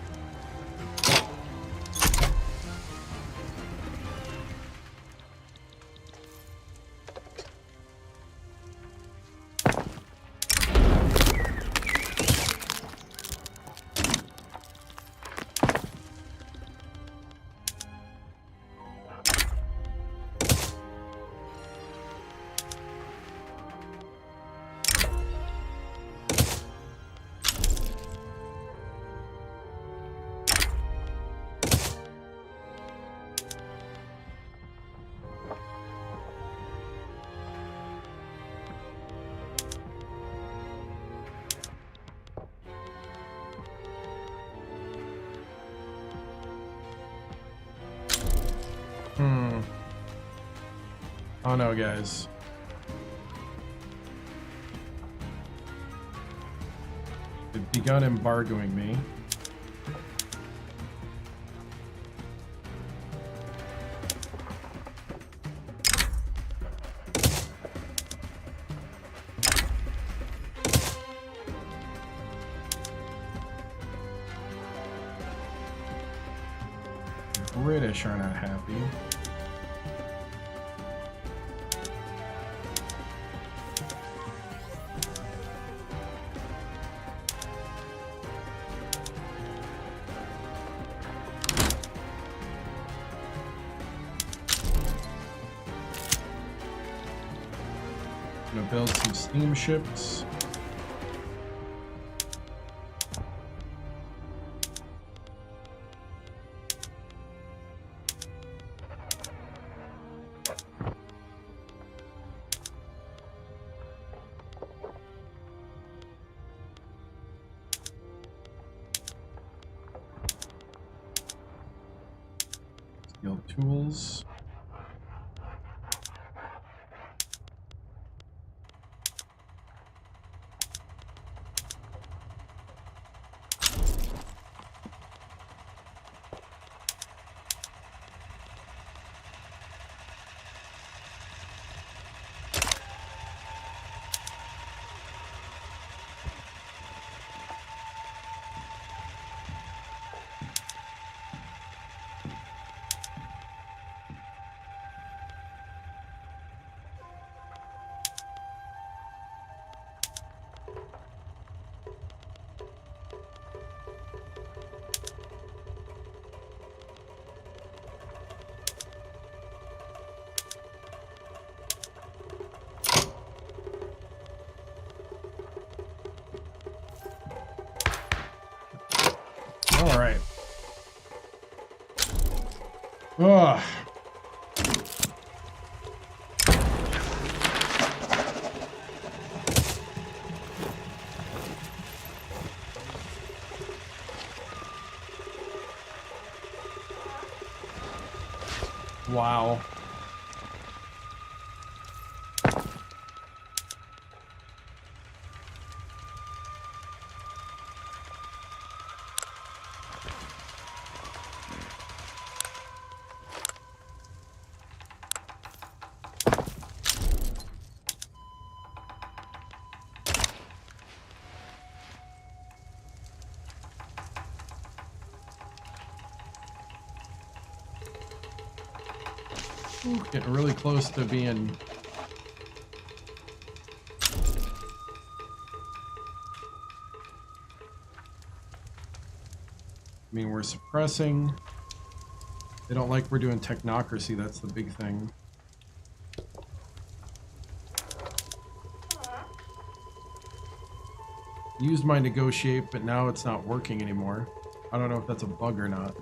[SPEAKER 1] Oh no, guys. They've begun embargoing me. The British are not happy. Gonna build some steamships. Steel tools. All right. Ugh. Wow. Ooh, getting really close to being... I mean, we're suppressing. They don't like we're doing technocracy, that's the big thing. Used my negotiate, but now it's not working anymore. I don't know if that's a bug or not.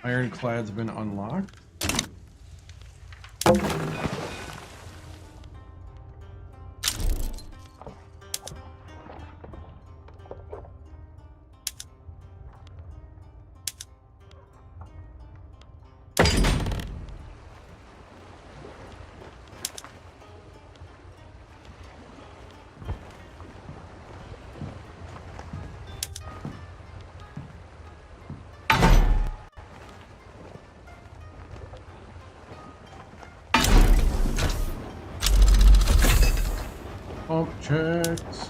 [SPEAKER 1] Ironclad's been unlocked. Pump checks.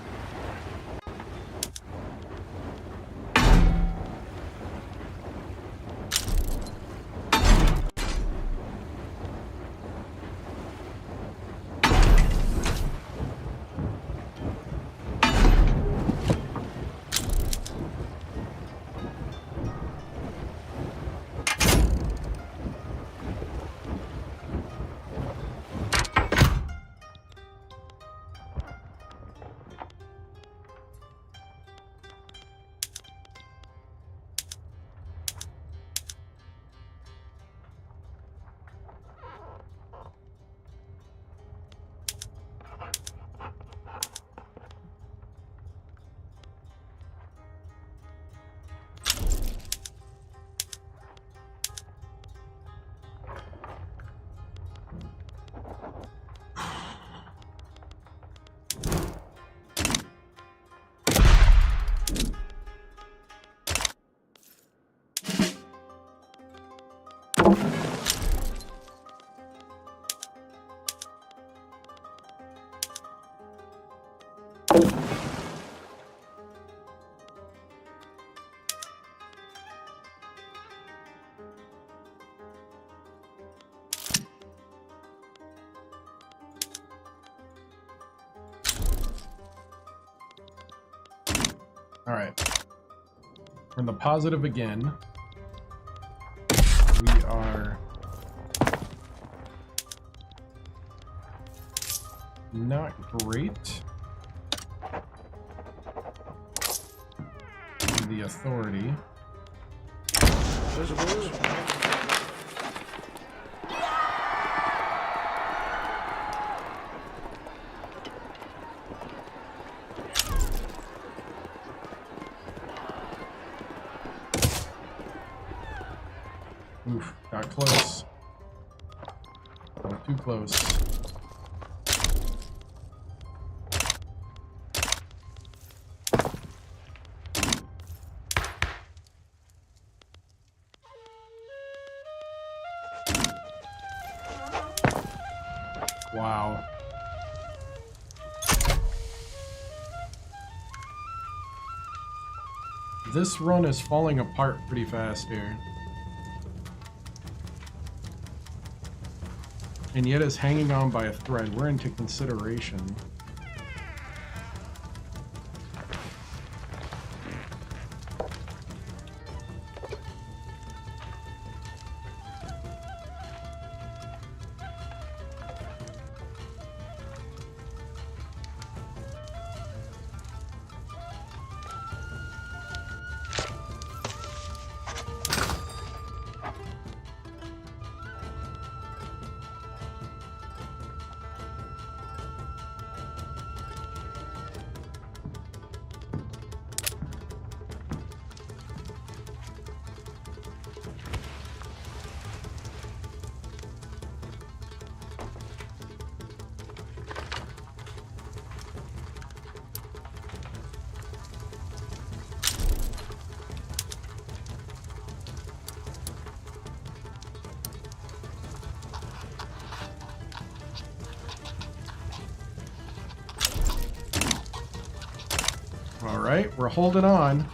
[SPEAKER 1] All right. We're in the positive again. We are not great in the authority. Oof, got close. Not too close. Wow. This run is falling apart pretty fast here. And yet is hanging on by a thread. We're into consideration. All right, we're holding on.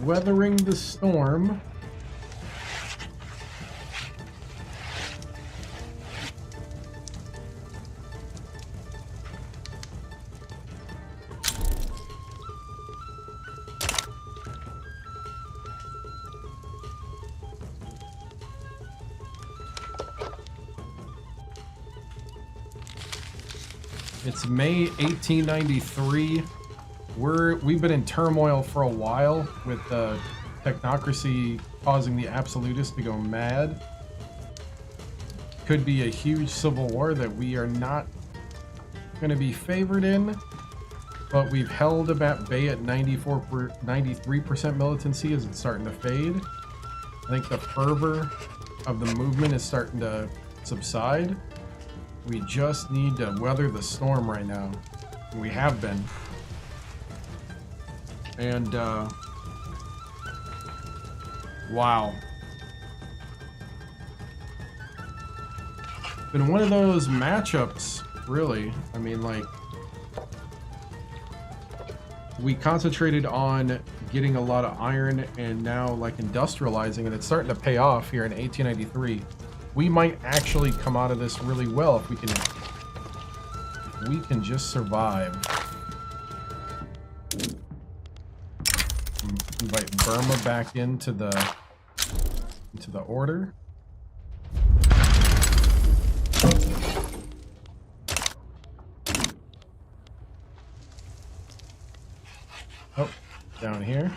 [SPEAKER 1] Weathering the storm. It's May 1893. We've been in turmoil for a while with the technocracy causing the absolutists to go mad. Could be a huge civil war that we are not going to be favored in, but we've held them at bay at 93% militancy as it's starting to fade. I think the fervor of the movement is starting to subside. We just need to weather the storm right now. And we have been. And, wow. Been one of those matchups, really. I mean, like, we concentrated on getting a lot of iron and now, like, industrializing, and it's starting to pay off here in 1893. We might actually come out of this really well if we can just survive. Invite Burma back into the order. Oh, down here.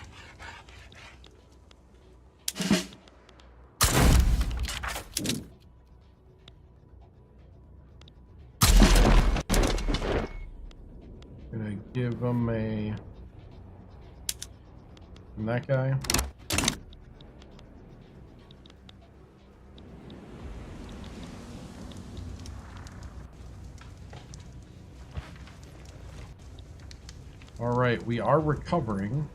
[SPEAKER 1] Gonna give him a... And that guy. All right, we are recovering.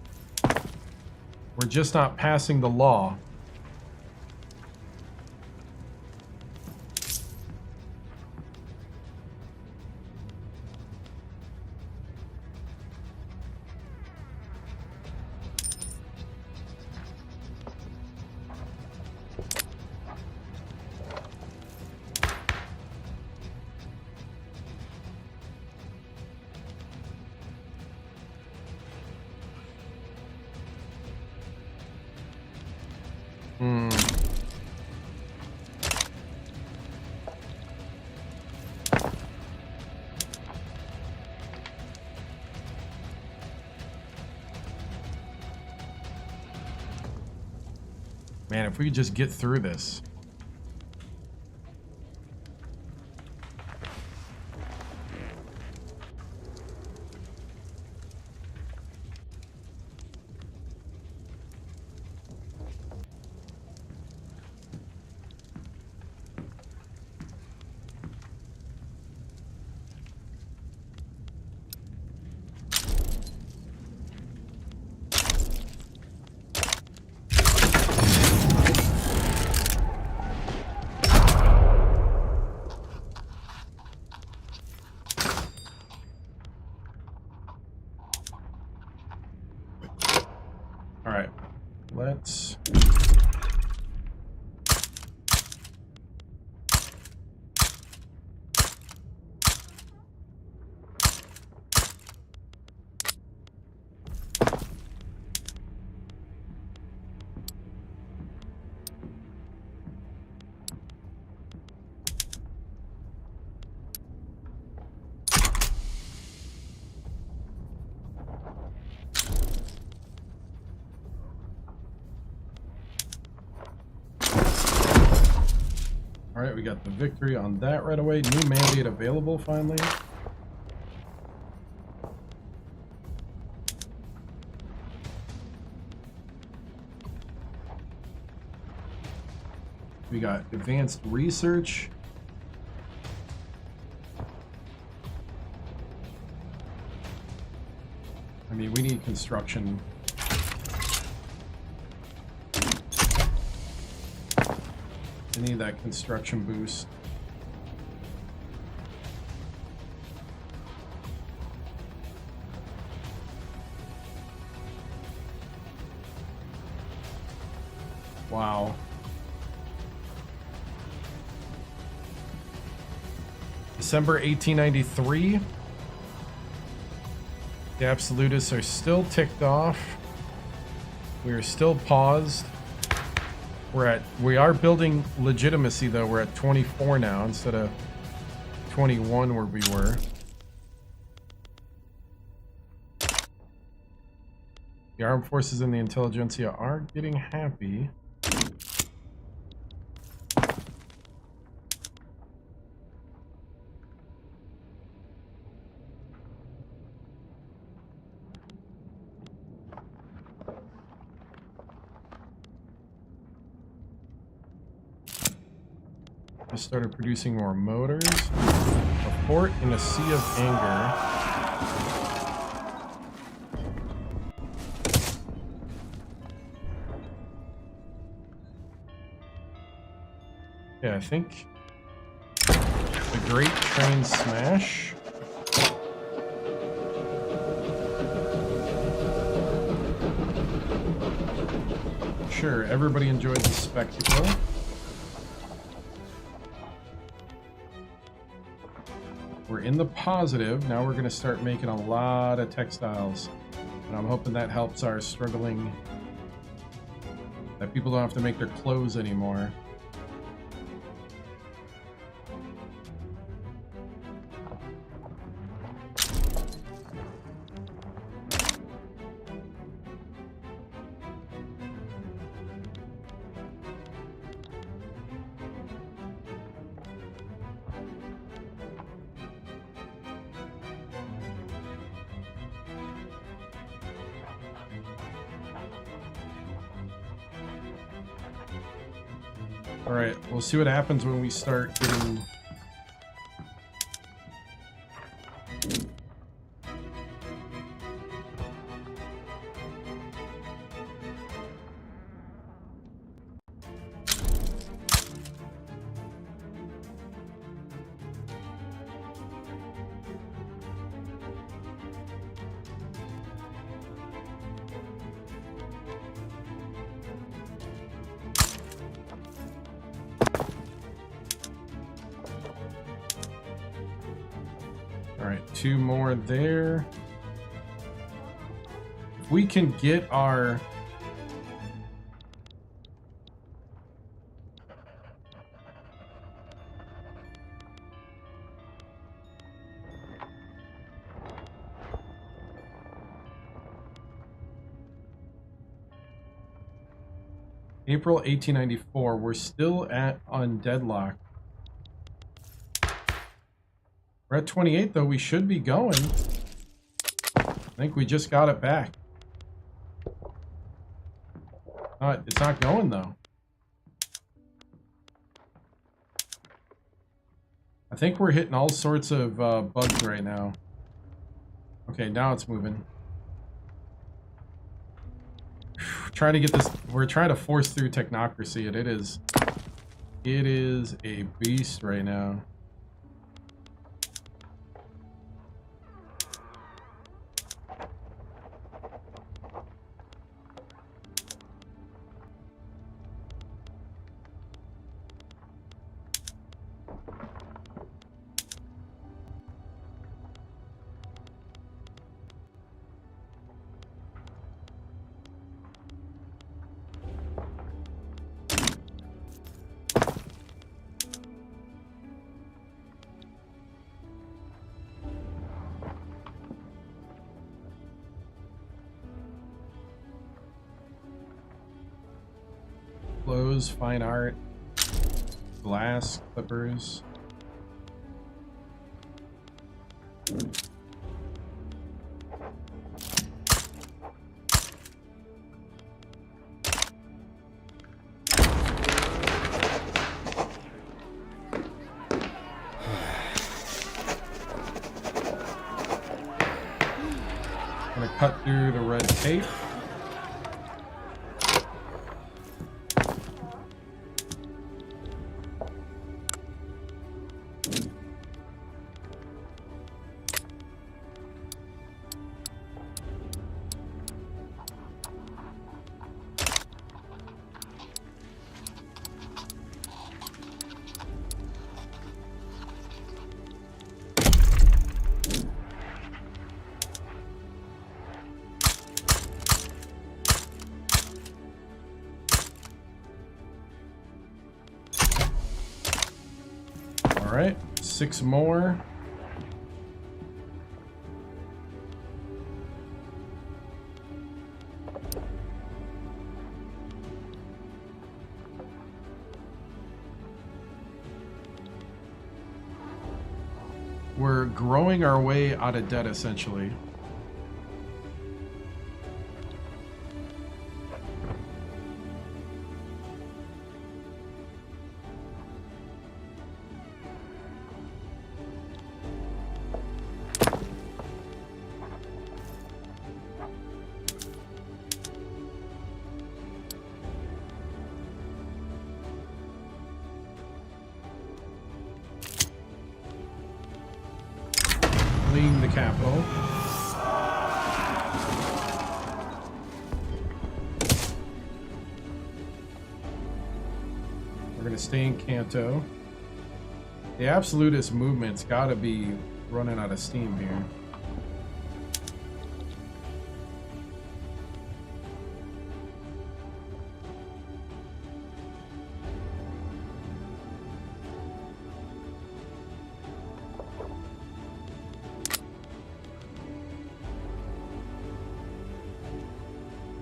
[SPEAKER 1] We're just not passing the law. Man, if we could just get through this. Let's... All right, we got the victory on that right away. New mandate available finally. We got advanced research. I mean, we need construction. I need that construction boost. Wow. December 1893. The absolutists are still ticked off. We are still paused. We are building legitimacy though. We're at 24 now instead of 21 where we were. The armed forces and the intelligentsia are getting happy. I started producing more motors. A fort in a sea of anger. Yeah, I think the Great Train Smash. Sure, everybody enjoyed the spectacle. We're in the positive. Now we're going to start making a lot of textiles. And I'm hoping that helps our struggling, that people don't have to make their clothes anymore. Alright, we'll see what happens when we start getting... Alright, 2 more there. If we can get our... April 1894, we're still on deadlock. We're at 28 though, we should be going. I think we just got it back. It's not going though. I think we're hitting all sorts of bugs right now. Okay, now it's moving. Trying to get this, we're trying to force through technocracy and it is a beast right now. Clothes, fine art, glass, clippers. Gonna cut through the red tape. All right, 6 more. We're growing our way out of debt, essentially. Fleeing the capital. We're going to stay in Kanto. The absolutist movement's got to be running out of steam here.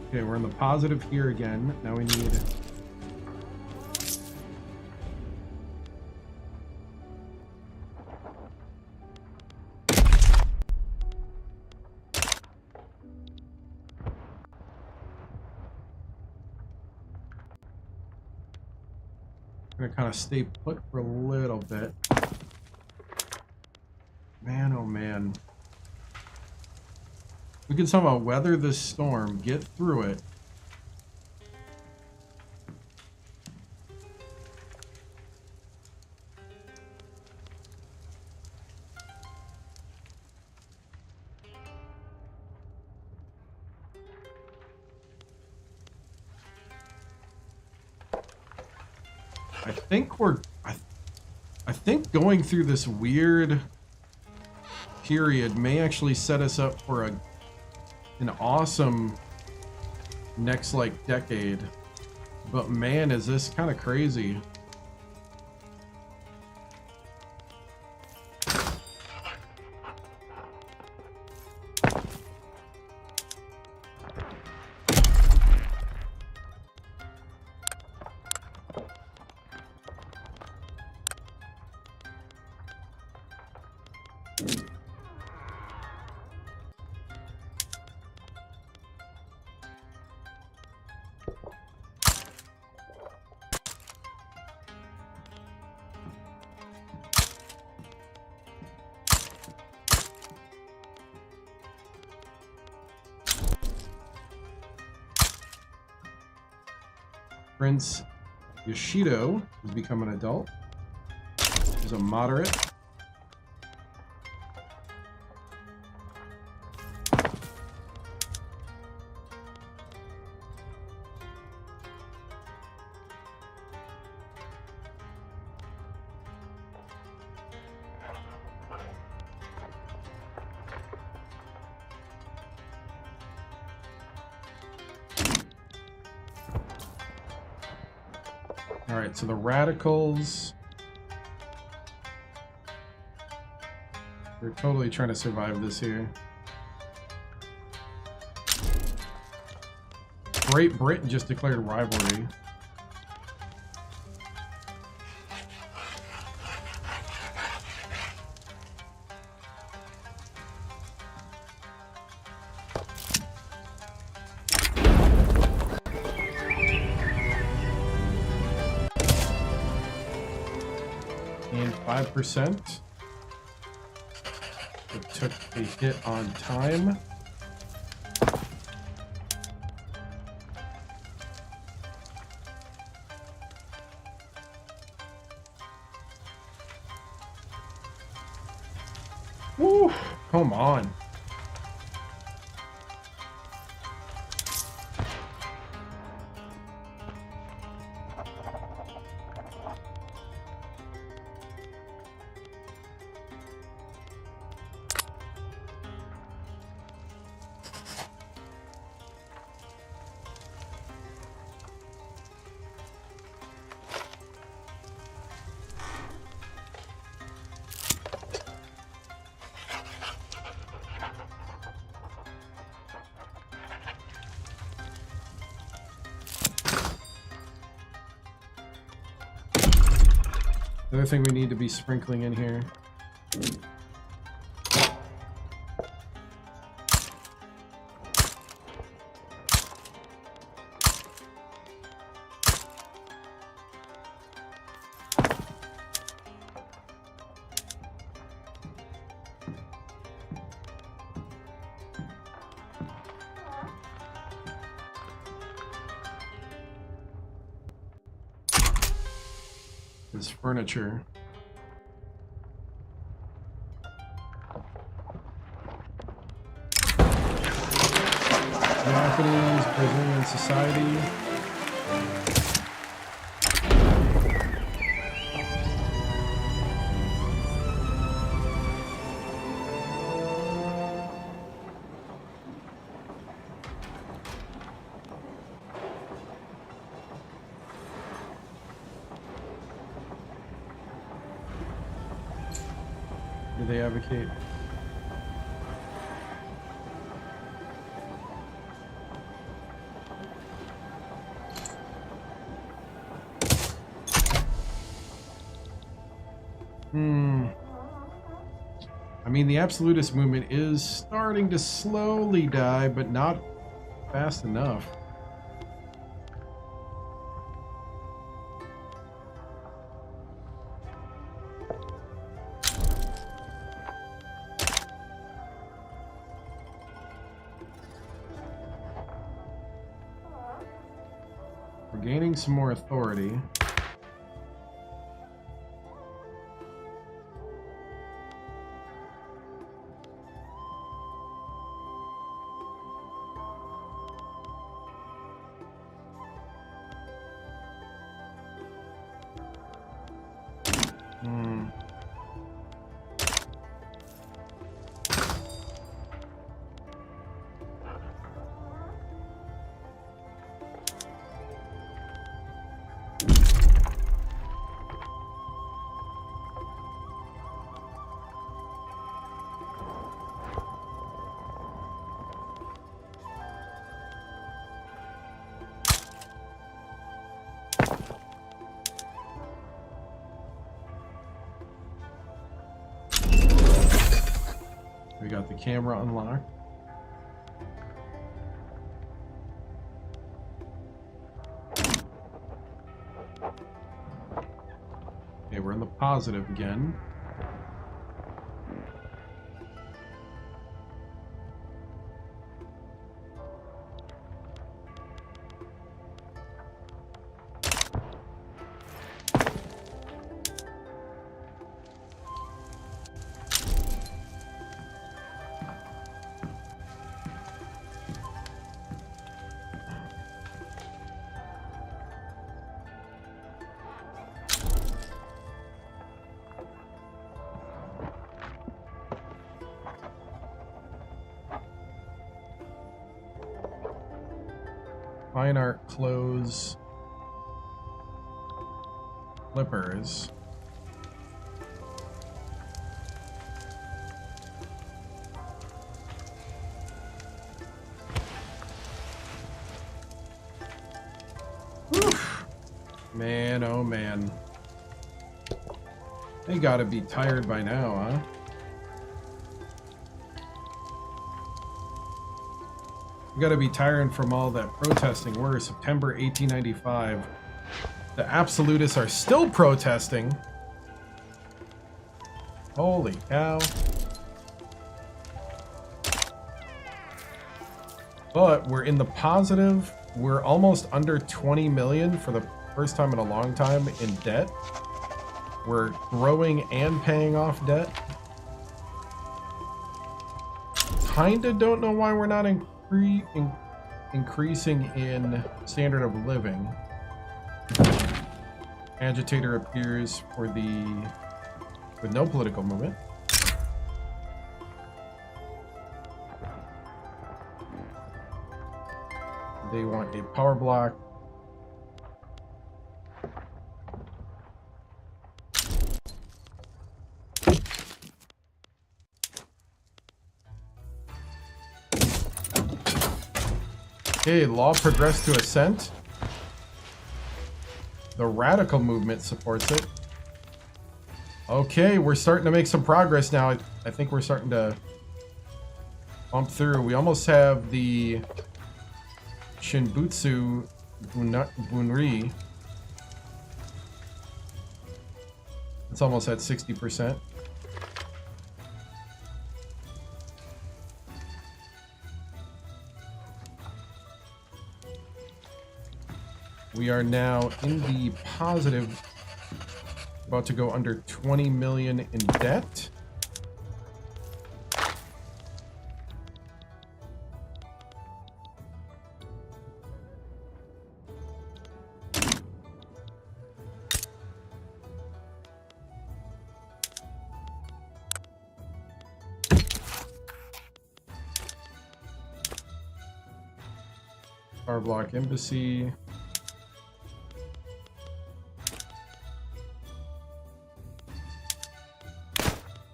[SPEAKER 1] Okay, we're in the positive here again. Now we need... I'm gonna kind of stay put for a little bit. Man, oh man. We can somehow weather this storm, get through it. I think we're... I think going through this weird period may actually set us up for an awesome next, like, decade. But man, is this kind of crazy. Prince Yoshido has become an adult. He's a moderate. Alright, so the radicals, they're totally trying to survive this here. Great Britain just declared rivalry. And 5%. It took a hit on time. Woo! Come on. Another thing we need to be sprinkling in here. This furniture. Japanese, Brazilian society. Do they advocate? I mean, the absolutist movement is starting to slowly die, but not fast enough. We're gaining some more authority. We got the camera unlocked. Okay, we're in the positive again. Fine art, clothes, flippers. Whew. Man, oh man. They gotta be tired by now, huh? We gotta be tired from all that protesting. We're September 1895. The absolutists are still protesting. Holy cow. But we're in the positive. We're almost under 20 million for the first time in a long time in debt. We're growing and paying off debt. Kinda don't know why we're not increasing in standard of living. Agitator appears for with no political movement. They want a power block. Okay, law progressed to assent. The radical movement supports it. Okay, we're starting to make some progress now. I think we're starting to bump through. We almost have the Shinbutsu Bunri. It's almost at 60%. We are now in the positive About to go under 20 million in debt. Power block embassy.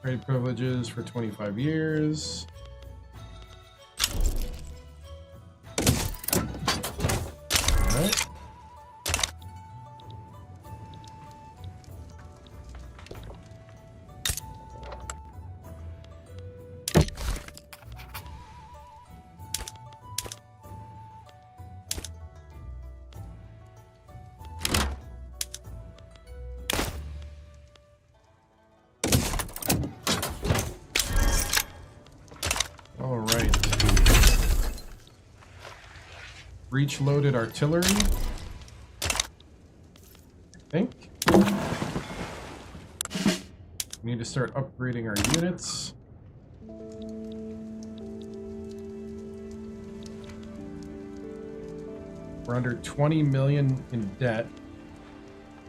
[SPEAKER 1] Trade privileges for 25 years. All right. All right. Breech loaded artillery. I think. We need to start upgrading our units. We're under 20 million in debt.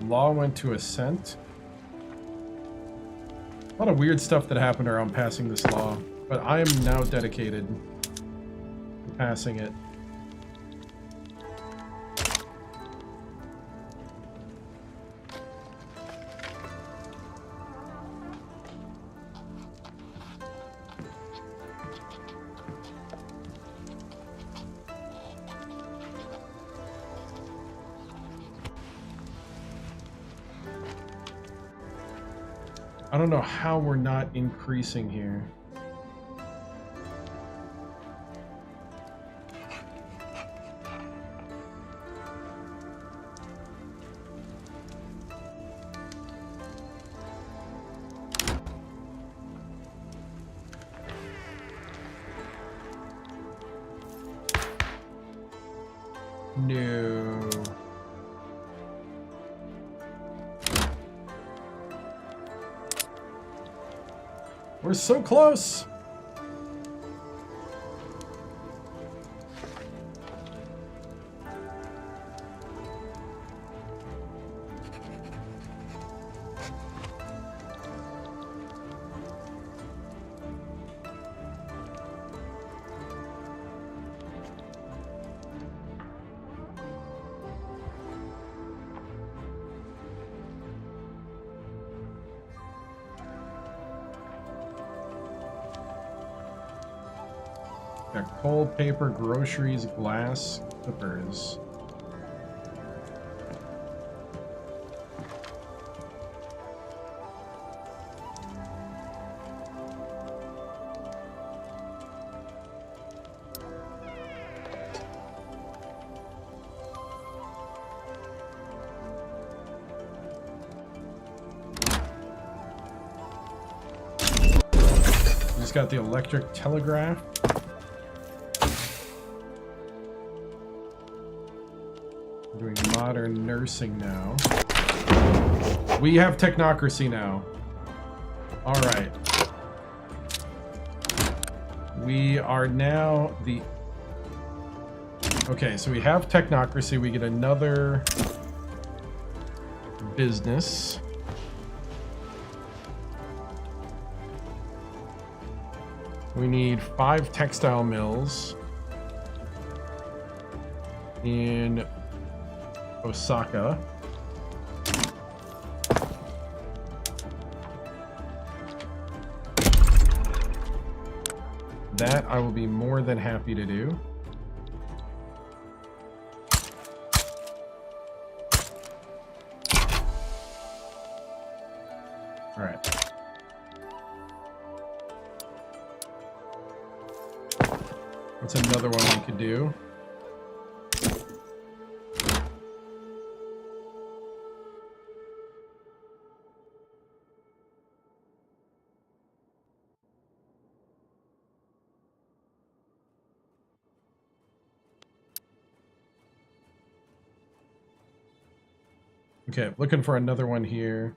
[SPEAKER 1] Law went to assent. A lot of weird stuff that happened around passing this law, but I am now dedicated to passing it. I don't know how we're not increasing here. No. We're so close. Got coal, paper, groceries, glass, clippers. Just got the electric telegraph. Doing modern nursing now. We have technocracy now. All right. We are now the... Okay, so we have technocracy. We get another business. We need 5 textile mills in Osaka. That I will be more than happy to do. All right. What's another one we could do? Okay, looking for another one here.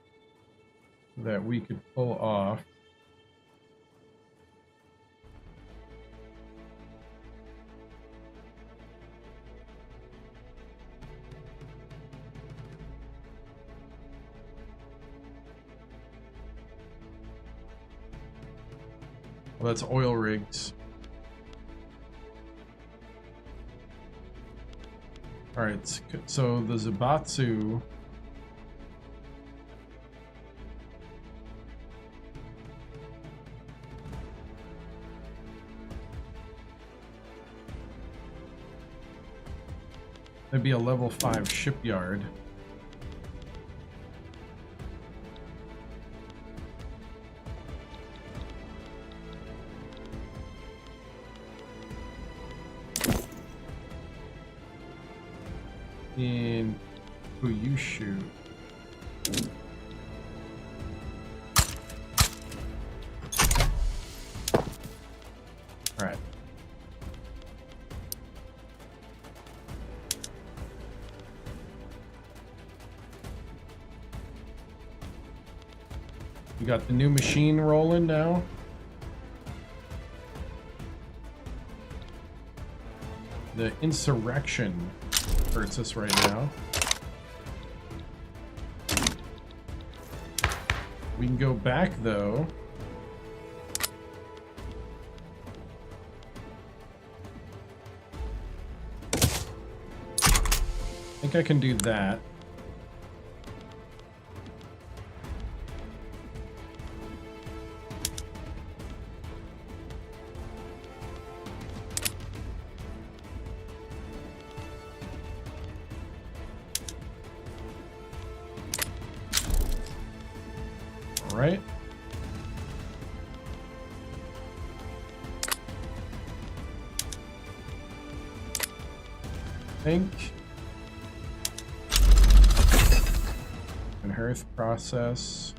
[SPEAKER 1] that we could pull off. Well, that's oil rigs. All right, so the Zaibatsu. That'd be a level 5 shipyard. In Kyushu. All right. We got the new machine rolling now. The insurrection hurts us right now. We can go back though. I think I can do that. Right. Think. And hearth process.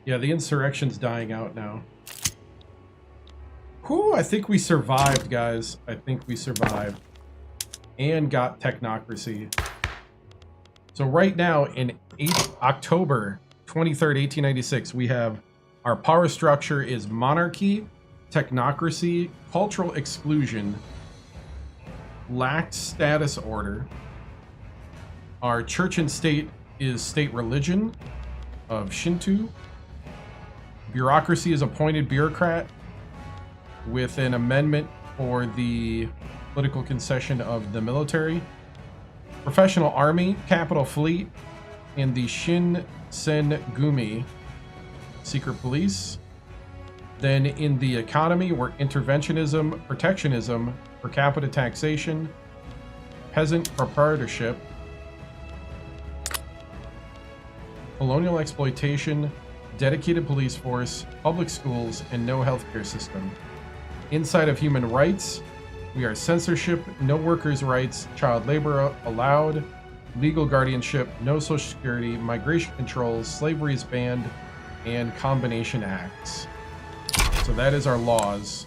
[SPEAKER 1] Yeah, the insurrection's dying out now. Whew, I think we survived, guys. I think we survived. And got technocracy. So right now, in October 23rd, 1896, we have our power structure is monarchy, technocracy, cultural exclusion, lax status order. Our church and state is state religion of Shinto. Bureaucracy is appointed bureaucrat with an amendment for the political concession of the military. Professional army, capital fleet, and the Shinsengumi secret police. Then in the economy, we're interventionism, protectionism, per capita taxation, peasant proprietorship, colonial exploitation, dedicated police force, public schools, and no healthcare system. Inside of human rights, we are censorship, no workers' rights, child labor allowed, legal guardianship, no social security, migration controls, slavery is banned, and combination acts. So that is our laws.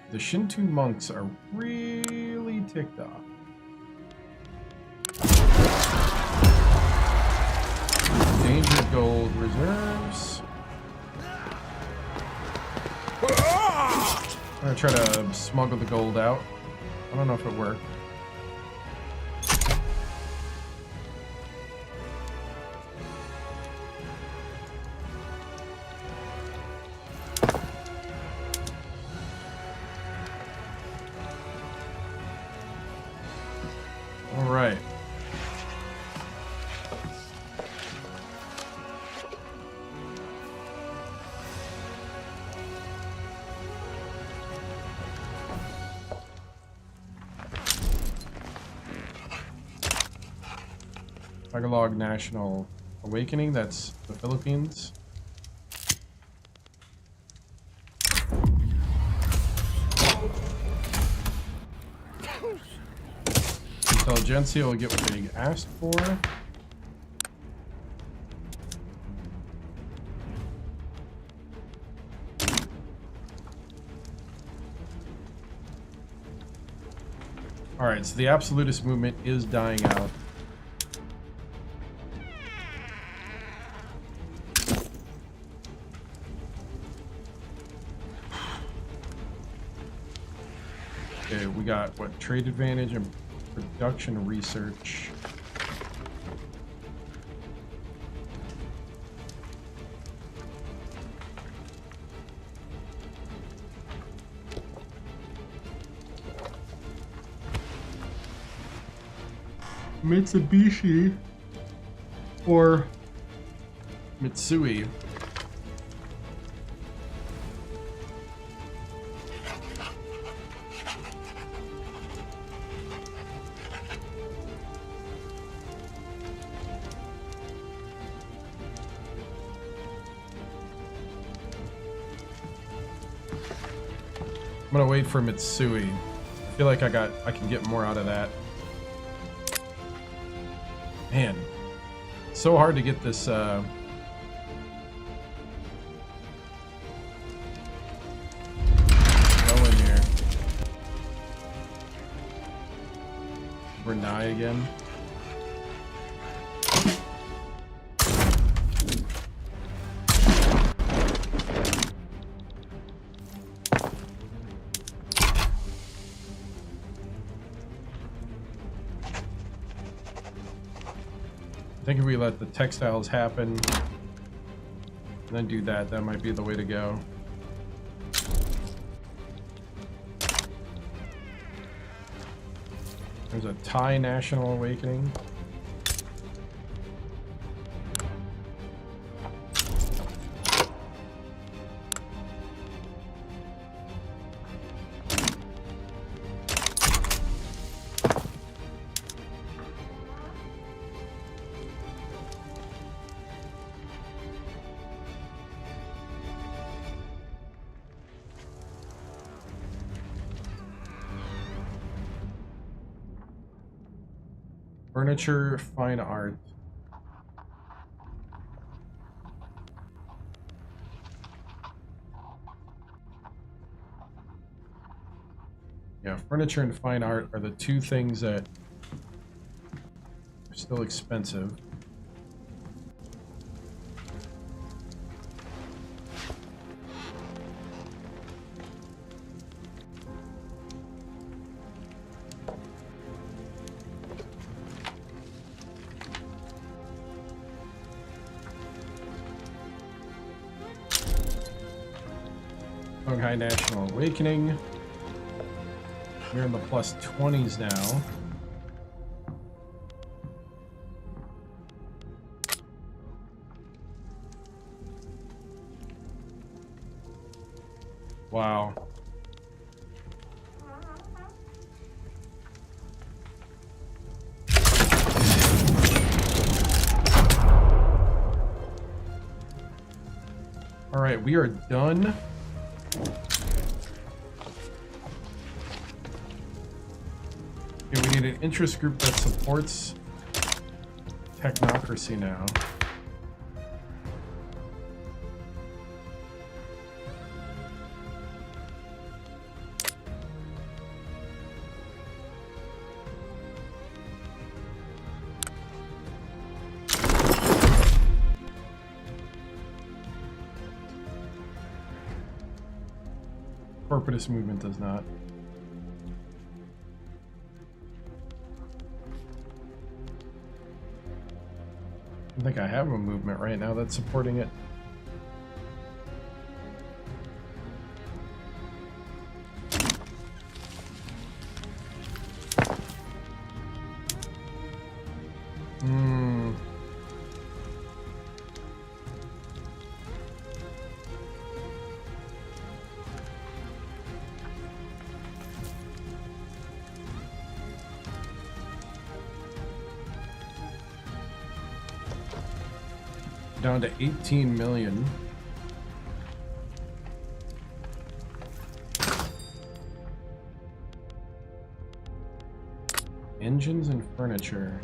[SPEAKER 1] The Shinto monks are really ticked off. Endangered gold reserves. I'm gonna try to smuggle the gold out. I don't know if it worked. Tagalog National Awakening, that's the Philippines. Intelligentsia will get what they asked for. Alright, so the absolutist movement is dying out. Okay, we got what? Trade advantage and production research. Mitsubishi or Mitsui. I'm gonna wait for Mitsui. I feel like I can get more out of that. Man, so hard to get this go in here. Brunei again. I think if we let the textiles happen and then do that, that might be the way to go. There's a Thai National Awakening. Furniture, fine art. Yeah, furniture and fine art are the two things that are still expensive. Shanghai National Awakening. We're in the plus 20s now. Wow. All right, we are done. Okay, we need an interest group that supports technocracy now. Corporatist movement does not. I think I have a movement right now that's supporting it. Down to 18 million. Engines and furniture.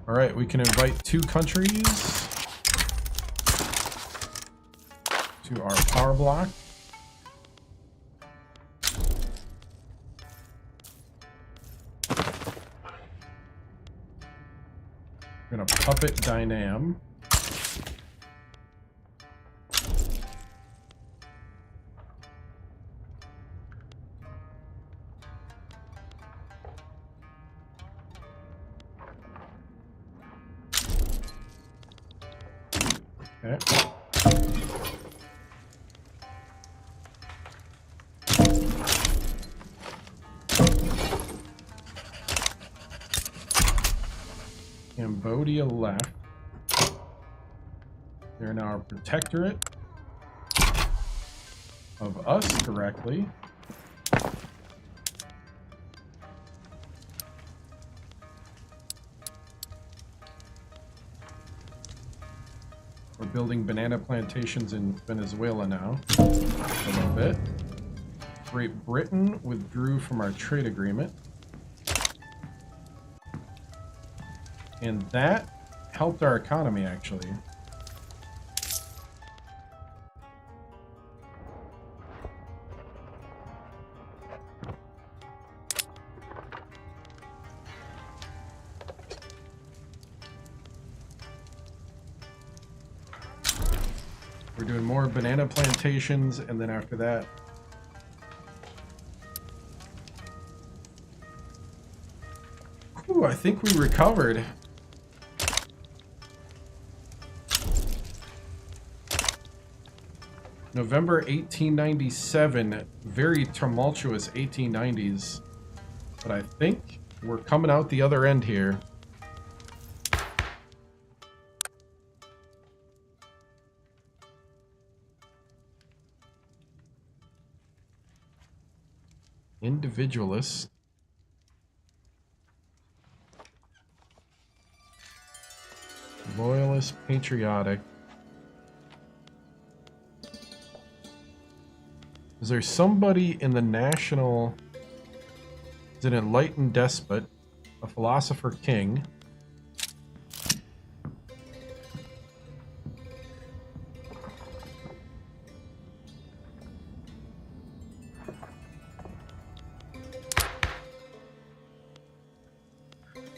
[SPEAKER 1] All right, we can invite 2 countries to our power block. We're gonna puppet Dynam. Okay. Cambodia left. They're now a protectorate of us directly. We're building banana plantations in Venezuela now, a little bit. Great Britain withdrew from our trade agreement. And that helped our economy, actually. We're doing more banana plantations, and then after that, ooh, I think we recovered. November 1897, very tumultuous 1890s, but I think we're coming out the other end here. Individualist. Loyalist, patriotic. Is there somebody in the national... Is an enlightened despot, a philosopher king?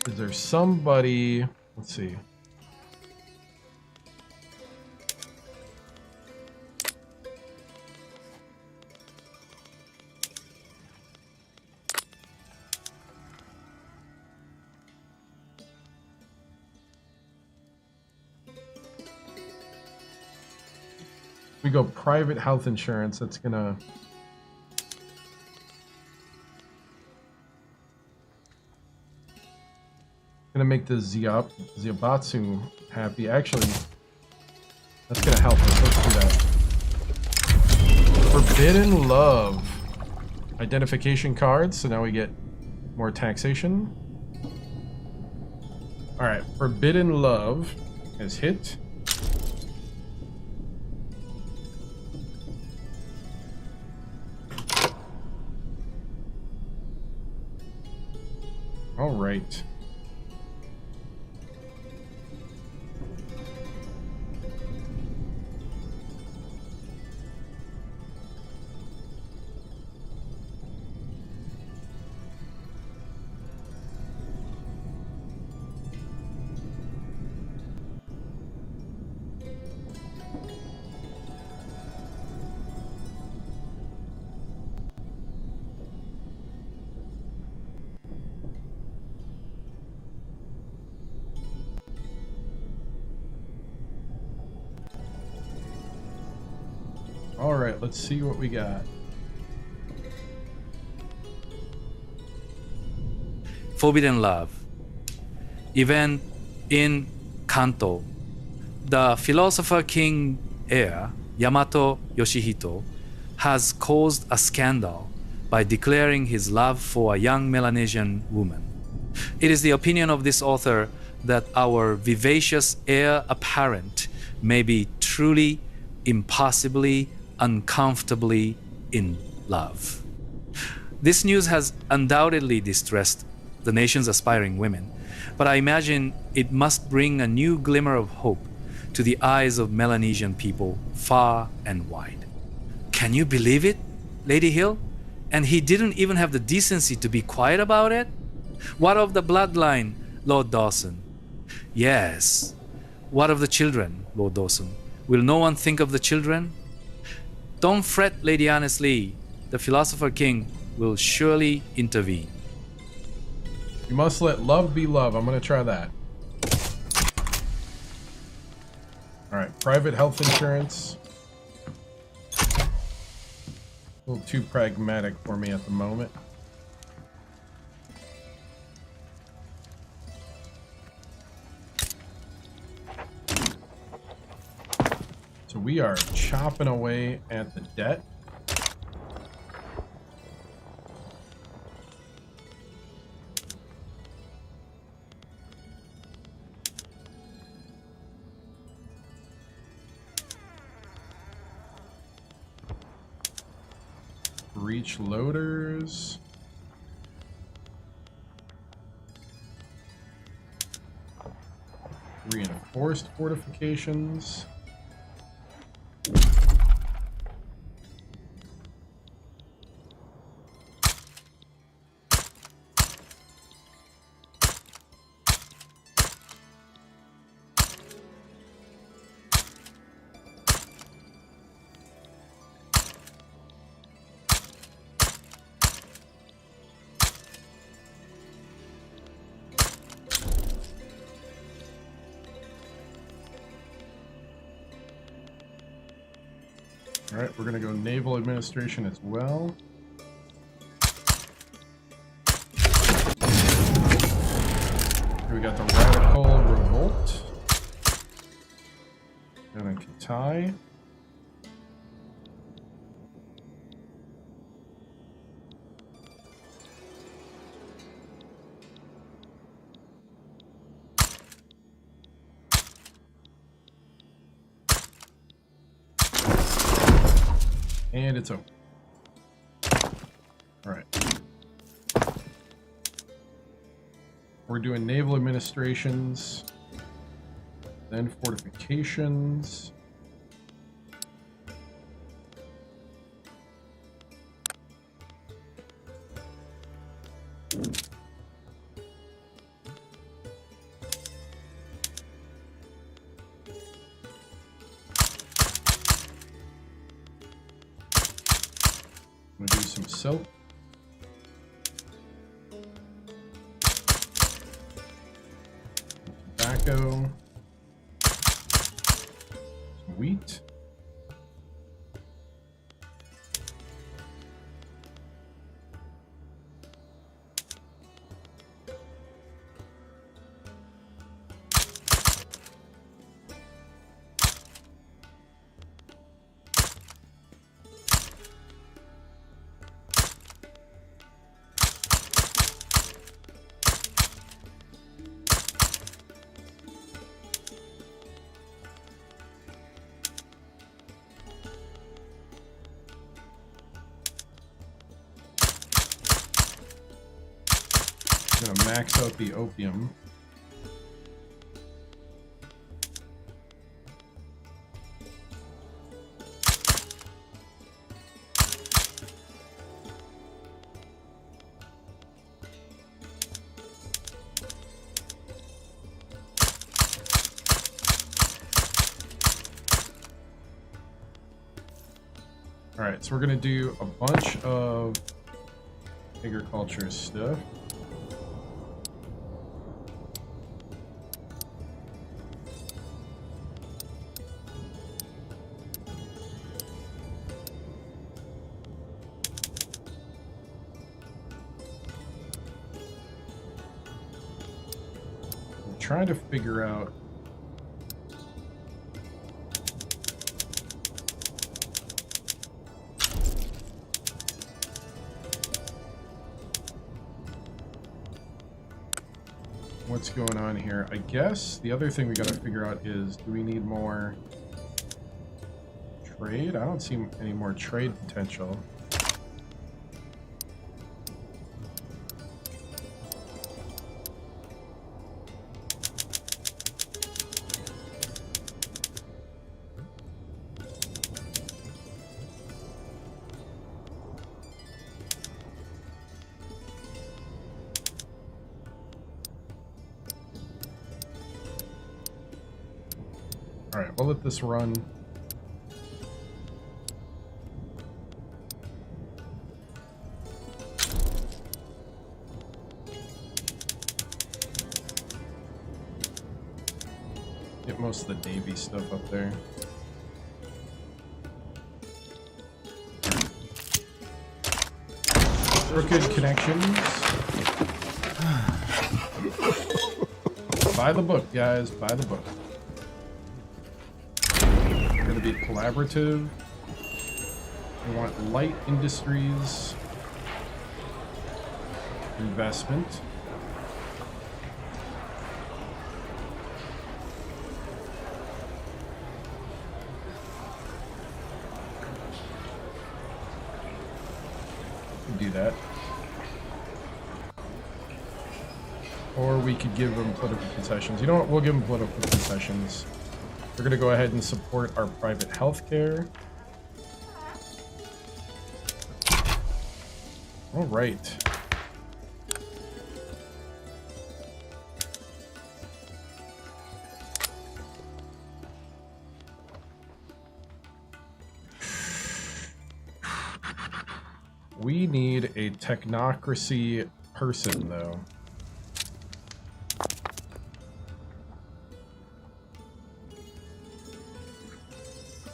[SPEAKER 1] Is there somebody... Let's see. We go private health insurance, that's gonna make the Ziobatsu happy. Actually, that's gonna help us. Let's do that. Forbidden Love. Identification cards, so now we get more taxation. Alright, Forbidden Love has hit. Alright. right, let's see what we got.
[SPEAKER 2] Forbidden Love. Event in Kanto. The philosopher king heir, Yamato Yoshihito, has caused a scandal by declaring his love for a young Melanesian woman. It is the opinion of this author that our vivacious heir apparent may be truly, impossibly, uncomfortably in love. This news has undoubtedly distressed the nation's aspiring women, but I imagine it must bring a new glimmer of hope to the eyes of Melanesian people far and wide. Can you believe it, Lady Hill? And he didn't even have the decency to be quiet about it? What of the bloodline, Lord Dawson? Yes. What of the children, Lord Dawson? Will no one think of the children? Don't fret, Lady Annesley. The philosopher king will surely intervene.
[SPEAKER 1] You must let love be love. I'm going to try that. Alright, private health insurance. A little too pragmatic for me at the moment. So we are chopping away at the debt. Breach loaders. Reinforced fortifications. All right, we're going to go naval administration as well. Here we got the radical revolt. Down in Kitai. And it's over. All right. We're doing naval administrations, then fortifications. I'm gonna do some silk. Tobacco. Some wheat. I'm gonna max out the opium. All right, so we're gonna do a bunch of agriculture stuff. trying to figure out. What's going on here? I guess the other thing we gotta figure out is, do we need more trade? I don't see any more trade potential. Alright, we'll let this run. Get most of the Navy stuff up there. Crooked connections. Buy the book, guys. Buy the book. Going to be collaborative. We want light industries. Investment. Do that. Or we could give them political concessions. You know what? We'll give them political concessions. We're going to go ahead and support our private health care. All right. We need a technocracy person, though.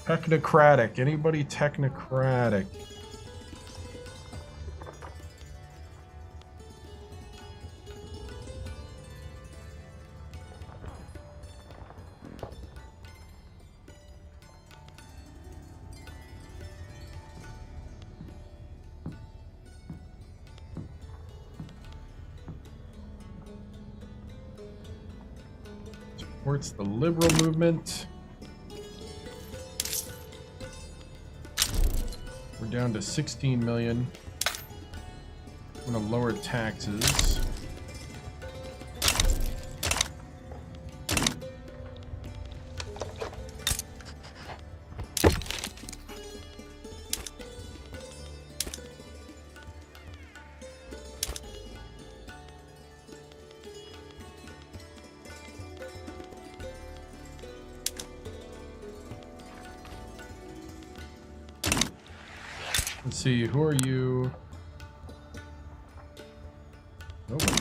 [SPEAKER 1] Technocratic. Anybody technocratic? Supports the liberal movement. We're down to 16 million. I'm gonna lower taxes. Let's see, who are you? Nobody.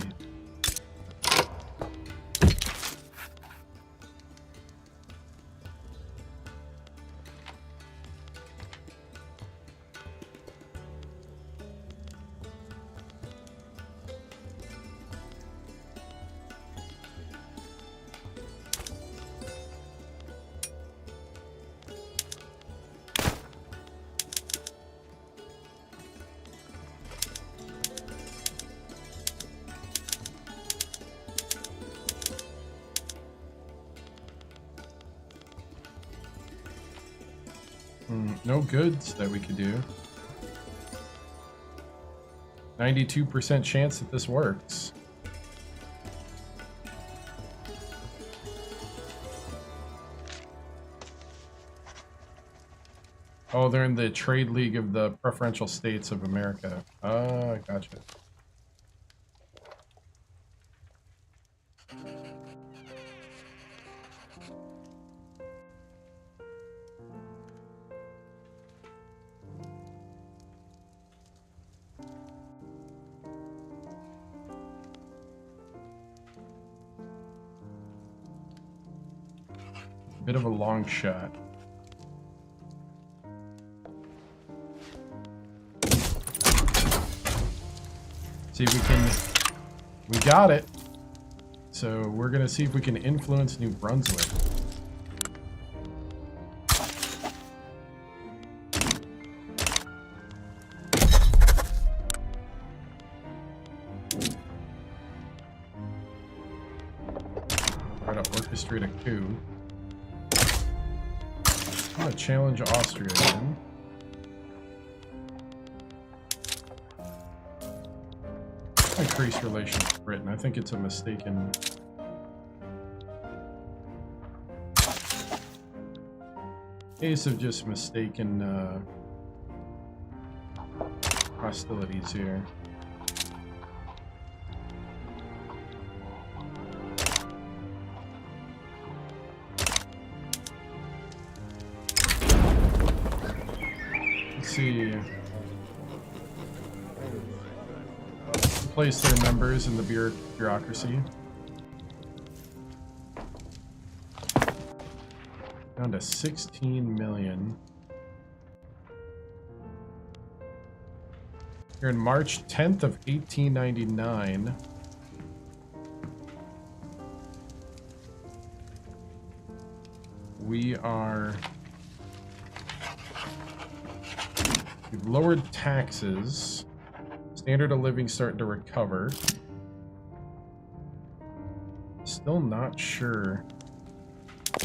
[SPEAKER 1] No goods that we could do. 92% chance that this works. Oh, they're in the trade league of the preferential states of America. Ah, gotcha. Bit of a long shot. See if we can. We got it. so we're gonna see if we can influence New Brunswick. Try to orchestrate a coup. I'm gonna challenge Austria again. Increase relations with Britain. I think it's a mistaken. Case of just mistaken hostilities here. Let's see. Place their members in the bureaucracy. Down to 16 million. Here in March 10th of 1899. We've lowered taxes. Standard of living starting to recover. Still not sure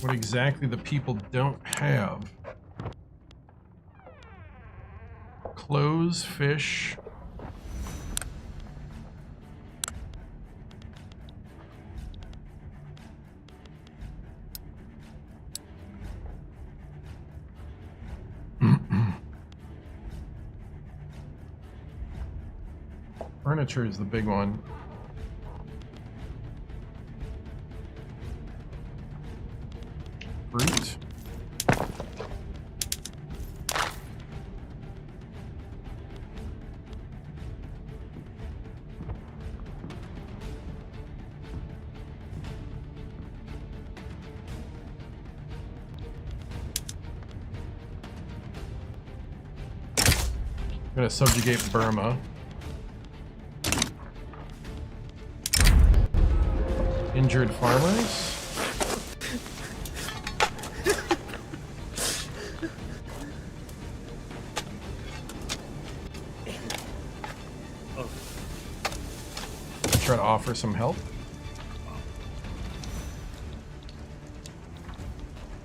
[SPEAKER 1] what exactly the people don't have. Clothes, fish. Furniture is the big one. Fruit. I'm gonna subjugate Burma. Injured farmers. Try to offer some help.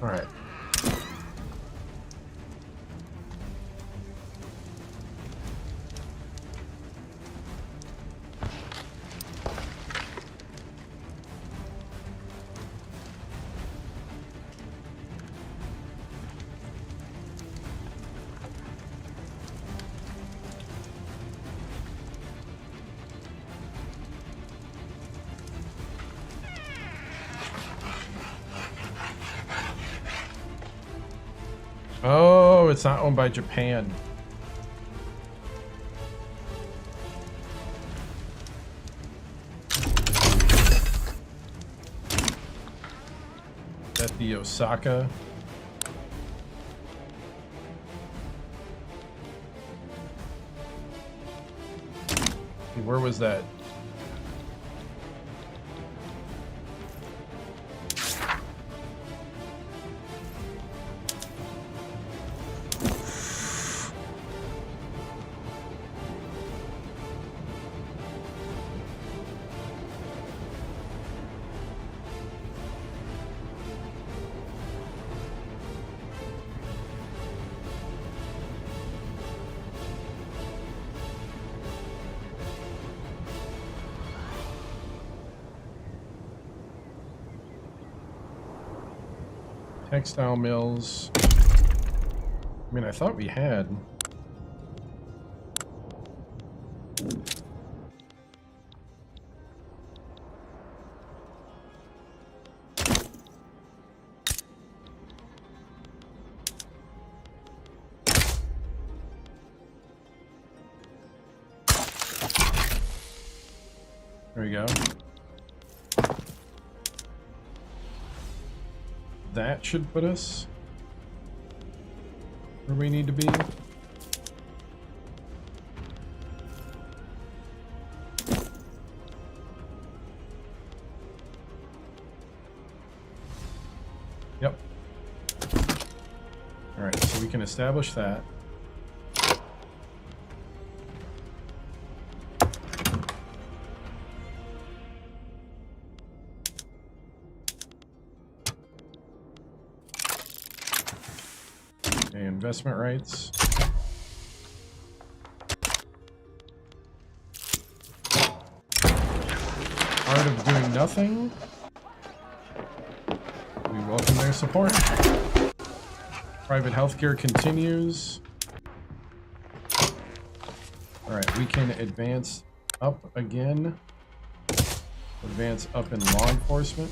[SPEAKER 1] All right. Oh, it's not owned by Japan. Is that the Osaka? Where was that? Textile mills. I mean, I thought we had. There we go. That should put us where we need to be. Yep. Alright, so we can establish that. Okay, investment rights. Art of doing nothing. We welcome their support. Private healthcare continues. Alright, we can advance up again. Advance up in law enforcement.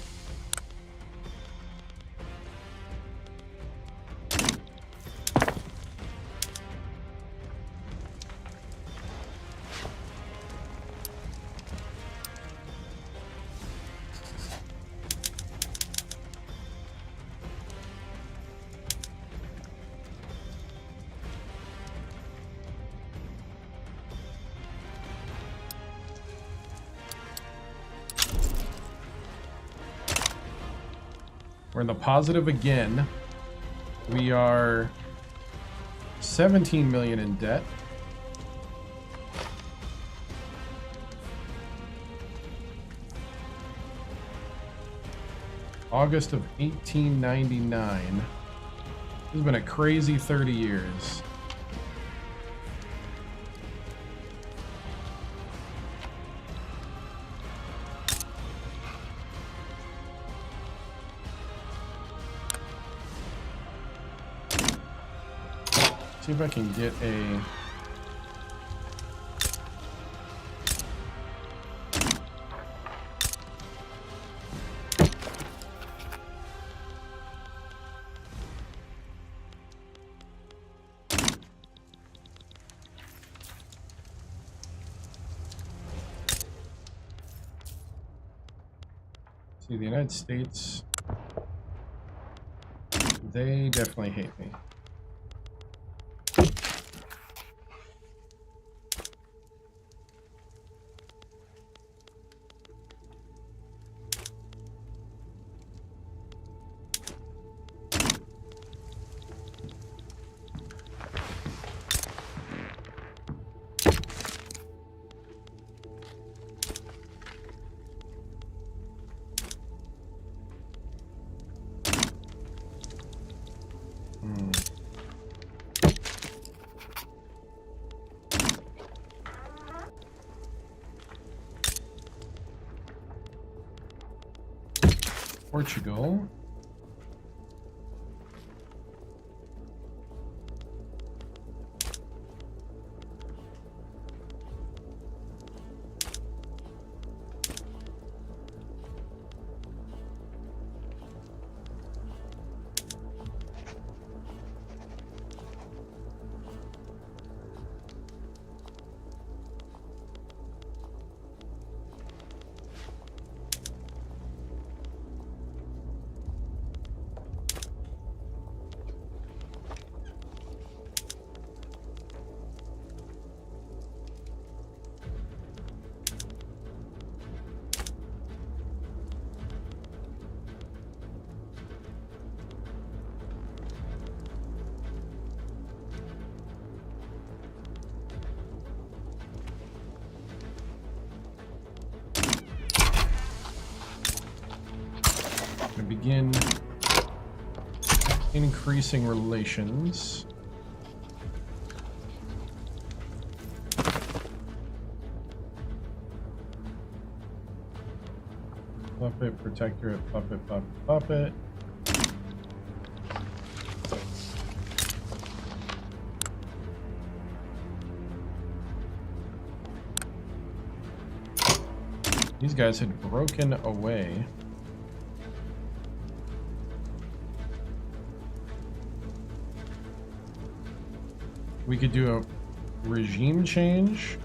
[SPEAKER 1] We're in the positive again. We are 17 million in debt. August of 1899. This has been a crazy 30 years. See if I can get a... See, the United States, they definitely hate me. Portugal. Begin increasing relations. Puppet, protectorate, puppet, puppet, puppet. These guys had broken away. We could do a regime change.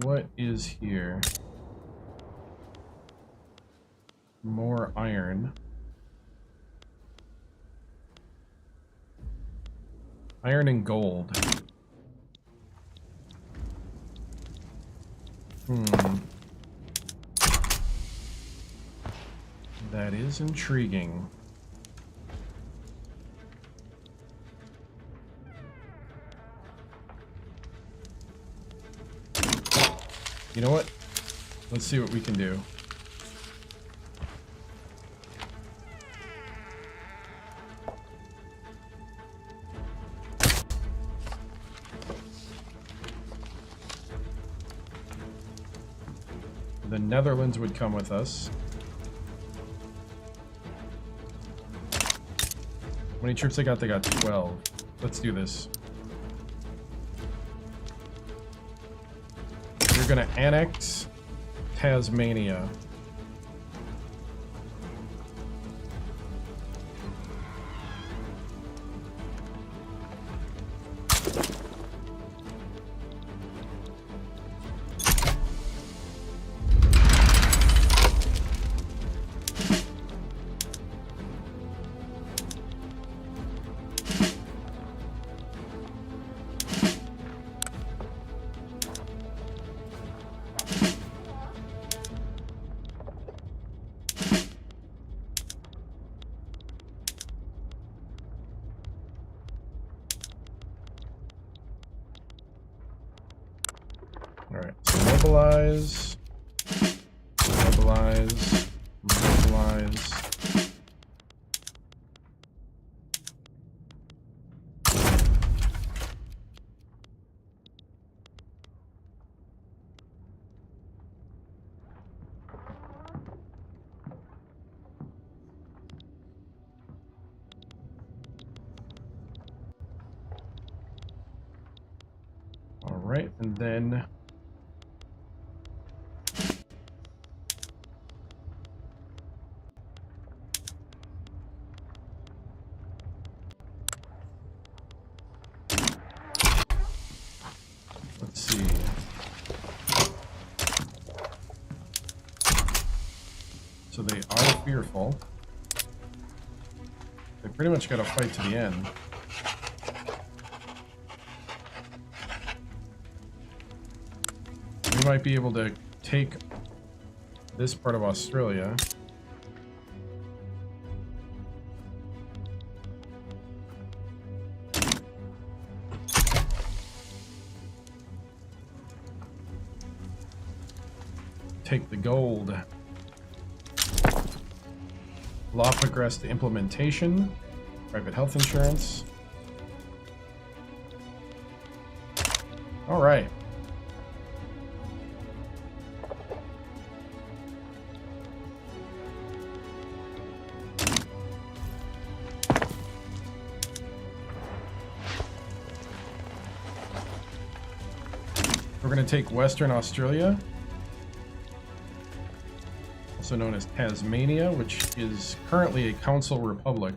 [SPEAKER 1] what is here? More iron. Iron and gold. That is intriguing. You know what? Let's see what we can do. The Netherlands would come with us. How many troops they got? They got 12. Let's do this. You're gonna annex Tasmania. Alright, so mobilize, mobilize, mobilize. Alright, and then let's see. So they are fearful. They pretty much gotta fight to the end. We might be able to take this part of Australia. Take the gold. Law progressed to implementation. Private health insurance. All right. We're going to take Western Australia, also known as Tasmania, which is currently a council republic.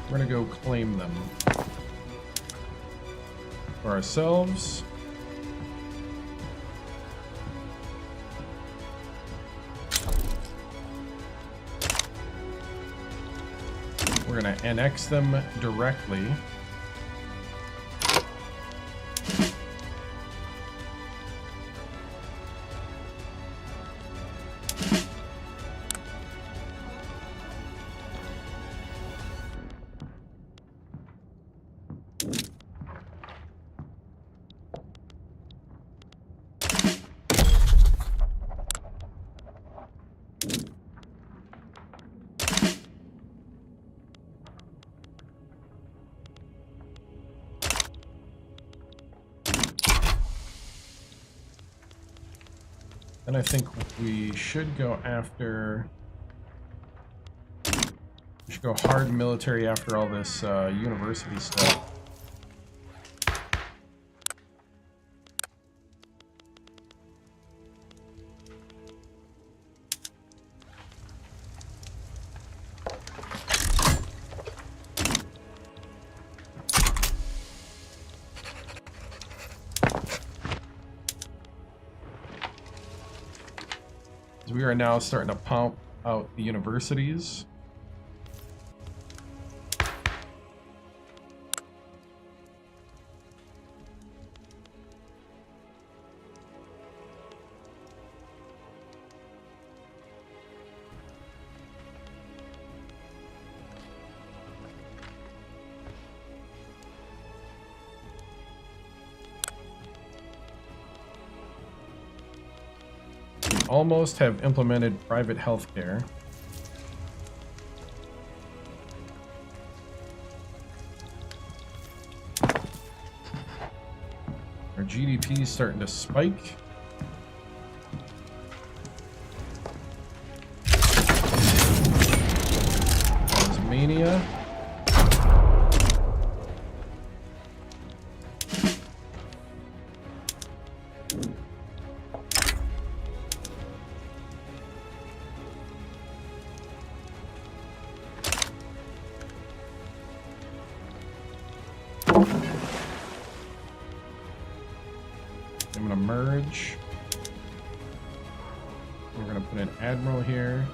[SPEAKER 1] We're going to go claim them for ourselves. We're going to annex them directly. And I think we should go after... We should go hard military after all this university stuff. We are now starting to pump out the universities. Almost have implemented private healthcare. Our GDP is starting to spike. Tasmania. I'm gonna merge. We're gonna put an admiral here.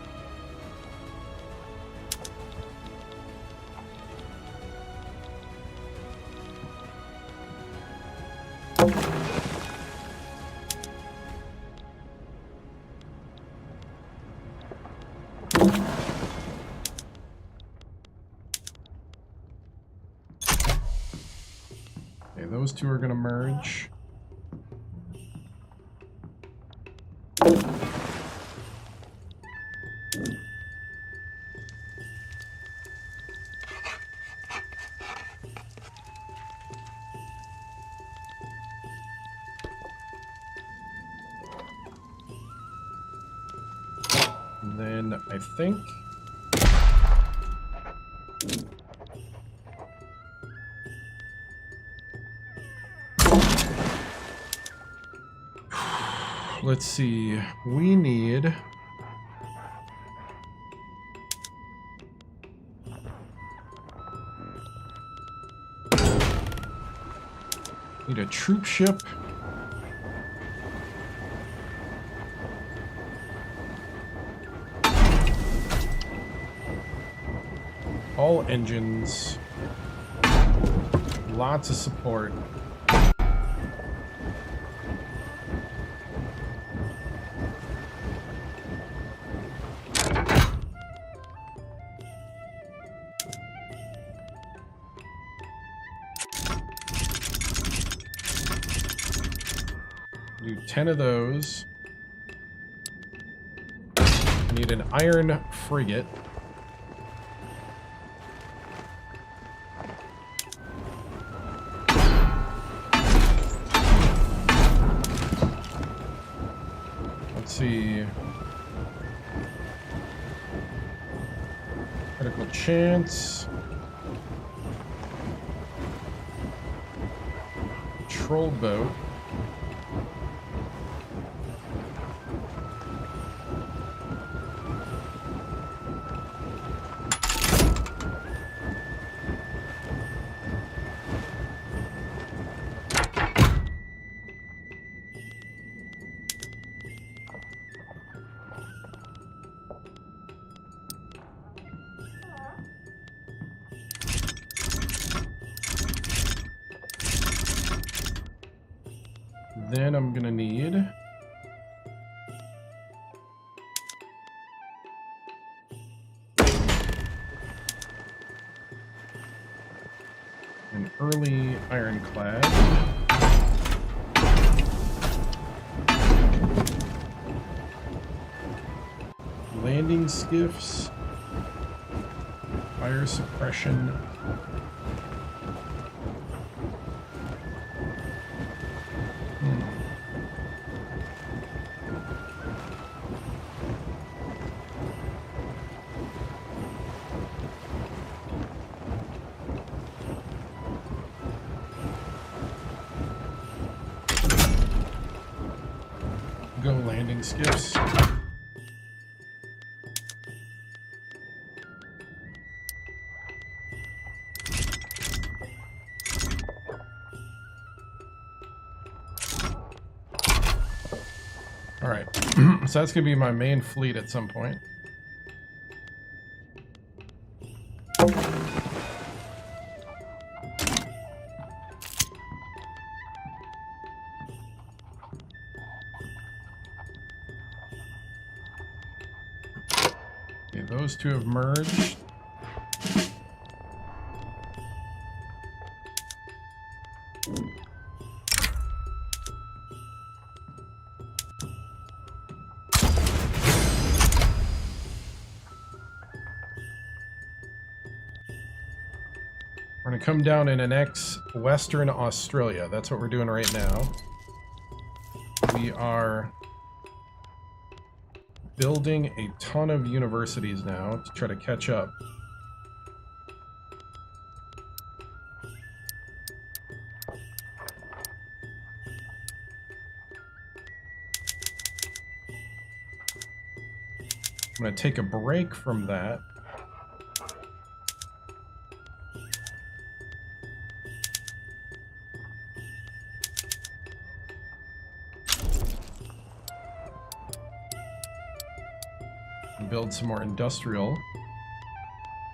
[SPEAKER 1] Okay, those two are gonna merge. And then I think let's see, we need a troop ship. All engines. Lots of support. Do 10 of those. I need an iron frigate. Let's see. Critical chance. Patrol boat. Then I'm gonna need an early ironclad. Landing skiffs. Fire suppression. Go landing skiffs. Alright, so that's going to be my main fleet at some point. Okay, those two have merged. We're going to come down and annex Western Australia. That's what we're doing right now. We are building a ton of universities now to try to catch up. I'm going to take a break from that. Build some more industrial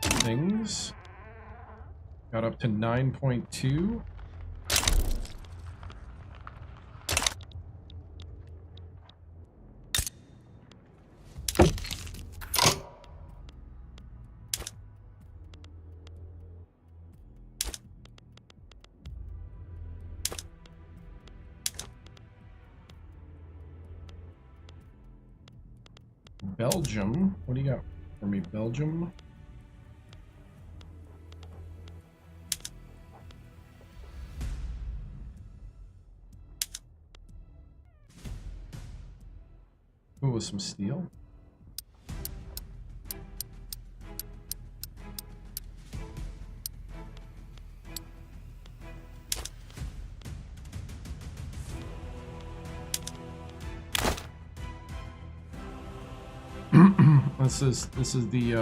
[SPEAKER 1] things. Got up to 9.2. Belgium. What do you got for me, Belgium? Ooh, with some steel. This is the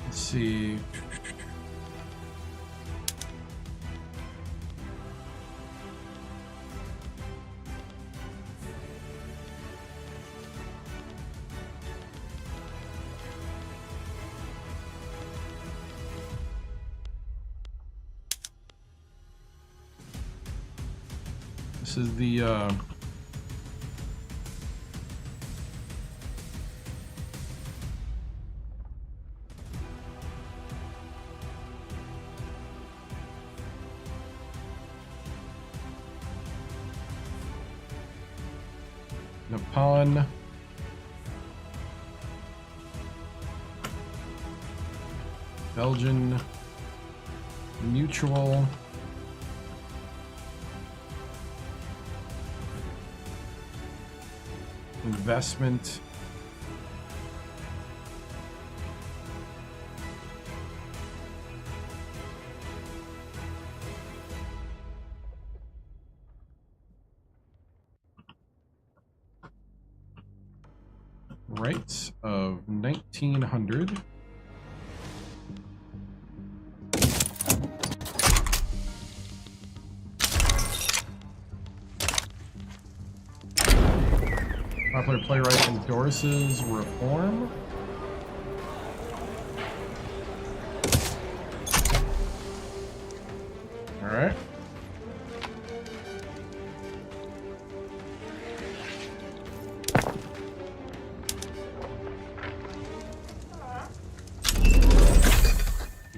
[SPEAKER 1] let's see. This is the Nippon. Belgian Mutual. Investment. Rights of 1900. Popular playwright endorses reform. All right.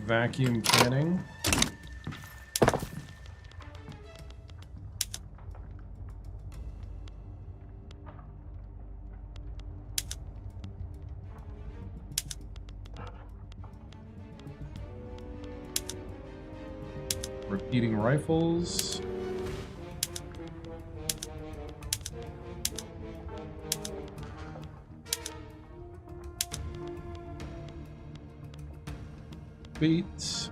[SPEAKER 1] Vacuum canning. Repeating rifles. Beats.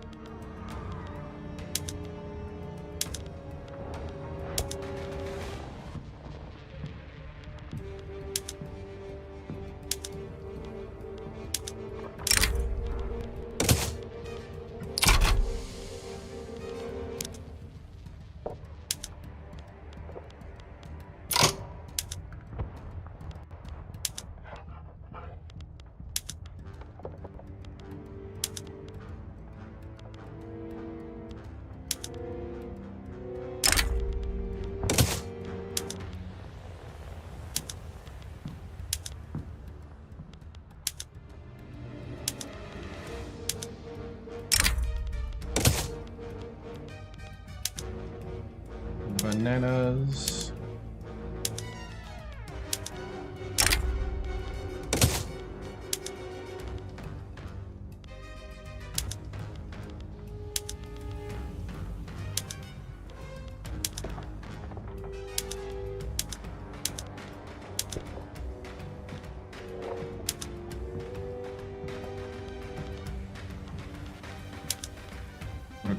[SPEAKER 1] Bananas.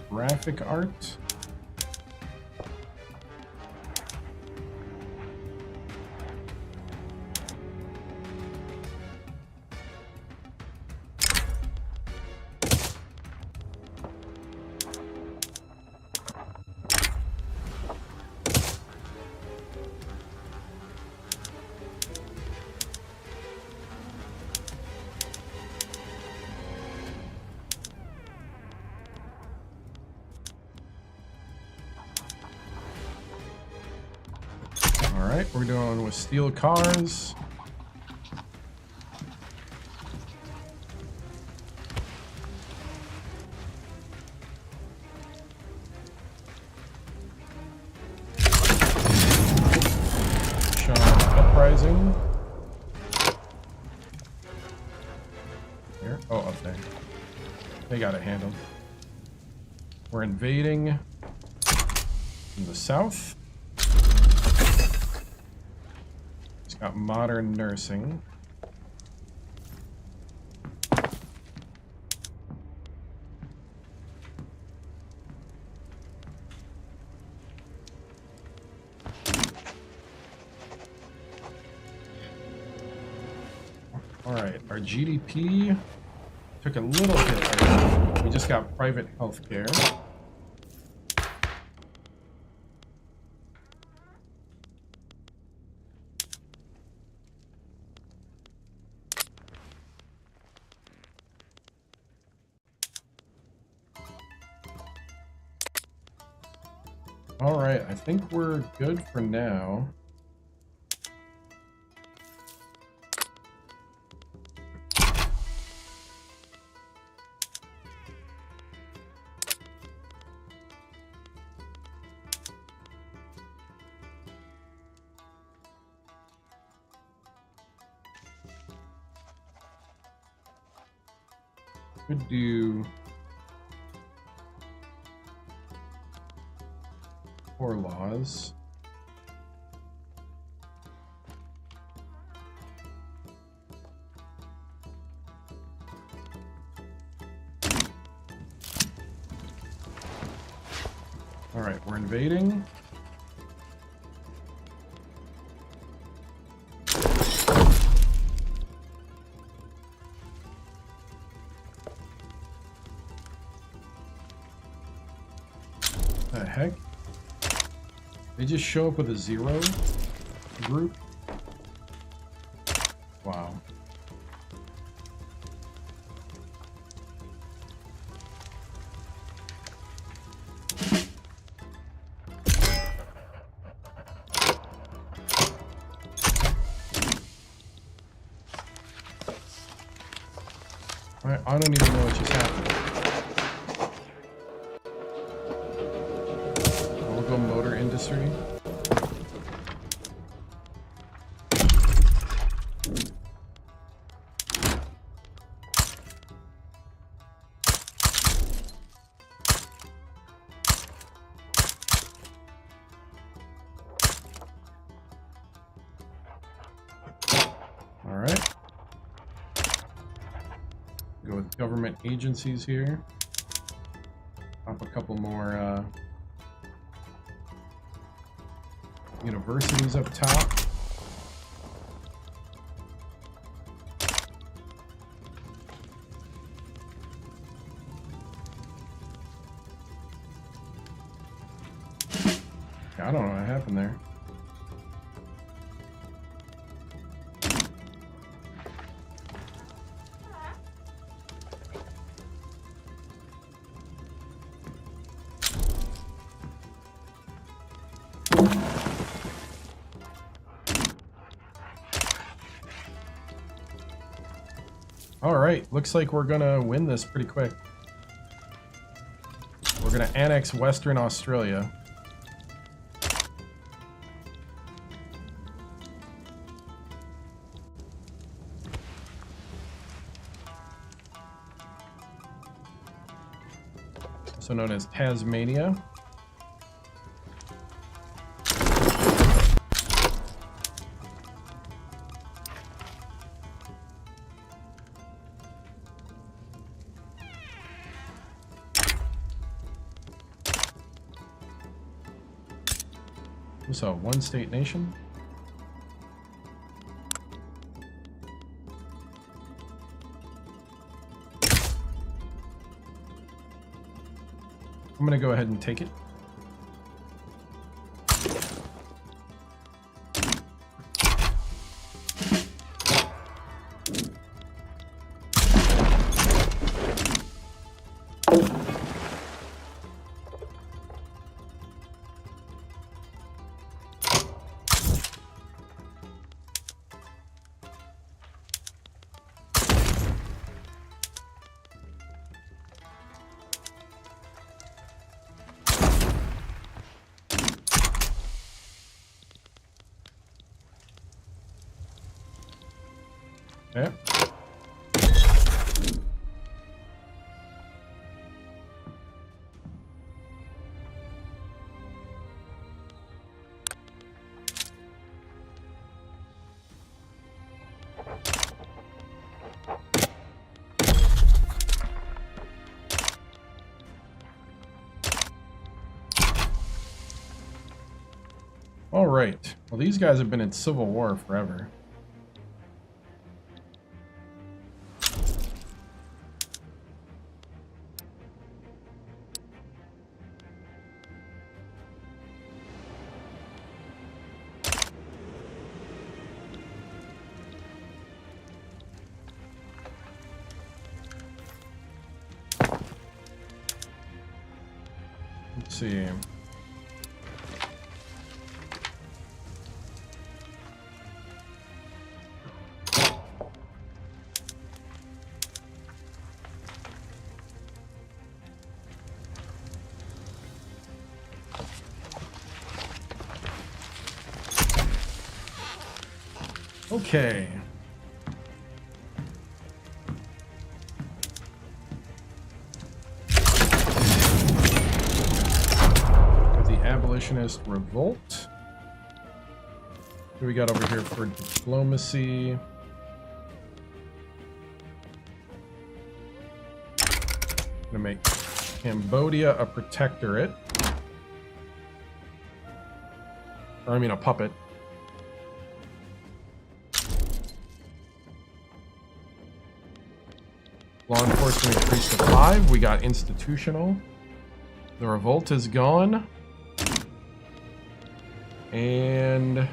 [SPEAKER 1] Graphic art. Alright, we're doing with steel cars. Sean Uprising. Here? Oh, up there. They got it handled. We're invading from the south. Got modern nursing. All right, our GDP took a little hit there. We just got private health care. All right, I think we're good for now. Could do 4 laws. All right, we're invading. The heck? They just show up with a 0 group? Wow. I don't even know what just happened. We'll go motor industry. All right. Go with government agencies here. Pop a couple more universities up top. I don't know what happened there. All right, looks like we're gonna win this pretty quick. We're gonna annex Western Australia. also known as Tasmania. So, one state nation. I'm going to go ahead and take it. Yeah. All right. Well, these guys have been in civil war forever. Let's see. Okay. Abolitionist revolt. What do we got over here for diplomacy? I'm gonna make Cambodia a protectorate. Or I mean a puppet. Law enforcement increased to 5. We got institutional. The revolt is gone. And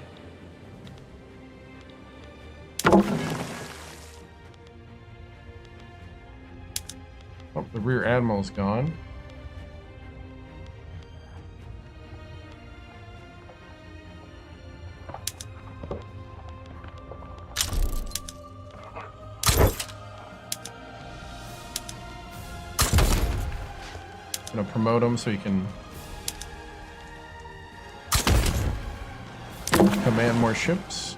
[SPEAKER 1] oh, the rear admiral's gone. I'm gonna promote him so he can command more ships.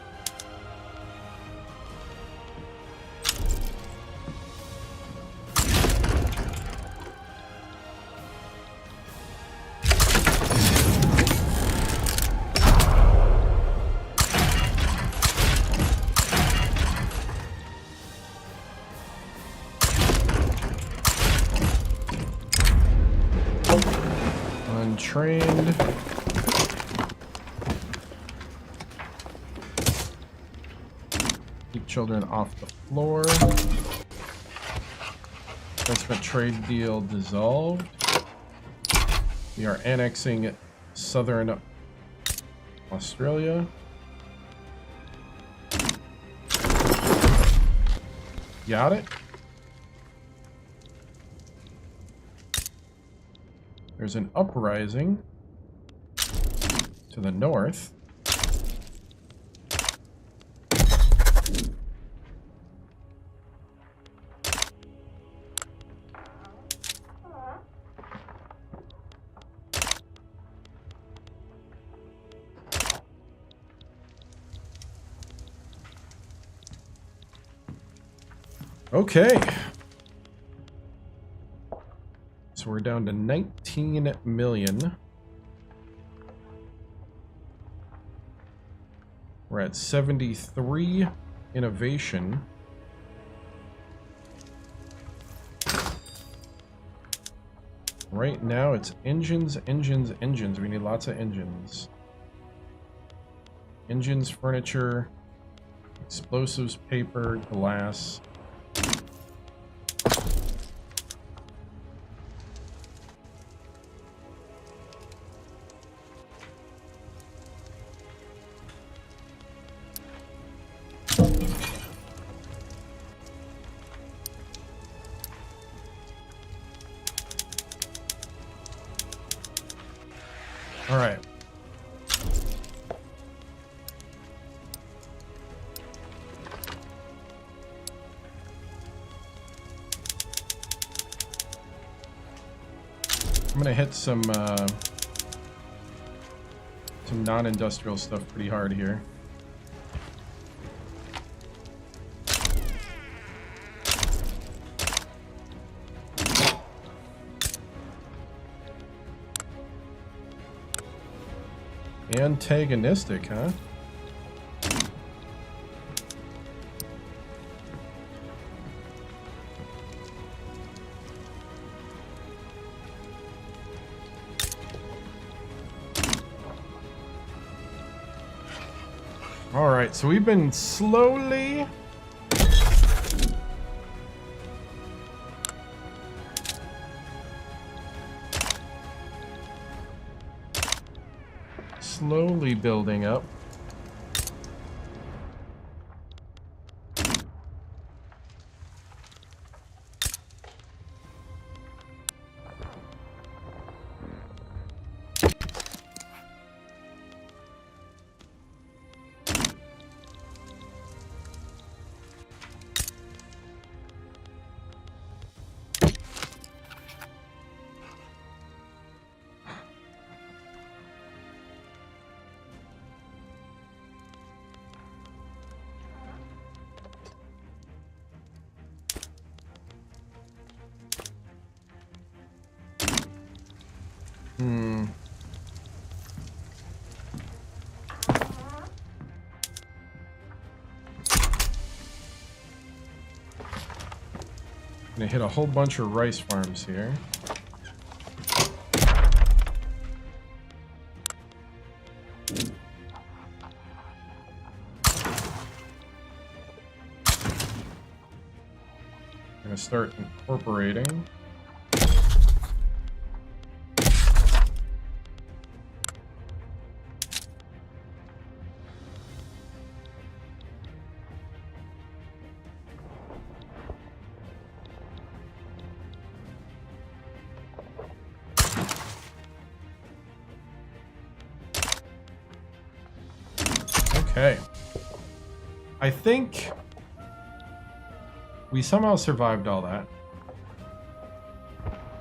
[SPEAKER 1] Untrained. Keep children off the floor. Investment trade deal dissolved. We are annexing southern Australia. Got it. There's an uprising to the north. Okay. So we're down to 19 million. We're at 73 innovation. Right now it's engines, engines, engines. We need lots of engines. Engines, furniture, explosives, paper, glass. All right. I'm gonna hit some non-industrial stuff pretty hard here. Antagonistic, huh? All right, so we've been slowly building up. Gonna hit a whole bunch of rice farms here. Gonna start incorporating. Okay. I think we somehow survived all that.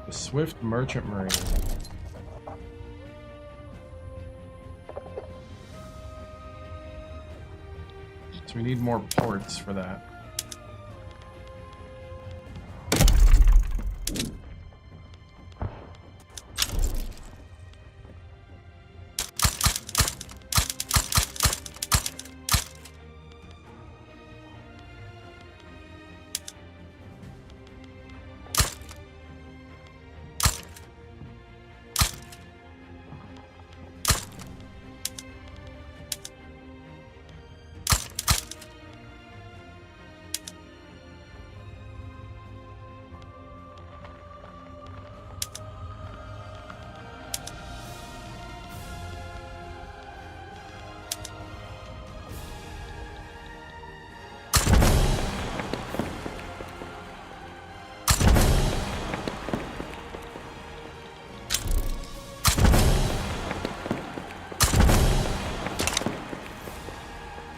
[SPEAKER 1] The Swift Merchant Marine. So we need more ports for that.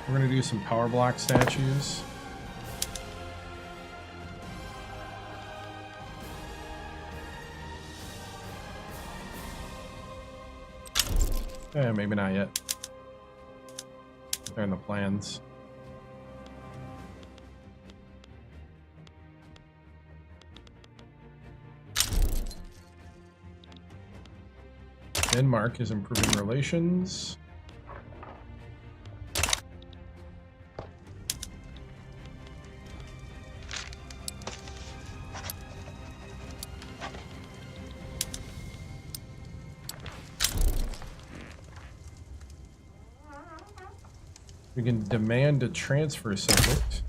[SPEAKER 1] We're gonna do some power block statues. Yeah, maybe not yet. They're in the plans. Denmark is improving relations. We can demand a transfer subject.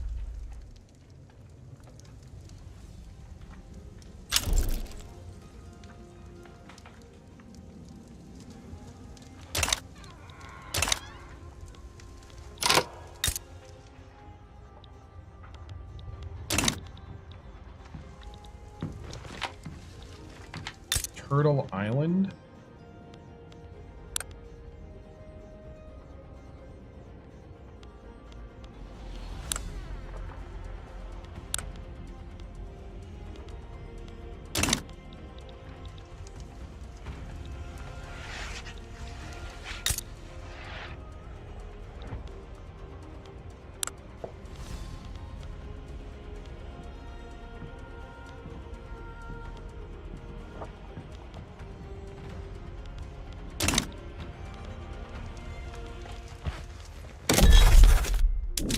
[SPEAKER 1] Turtle Island.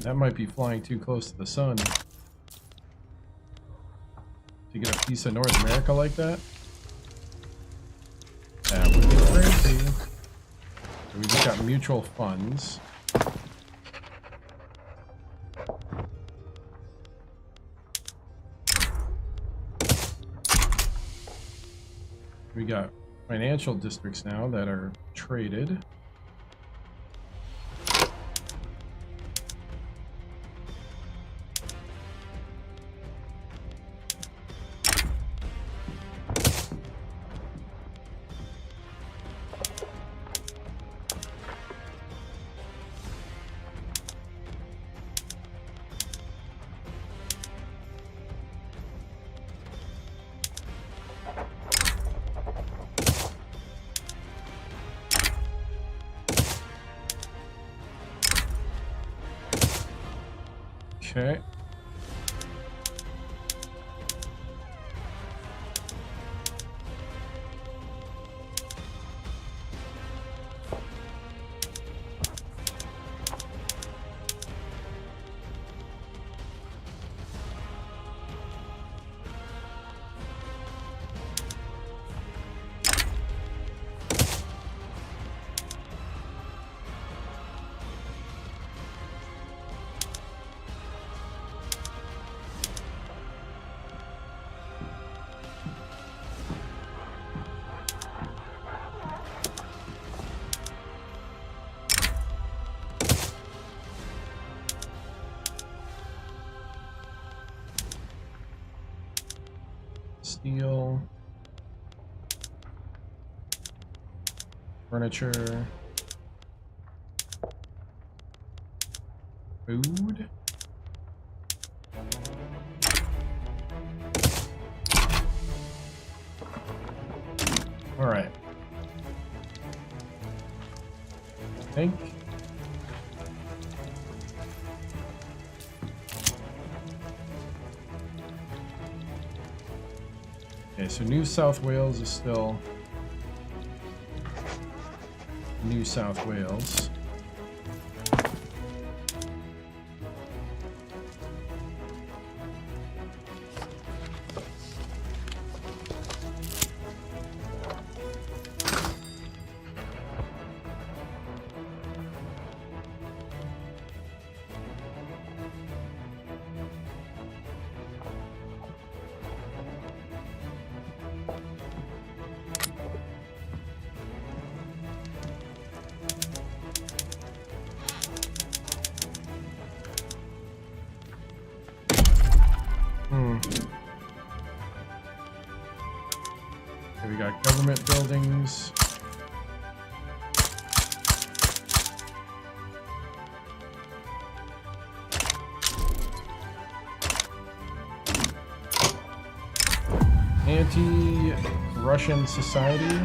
[SPEAKER 1] That might be flying too close to the sun. To get a piece of North America like that? That would be crazy. So we just got mutual funds. We got financial districts now that are traded. Okay. Steel, furniture, food. All right. I think. Okay, so New South Wales is still New South Wales. Okay, we got government buildings. Anti-Russian society.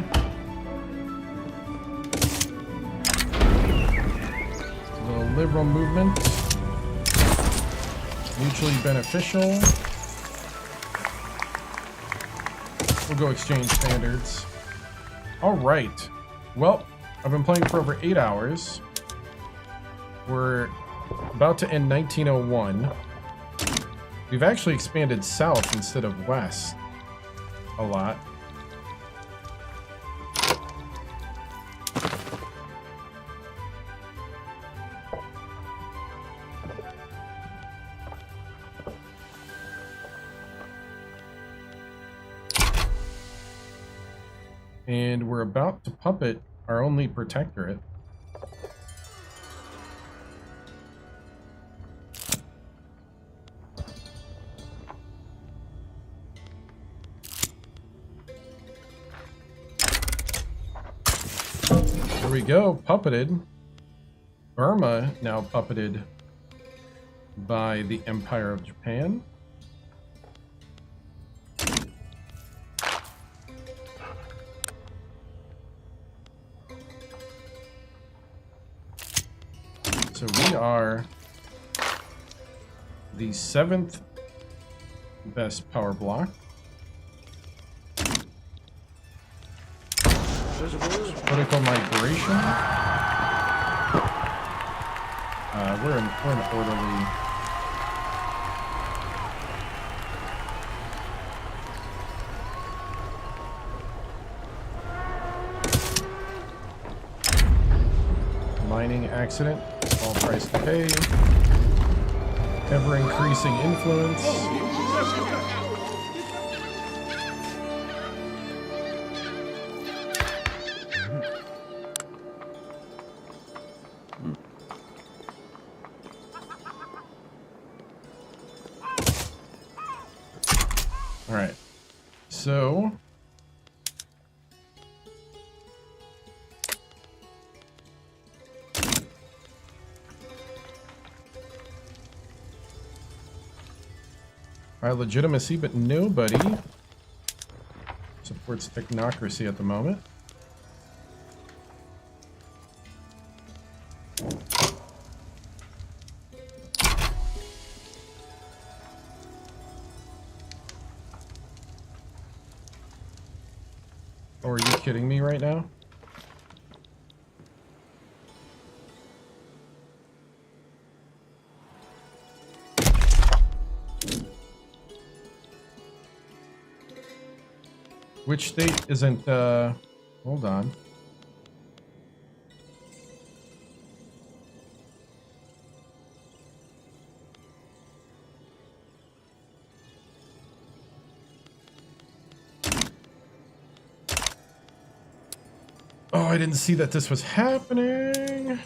[SPEAKER 1] The liberal movement. Mutually beneficial. We'll go exchange standards. All right. Well, I've been playing for over 8 hours. We're about to end 1901. We've actually expanded south instead of west a lot. And we're about to puppet our only protectorate. There we go, puppeted. Burma now puppeted by the Empire of Japan. So we are the 7th best power block. Political migration. We're an orderly. Mining accident. All price to pay. Ever increasing influence. All right. So our legitimacy, but nobody supports technocracy at the moment. Oh, are you kidding me right now? Which state isn't, hold on. Oh, I didn't see that this was happening.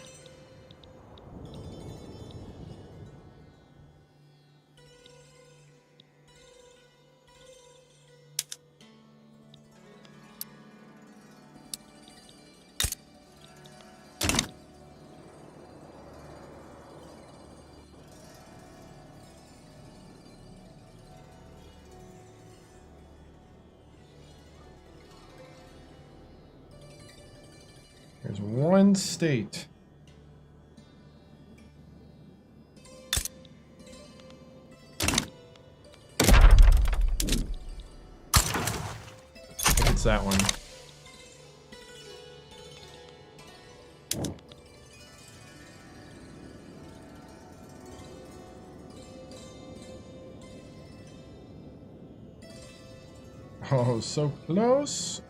[SPEAKER 1] There's one state. I think it's that one. Oh, so close.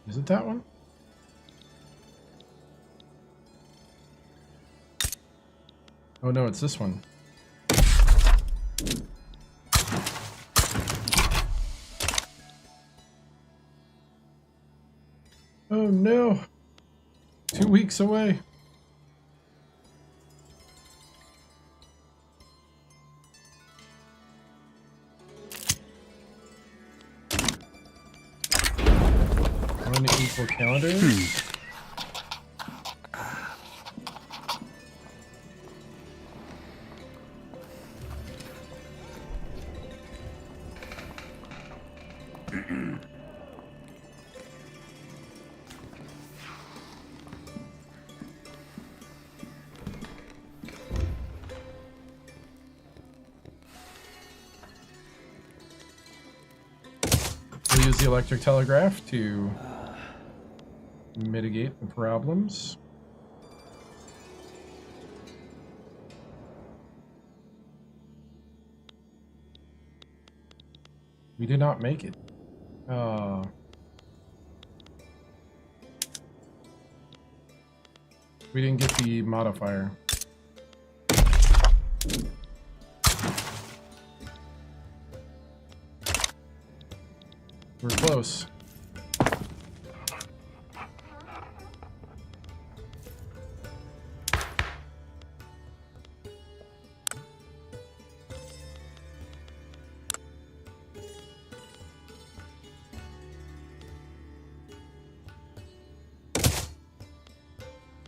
[SPEAKER 1] Is it that one? Oh no, it's this one. Oh no. 2 weeks away. Unequal calendars. the electric telegraph to mitigate the problems. We did not make it. We didn't get the modifier. We're close.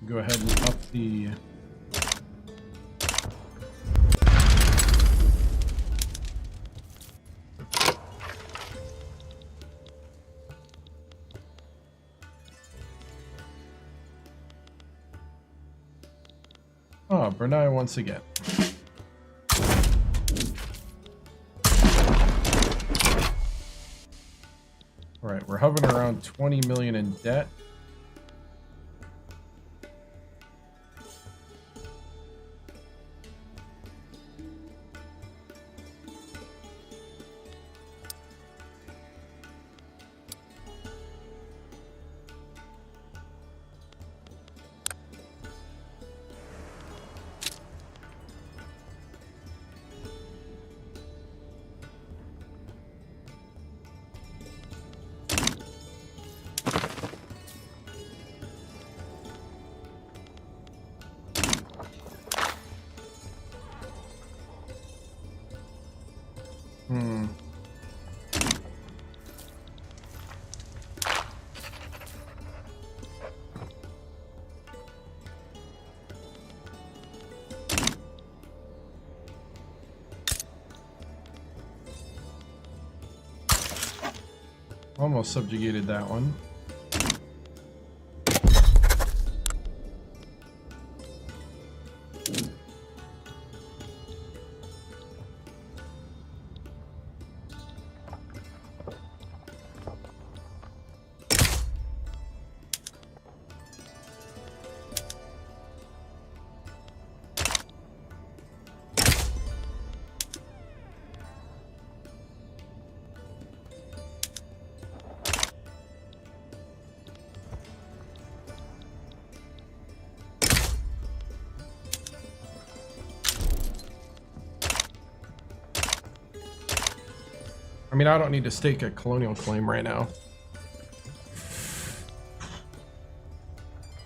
[SPEAKER 1] Go ahead and up the Brunei once again. All right, we're hovering around 20 million in debt. Almost subjugated that one. I mean, I don't need to stake a colonial claim right now.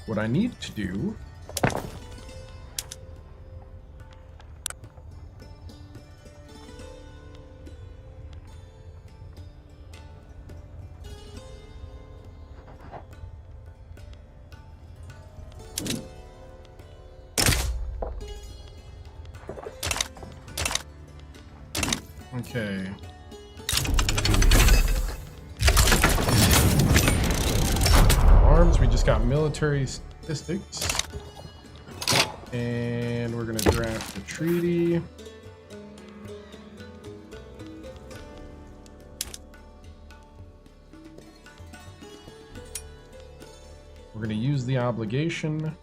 [SPEAKER 1] What I need to do okay. Arms, we just got military statistics. And we're gonna draft a treaty. We're gonna use the obligation.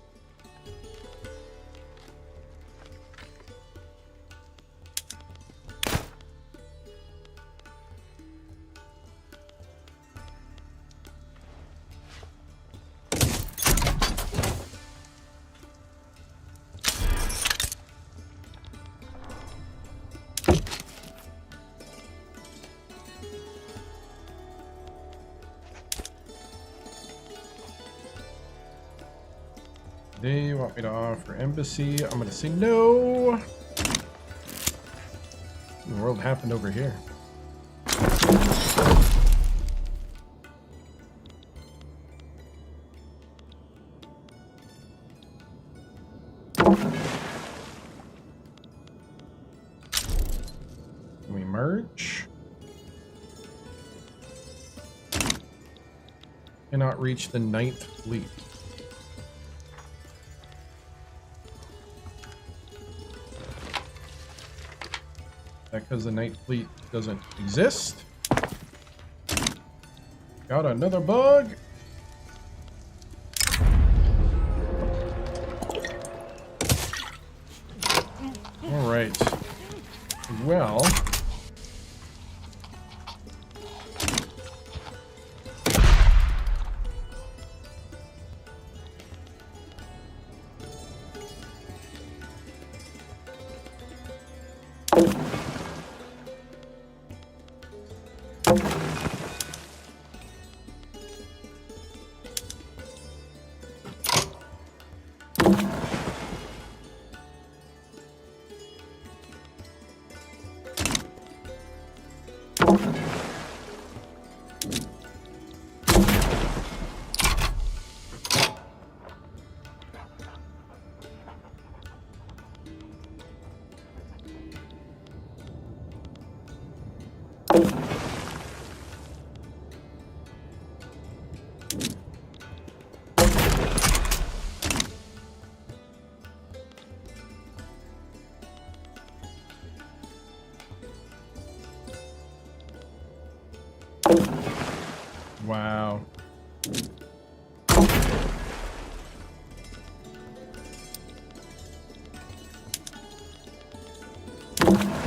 [SPEAKER 1] They want me to offer embassy. I'm gonna say no. What in the world happened over here? Can we merge? Cannot reach the 9th fleet. That because the Night Fleet doesn't exist. Got another bug. All right. Well. Wow.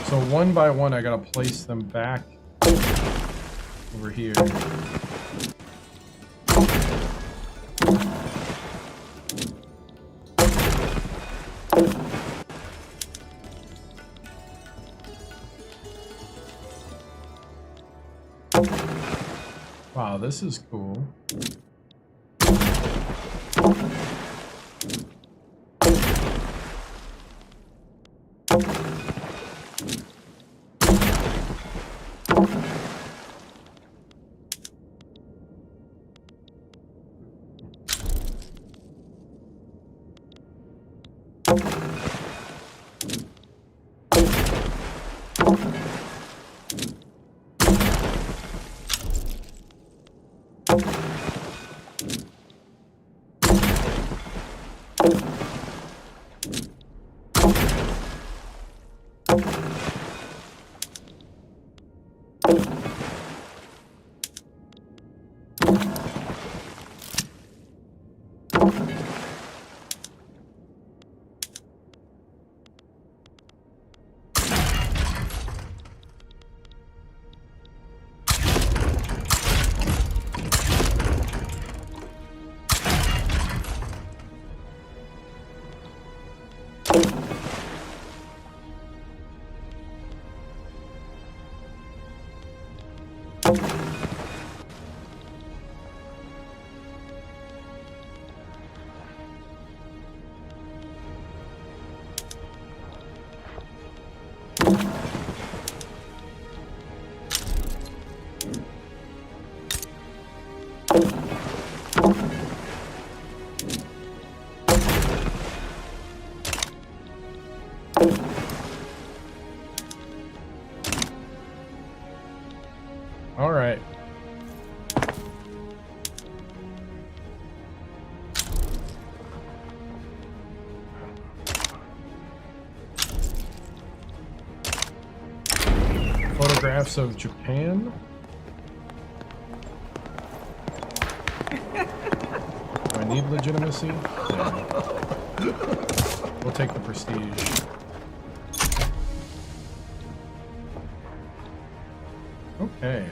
[SPEAKER 1] So one by one, I gotta place them back over here. Wow, this is cool. All right. Photographs of Japan. Do I need legitimacy? Yeah. We'll take the prestige. Okay.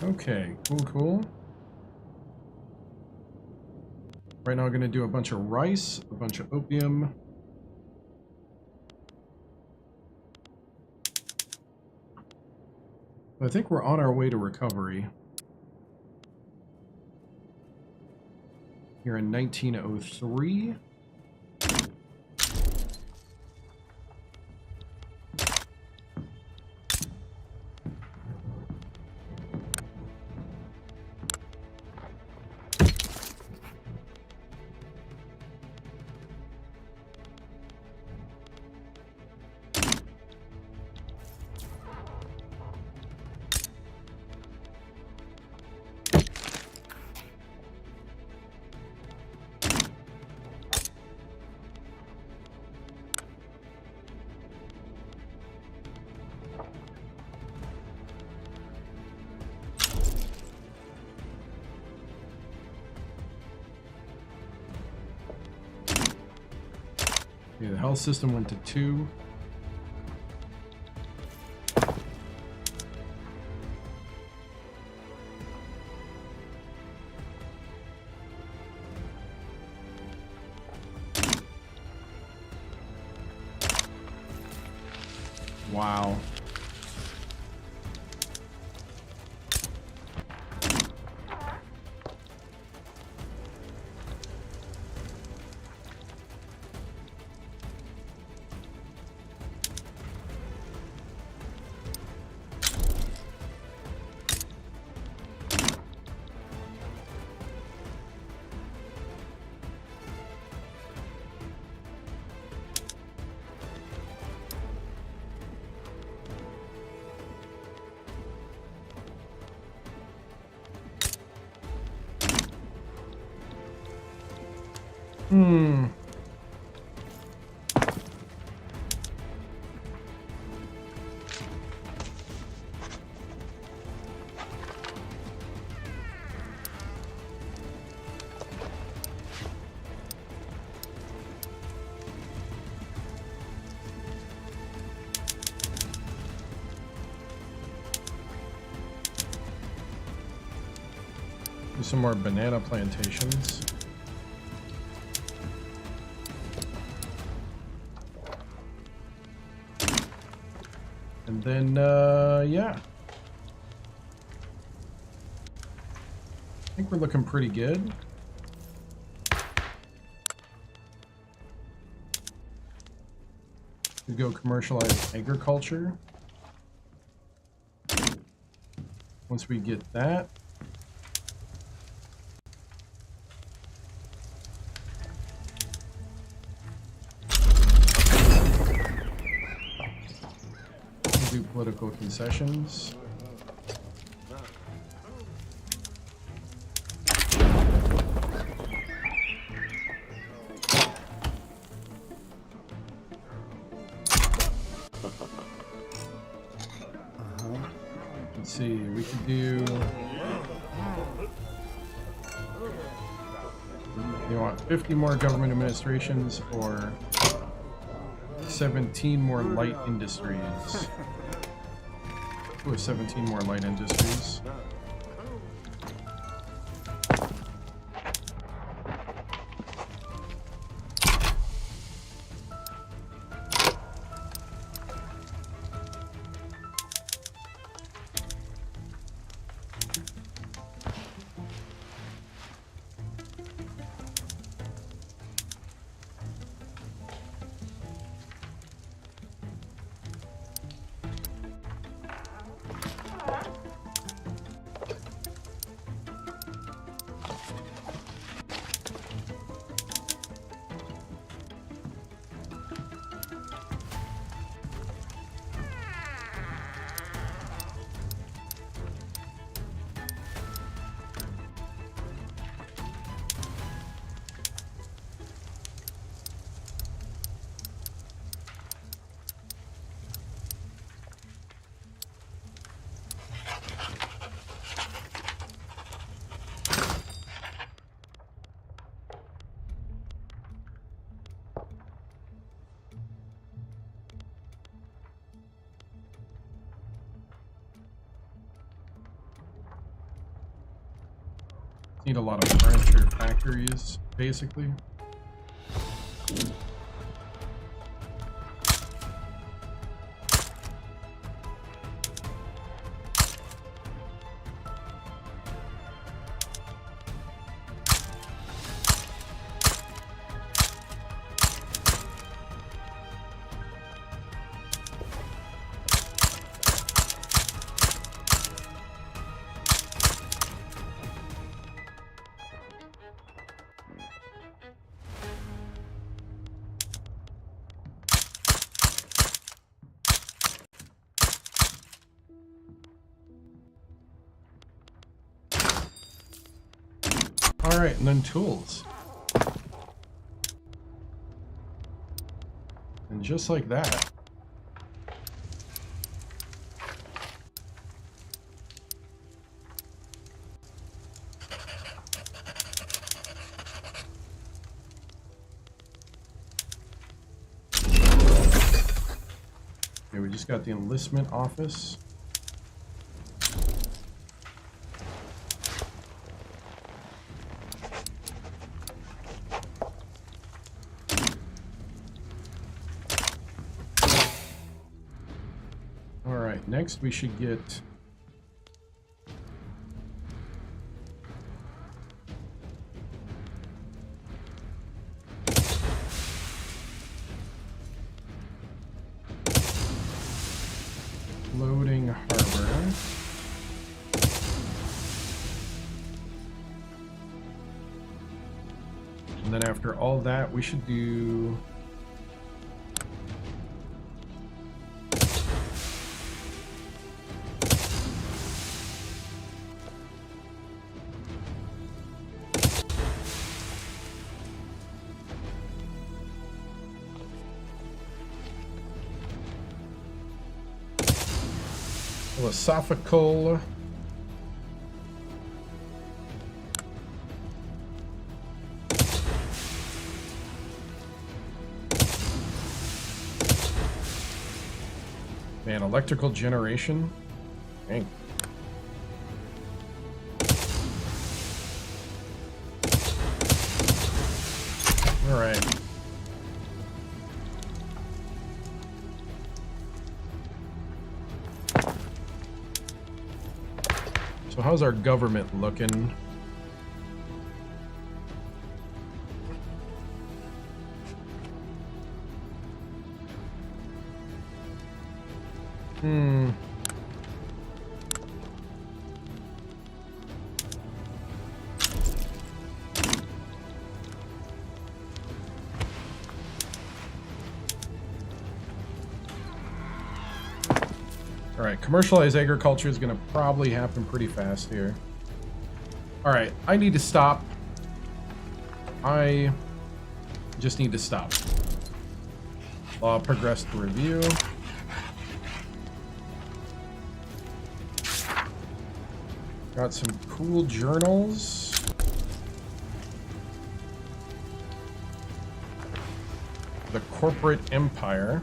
[SPEAKER 1] Okay, cool. Right now I'm gonna do a bunch of rice, a bunch of opium. I think we're on our way to recovery. Here in 1903. Okay, the health system went to 2. Wow. Hmm. Do some more banana plantations. And then, yeah. I think we're looking pretty good. We go commercialize agriculture. Once we get that, we'll do political concessions. Let's see, we could do... You want 50 more government administrations or 17 more light industries? Ooh, 17 more light industries. Need a lot of furniture factories, basically. Alright, and then tools. And just like that. just got the enlistment office. All right, next we should get floating harbor. And then after all that, we should do philosophical. Man, electrical generation. Dang. All right. So how's our government looking? Alright, commercialized agriculture is going to probably happen pretty fast here. Alright, I need to stop. I just need to stop. Law progressed to review. Got some cool journals. The corporate empire.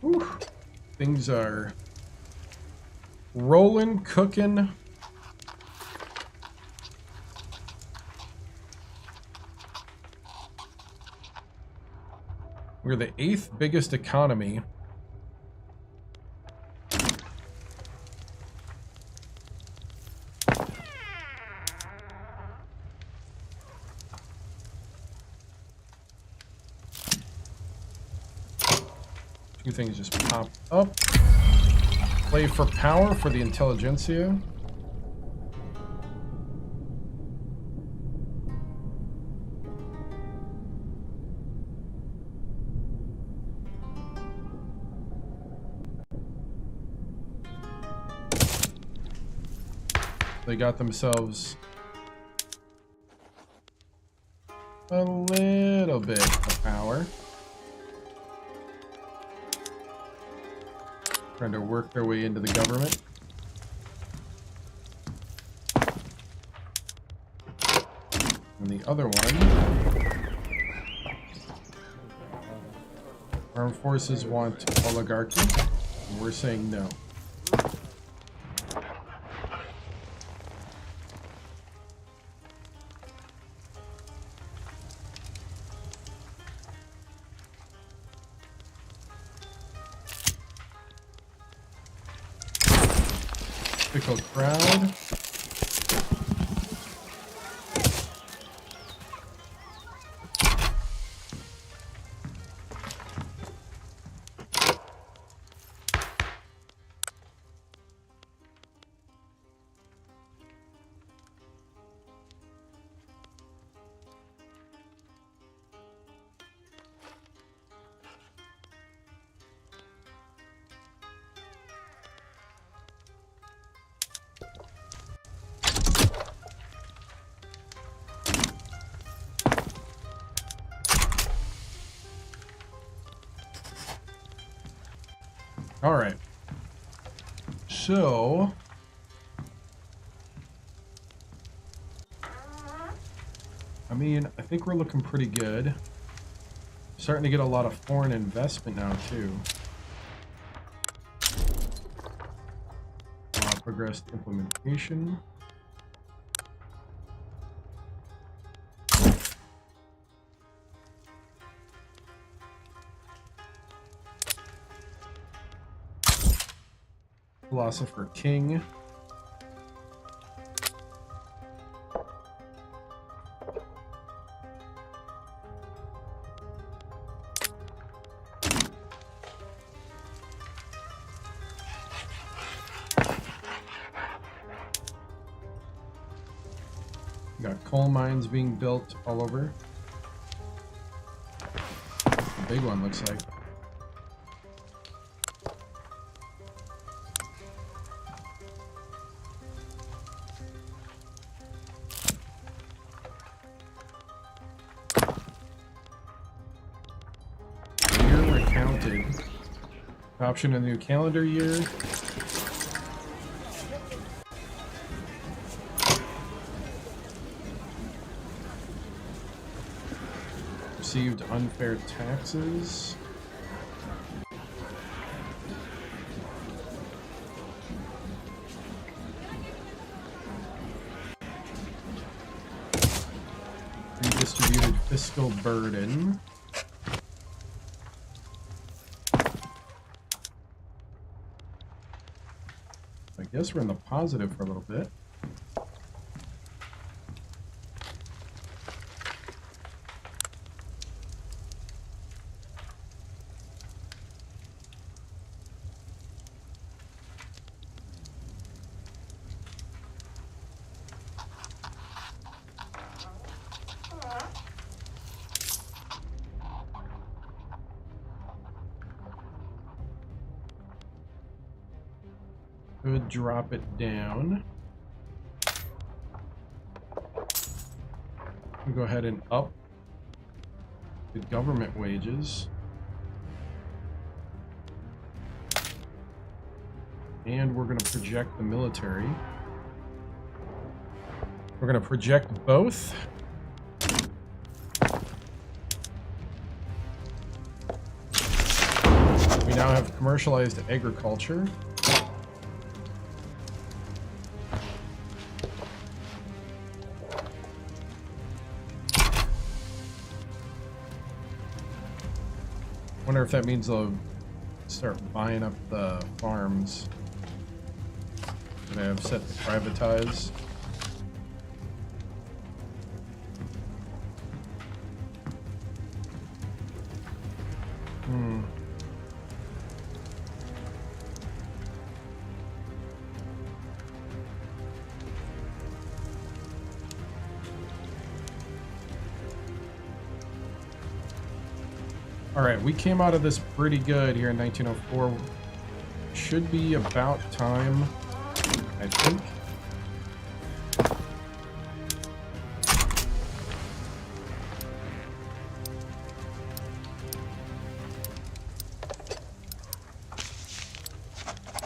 [SPEAKER 1] Whew. Things are rolling, cooking. We're the 8th biggest economy. Two things just pop up. Play for power for the intelligentsia. They got themselves a little bit of power. Trying to work their way into the government. And the other one, armed forces want oligarchy, and we're saying no. Fickle crowd. All right. So, I mean, I think we're looking pretty good. Starting to get a lot of foreign investment now, too. Progressed implementation. Philosopher King. Got coal mines being built all over. A big one, looks like. Year recounted. Option a new calendar year. Received unfair taxes. Redistributed fiscal burden. I guess we're in the positive for a little bit. Could drop it down. We'll go ahead and up the government wages. And we're going to project the military. We're going to project both. We now have commercialized agriculture. Wonder if that means they'll start buying up the farms that I have set to privatize. Alright, we came out of this pretty good here in 1904. Should be about time, I think.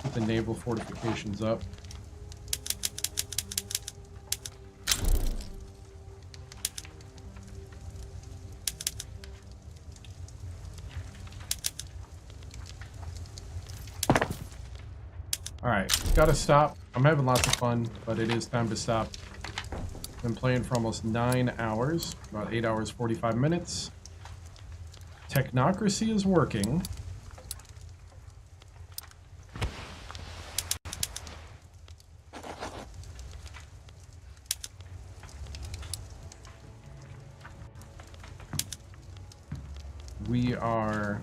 [SPEAKER 1] Put the naval fortifications up. Alright, gotta stop. I'm having lots of fun, but it is time to stop. Been playing for almost 9 hours, about 8 hours, 45 minutes. Technocracy is working. We are...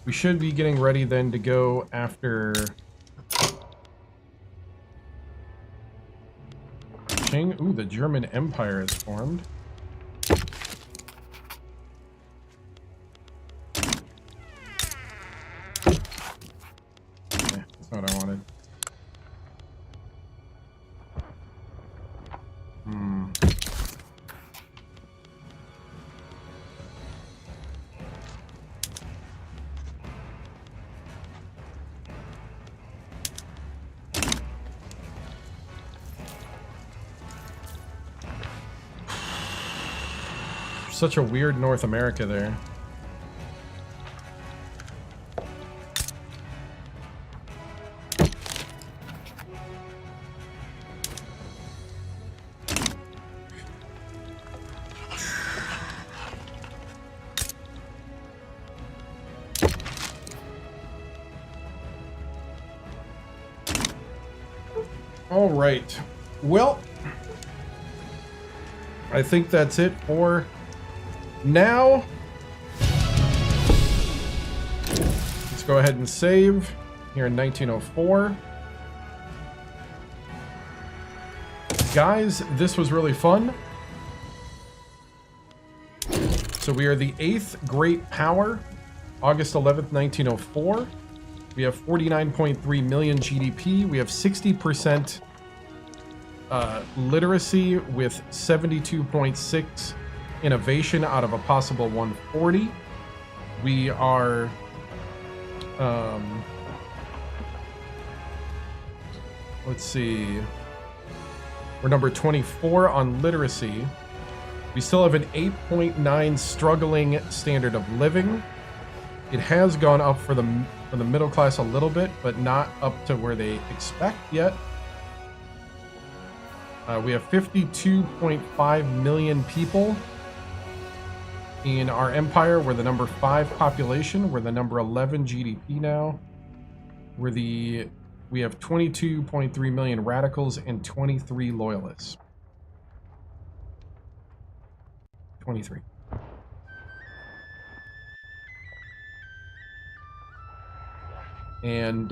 [SPEAKER 1] We should be getting ready then to go after Qing. Ooh, the German Empire is formed. Yeah, that's not what I wanted. such a weird North America there. All right. Well, I think that's it for now. Let's go ahead and save here in 1904. Guys, this was really fun. So we are the 8th great power, August 11th, 1904. We have 49.3 million GDP. We have 60% literacy with 72.6 innovation out of a possible 140. We are let's see, we're number 24 on literacy. We still have an 8.9 struggling standard of living. It has gone up for the middle class a little bit, but not up to where they expect yet. We have 52.5 million people in our empire. We're the number 5 population. We're the number 11 GDP now. We have 22.3 million radicals and 23 loyalists. 23. And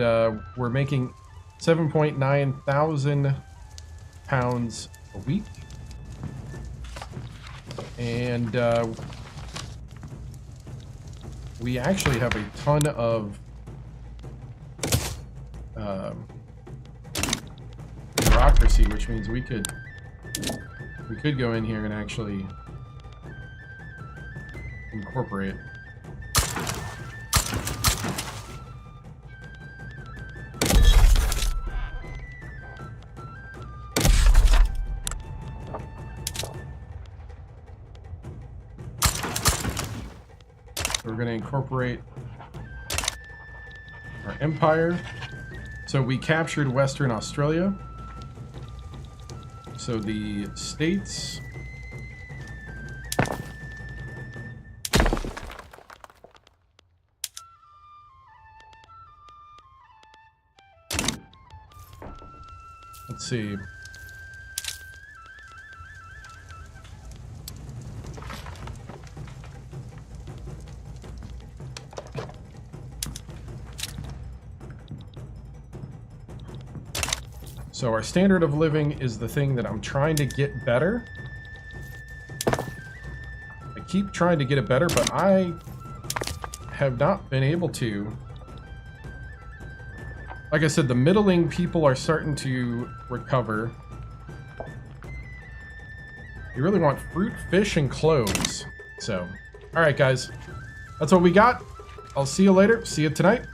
[SPEAKER 1] we're making 7.9 thousand pounds a week. And we actually have a ton of bureaucracy, which means we could go in here and actually incorporate. We're going to incorporate our empire. So we captured Western Australia. So the states. Let's see. So our standard of living is the thing that I'm trying to get better. I keep trying to get it better, but I have not been able to. Like I said, the middling people are starting to recover. You really want fruit, fish, and clothes. So, all right, guys. That's what we got. I'll see you later. See you tonight.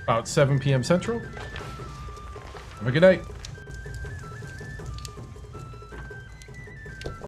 [SPEAKER 1] About 7 p.m. Central. Have a good night.